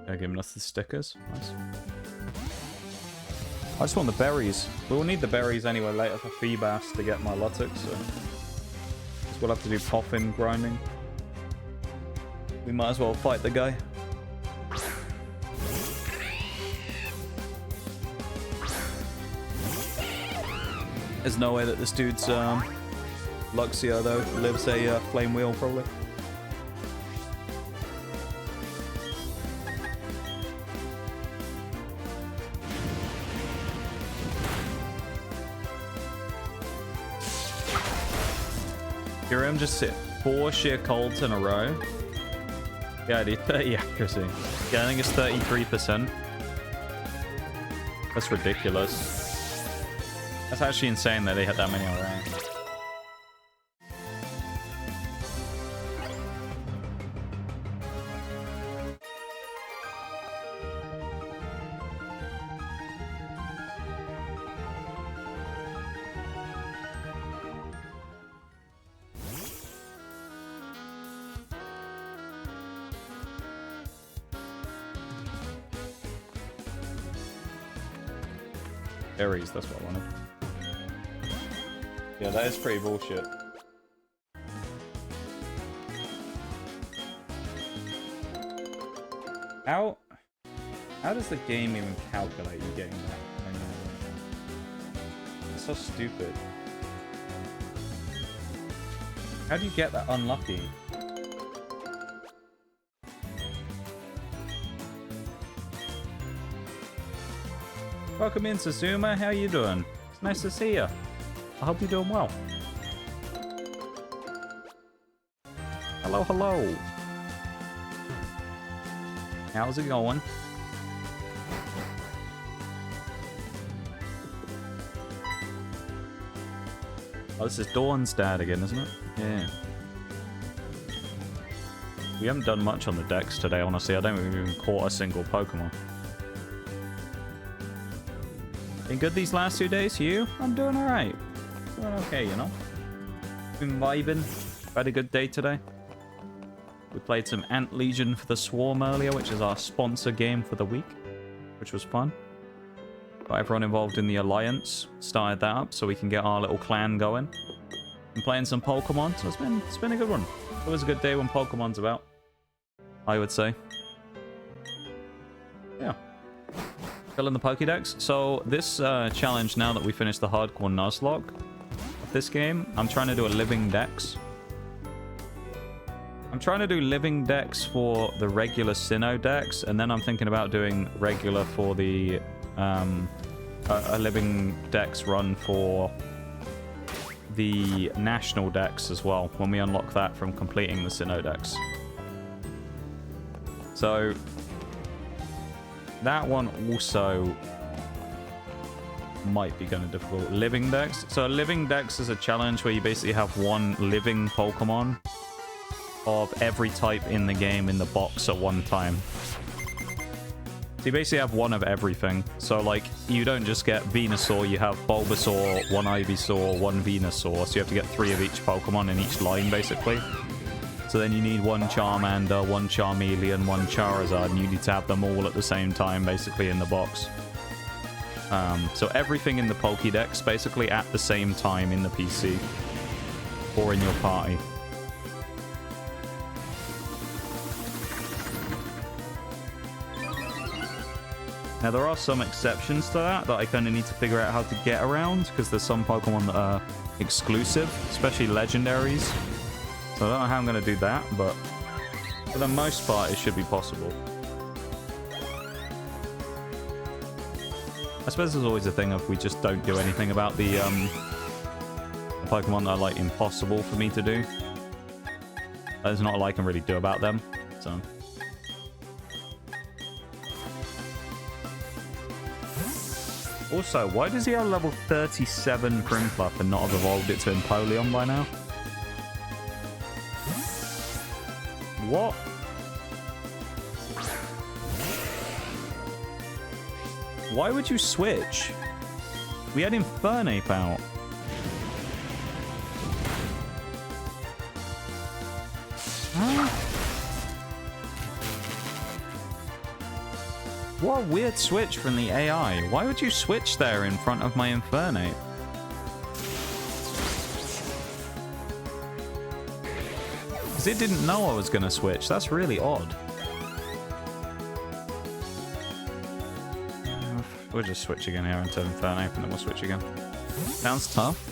They're giving us the stickers. Nice. I just want the berries. We'll need the berries anyway later for Feebas to get my Luttox, so we'll have to do Poffin grinding. We might as well fight the guy. There's no way that this dude's Luxio though lives a flame wheel probably. Hear him just sit 4 sheer colds in a row. Yeah, I did 30 accuracy. Yeah, I think it's 33%. That's ridiculous. That's actually insane that they had that many already. Berries, that's what I wanted. Yeah, that is pretty bullshit. How does the game even calculate you getting that? It's so stupid. How do you get that unlucky? Welcome in, Suzuma. How you doing? It's nice to see you. I hope you're doing well. Hello, hello. How's it going? Oh, this is Dawn's dad again, isn't it? Yeah. We haven't done much on the decks today, honestly. I don't think we've even caught a single Pokemon. Been good these last 2 days, you? I'm doing alright. Doing okay, you know? Been vibing. Had a good day today. We played some Ant Legion for the Swarm earlier, which is our sponsor game for the week, which was fun. Got everyone involved in the Alliance. Started that up so we can get our little clan going. Been playing some Pokemon, so it's been a good one. It was a good day when Pokemon's about, I would say. Yeah. Fill in the Pokédex. So this challenge, now that we finished the hardcore nuzlocke of this game, I'm trying to do a living dex. I'm trying to do living dex for the regular Sinnoh dex, and then I'm thinking about doing regular for the a living dex run for the national dex as well, when we unlock that from completing the Sinnoh dex. So that one also might be kind of difficult. Living dex. So a living dex is a challenge where you basically have one living Pokemon of every type in the game in the box at one time. So you basically have one of everything. So like, you don't just get Venusaur, you have Bulbasaur, one Ivysaur, one Venusaur. So you have to get 3 of each Pokemon in each line, basically. So then you need one Charmander, one Charmeleon, one Charizard, and you need to have them all at the same time, basically, in the box. So everything in the Pokédex, basically, at the same time in the PC. Or in your party. Now, there are some exceptions to that I kind of need to figure out how to get around, because there's some Pokemon that are exclusive, especially legendaries. So I don't know how I'm going to do that, but for the most part, it should be possible. I suppose there's always a thing of we just don't do anything about the Pokemon that are, like, impossible for me to do. There's not a lot I can really do about them, so... Also, why does he have level 37 Crimpluff and not have evolved it to Empoleon by now? What? Why would you switch? We had Infernape out. Huh? What a weird switch from the AI. Why would you switch there in front of my Infernape? Because it didn't know I was going to switch. That's really odd. We'll just switch again here into Infernape and then we'll switch again. Sounds tough.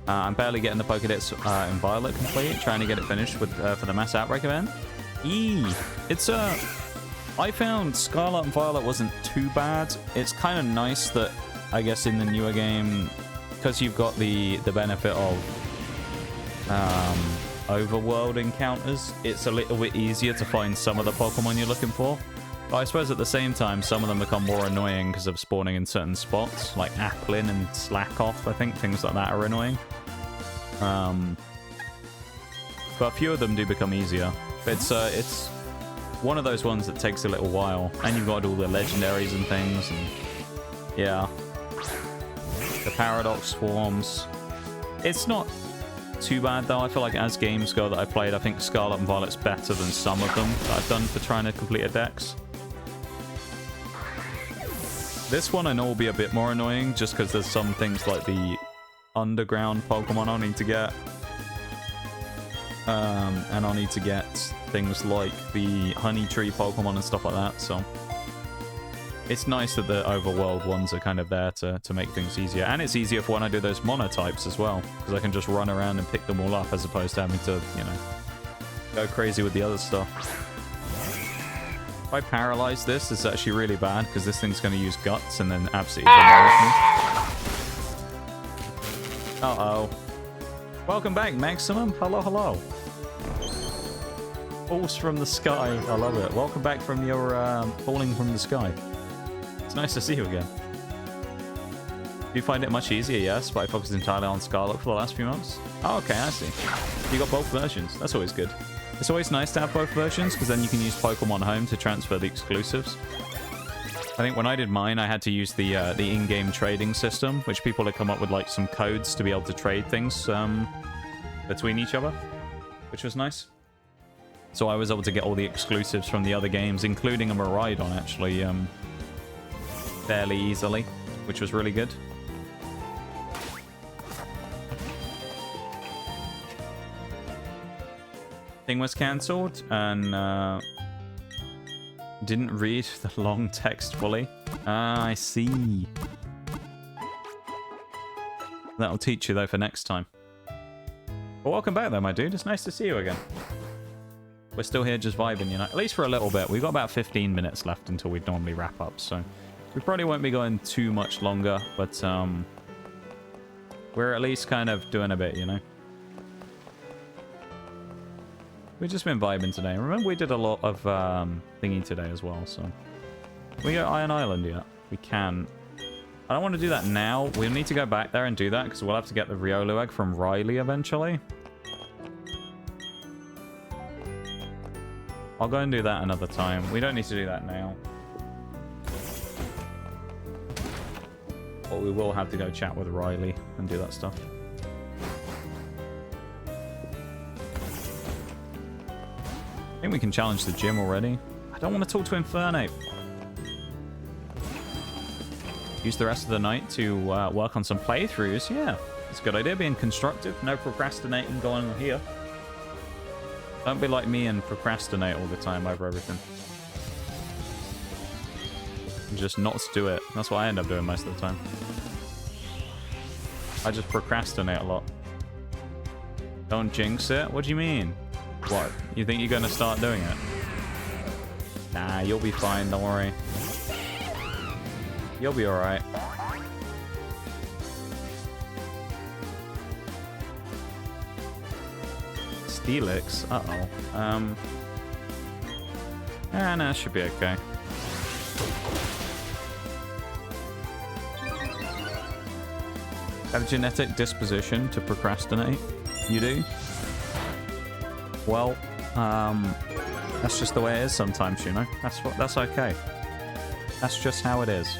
I'm barely getting the Pokédex in Violet complete, trying to get it finished with for the Mass Outbreak event. It's I found Scarlet and Violet wasn't too bad. It's kind of nice that, I guess, in the newer game, because you've got the benefit of overworld encounters, it's a little bit easier to find some of the Pokemon you're looking for. But I suppose at the same time, some of them become more annoying because of spawning in certain spots, like Applin and Slackoff, I think. Things like that are annoying. But a few of them do become easier. It's one of those ones that takes a little while, and you've got all the legendaries and things, and yeah, the Paradox Swarms. It's not too bad though. I feel like as games go that I played, I think Scarlet and Violet's better than some of them that I've done for trying to complete a dex. This one I know will be a bit more annoying just because there's some things like the underground Pokemon I'll need to get. And I'll need to get things like the Honey Tree Pokemon and stuff like that, so... It's nice that the overworld ones are kind of there to make things easier. And it's easier for when I do those monotypes as well, because I can just run around and pick them all up as opposed to having to, you know, go crazy with the other stuff. If I paralyze this, it's actually really bad, because this thing's going to use Guts and then absolutely demolish me. Uh-oh. Welcome back, Maximum. Hello, hello. Falls from the sky. I love it. Welcome back from your falling from the sky. It's nice to see you again. Do you find it much easier? Yes, but I focused entirely on Scarlet for the last few months. Oh, okay, I see. You got both versions. That's always good. It's always nice to have both versions, because then you can use Pokemon Home to transfer the exclusives. I think when I did mine, I had to use the in-game trading system, which people had come up with like some codes to be able to trade things between each other, which was nice. So I was able to get all the exclusives from the other games, including a Miraidon, actually, fairly easily, which was really good. Thing was cancelled, and didn't read the long text fully. Ah, I see. That'll teach you, though, for next time. Well, welcome back, though, my dude. It's nice to see you again. We're still here just vibing, you know. At least for a little bit. We've got about 15 minutes left until we'd normally wrap up, so... We probably won't be going too much longer, but, we're at least kind of doing a bit, you know. We've just been vibing today. Remember, we did a lot of, thingy today as well, so... Can we go Iron Island yet? We can. I don't want to do that now. We'll need to go back there and do that, because we'll have to get the Riolu egg from Riley eventually. I'll go and do that another time. We don't need to do that now. But we will have to go chat with Riley and do that stuff. I think we can challenge the gym already. I don't want to talk to Infernape. Use the rest of the night to work on some playthroughs. Yeah, it's a good idea. Being constructive. No procrastinating going on here. Don't be like me and procrastinate all the time over everything. Just not do it. That's what I end up doing most of the time. I just procrastinate a lot. Don't jinx it? What do you mean? What? You think you're going to start doing it? Nah, you'll be fine. Don't worry. You'll be alright. Steelix. Uh-oh. No, it should be okay. Have a genetic disposition to procrastinate? You do? Well, that's just the way it is sometimes, you know? That's okay. That's just how it is.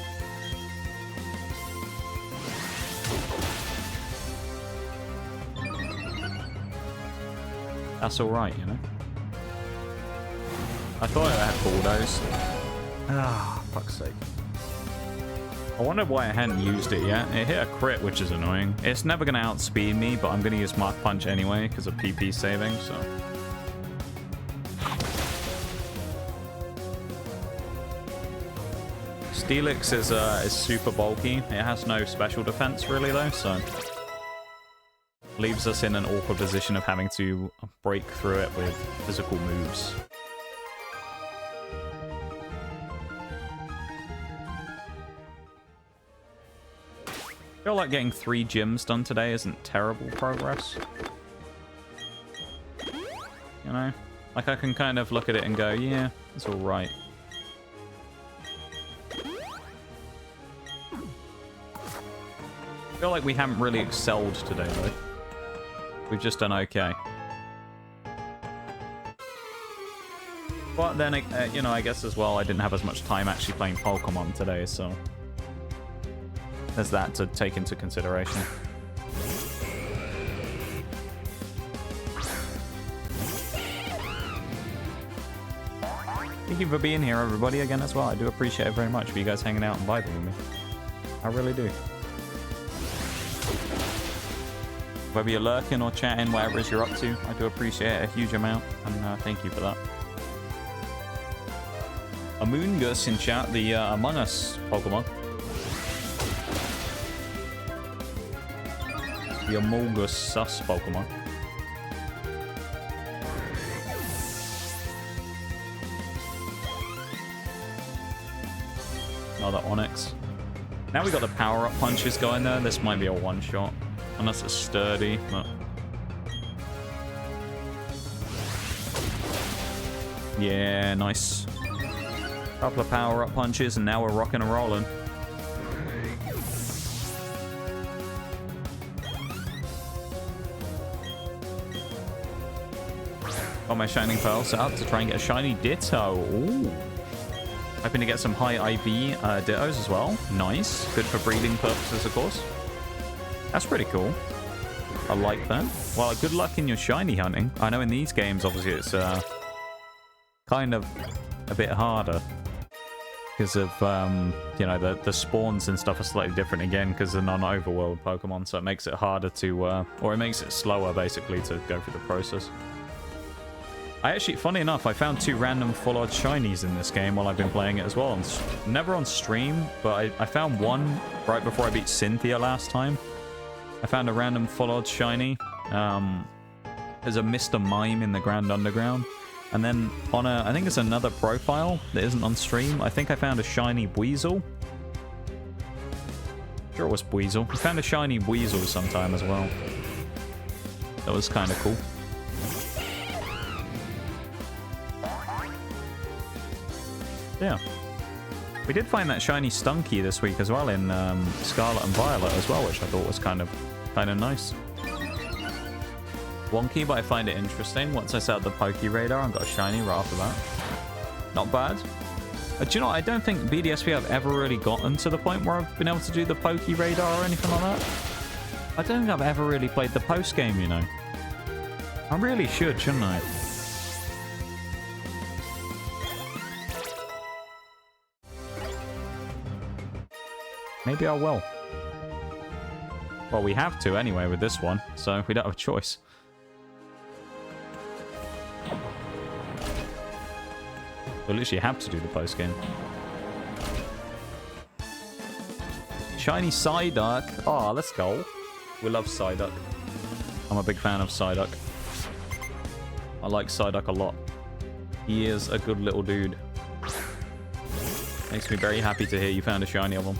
That's alright, you know? I thought I had bulldoze. Ah, fuck's sake. I wonder why I hadn't used it yet. It hit a crit, which is annoying. It's never going to outspeed me, but I'm going to use Mark Punch anyway because of PP saving, so... Steelix is super bulky. It has no special defense, really, though, so... Leaves us in an awkward position of having to break through it with physical moves. I feel like getting 3 gyms done today isn't terrible progress. You know? Like, I can kind of look at it and go, yeah, it's alright. I feel like we haven't really excelled today, though. We've just done okay. But then, you know, I guess as well, I didn't have as much time actually playing Pokemon today, so... There's that to take into consideration. Thank you for being here, everybody, again as well. I do appreciate it very much for you guys hanging out and vibing with me. I really do. Whether you're lurking or chatting, whatever it is you're up to, I do appreciate it a huge amount, and thank you for that. Amoongus in chat, the Among Us Pokemon. The Amogus Sus Pokemon. Another Onyx. Now we got the power-up punches going there. This might be a one-shot. Unless it's sturdy, but... Yeah, nice. Couple of power-up punches, and now we're rocking and rolling. Got my Shining Pearl set up to try and get a shiny Ditto. Ooh. Hoping to get some high IV Dittos as well. Nice. Good for breeding purposes, of course. That's pretty cool. I like that. Well, good luck in your shiny hunting. I know in these games, obviously, it's kind of a bit harder. Because of, you know, the spawns and stuff are slightly different again because they're non-overworld Pokemon. So it makes it harder to, or it makes it slower, basically, to go through the process. I actually, funny enough, I found 2 random full-art shinies in this game while I've been playing it as well. Never on stream, but I found one right before I beat Cynthia last time. I found a random full-art shiny. There's a Mr. Mime in the Grand Underground. And then on I think it's another profile that isn't on stream. I think I found a shiny Weasel. Sure it was Weasel. I found a shiny Weasel sometime as well. That was kind of cool. Yeah. We did find that shiny Stunky this week as well in Scarlet and Violet as well, which I thought was kind of nice. Wonky, but I find it interesting. Once I set up the Poke Radar and got a shiny right after that. Not bad. Do you know what? I don't think BDSP have ever really gotten to the point where I've been able to do the Poke Radar or anything like that. I don't think I've ever really played the post game, you know. I really should, shouldn't I? Maybe I will. Well, we have to anyway with this one, so we don't have a choice. We literally have to do the post game. Shiny Psyduck. Oh, let's go. We love Psyduck. I'm a big fan of Psyduck. I like Psyduck a lot. He is a good little dude. Makes me very happy to hear you found a shiny of him.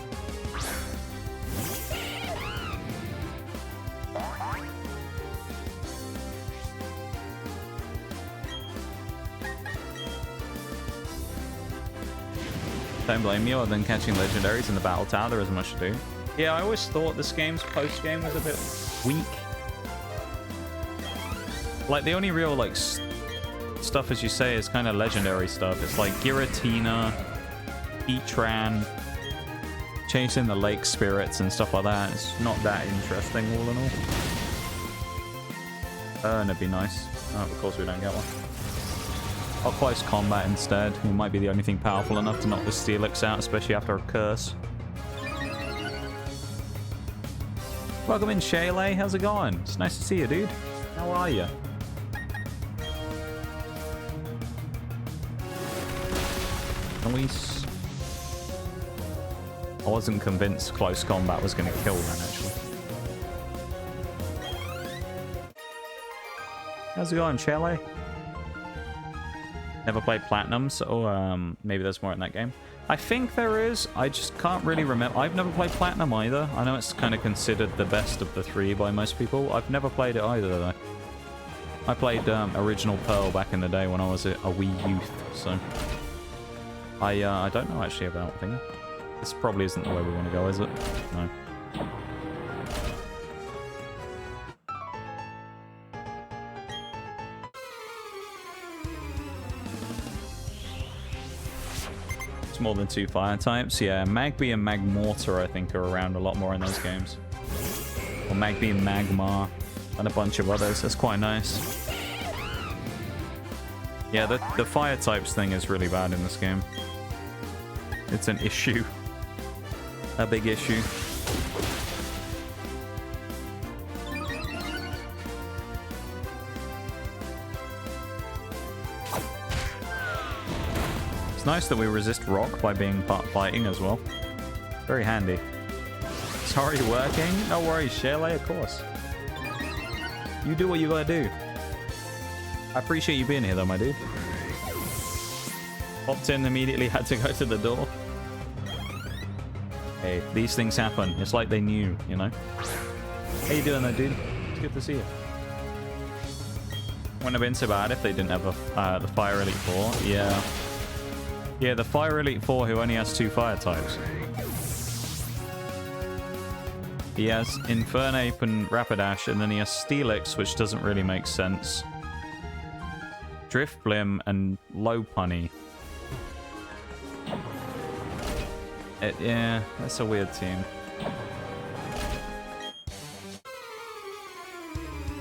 Don't blame you, other than catching legendaries in the battle tower, there isn't much to do. Yeah, I always thought this game's post-game was a bit weak. Like, the only real, like, stuff, as you say, is kind of legendary stuff. It's like Giratina, Heatran, chasing the lake spirits and stuff like that. It's not that interesting, all in all. It'd be nice. Oh, of course we don't get one. Or close combat instead. It might be the only thing powerful enough to knock the Steelix out, especially after a curse. Welcome in, Shaylay. How's it going? It's nice to see you, dude. How are you? Nice. I wasn't convinced close combat was going to kill then, actually. How's it going, Shaylay? Never played Platinum, so maybe there's more in that game. I think there is. I just can't really remember. I've never played Platinum either. I know it's kind of considered the best of the three by most people. I've never played it either, though. I played Original Pearl back in the day when I was a wee youth, so... I don't know actually about thingy. This probably isn't the way we want to go, is it? No. It's more than 2 fire types. Yeah, Magby and Magmortar I think are around a lot more in those games. Or Magby and Magmar and a bunch of others. That's quite nice. Yeah, the fire types thing is really bad in this game. It's an issue. A big issue. It's nice that we resist rock by being part fighting as well. Very handy. Sorry, working? No worries, Shirley, of course. You do what you gotta do. I appreciate you being here though, my dude. Popped in, immediately had to go to the door. Hey, these things happen. It's like they knew, you know? How you doing there, dude? It's good to see you. Wouldn't have been so bad if they didn't have the Fire Elite 4. Yeah. Yeah, the Fire Elite 4 who only has 2 fire types. He has Infernape and Rapidash, and then he has Steelix, which doesn't really make sense. Driftblim and Lopunny. Yeah, that's a weird team.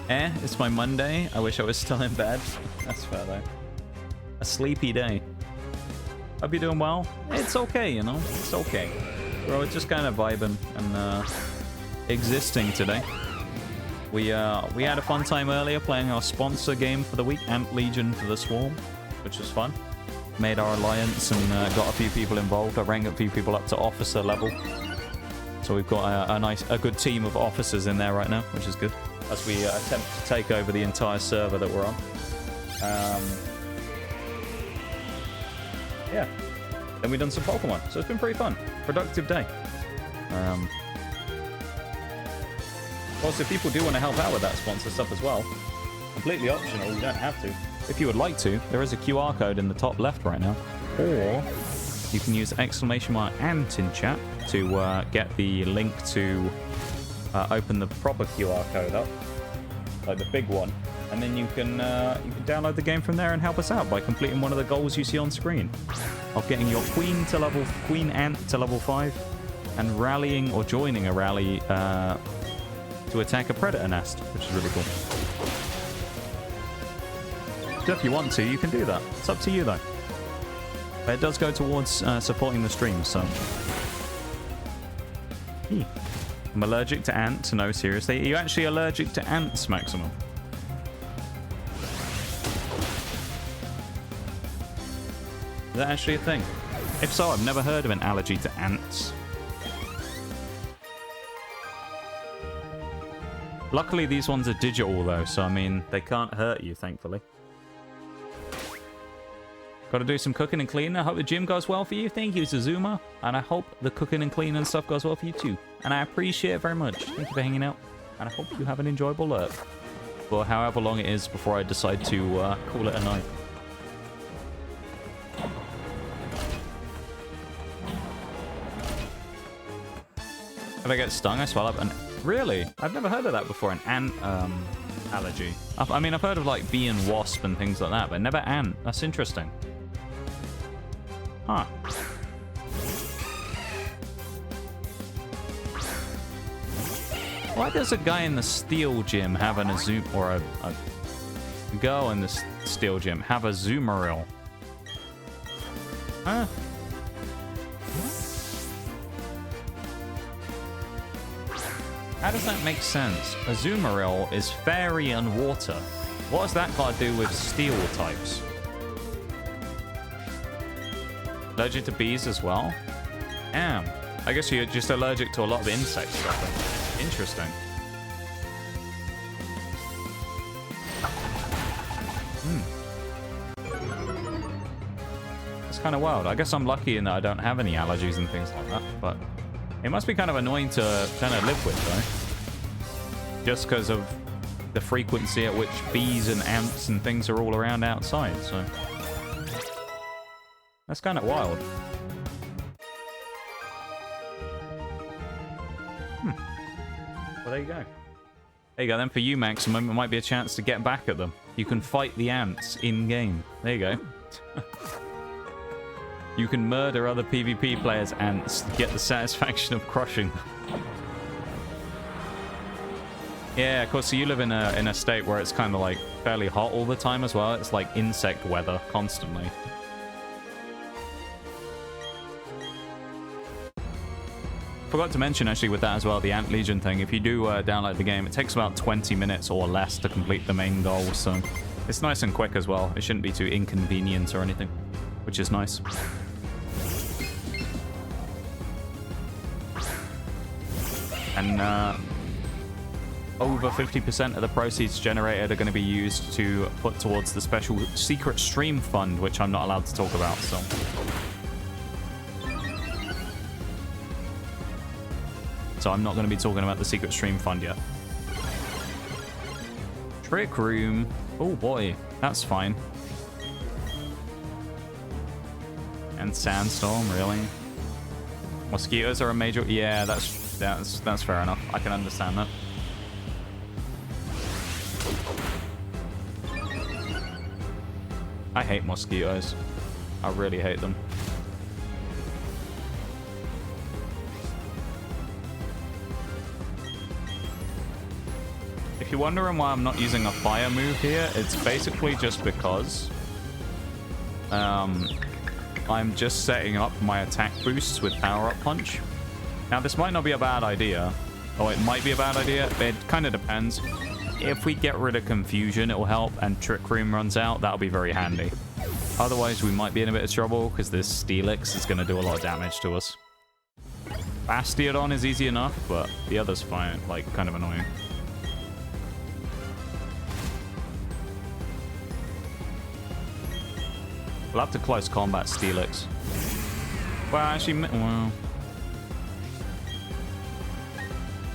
It's my Monday. I wish I was still in bed. That's fair though. A sleepy day. Hope you're doing well. It's okay, you know. It's okay. We're just kind of vibing and existing today. We had a fun time earlier playing our sponsor game for the week, Ant Legion for the Swarm, which was fun. Made our alliance and got a few people involved. I ranked a few people up to officer level. So we've got a good team of officers in there right now, which is good. As we attempt to take over the entire server that we're on. Yeah. Then we've done some Pokemon, so it's been pretty fun. Productive day. Also, if people do want to help out with that sponsor stuff as well, completely optional, you don't have to. If you would like to, there is a QR code in the top left right now. Or you can use !ANT in chat to get the link to open the proper QR code up, like the big one. And then you can download the game from there and help us out by completing one of the goals you see on screen. Of getting your Queen Ant to level 5 and rallying or joining a rally to attack a Predator nest, which is really cool. So if you want to, you can do that. It's up to you though. But it does go towards supporting the stream, so... I'm allergic to ants. No, seriously. Are you actually allergic to ants, Maximum? Is that actually a thing? If so, I've never heard of an allergy to ants. Luckily, these ones are digital, though, so, I mean, they can't hurt you, thankfully. Got to do some cooking and cleaning. I hope the gym goes well for you. Thank you, Suzuma. And I hope the cooking and cleaning and stuff goes well for you, too. And I appreciate it very much. Thank you for hanging out. And I hope you have an enjoyable lurk for however long it is before I decide to call it a night. If I get stung, I swell up. And really? I've never heard of that before. An ant allergy. I mean, I've heard of like bee and wasp and things like that, but never ant. That's interesting. Huh. Why does a guy in the steel gym have an Azum, or a girl in the steel gym have a Zoomeril? Huh? How does that make sense? A Zoomeril is fairy and water. What has that got to do with steel types? Allergic to bees as well? Damn. I guess you're just allergic to a lot of insect stuff. Interesting. It's kind of wild. I guess I'm lucky in that I don't have any allergies and things like that, but it must be kind of annoying to kind of live with, though. Just because of the frequency at which bees and ants and things are all around outside, so... That's kind of wild. Well, there you go. There you go, then for you, Maximum, it might be a chance to get back at them. You can fight the ants in-game. There you go. You can murder other PvP players' ants to get the satisfaction of crushing them. Yeah, of course, so you live in a state where it's kind of like fairly hot all the time as well. It's like insect weather constantly. Forgot to mention actually with that as well, the Ant Legion thing. If you do download the game, it takes about 20 minutes or less to complete the main goal, so it's nice and quick as well. It shouldn't be too inconvenient or anything, which is nice. And over 50% of the proceeds generated are going to be used to put towards the special secret stream fund, which I'm not allowed to talk about, so... So I'm not going to be talking about the secret stream fund yet. Trick room. Oh boy, that's fine. And sandstorm, really? Mosquitoes are a major... Yeah, that's fair enough. I can understand that. I hate mosquitoes. I really hate them. If you're wondering why I'm not using a fire move here, it's basically just because I'm just setting up my attack boosts with power-up punch. Now, this might not be a bad idea. Oh, it might be a bad idea. It kind of depends. If we get rid of confusion, it will help, and Trick Room runs out, that'll be very handy. Otherwise, we might be in a bit of trouble, because this Steelix is going to do a lot of damage to us. Bastiodon is easy enough, but the other's fine, like, kind of annoying. We'll have to close combat Steelix. Well, actually, well...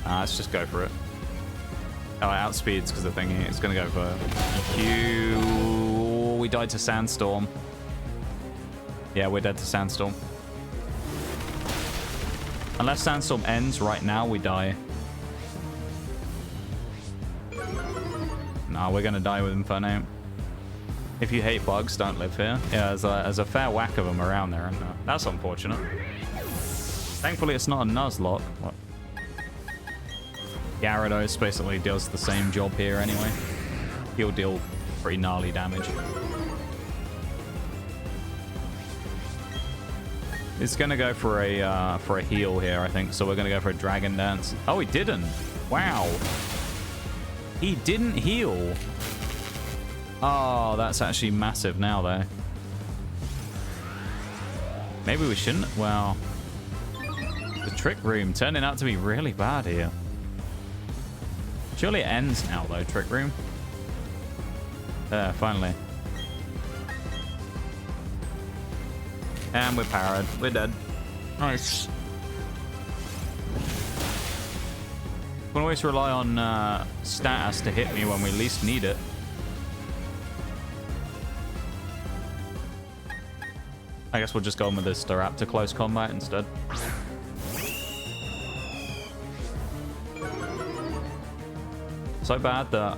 let's just go for it. Oh, it outspeeds because the thing is going to go for Q. We died to Sandstorm. Yeah, we're dead to Sandstorm. Unless Sandstorm ends right now, we die. Nah, we're going to die with Inferno. If you hate bugs, don't live here. Yeah, there's a fair whack of them around there, and that's unfortunate. Thankfully, it's not a nuzlocke. What? Gyarados basically does the same job here anyway. He'll deal pretty gnarly damage. It's gonna go for a heal here, I think. So we're gonna go for a Dragon Dance. Oh, he didn't. Wow. He didn't heal. Oh, that's actually massive now, though. Maybe we shouldn't. Well, the Trick Room turning out to be really bad here. Surely it ends now, though, Trick Room. Finally. And we're parried. We're dead. Nice. We can always rely on status to hit me when we least need it. I guess we'll just go on with this Staraptor close combat instead. So bad that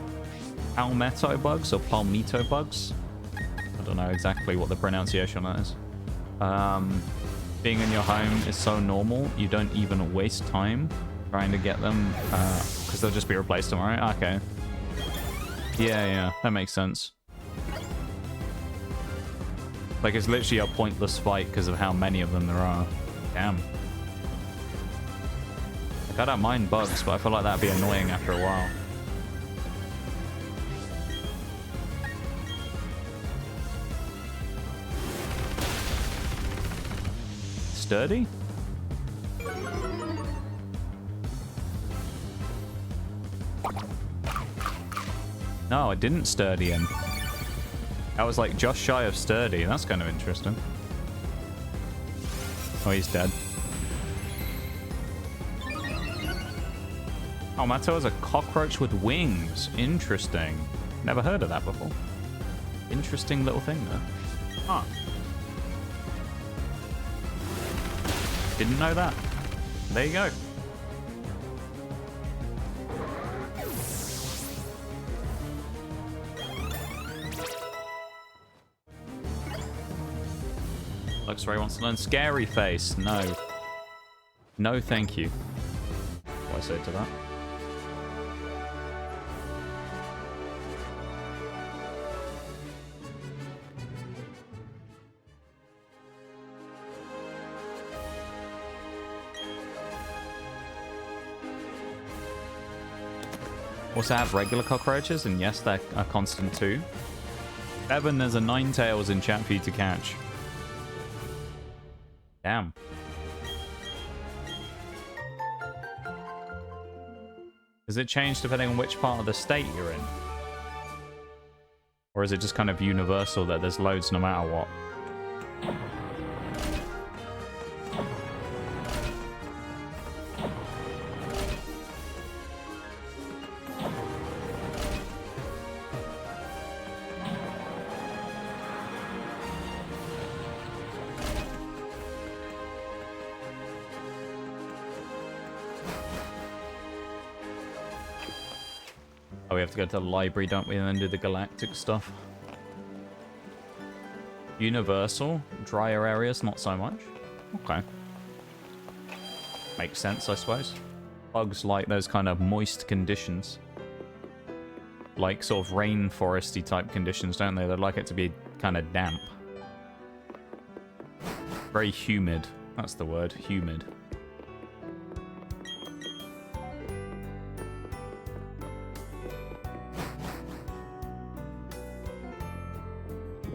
palmetto bugs or palmetto bugs, I don't know exactly what the pronunciation on that is, being in your home is so normal, you don't even waste time trying to get them, because they'll just be replaced tomorrow. Okay. Yeah, that makes sense. Like, it's literally a pointless fight because of how many of them there are. Damn. Like, I don't mind bugs, but I feel like that'd be annoying after a while. Sturdy? No, it didn't sturdy him. I was like just shy of sturdy. That's kind of interesting. Oh, he's dead. Oh, Mato is a cockroach with wings. Interesting. Never heard of that before. Interesting little thing there. Huh. Didn't know that. There you go. Luxray wants to learn Scary Face. No. No, thank you. What do I say to that? Also have regular cockroaches, and yes, they're a constant too. Evan, there's a Ninetales in chat for you to catch. Damn. Does it change depending on which part of the state you're in? Or is it just kind of universal that there's loads no matter what? Oh, we have to go to the library, don't we, and then do the galactic stuff. Universal, drier areas, not so much. Okay. Makes sense, I suppose. Bugs like those kind of moist conditions. Like sort of rainforesty type conditions, don't they? They'd like it to be kind of damp. Very humid. That's the word, humid.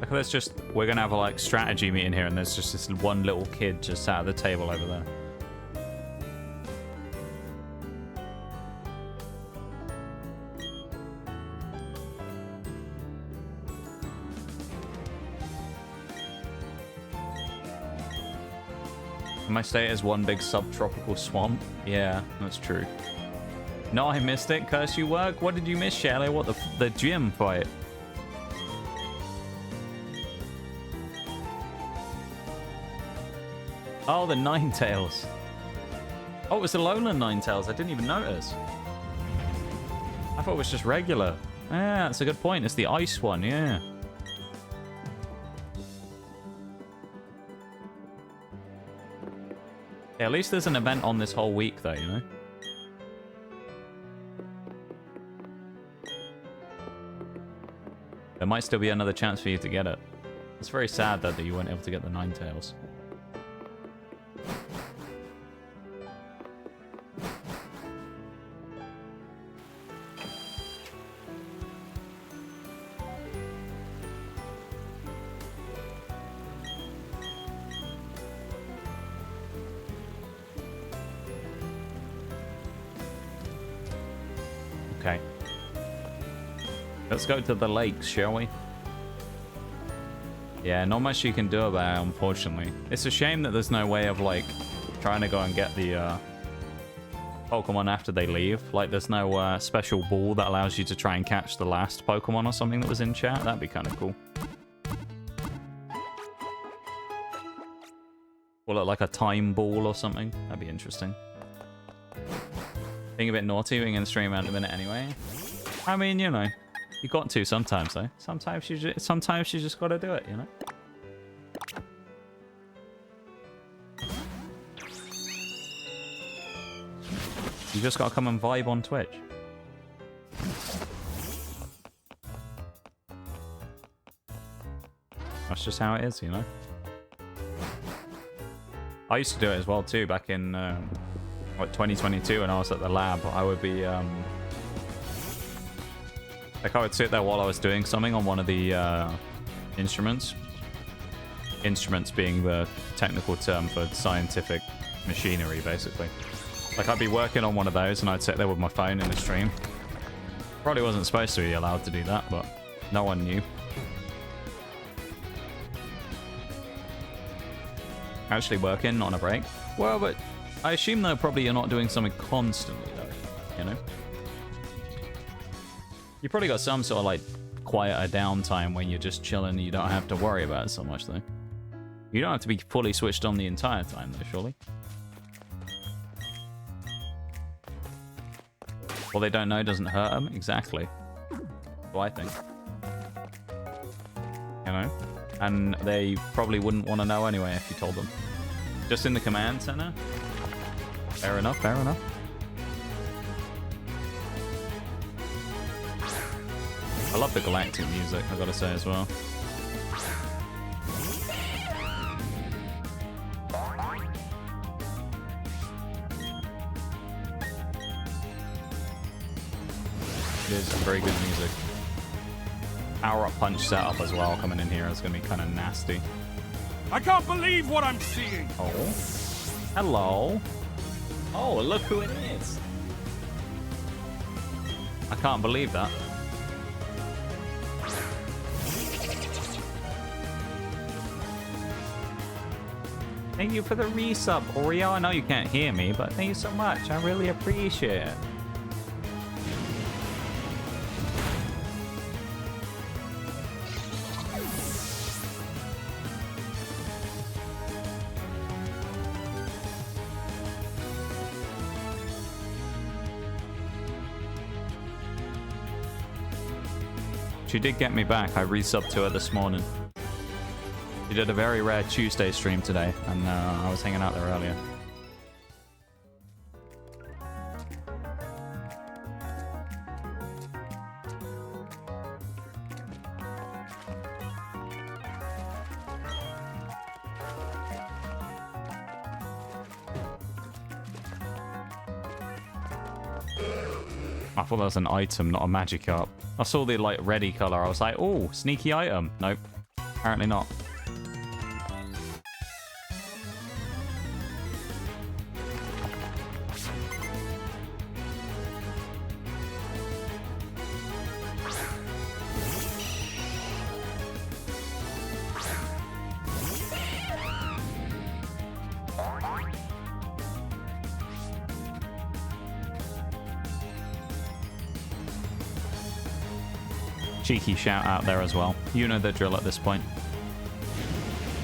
Let's just, we're gonna have a like strategy meeting here, and there's just this one little kid just sat at the table over there. My state is one big subtropical swamp. Yeah, that's true. No, I missed it. Curse you, work. What did you miss, Shelley? What, the gym fight? Oh, the Ninetales. Oh, it was the lowland Ninetales. I didn't even notice. I thought it was just regular. Yeah, that's a good point. It's the ice one, yeah. Yeah, at least there's an event on this whole week, though, you know? There might still be another chance for you to get it. It's very sad, though, that you weren't able to get the Ninetales. Okay. Let's go to the lakes, shall we? Yeah, not much you can do about it, unfortunately. It's a shame that there's no way of, like, trying to go and get the Pokemon after they leave. Like, there's no special ball that allows you to try and catch the last Pokemon or something that was in chat. That'd be kind of cool. Or like a time ball or something. That'd be interesting. Being a bit naughty, being in the stream out in a minute anyway. I mean, you know, you got to sometimes, though. Sometimes you just got to do it, you know. You just got to come and vibe on Twitch. That's just how it is, you know. I used to do it as well too back in like 2022 when I was at the lab. I would be like I would sit there while I was doing something on one of the instruments. Instruments being the technical term for scientific machinery, basically. Like I'd be working on one of those and I'd sit there with my phone in the stream. Probably wasn't supposed to be allowed to do that, but no one knew. Actually working on a break? Well, but I assume though probably you're not doing something constantly though, you know? You probably got some sort of like quieter downtime when you're just chilling and you don't have to worry about it so much though. You don't have to be fully switched on the entire time though, surely. What they don't know doesn't hurt them? Exactly. Well, I think. You know? And they probably wouldn't want to know anyway if you told them. Just in the command center? Fair enough, fair enough. I love the galactic music, I gotta say as well. It is very good music. Power-up punch setup as well coming in here is going to be kind of nasty. I can't believe what I'm seeing. Oh. Hello. Oh, look who it is. I can't believe that. Thank you for the resub, Oreo. I know you can't hear me, but thank you so much. I really appreciate it. She did get me back. I resubbed to her this morning. She did a very rare Tuesday stream today, and I was hanging out there earlier. I thought that was an item, not a magic up. I saw the like ready color. I was like, oh, sneaky item. Nope, apparently not. Cheeky shout out there as well. You know the drill at this point.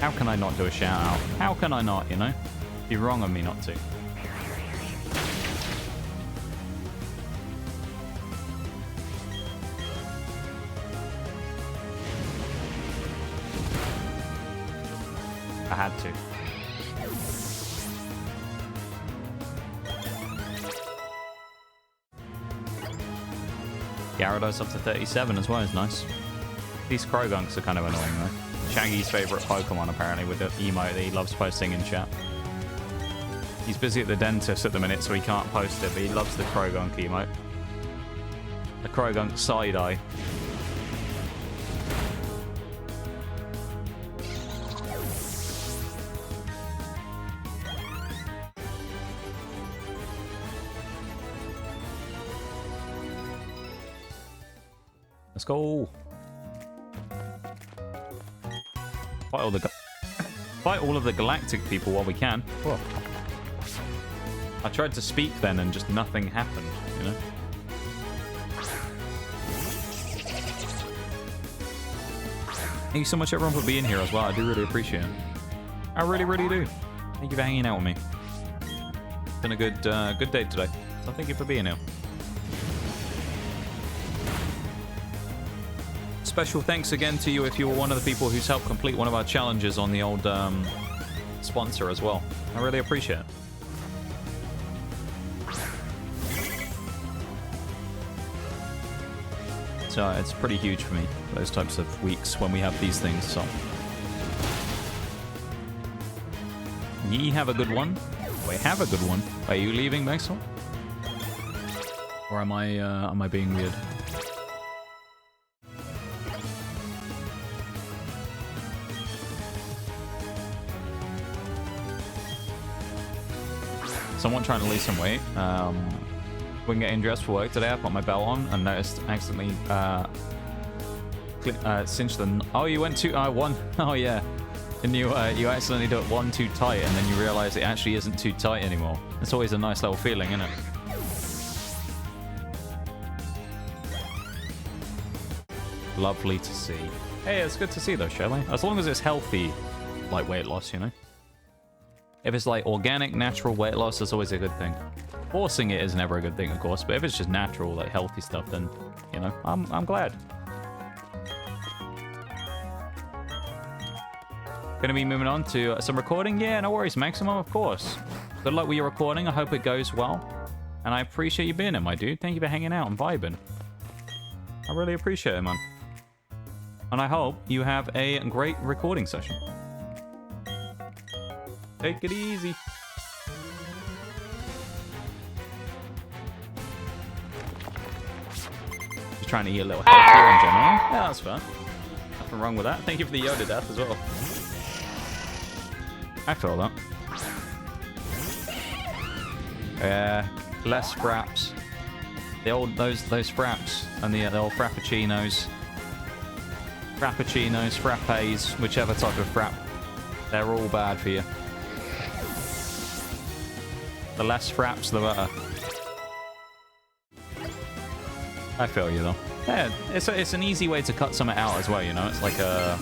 How can I not do a shout out? How can I not, you know? Be wrong of me not to. I had to. Gyarados up to 37 as well is nice. These Krogunks are kind of annoying though. Shaggy's favourite Pokemon apparently with the emote that he loves posting in chat. He's busy at the dentist at the minute so he can't post it, but he loves the Krogunk emote. The Krogunk side-eye. Let's go. Fight all of the galactic people while we can. Whoa. I tried to speak then and just nothing happened, you know? Thank you so much everyone for being here as well. I do really appreciate it. I really, really do. Thank you for hanging out with me. It's been a good day today. So thank you for being here. special thanks again to you if you were one of the people who's helped complete one of our challenges on the old sponsor as well. I really appreciate it. So it's pretty huge for me, those types of weeks when we have these things. So ye have a good one. We have a good one. Are you leaving, Maxwell? Or am I being weird? Someone trying to lose some weight. When getting dressed for work today, I put my belt on and noticed accidentally cinched the... Oh, you went too... one. Oh, yeah. And you accidentally do it one too tight, and then you realize it actually isn't too tight anymore. It's always a nice little feeling, isn't it? Lovely to see. Hey, it's good to see though, Shelley. As long as it's healthy, like weight loss, you know? If it's like organic, natural weight loss, that's always a good thing. Forcing it is never a good thing, of course, but if it's just natural, like healthy stuff, then, you know, I'm glad. Gonna be moving on to some recording? Yeah, no worries, Maximum, of course. Good luck with your recording. I hope it goes well. And I appreciate you being here, my dude. Thank you for hanging out and vibing. I really appreciate it, man. And I hope you have a great recording session. Take it easy. Just trying to eat a little healthier in general. Yeah, that's fun. Nothing wrong with that. Thank you for the Yoda death as well. I feel that. Less fraps. The old those fraps and the old frappuccinos. Frappuccinos, frappes, whichever type of frap. They're all bad for you. The less fraps, the better. I feel you though. Yeah, it's an easy way to cut something out as well, you know? It's like a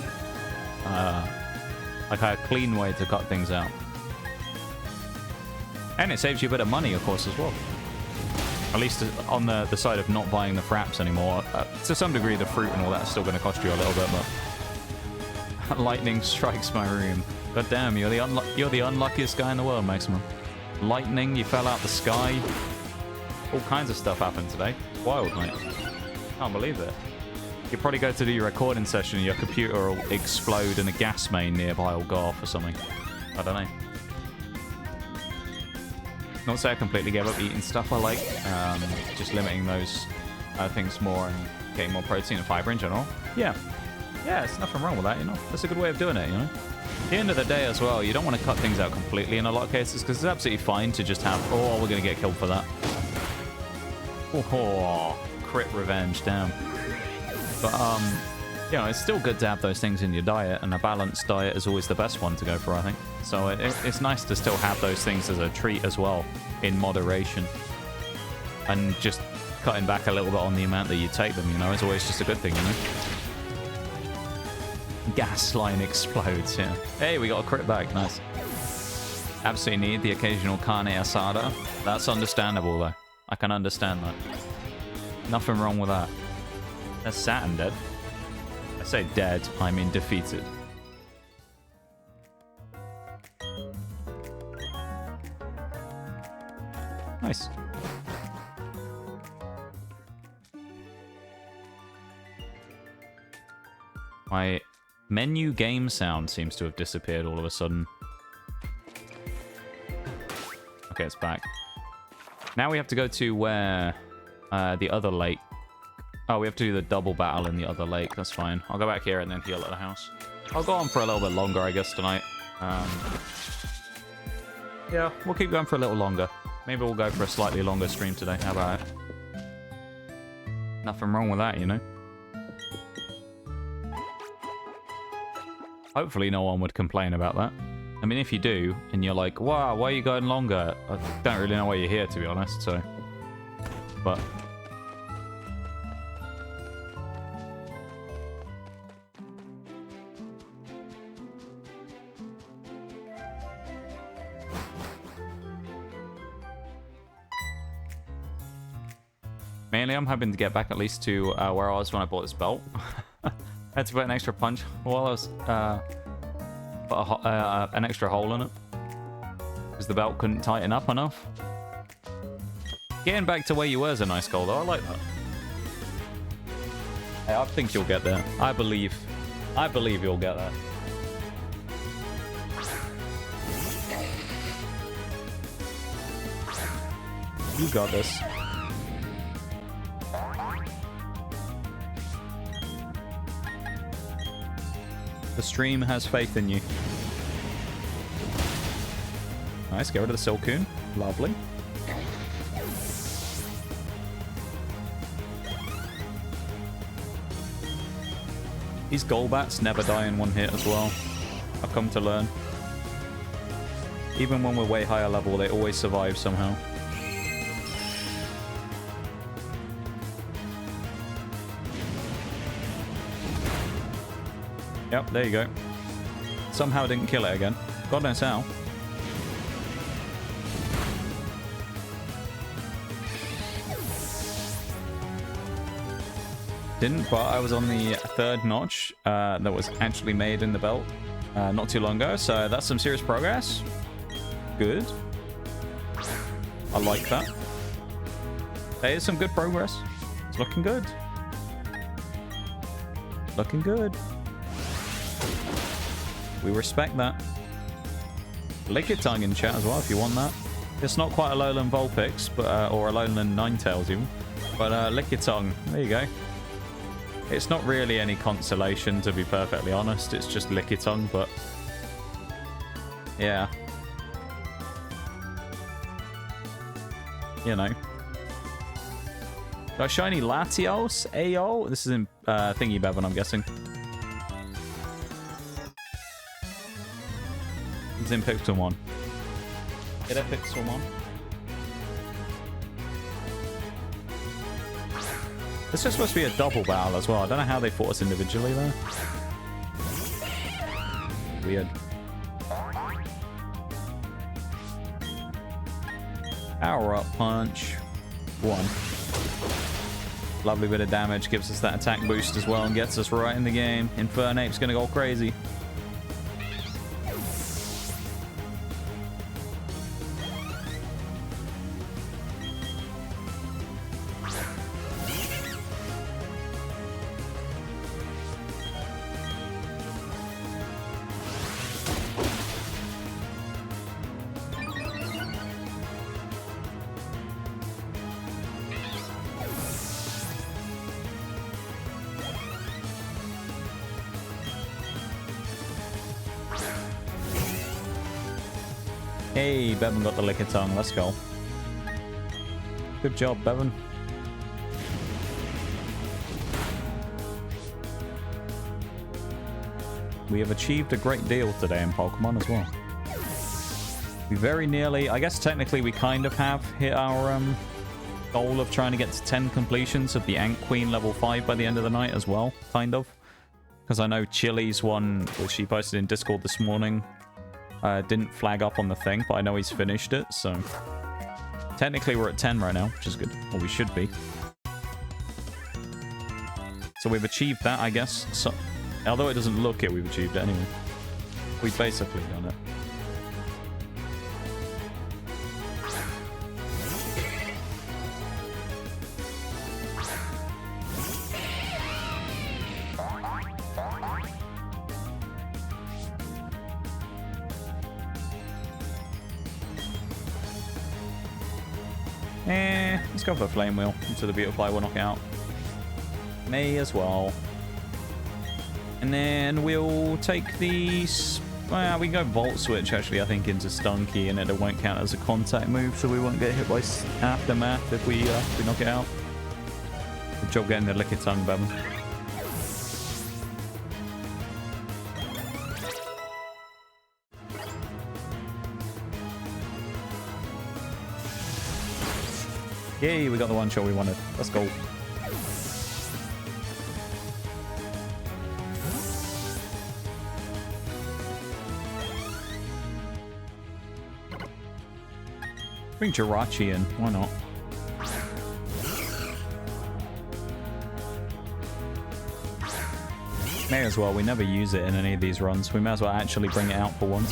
clean way to cut things out. And it saves you a bit of money, of course, as well. At least on the side of not buying the fraps anymore. To some degree, the fruit and all that is still going to cost you a little bit, but... Lightning strikes my room. God damn, you're the unluckiest guy in the world, Maximum. Lightning, you fell out the sky. All kinds of stuff happened today. Wild, mate. Can't believe it. You probably go to do your recording session and your computer will explode and a gas main nearby will go off or something. I don't know. Not say I completely gave up eating stuff I like. Just limiting those things more and getting more protein and fiber in general. Yeah. Yeah, there's nothing wrong with that, you know. That's a good way of doing it, you know. At the end of the day as well, you don't want to cut things out completely in a lot of cases because it's absolutely fine to just have, oh, we're going to get killed for that. Oh, crit revenge, damn. But, you know, it's still good to have those things in your diet, and a balanced diet is always the best one to go for, I think. So it's nice to still have those things as a treat as well, in moderation. And just cutting back a little bit on the amount that you take them, you know, is always just a good thing, you know? Gas line explodes, yeah. Hey, we got a crit back, nice. Absolutely need the occasional carne asada. That's understandable, though. I can understand that. Nothing wrong with that. That's Saturn dead. I say dead, I mean defeated. Nice. My menu game sound seems to have disappeared all of a sudden. Okay, it's back. Now we have to go to where the other lake. Oh, we have to do the double battle in the other lake. That's fine. I'll go back here and then heal at the house. I'll go on for a little bit longer, I guess, tonight. Yeah, we'll keep going for a little longer. Maybe we'll go for a slightly longer stream today. How about it? Nothing wrong with that, you know? Hopefully no one would complain about that. I mean, if you do, and you're like, wow, why are you going longer? I don't really know why you're here, to be honest, so... But... Mainly, I'm hoping to get back at least to where I was when I bought this belt. Had to put an extra punch while I was put an extra hole in it because the belt couldn't tighten up enough. Getting back to where you were is a nice goal, though. I like that. Hey, I think you'll get there. I believe you'll get there. You got this. The stream has faith in you. Nice, get rid of the Silcoon. Lovely. These Golbats never die in one hit as well. I've come to learn. Even when we're way higher level, they always survive somehow. Yep, there you go. Somehow didn't kill it again. God knows how. Didn't, but I was on the 3rd notch that was actually made in the belt not too long ago, so that's some serious progress. Good. I like that. That is some good progress. It's looking good. Looking good. We respect that. Lick it tongue in chat as well if you want that. It's not quite a lowland Vulpix, but or a lowland Ninetales even, but lick your tongue. There you go. It's not really any consolation, to be perfectly honest. It's just lick your tongue, but yeah, you know. Got shiny Latios, Ayo. This is in Thingy Bevan, I'm guessing. It's in Pixel 1. Get it, Pixel 1. This is supposed to be a double battle as well. I don't know how they fought us individually there. Weird. Power up punch. 1. Lovely bit of damage. Gives us that attack boost as well and gets us right in the game. Infernape's gonna go crazy. Hey, Bevan got the lick of tongue. Let's go. Good job, Bevan. We have achieved a great deal today in Pokemon as well. We very nearly, I guess technically we kind of have hit our goal of trying to get to 10 completions of the Ant Queen level 5 by the end of the night as well, kind of. Because I know Chili's one, which she posted in Discord this morning, didn't flag up on the thing, but I know he's finished it, so technically we're at 10 right now, which is good. Or we should be. So we've achieved that, I guess. So, although it doesn't look it, we've achieved it anyway. We've basically done it. Let's go for a Flame Wheel into the Beautifly. We'll knock it out. May as well. And then we'll take these. Well, we can go Volt Switch actually, I think, into Stunky, and it won't count as a contact move, so we won't get hit by Aftermath if we knock it out. Good job getting the Lick of Tongue, Bevan. Yay, we got the one shot we wanted. Let's go. Bring Jirachi in. Why not? May as well. We never use it in any of these runs. We may as well actually bring it out for once.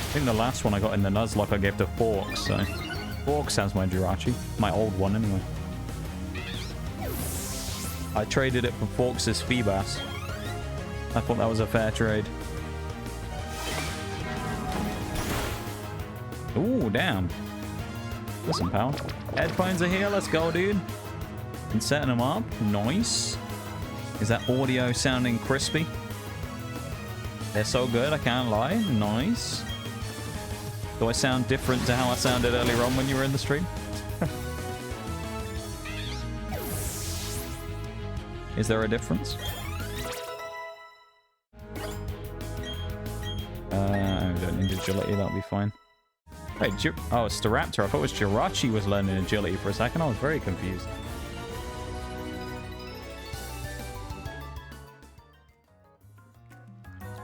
I think the last one I got in the nuzlocke I gave to Fork, so... Fork sounds my Jirachi. My old one, anyway. I traded it for Forks' Feebas. I thought that was a fair trade. Ooh, damn. There's some power. Headphones are here. Let's go, dude. And setting them up. Nice. Is that audio sounding crispy? They're so good, I can't lie. Nice. Do I sound different to how I sounded earlier on when you were in the stream? Is there a difference? I don't need agility, that'll be fine. Wait, oh, it's Staraptor. I thought it was Jirachi was learning agility for a second. I was very confused.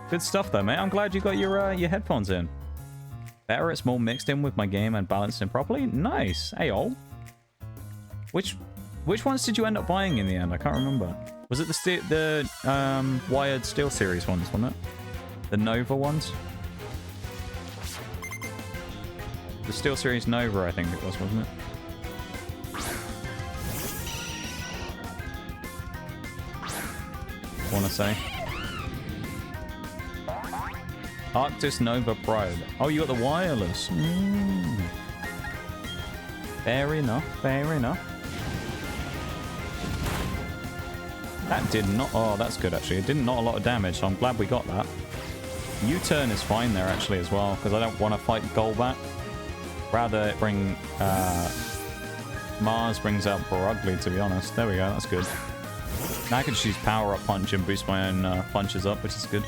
Good stuff though, mate. I'm glad you got your headphones in. Better, it's more mixed in with my game and balanced in properly. Nice. Hey, all. Which ones did you end up buying in the end? I can't remember. Was it the Wired Steel Series ones, wasn't it? The Nova ones? The Steel Series Nova, I think it was, wasn't it? I want to say. Arctis Nova Pride. Oh, you got the wireless. Fair enough, fair enough. That did not... Oh, that's good, actually. It did not a lot of damage, so I'm glad we got that. U-turn is fine there, actually, as well, because I don't want to fight Golbat. Rather it bring... Mars brings out Ugly, to be honest. There we go, that's good. Now I can just use Power Up Punch and boost my own punches up, which is good.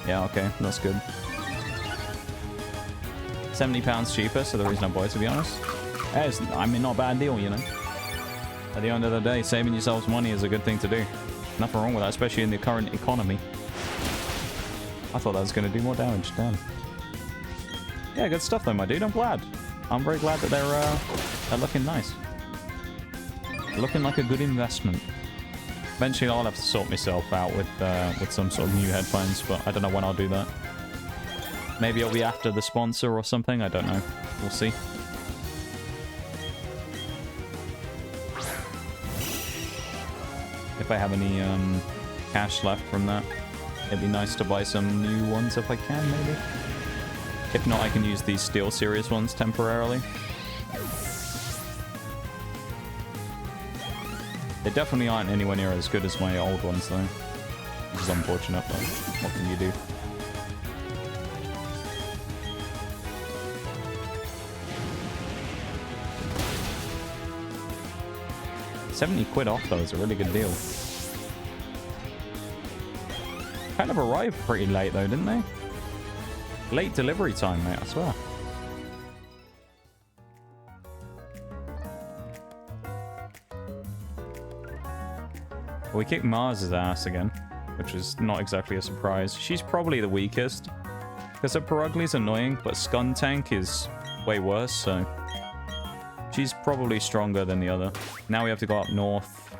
Yeah, okay, that's good. £70 cheaper, so the reason I bought it, to be honest. I mean, not a bad deal, you know. At the end of the day, saving yourselves money is a good thing to do. Nothing wrong with that, especially in the current economy. I thought that was going to do more damage. Damn. Yeah, good stuff though, my dude. I'm glad. I'm very glad that they're looking nice. Looking like a good investment. Eventually, I'll have to sort myself out with some sort of new headphones, but I don't know when I'll do that. Maybe it'll be after the sponsor or something. I don't know. We'll see. If I have any cash left from that, it'd be nice to buy some new ones if I can, maybe. If not, I can use these Steel Series ones temporarily. They definitely aren't anywhere near as good as my old ones, though. Which is unfortunate, but what can you do? £70 off, though, is a really good deal. Kind of arrived pretty late, though, didn't they? Late delivery time, mate, I swear. We kicked Mars's ass again, which is not exactly a surprise. She's probably the weakest, because her Perugly's annoying, but Skuntank is way worse, so... She's probably stronger than the other. Now we have to go up north.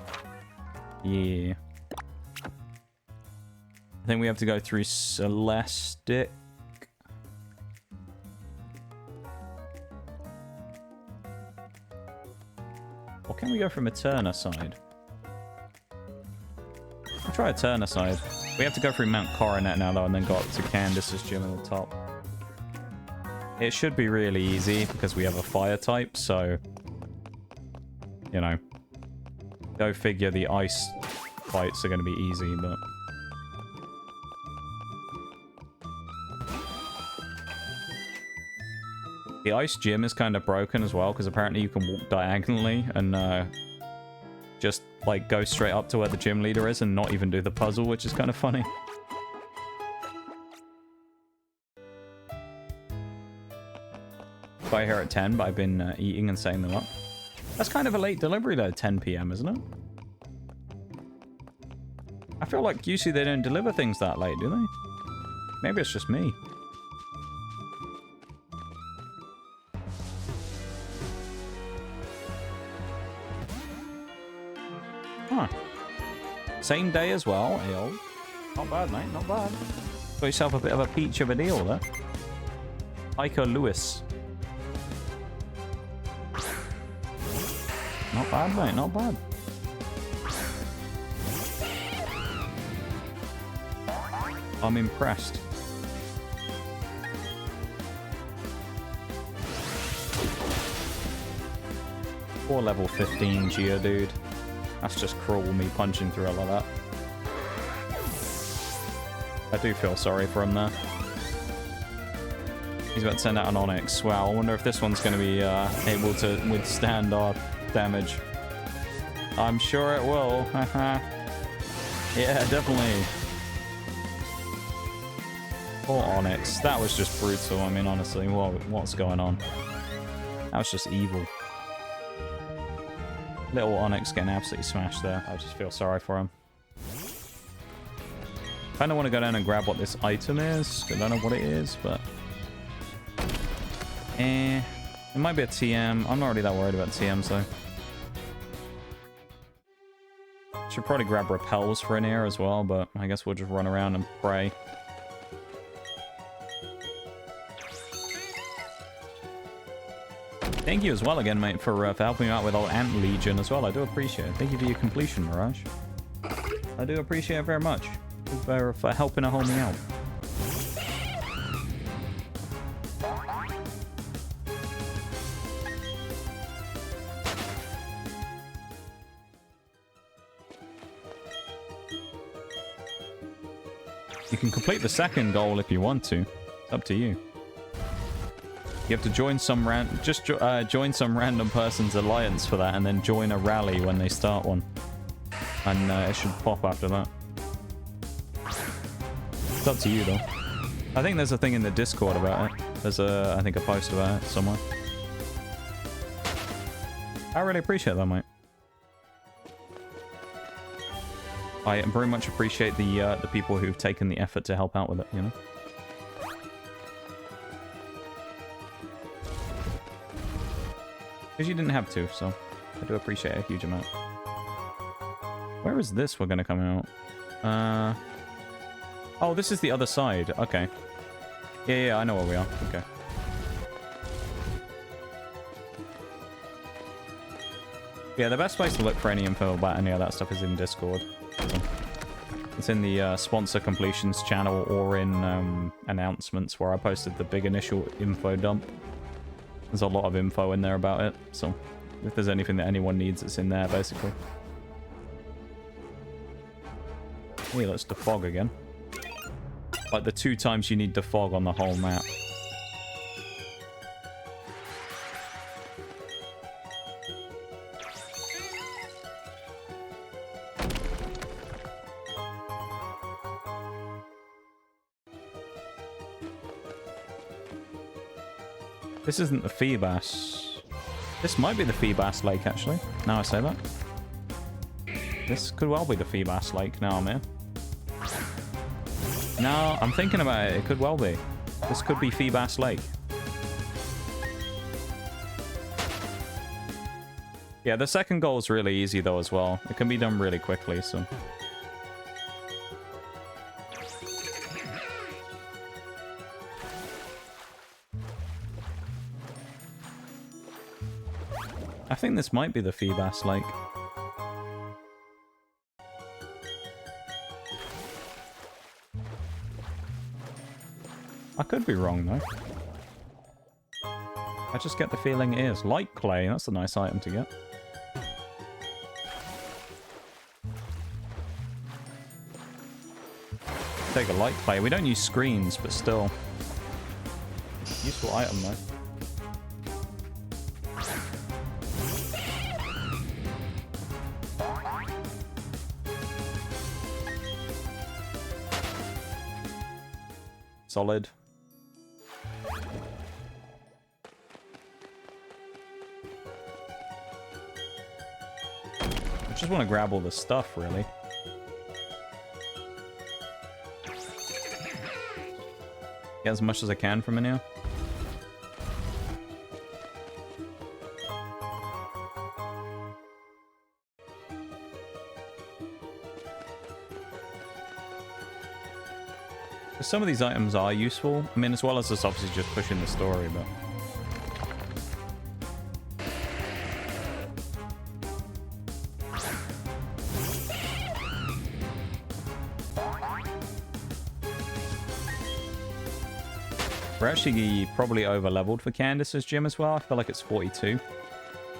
Yeah. I think we have to go through Celestic. Or can we go from Eterna side? I'll try Eterna side. We have to go through Mount Coronet now, though, and then go up to Candice's gym at the top. It should be really easy, because we have a fire type, so... You know. Go figure the ice fights are going to be easy, but... The ice gym is kind of broken as well, because apparently you can walk diagonally and just like go straight up to where the gym leader is and not even do the puzzle, which is kind of funny. Got here at 10, but I've been eating and setting them up. That's kind of a late delivery though, 10 PM, isn't it? I feel like usually they don't deliver things that late, do they? Maybe it's just me. Huh. Same day as well, Ale. Not bad, mate, not bad. Got yourself a bit of a peach of a deal there. Iker Lewis. Not bad, mate, not bad. I'm impressed. Poor level 15 Geodude. That's just cruel, me punching through it like that. I do feel sorry for him there. He's about to send out an Onyx. Wow, I wonder if this one's going to be able to withstand our damage. I'm sure it will. Yeah, definitely. Poor Onyx. That was just brutal. I mean, honestly, what's going on? That was just evil. Little Onyx getting absolutely smashed there. I just feel sorry for him. Kind of want to go down and grab what this item is. I don't know what it is, but... it might be a TM. I'm not really that worried about TMs, though. Should probably grab repels for in here as well, but I guess we'll just run around and pray. Thank you as well again, mate, for helping me out with old Ant Legion as well. I do appreciate it. Thank you for your completion, Mirage. I do appreciate it very much for helping a homie out. You can complete the second goal if you want to. It's up to you. You have to join some join some random person's alliance for that, and then join a rally when they start one, and it should pop after that. It's up to you though. I think there's a thing in the Discord about it. There's I think a post about it somewhere. I really appreciate that, mate. I very much appreciate the people who've taken the effort to help out with it, you know. Because you didn't have to, so I do appreciate a huge amount. Where is this we're going to come out? Oh, this is the other side. Okay. Yeah, I know where we are. Okay. Yeah, the best place to look for any info about any of that stuff is in Discord. So it's in the sponsor completions channel or in announcements where I posted the big initial info dump. There's a lot of info in there about it, so if there's anything that anyone needs, it's in there, basically. Hey, let's defog again. Like the 2 times you need defog on the whole map. This isn't the Feebas. This might be the Feebas Lake, actually. Now I say that. This could well be the Feebas Lake now, man. No, I'm thinking about it. It could well be. This could be Feebas Lake. Yeah, the second goal is really easy, though, as well. It can be done really quickly, so... I think this might be the Feebas Lake. I could be wrong, though. I just get the feeling it is. Light clay, that's a nice item to get. Take a light clay. We don't use screens, but still. Useful item, though. Solid. I just want to grab all the stuff, really. Get as much as I can from in here. Some of these items are useful. I mean, as well as just obviously just pushing the story, but... We're actually probably over-leveled for Candice's gym as well. I feel like it's 42.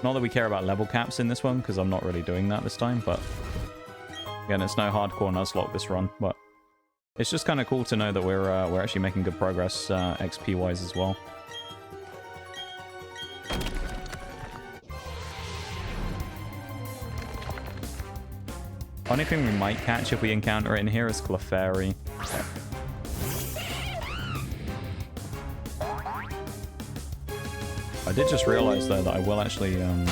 Not that we care about level caps in this one, because I'm not really doing that this time, but... Again, it's no hardcore nuzlocke this run, but... It's just kind of cool to know that we're actually making good progress XP-wise as well. Only thing we might catch if we encounter it in here is Clefairy. I did just realize though that I will actually there's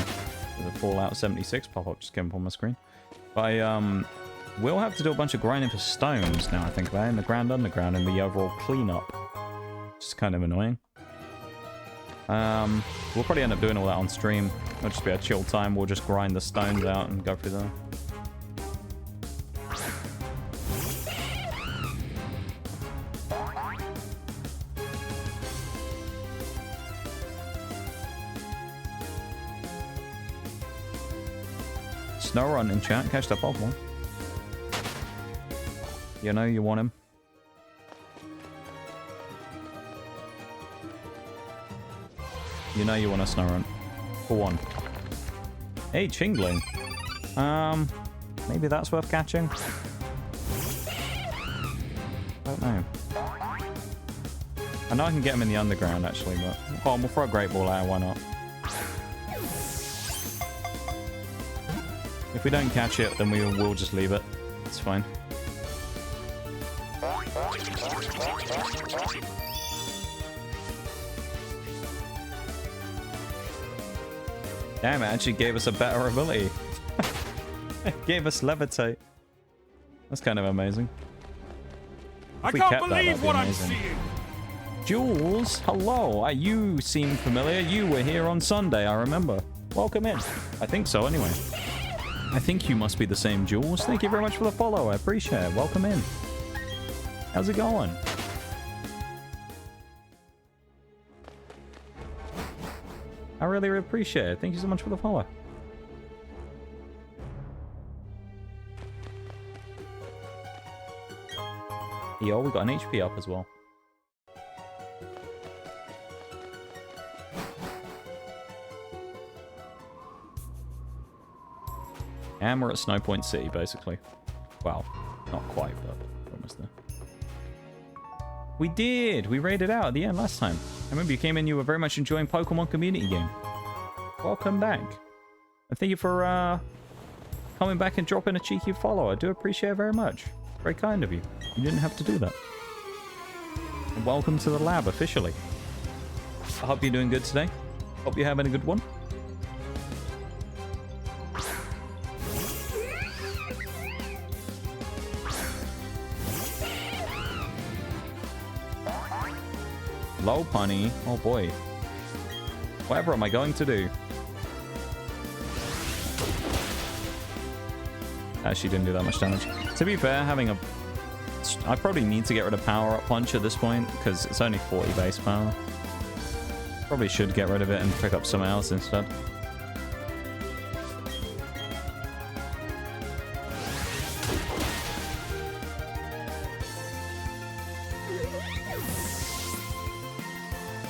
a Fallout 76 pop-up just came up on my screen. But I we'll have to do a bunch of grinding for stones now I think about it, in the Grand Underground and the overall cleanup. Which is kind of annoying. We'll probably end up doing all that on stream. It'll just be a chill time. We'll just grind the stones out and go through them. Snow run in chat. Catch that Pokemon. You know you want him. You know you want a Snow run. For one. Hey, Chingling. Maybe that's worth catching. Don't know. I know I can get him in the underground actually, but oh, we'll throw a Great Ball out. Why not? If we don't catch it, then we'll just leave it. It's fine. Damn, it actually gave us a better ability. It gave us Levitate. That's kind of amazing. I can't believe what I'm seeing. Jules, hello. You seem familiar. You were here on Sunday, I remember. Welcome in. I think so, anyway. I think you must be the same Jules. Thank you very much for the follow. I appreciate it. Welcome in. How's it going? I really appreciate it. Thank you so much for the follow. Yo, we got an HP up as well. And we're at Snow Point City, basically. Well, not quite, but almost there. We did! We raided out at the end last time. I remember you came in, you were very much enjoying Pokemon Community Game. Welcome back. And thank you for coming back and dropping a cheeky follow. I do appreciate it very much. Very kind of you. You didn't have to do that. And welcome to the lab, officially. I hope you're doing good today. Hope you're having a good one. Low punny. Oh boy. Whatever am I going to do? Actually didn't do that much damage. To be fair, having a... I probably need to get rid of Power Up Punch at this point, because it's only 40 base power. Probably should get rid of it and pick up something else instead.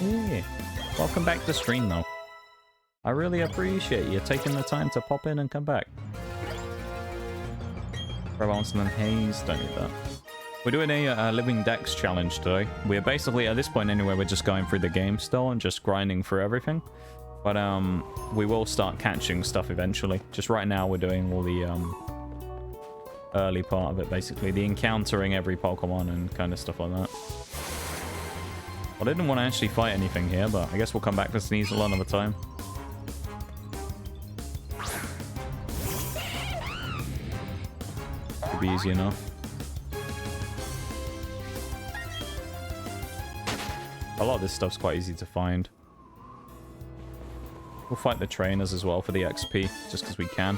Yeah. Welcome back to stream though. I really appreciate you taking the time to pop in and come back. Grab on some haze, don't need that. We're doing a Living Dex challenge today. We're basically, at this point anyway, we're just going through the game still and just grinding through everything. But we will start catching stuff eventually. Just right now we're doing all the early part of it basically. The encountering every Pokemon and kind of stuff like that. I didn't want to actually fight anything here, but I guess we'll come back to Sneasel another time. Could be easy enough. A lot of this stuff's quite easy to find. We'll fight the trainers as well for the XP, just because we can.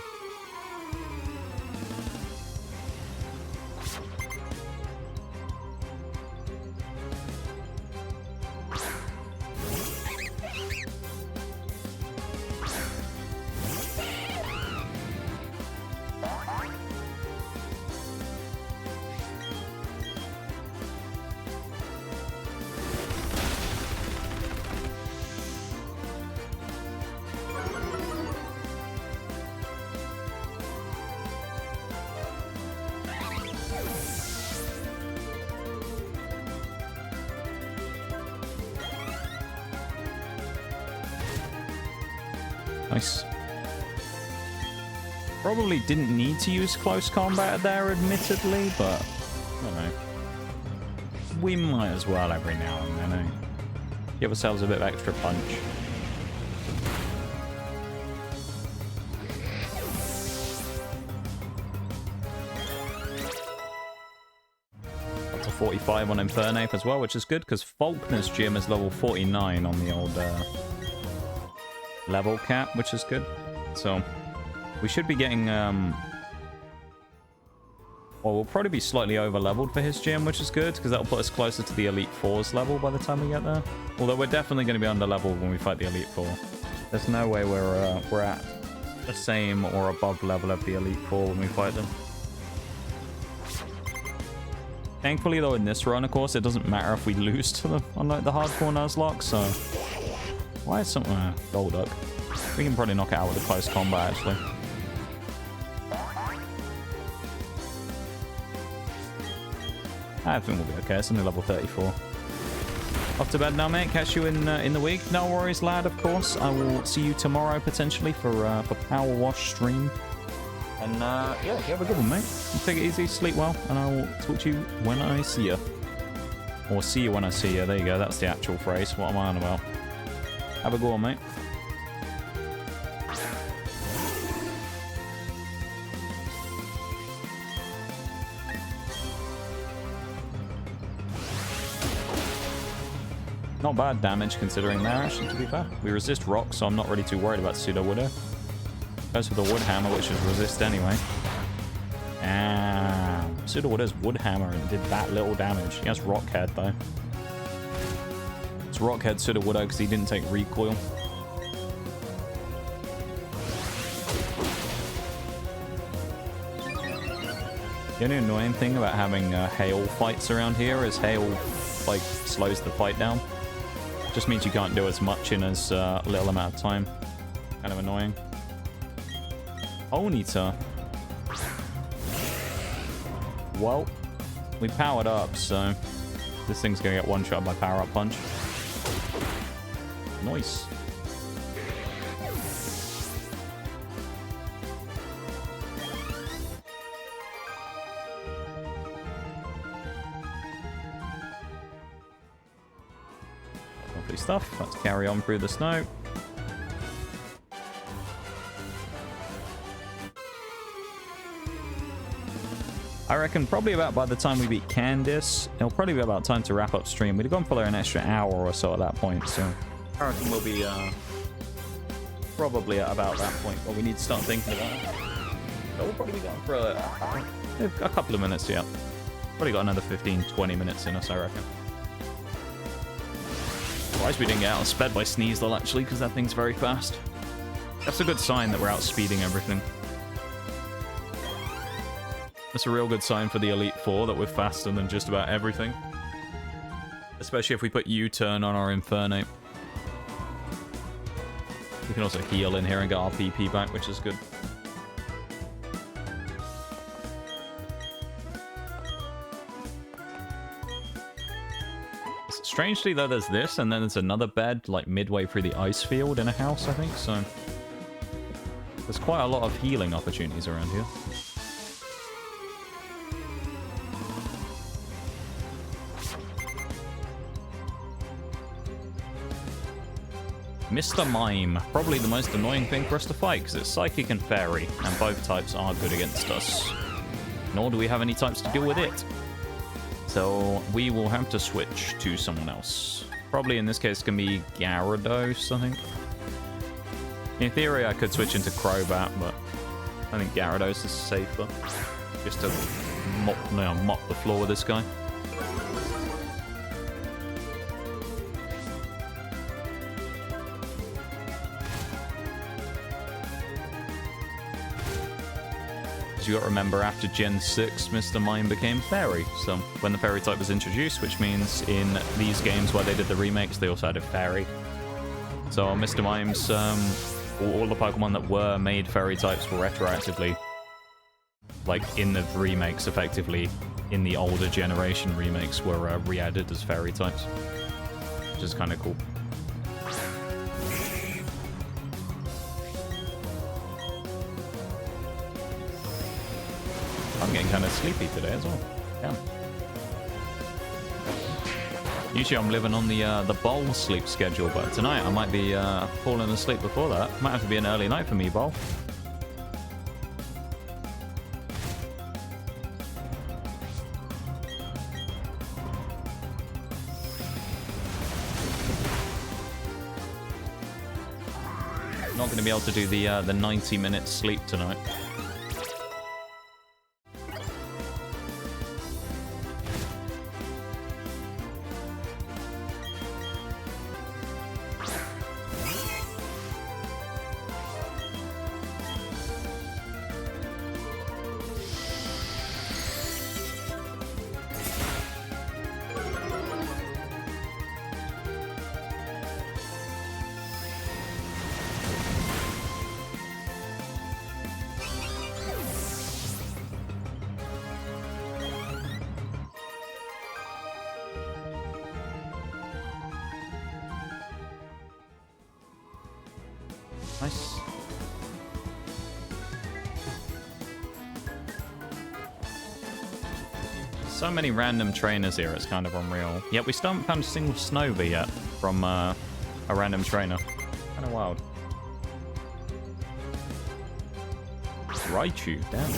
Nice. Probably didn't need to use close combat there, admittedly, but I don't know. We might as well every now and then, eh? Give ourselves a bit of extra punch. Up to 45 on Infernape as well, which is good because Volkner's gym is level 49 on the old level cap, which is good. So we should be getting well, we'll probably be slightly over leveled for his gym, which is good because that'll put us closer to the Elite Four's level by the time we get there. Although we're definitely going to be under leveled when we fight the Elite Four. There's no way we're at the same or above level of the Elite Four when we fight them. Thankfully though, in this run, of course, it doesn't matter if we lose to them on like the hardcore nuzlocke, so why is something Golduck? We can probably knock it out with a close combat, actually. I think we'll be okay. It's only level 34. Off to bed now, mate. Catch you in the week. No worries, lad, of course. I will see you tomorrow, potentially, for Power Wash stream. And, yeah, you have a good one, mate. Take it easy, sleep well, and I will talk to you when I see you. Or see you when I see you. There you go. That's the actual phrase. What am I on about? Have a good one, mate. Not bad damage considering there, actually, to be fair. We resist rock, so I'm not really too worried about Pseudo Widow. Goes for the Wood Hammer, which is resist anyway. Pseudo Widow's Wood Hammer and did that little damage. He has Rock Head, though. It's Rock Head Pseudo Widow because he didn't take recoil. The only annoying thing about having hail fights around here is hail, like, slows the fight down. Just means you can't do as much in as little amount of time. Kind of annoying. Onita. Well, we powered up, so this thing's gonna get one-shot by power-up punch. Nice. Lovely stuff. Let's carry on through the snow. I reckon probably about by the time we beat Candice, it'll probably be about time to wrap up stream. We'd have gone for like an extra hour or so at that point, so I reckon we'll be probably at about that point where we need to start thinking about it. But we'll probably be going for a couple of minutes, yeah. Probably got another 15-20 minutes in us, I reckon. Surprised we didn't get outsped by Sneasel, actually, because that thing's very fast. That's a good sign that we're outspeeding everything. That's a real good sign for the Elite Four that we're faster than just about everything. Especially if we put U-turn on our Infernape. We can also heal in here and get our PP back, which is good. Strangely, though, there's this, and then there's another bed, like, midway through the ice field in a house, I think, so there's quite a lot of healing opportunities around here. Mr. Mime. Probably the most annoying thing for us to fight, because it's Psychic and Fairy, and both types are good against us. Nor do we have any types to deal with it. So we will have to switch to someone else. Probably in this case can be Gyarados, I think. In theory, I could switch into Crobat, but I think Gyarados is safer. Just to mop the floor with this guy. You got to remember, after Gen 6, Mr. Mime became Fairy. So when the Fairy type was introduced, which means in these games where they did the remakes, they also had a Fairy. So Mr. Mime's, all the Pokemon that were made Fairy types were retroactively, like in the remakes, effectively, in the older generation remakes, were re-added as Fairy types. Which is kind of cool. I'm getting kind of sleepy today as well. Yeah. Usually I'm living on the bowl sleep schedule, but tonight I might be falling asleep before that. Might have to be an early night for me, bowl. Not going to be able to do the 90-minute sleep tonight. Nice. So many random trainers here, it's kind of unreal. Yet we still haven't found a single Snover yet from a random trainer. Kind of wild. Raichu, damn.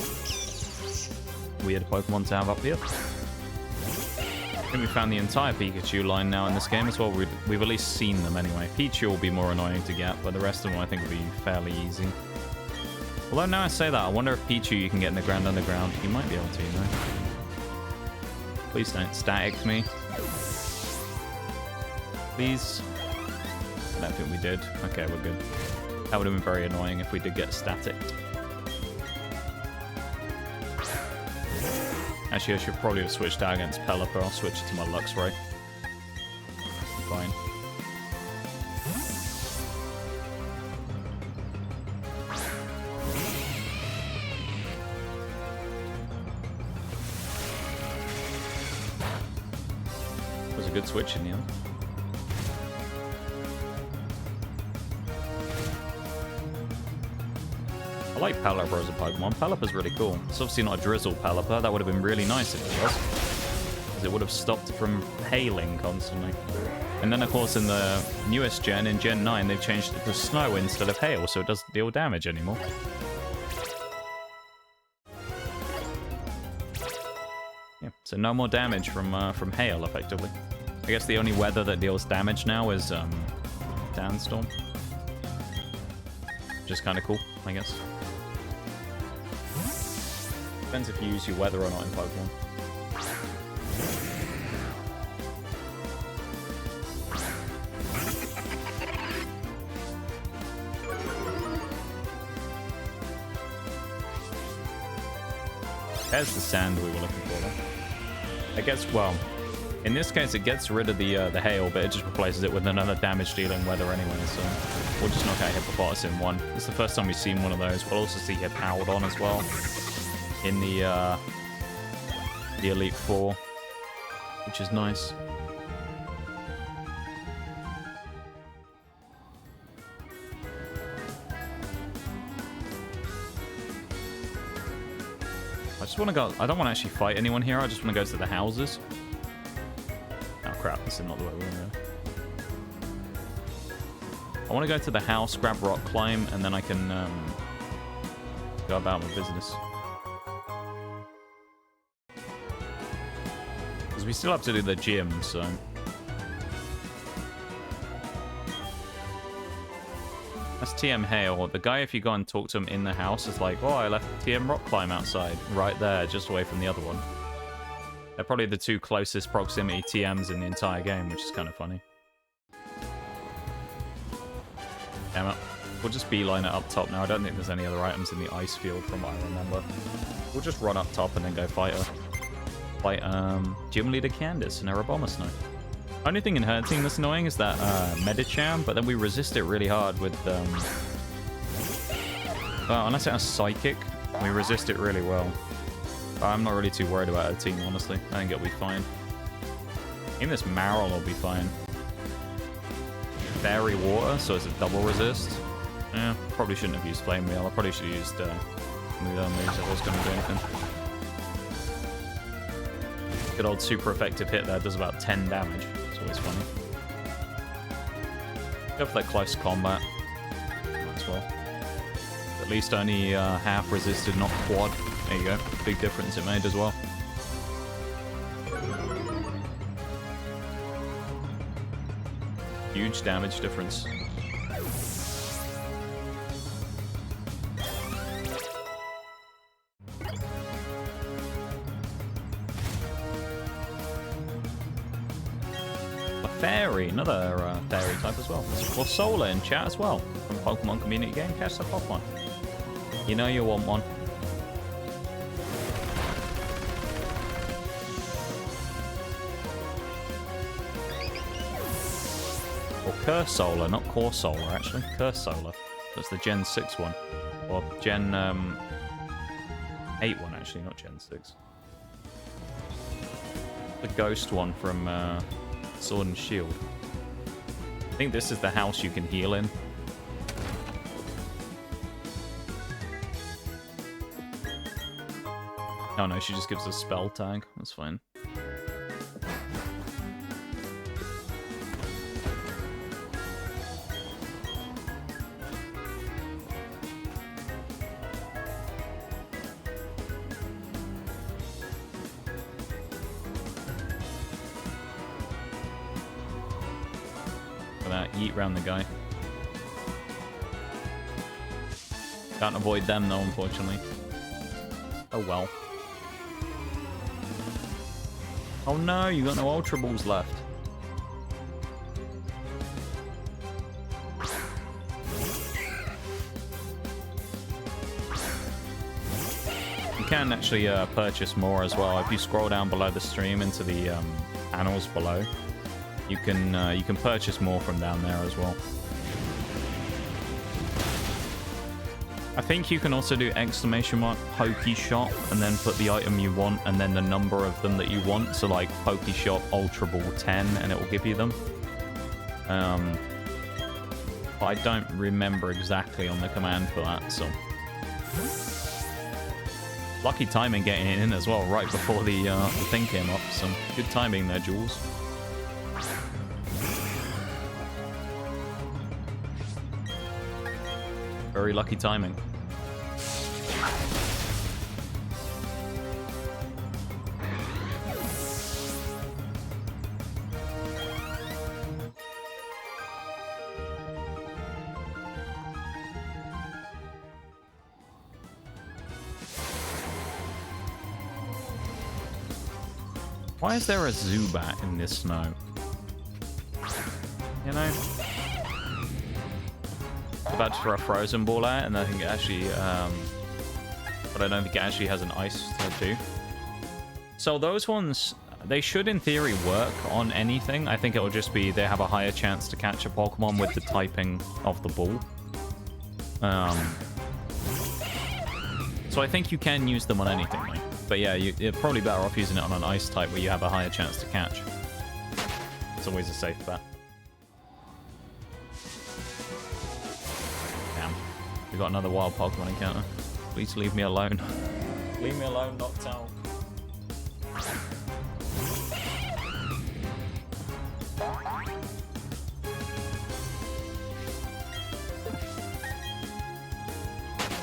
Weird Pokemon to have up here. I think we found the entire Pikachu line now in this game as well. We've at least seen them anyway. Pichu will be more annoying to get, but the rest of them I think will be fairly easy. Although now I say that, I wonder if Pichu you can get in the Grand Underground. You might be able to, you know. Please don't static me. Please. I don't think we did. Okay, we're good. That would have been very annoying if we did get static. Actually, I should probably have switched out against Pelipper. I'll switch to my Luxray. Fine. Was a good switch in the end. I like Pelipper as a Pokemon. Pelipper's really cool. It's obviously not a Drizzle Pelipper. That would have been really nice if it was. Because it would have stopped it from hailing constantly. And then, of course, in the newest gen, in Gen 9, they've changed it to snow instead of hail, so it doesn't deal damage anymore. Yeah, so no more damage from hail, effectively. I guess the only weather that deals damage now is Sandstorm. Which is kind of cool, I guess. Depends if you use your weather or not in Pokemon. There's the sand we were looking for there. I guess, well, in this case it gets rid of the hail, but it just replaces it with another damage dealing weather anyway, so we'll just knock out Hippopotas in one. It's the first time we've seen one of those. We'll also see Hippowdon as well in the Elite Four, which is nice. I just want to go. I don't want to actually fight anyone here. I just want to go to the houses. Oh crap! This is not the way we're going to go. I want to go to the house, grab Rock Climb, and then I can go about my business. Because we still have to do the gym, so... That's TM Hale. The guy, if you go and talk to him in the house, is like, oh, I left TM Rock Climb outside. Right there, just away from the other one. They're probably the two closest proximity TMs in the entire game, which is kind of funny. Damn it. We'll just beeline it up top now. I don't think there's any other items in the ice field from what I remember. We'll just run up top and then go fight her. Fight Gym Leader Candice and her Abomasnow. Only thing in her team that's annoying is that Medicham, but then we resist it really hard with well, unless it has Psychic, we resist it really well. But I'm not really too worried about her team, honestly. I think it'll be fine. Even this Maril will be fine. Fairy Water, so it's a double resist. Yeah, probably shouldn't have used Flame Wheel. I probably should have used moves if I was going to do anything. Good old super effective hit there does about 10 damage. It's always funny. Go for that close combat as well. At least only half resisted, not quad. There you go. Big difference it made as well. Huge damage difference. Fairy, another fairy type as well. Or Solar in chat as well. From a Pokemon community game, catch the Pokemon. You know you want one. Or Curse Solar, not Core Solar actually. Curse Solar. That's the Gen 6 one. Or Gen 8 one actually, not Gen 6. The Ghost one from Sword and Shield. I think this is the house you can heal in. Oh no, she just gives a spell tag. That's fine. Eat around the guy. Can't avoid them though, unfortunately. Oh well. Oh no, you got no Ultra Balls left. You can actually purchase more as well. If you scroll down below the stream into the panels below, you can purchase more from down there as well. I think you can also do exclamation mark Poke Shop and then put the item you want and then the number of them that you want. So like Poke Shop Ultra Ball 10 and it will give you them. But I don't remember exactly on the command for that, so. Lucky timing getting it in as well, right before the thing came up. So good timing there, Jules. Very lucky timing. Why is there a Zubat in this snow? You know? About to throw a frozen ball out, and I think it actually, but I don't think it actually has an ice too. So those ones, they should in theory work on anything. I think it will just be they have a higher chance to catch a Pokemon with the typing of the ball. So I think you can use them on anything, though. But yeah, you're probably better off using it on an ice type where you have a higher chance to catch. It's always a safe bet. We got another wild Pokemon encounter. Please leave me alone. Leave me alone, Noctowl.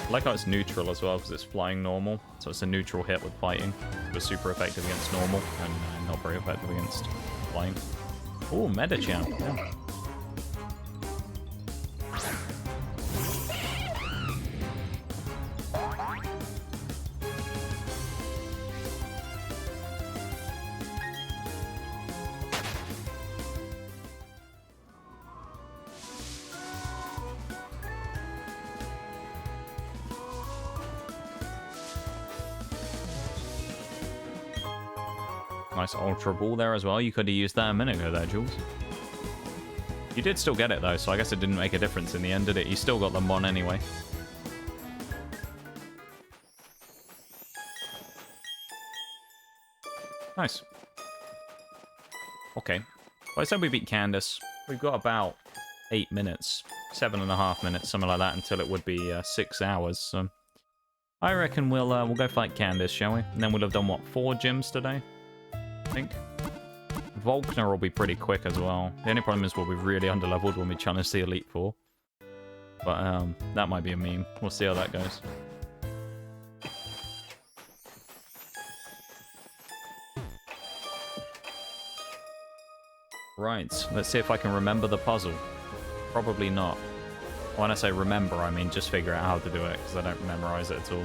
I like how it's neutral as well because it's flying normal. So it's a neutral hit with fighting. It was super effective against normal and not very effective against flying. Oh, Medicham. Yeah. Nice ultra ball there as well. You could have used that a minute ago there, Jules. You did still get it though, so I guess it didn't make a difference in the end, did it? You still got them on anyway. Nice. Okay. Well, I said we beat Candice. We've got about 8 minutes, 7.5 minutes, something like that, until it would be 6 hours. So I reckon we'll go fight Candice, shall we? And then we'll have done what, 4 gyms today? I think. Volkner will be pretty quick as well. The only problem is we'll be really underleveled when we challenge the Elite Four. But that might be a meme. We'll see how that goes. Right, let's see if I can remember the puzzle. Probably not. When I say remember, I mean just figure out how to do it, because I don't memorize it at all.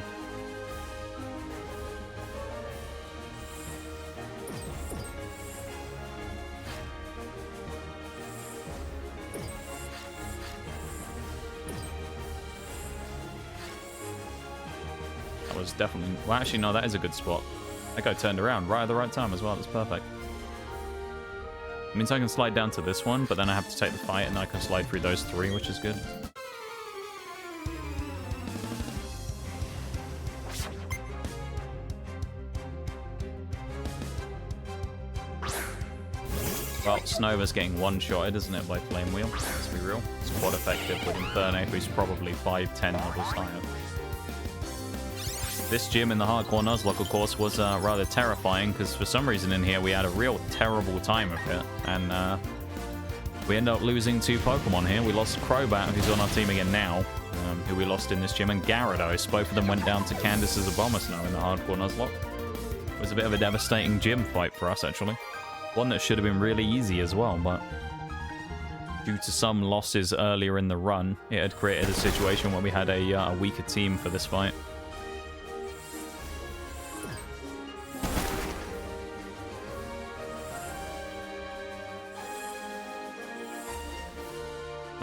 That was definitely... Well, actually, no, that is a good spot. That guy turned around right at the right time as well. That's perfect. It means I can slide down to this one, but then I have to take the fight, and I can slide through those 3, which is good. Well, Snova's getting one-shotted, isn't it, by Flame Wheel? Let's be real. It's quite effective with Inferno, who's probably 5-10 levels higher. This gym in the Hardcore Nuzlocke, of course, was rather terrifying, because for some reason in here we had a real terrible time of it, and we ended up losing 2 Pokemon here. We lost Crobat, who's on our team again now, who we lost in this gym, and Gyarados. Both of them went down to Candice's Abomasnow in the Hardcore Nuzlocke. It was a bit of a devastating gym fight for us, actually. One that should have been really easy as well, but due to some losses earlier in the run, it had created a situation where we had a weaker team for this fight.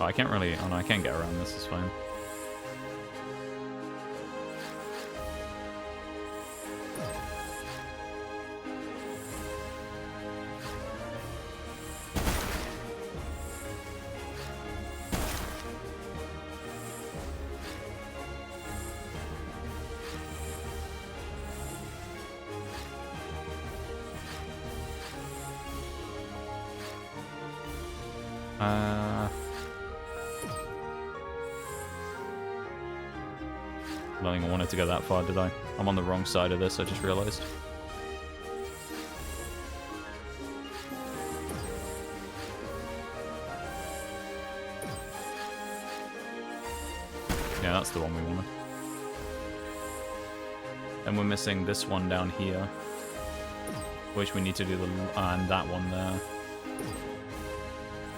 Oh, I can't really... Oh, no, I can get around this. It's fine. I don't think I wanted to go that far, did I? I'm on the wrong side of this, I just realized. Yeah, that's the one we wanted. And we're missing this one down here, which we need to do and that one there.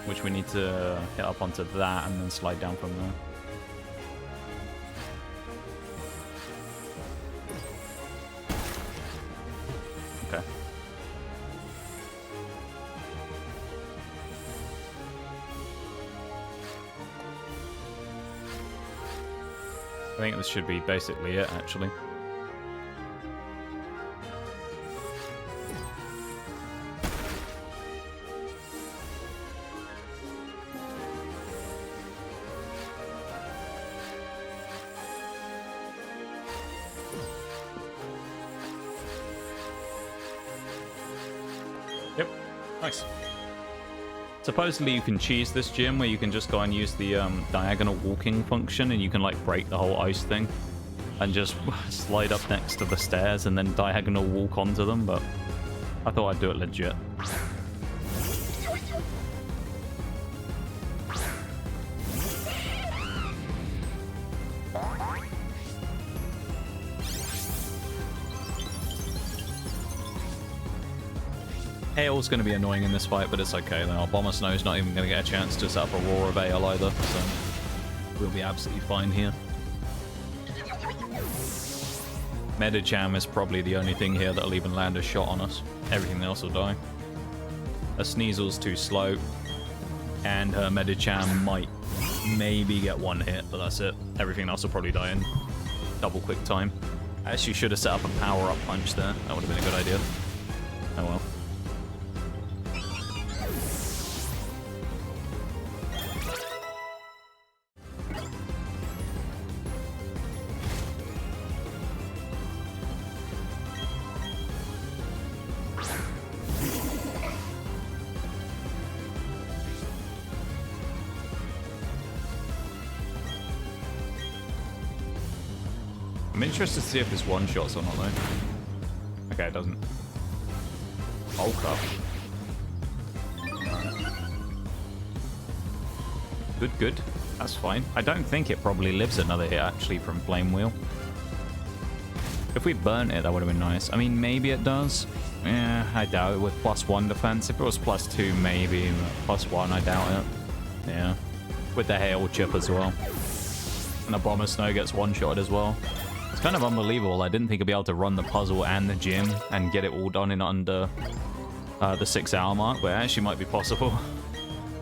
Which we need to hit up onto that and then slide down from there. Okay. I think this should be basically it, actually. Nice. Supposedly you can cheese this gym where you can just go and use the diagonal walking function, and you can like break the whole ice thing and just slide up next to the stairs and then diagonal walk onto them, but I thought I'd do it legit. Hail's going to be annoying in this fight, but it's okay though. Abomasnow's not even going to get a chance to set up a Roar of Ale either, so we'll be absolutely fine here. Medicham is probably the only thing here that'll even land a shot on us. Everything else will die. A Sneasel's too slow, and her Medicham might maybe get one hit, but that's it. Everything else will probably die in double quick time. I actually should have set up a power-up punch there. That would have been a good idea. Oh well. I'm interested to see if this one-shots or not, though. Okay, it doesn't. Volkner. Good, good. That's fine. I don't think it probably lives another hit, actually, from Flame Wheel. If we burnt it, that would have been nice. I mean, maybe it does. Yeah, I doubt it with +1 defense. If it was +2, maybe. +1, I doubt it. Yeah. With the hail chip as well. And the Bomber Snow gets one-shotted as well. It's kind of unbelievable. I didn't think I'd be able to run the puzzle and the gym and get it all done in under the 6-hour mark, but it actually might be possible.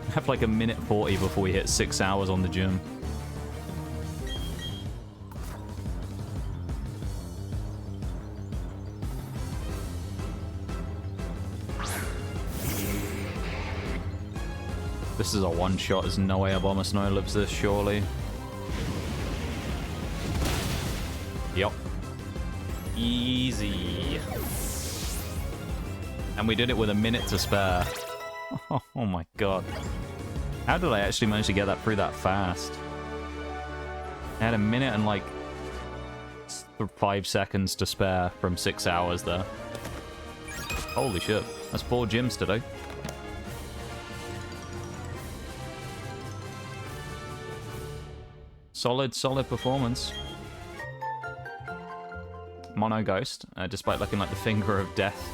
I have like a minute 40 before we hit 6 hours on the gym. This is a one-shot. There's no way a Bomber Snow lives this, surely. Yep. Easy. And we did it with a minute to spare. Oh my god. How did I actually manage to get that through that fast? I had a minute and like 5 seconds to spare from 6 hours there. Holy shit. That's 4 gyms today. Solid, solid performance. Mono Ghost, despite looking like the finger of death.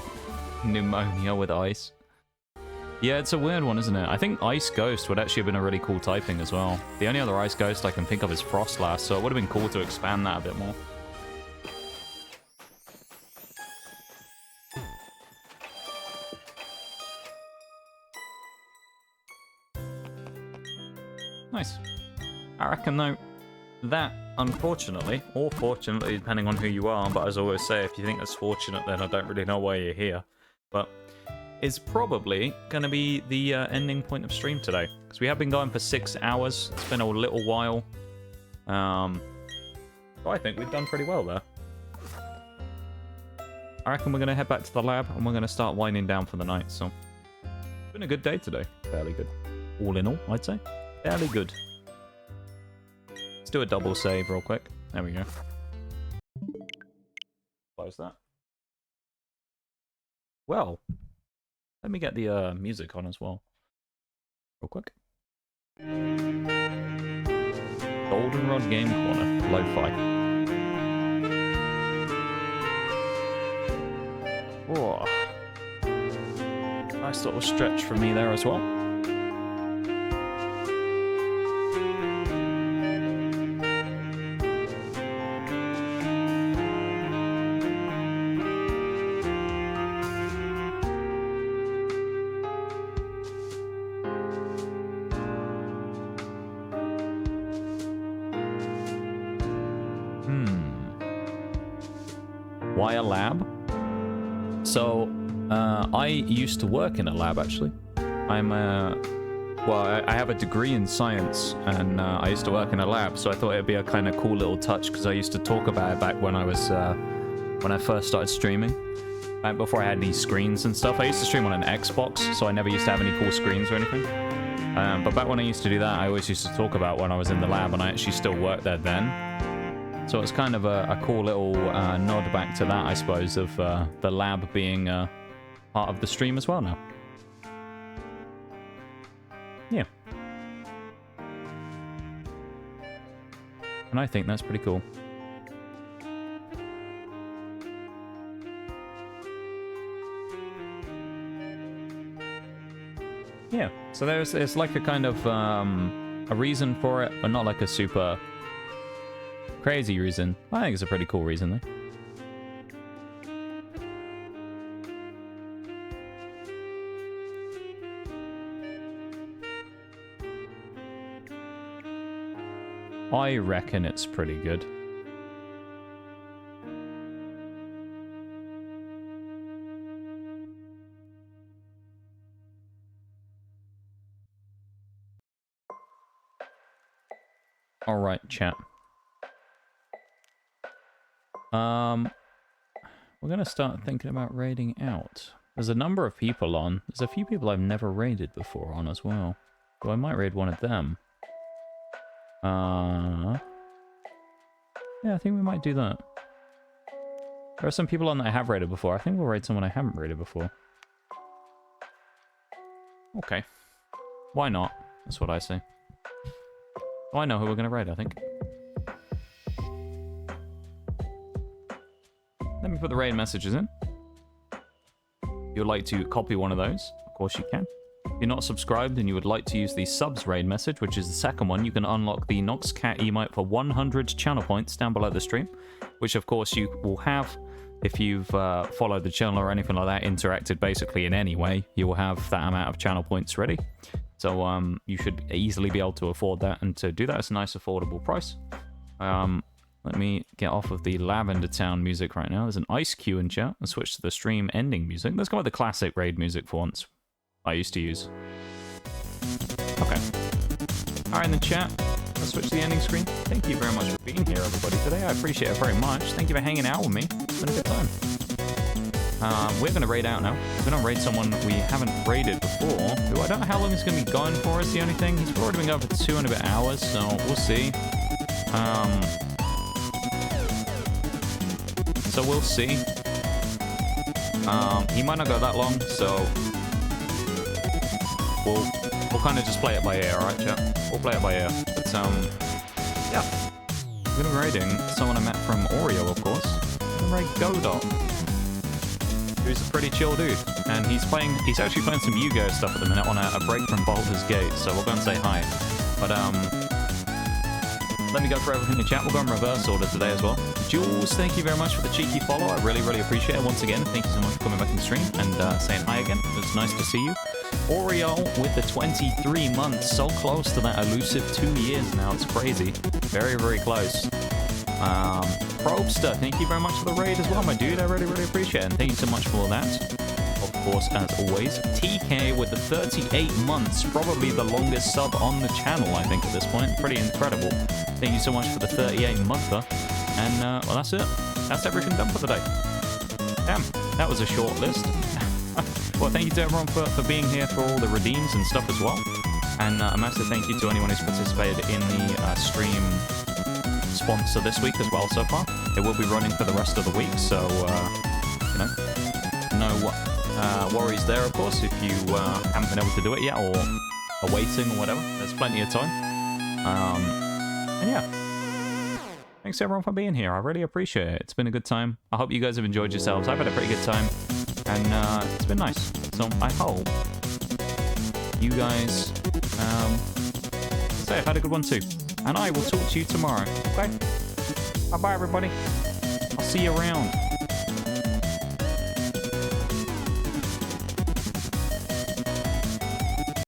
Pneumonia with ice. Yeah, it's a weird one, isn't it? I think Ice Ghost would actually have been a really cool typing as well. The only other Ice Ghost I can think of is Frostlass, so it would have been cool to expand that a bit more. Nice. I reckon, though, that, unfortunately, or fortunately, depending on who you are, but as I always say, if you think that's fortunate, then I don't really know why you're here. But is probably going to be the ending point of stream today. Because we have been going for 6 hours. It's been a little while. So I think we've done pretty well there. I reckon we're going to head back to the lab and we're going to start winding down for the night. So it's been a good day today. Fairly good. All in all, I'd say. Fairly good. Let's do a double save real quick. There we go. Close that. Well, let me get the music on as well. Real quick. Goldenrod Game Corner. Lo-fi. Oh. Nice little stretch from me there as well. Why a lab? So, I used to work in a lab, actually. Well, I have a degree in science, and I used to work in a lab, so I thought it'd be a kind of cool little touch, because I used to talk about it back when I was, when I first started streaming. Before I had these screens and stuff. I used to stream on an Xbox, so I never used to have any cool screens or anything. But back when I used to do that, I always used to talk about when I was in the lab, and I actually still worked there then. So it's kind of a cool little nod back to that, I suppose, of the lab being part of the stream as well now. Yeah. And I think that's pretty cool. Yeah, so there's like a kind of a reason for it, but not like a super crazy reason. I think it's a pretty cool reason, though. I reckon it's pretty good. All right, chat. We're gonna start thinking about raiding out. There's a number of people on. There's a few people I've never raided before on as well. So I might raid one of them. Yeah, Yeah, I think we might do that. There are some people on that I have raided before. I think we'll raid someone I haven't raided before. Okay. Why not? That's what I say. Oh, I know who we're going to raid, I think. Let me put the raid messages in. If you'd like to copy one of those, of course you can. If you're not subscribed and you would like to use the subs raid message, which is the second one, you can unlock the Nox Cat emote for 100 channel points down below the stream, which of course you will have if you've followed the channel or anything like that, interacted basically in any way, you will have that amount of channel points ready. So you should easily be able to afford that, and to do that it's a nice affordable price. Let me get off of the Lavender Town music right now. There's an ice cue in chat. Let's switch to the stream ending music. Let's go with the classic raid music for once. I used to use. Okay. Alright, in the chat, let's switch to the ending screen. Thank you very much for being here, everybody, today. I appreciate it very much. Thank you for hanging out with me. It's been a good time. We're going to raid out now. We're going to raid someone we haven't raided before, who I don't know how long he's going to be going for, is the only thing. He's already been going for 2 and a bit hours, so we'll see. So we'll see. He might not go that long, so we'll kind of just play it by ear, alright, chat? We'll play it by ear. But, yeah. I'm gonna be raiding someone I met from Oreo, of course. I'm gonna raid Godot, who's a pretty chill dude. And he's actually playing some Yu-Gi-Oh! Stuff at the minute on a break from Baldur's Gate, so we'll go and say hi. But, let me go for everything in the chat. We'll go in reverse order today as well. Jules, thank you very much for the cheeky follow. I really, really appreciate it. Once again, thank you so much for coming back in the stream and saying hi again. It's nice to see you. Oreo with the 23 months. So close to that elusive 2 years now. It's crazy. Very, very close. Probster, thank you very much for the raid as well, my dude. I really, really appreciate it. And thank you so much for that. Of course, as always, TK with the 38 months. Probably the longest sub on the channel, I think, at this point. Pretty incredible. Thank you so much for the 38-monther. And, well, that's it. That's everything done for today. Damn, that was a short list. Well, thank you to everyone for being here for all the redeems and stuff as well. And a massive thank you to anyone who's participated in the stream sponsor this week as well so far. It will be running for the rest of the week, so, you know, no worries there, of course, if you haven't been able to do it yet or are waiting or whatever. There's plenty of time. And yeah, thanks everyone for being here. I really appreciate it. It's been a good time. I hope you guys have enjoyed yourselves. I've had a pretty good time, and it's been nice. So I hope you guys say I've had a good one too. And I will talk to you tomorrow. Okay? Bye-bye, everybody. I'll see you around.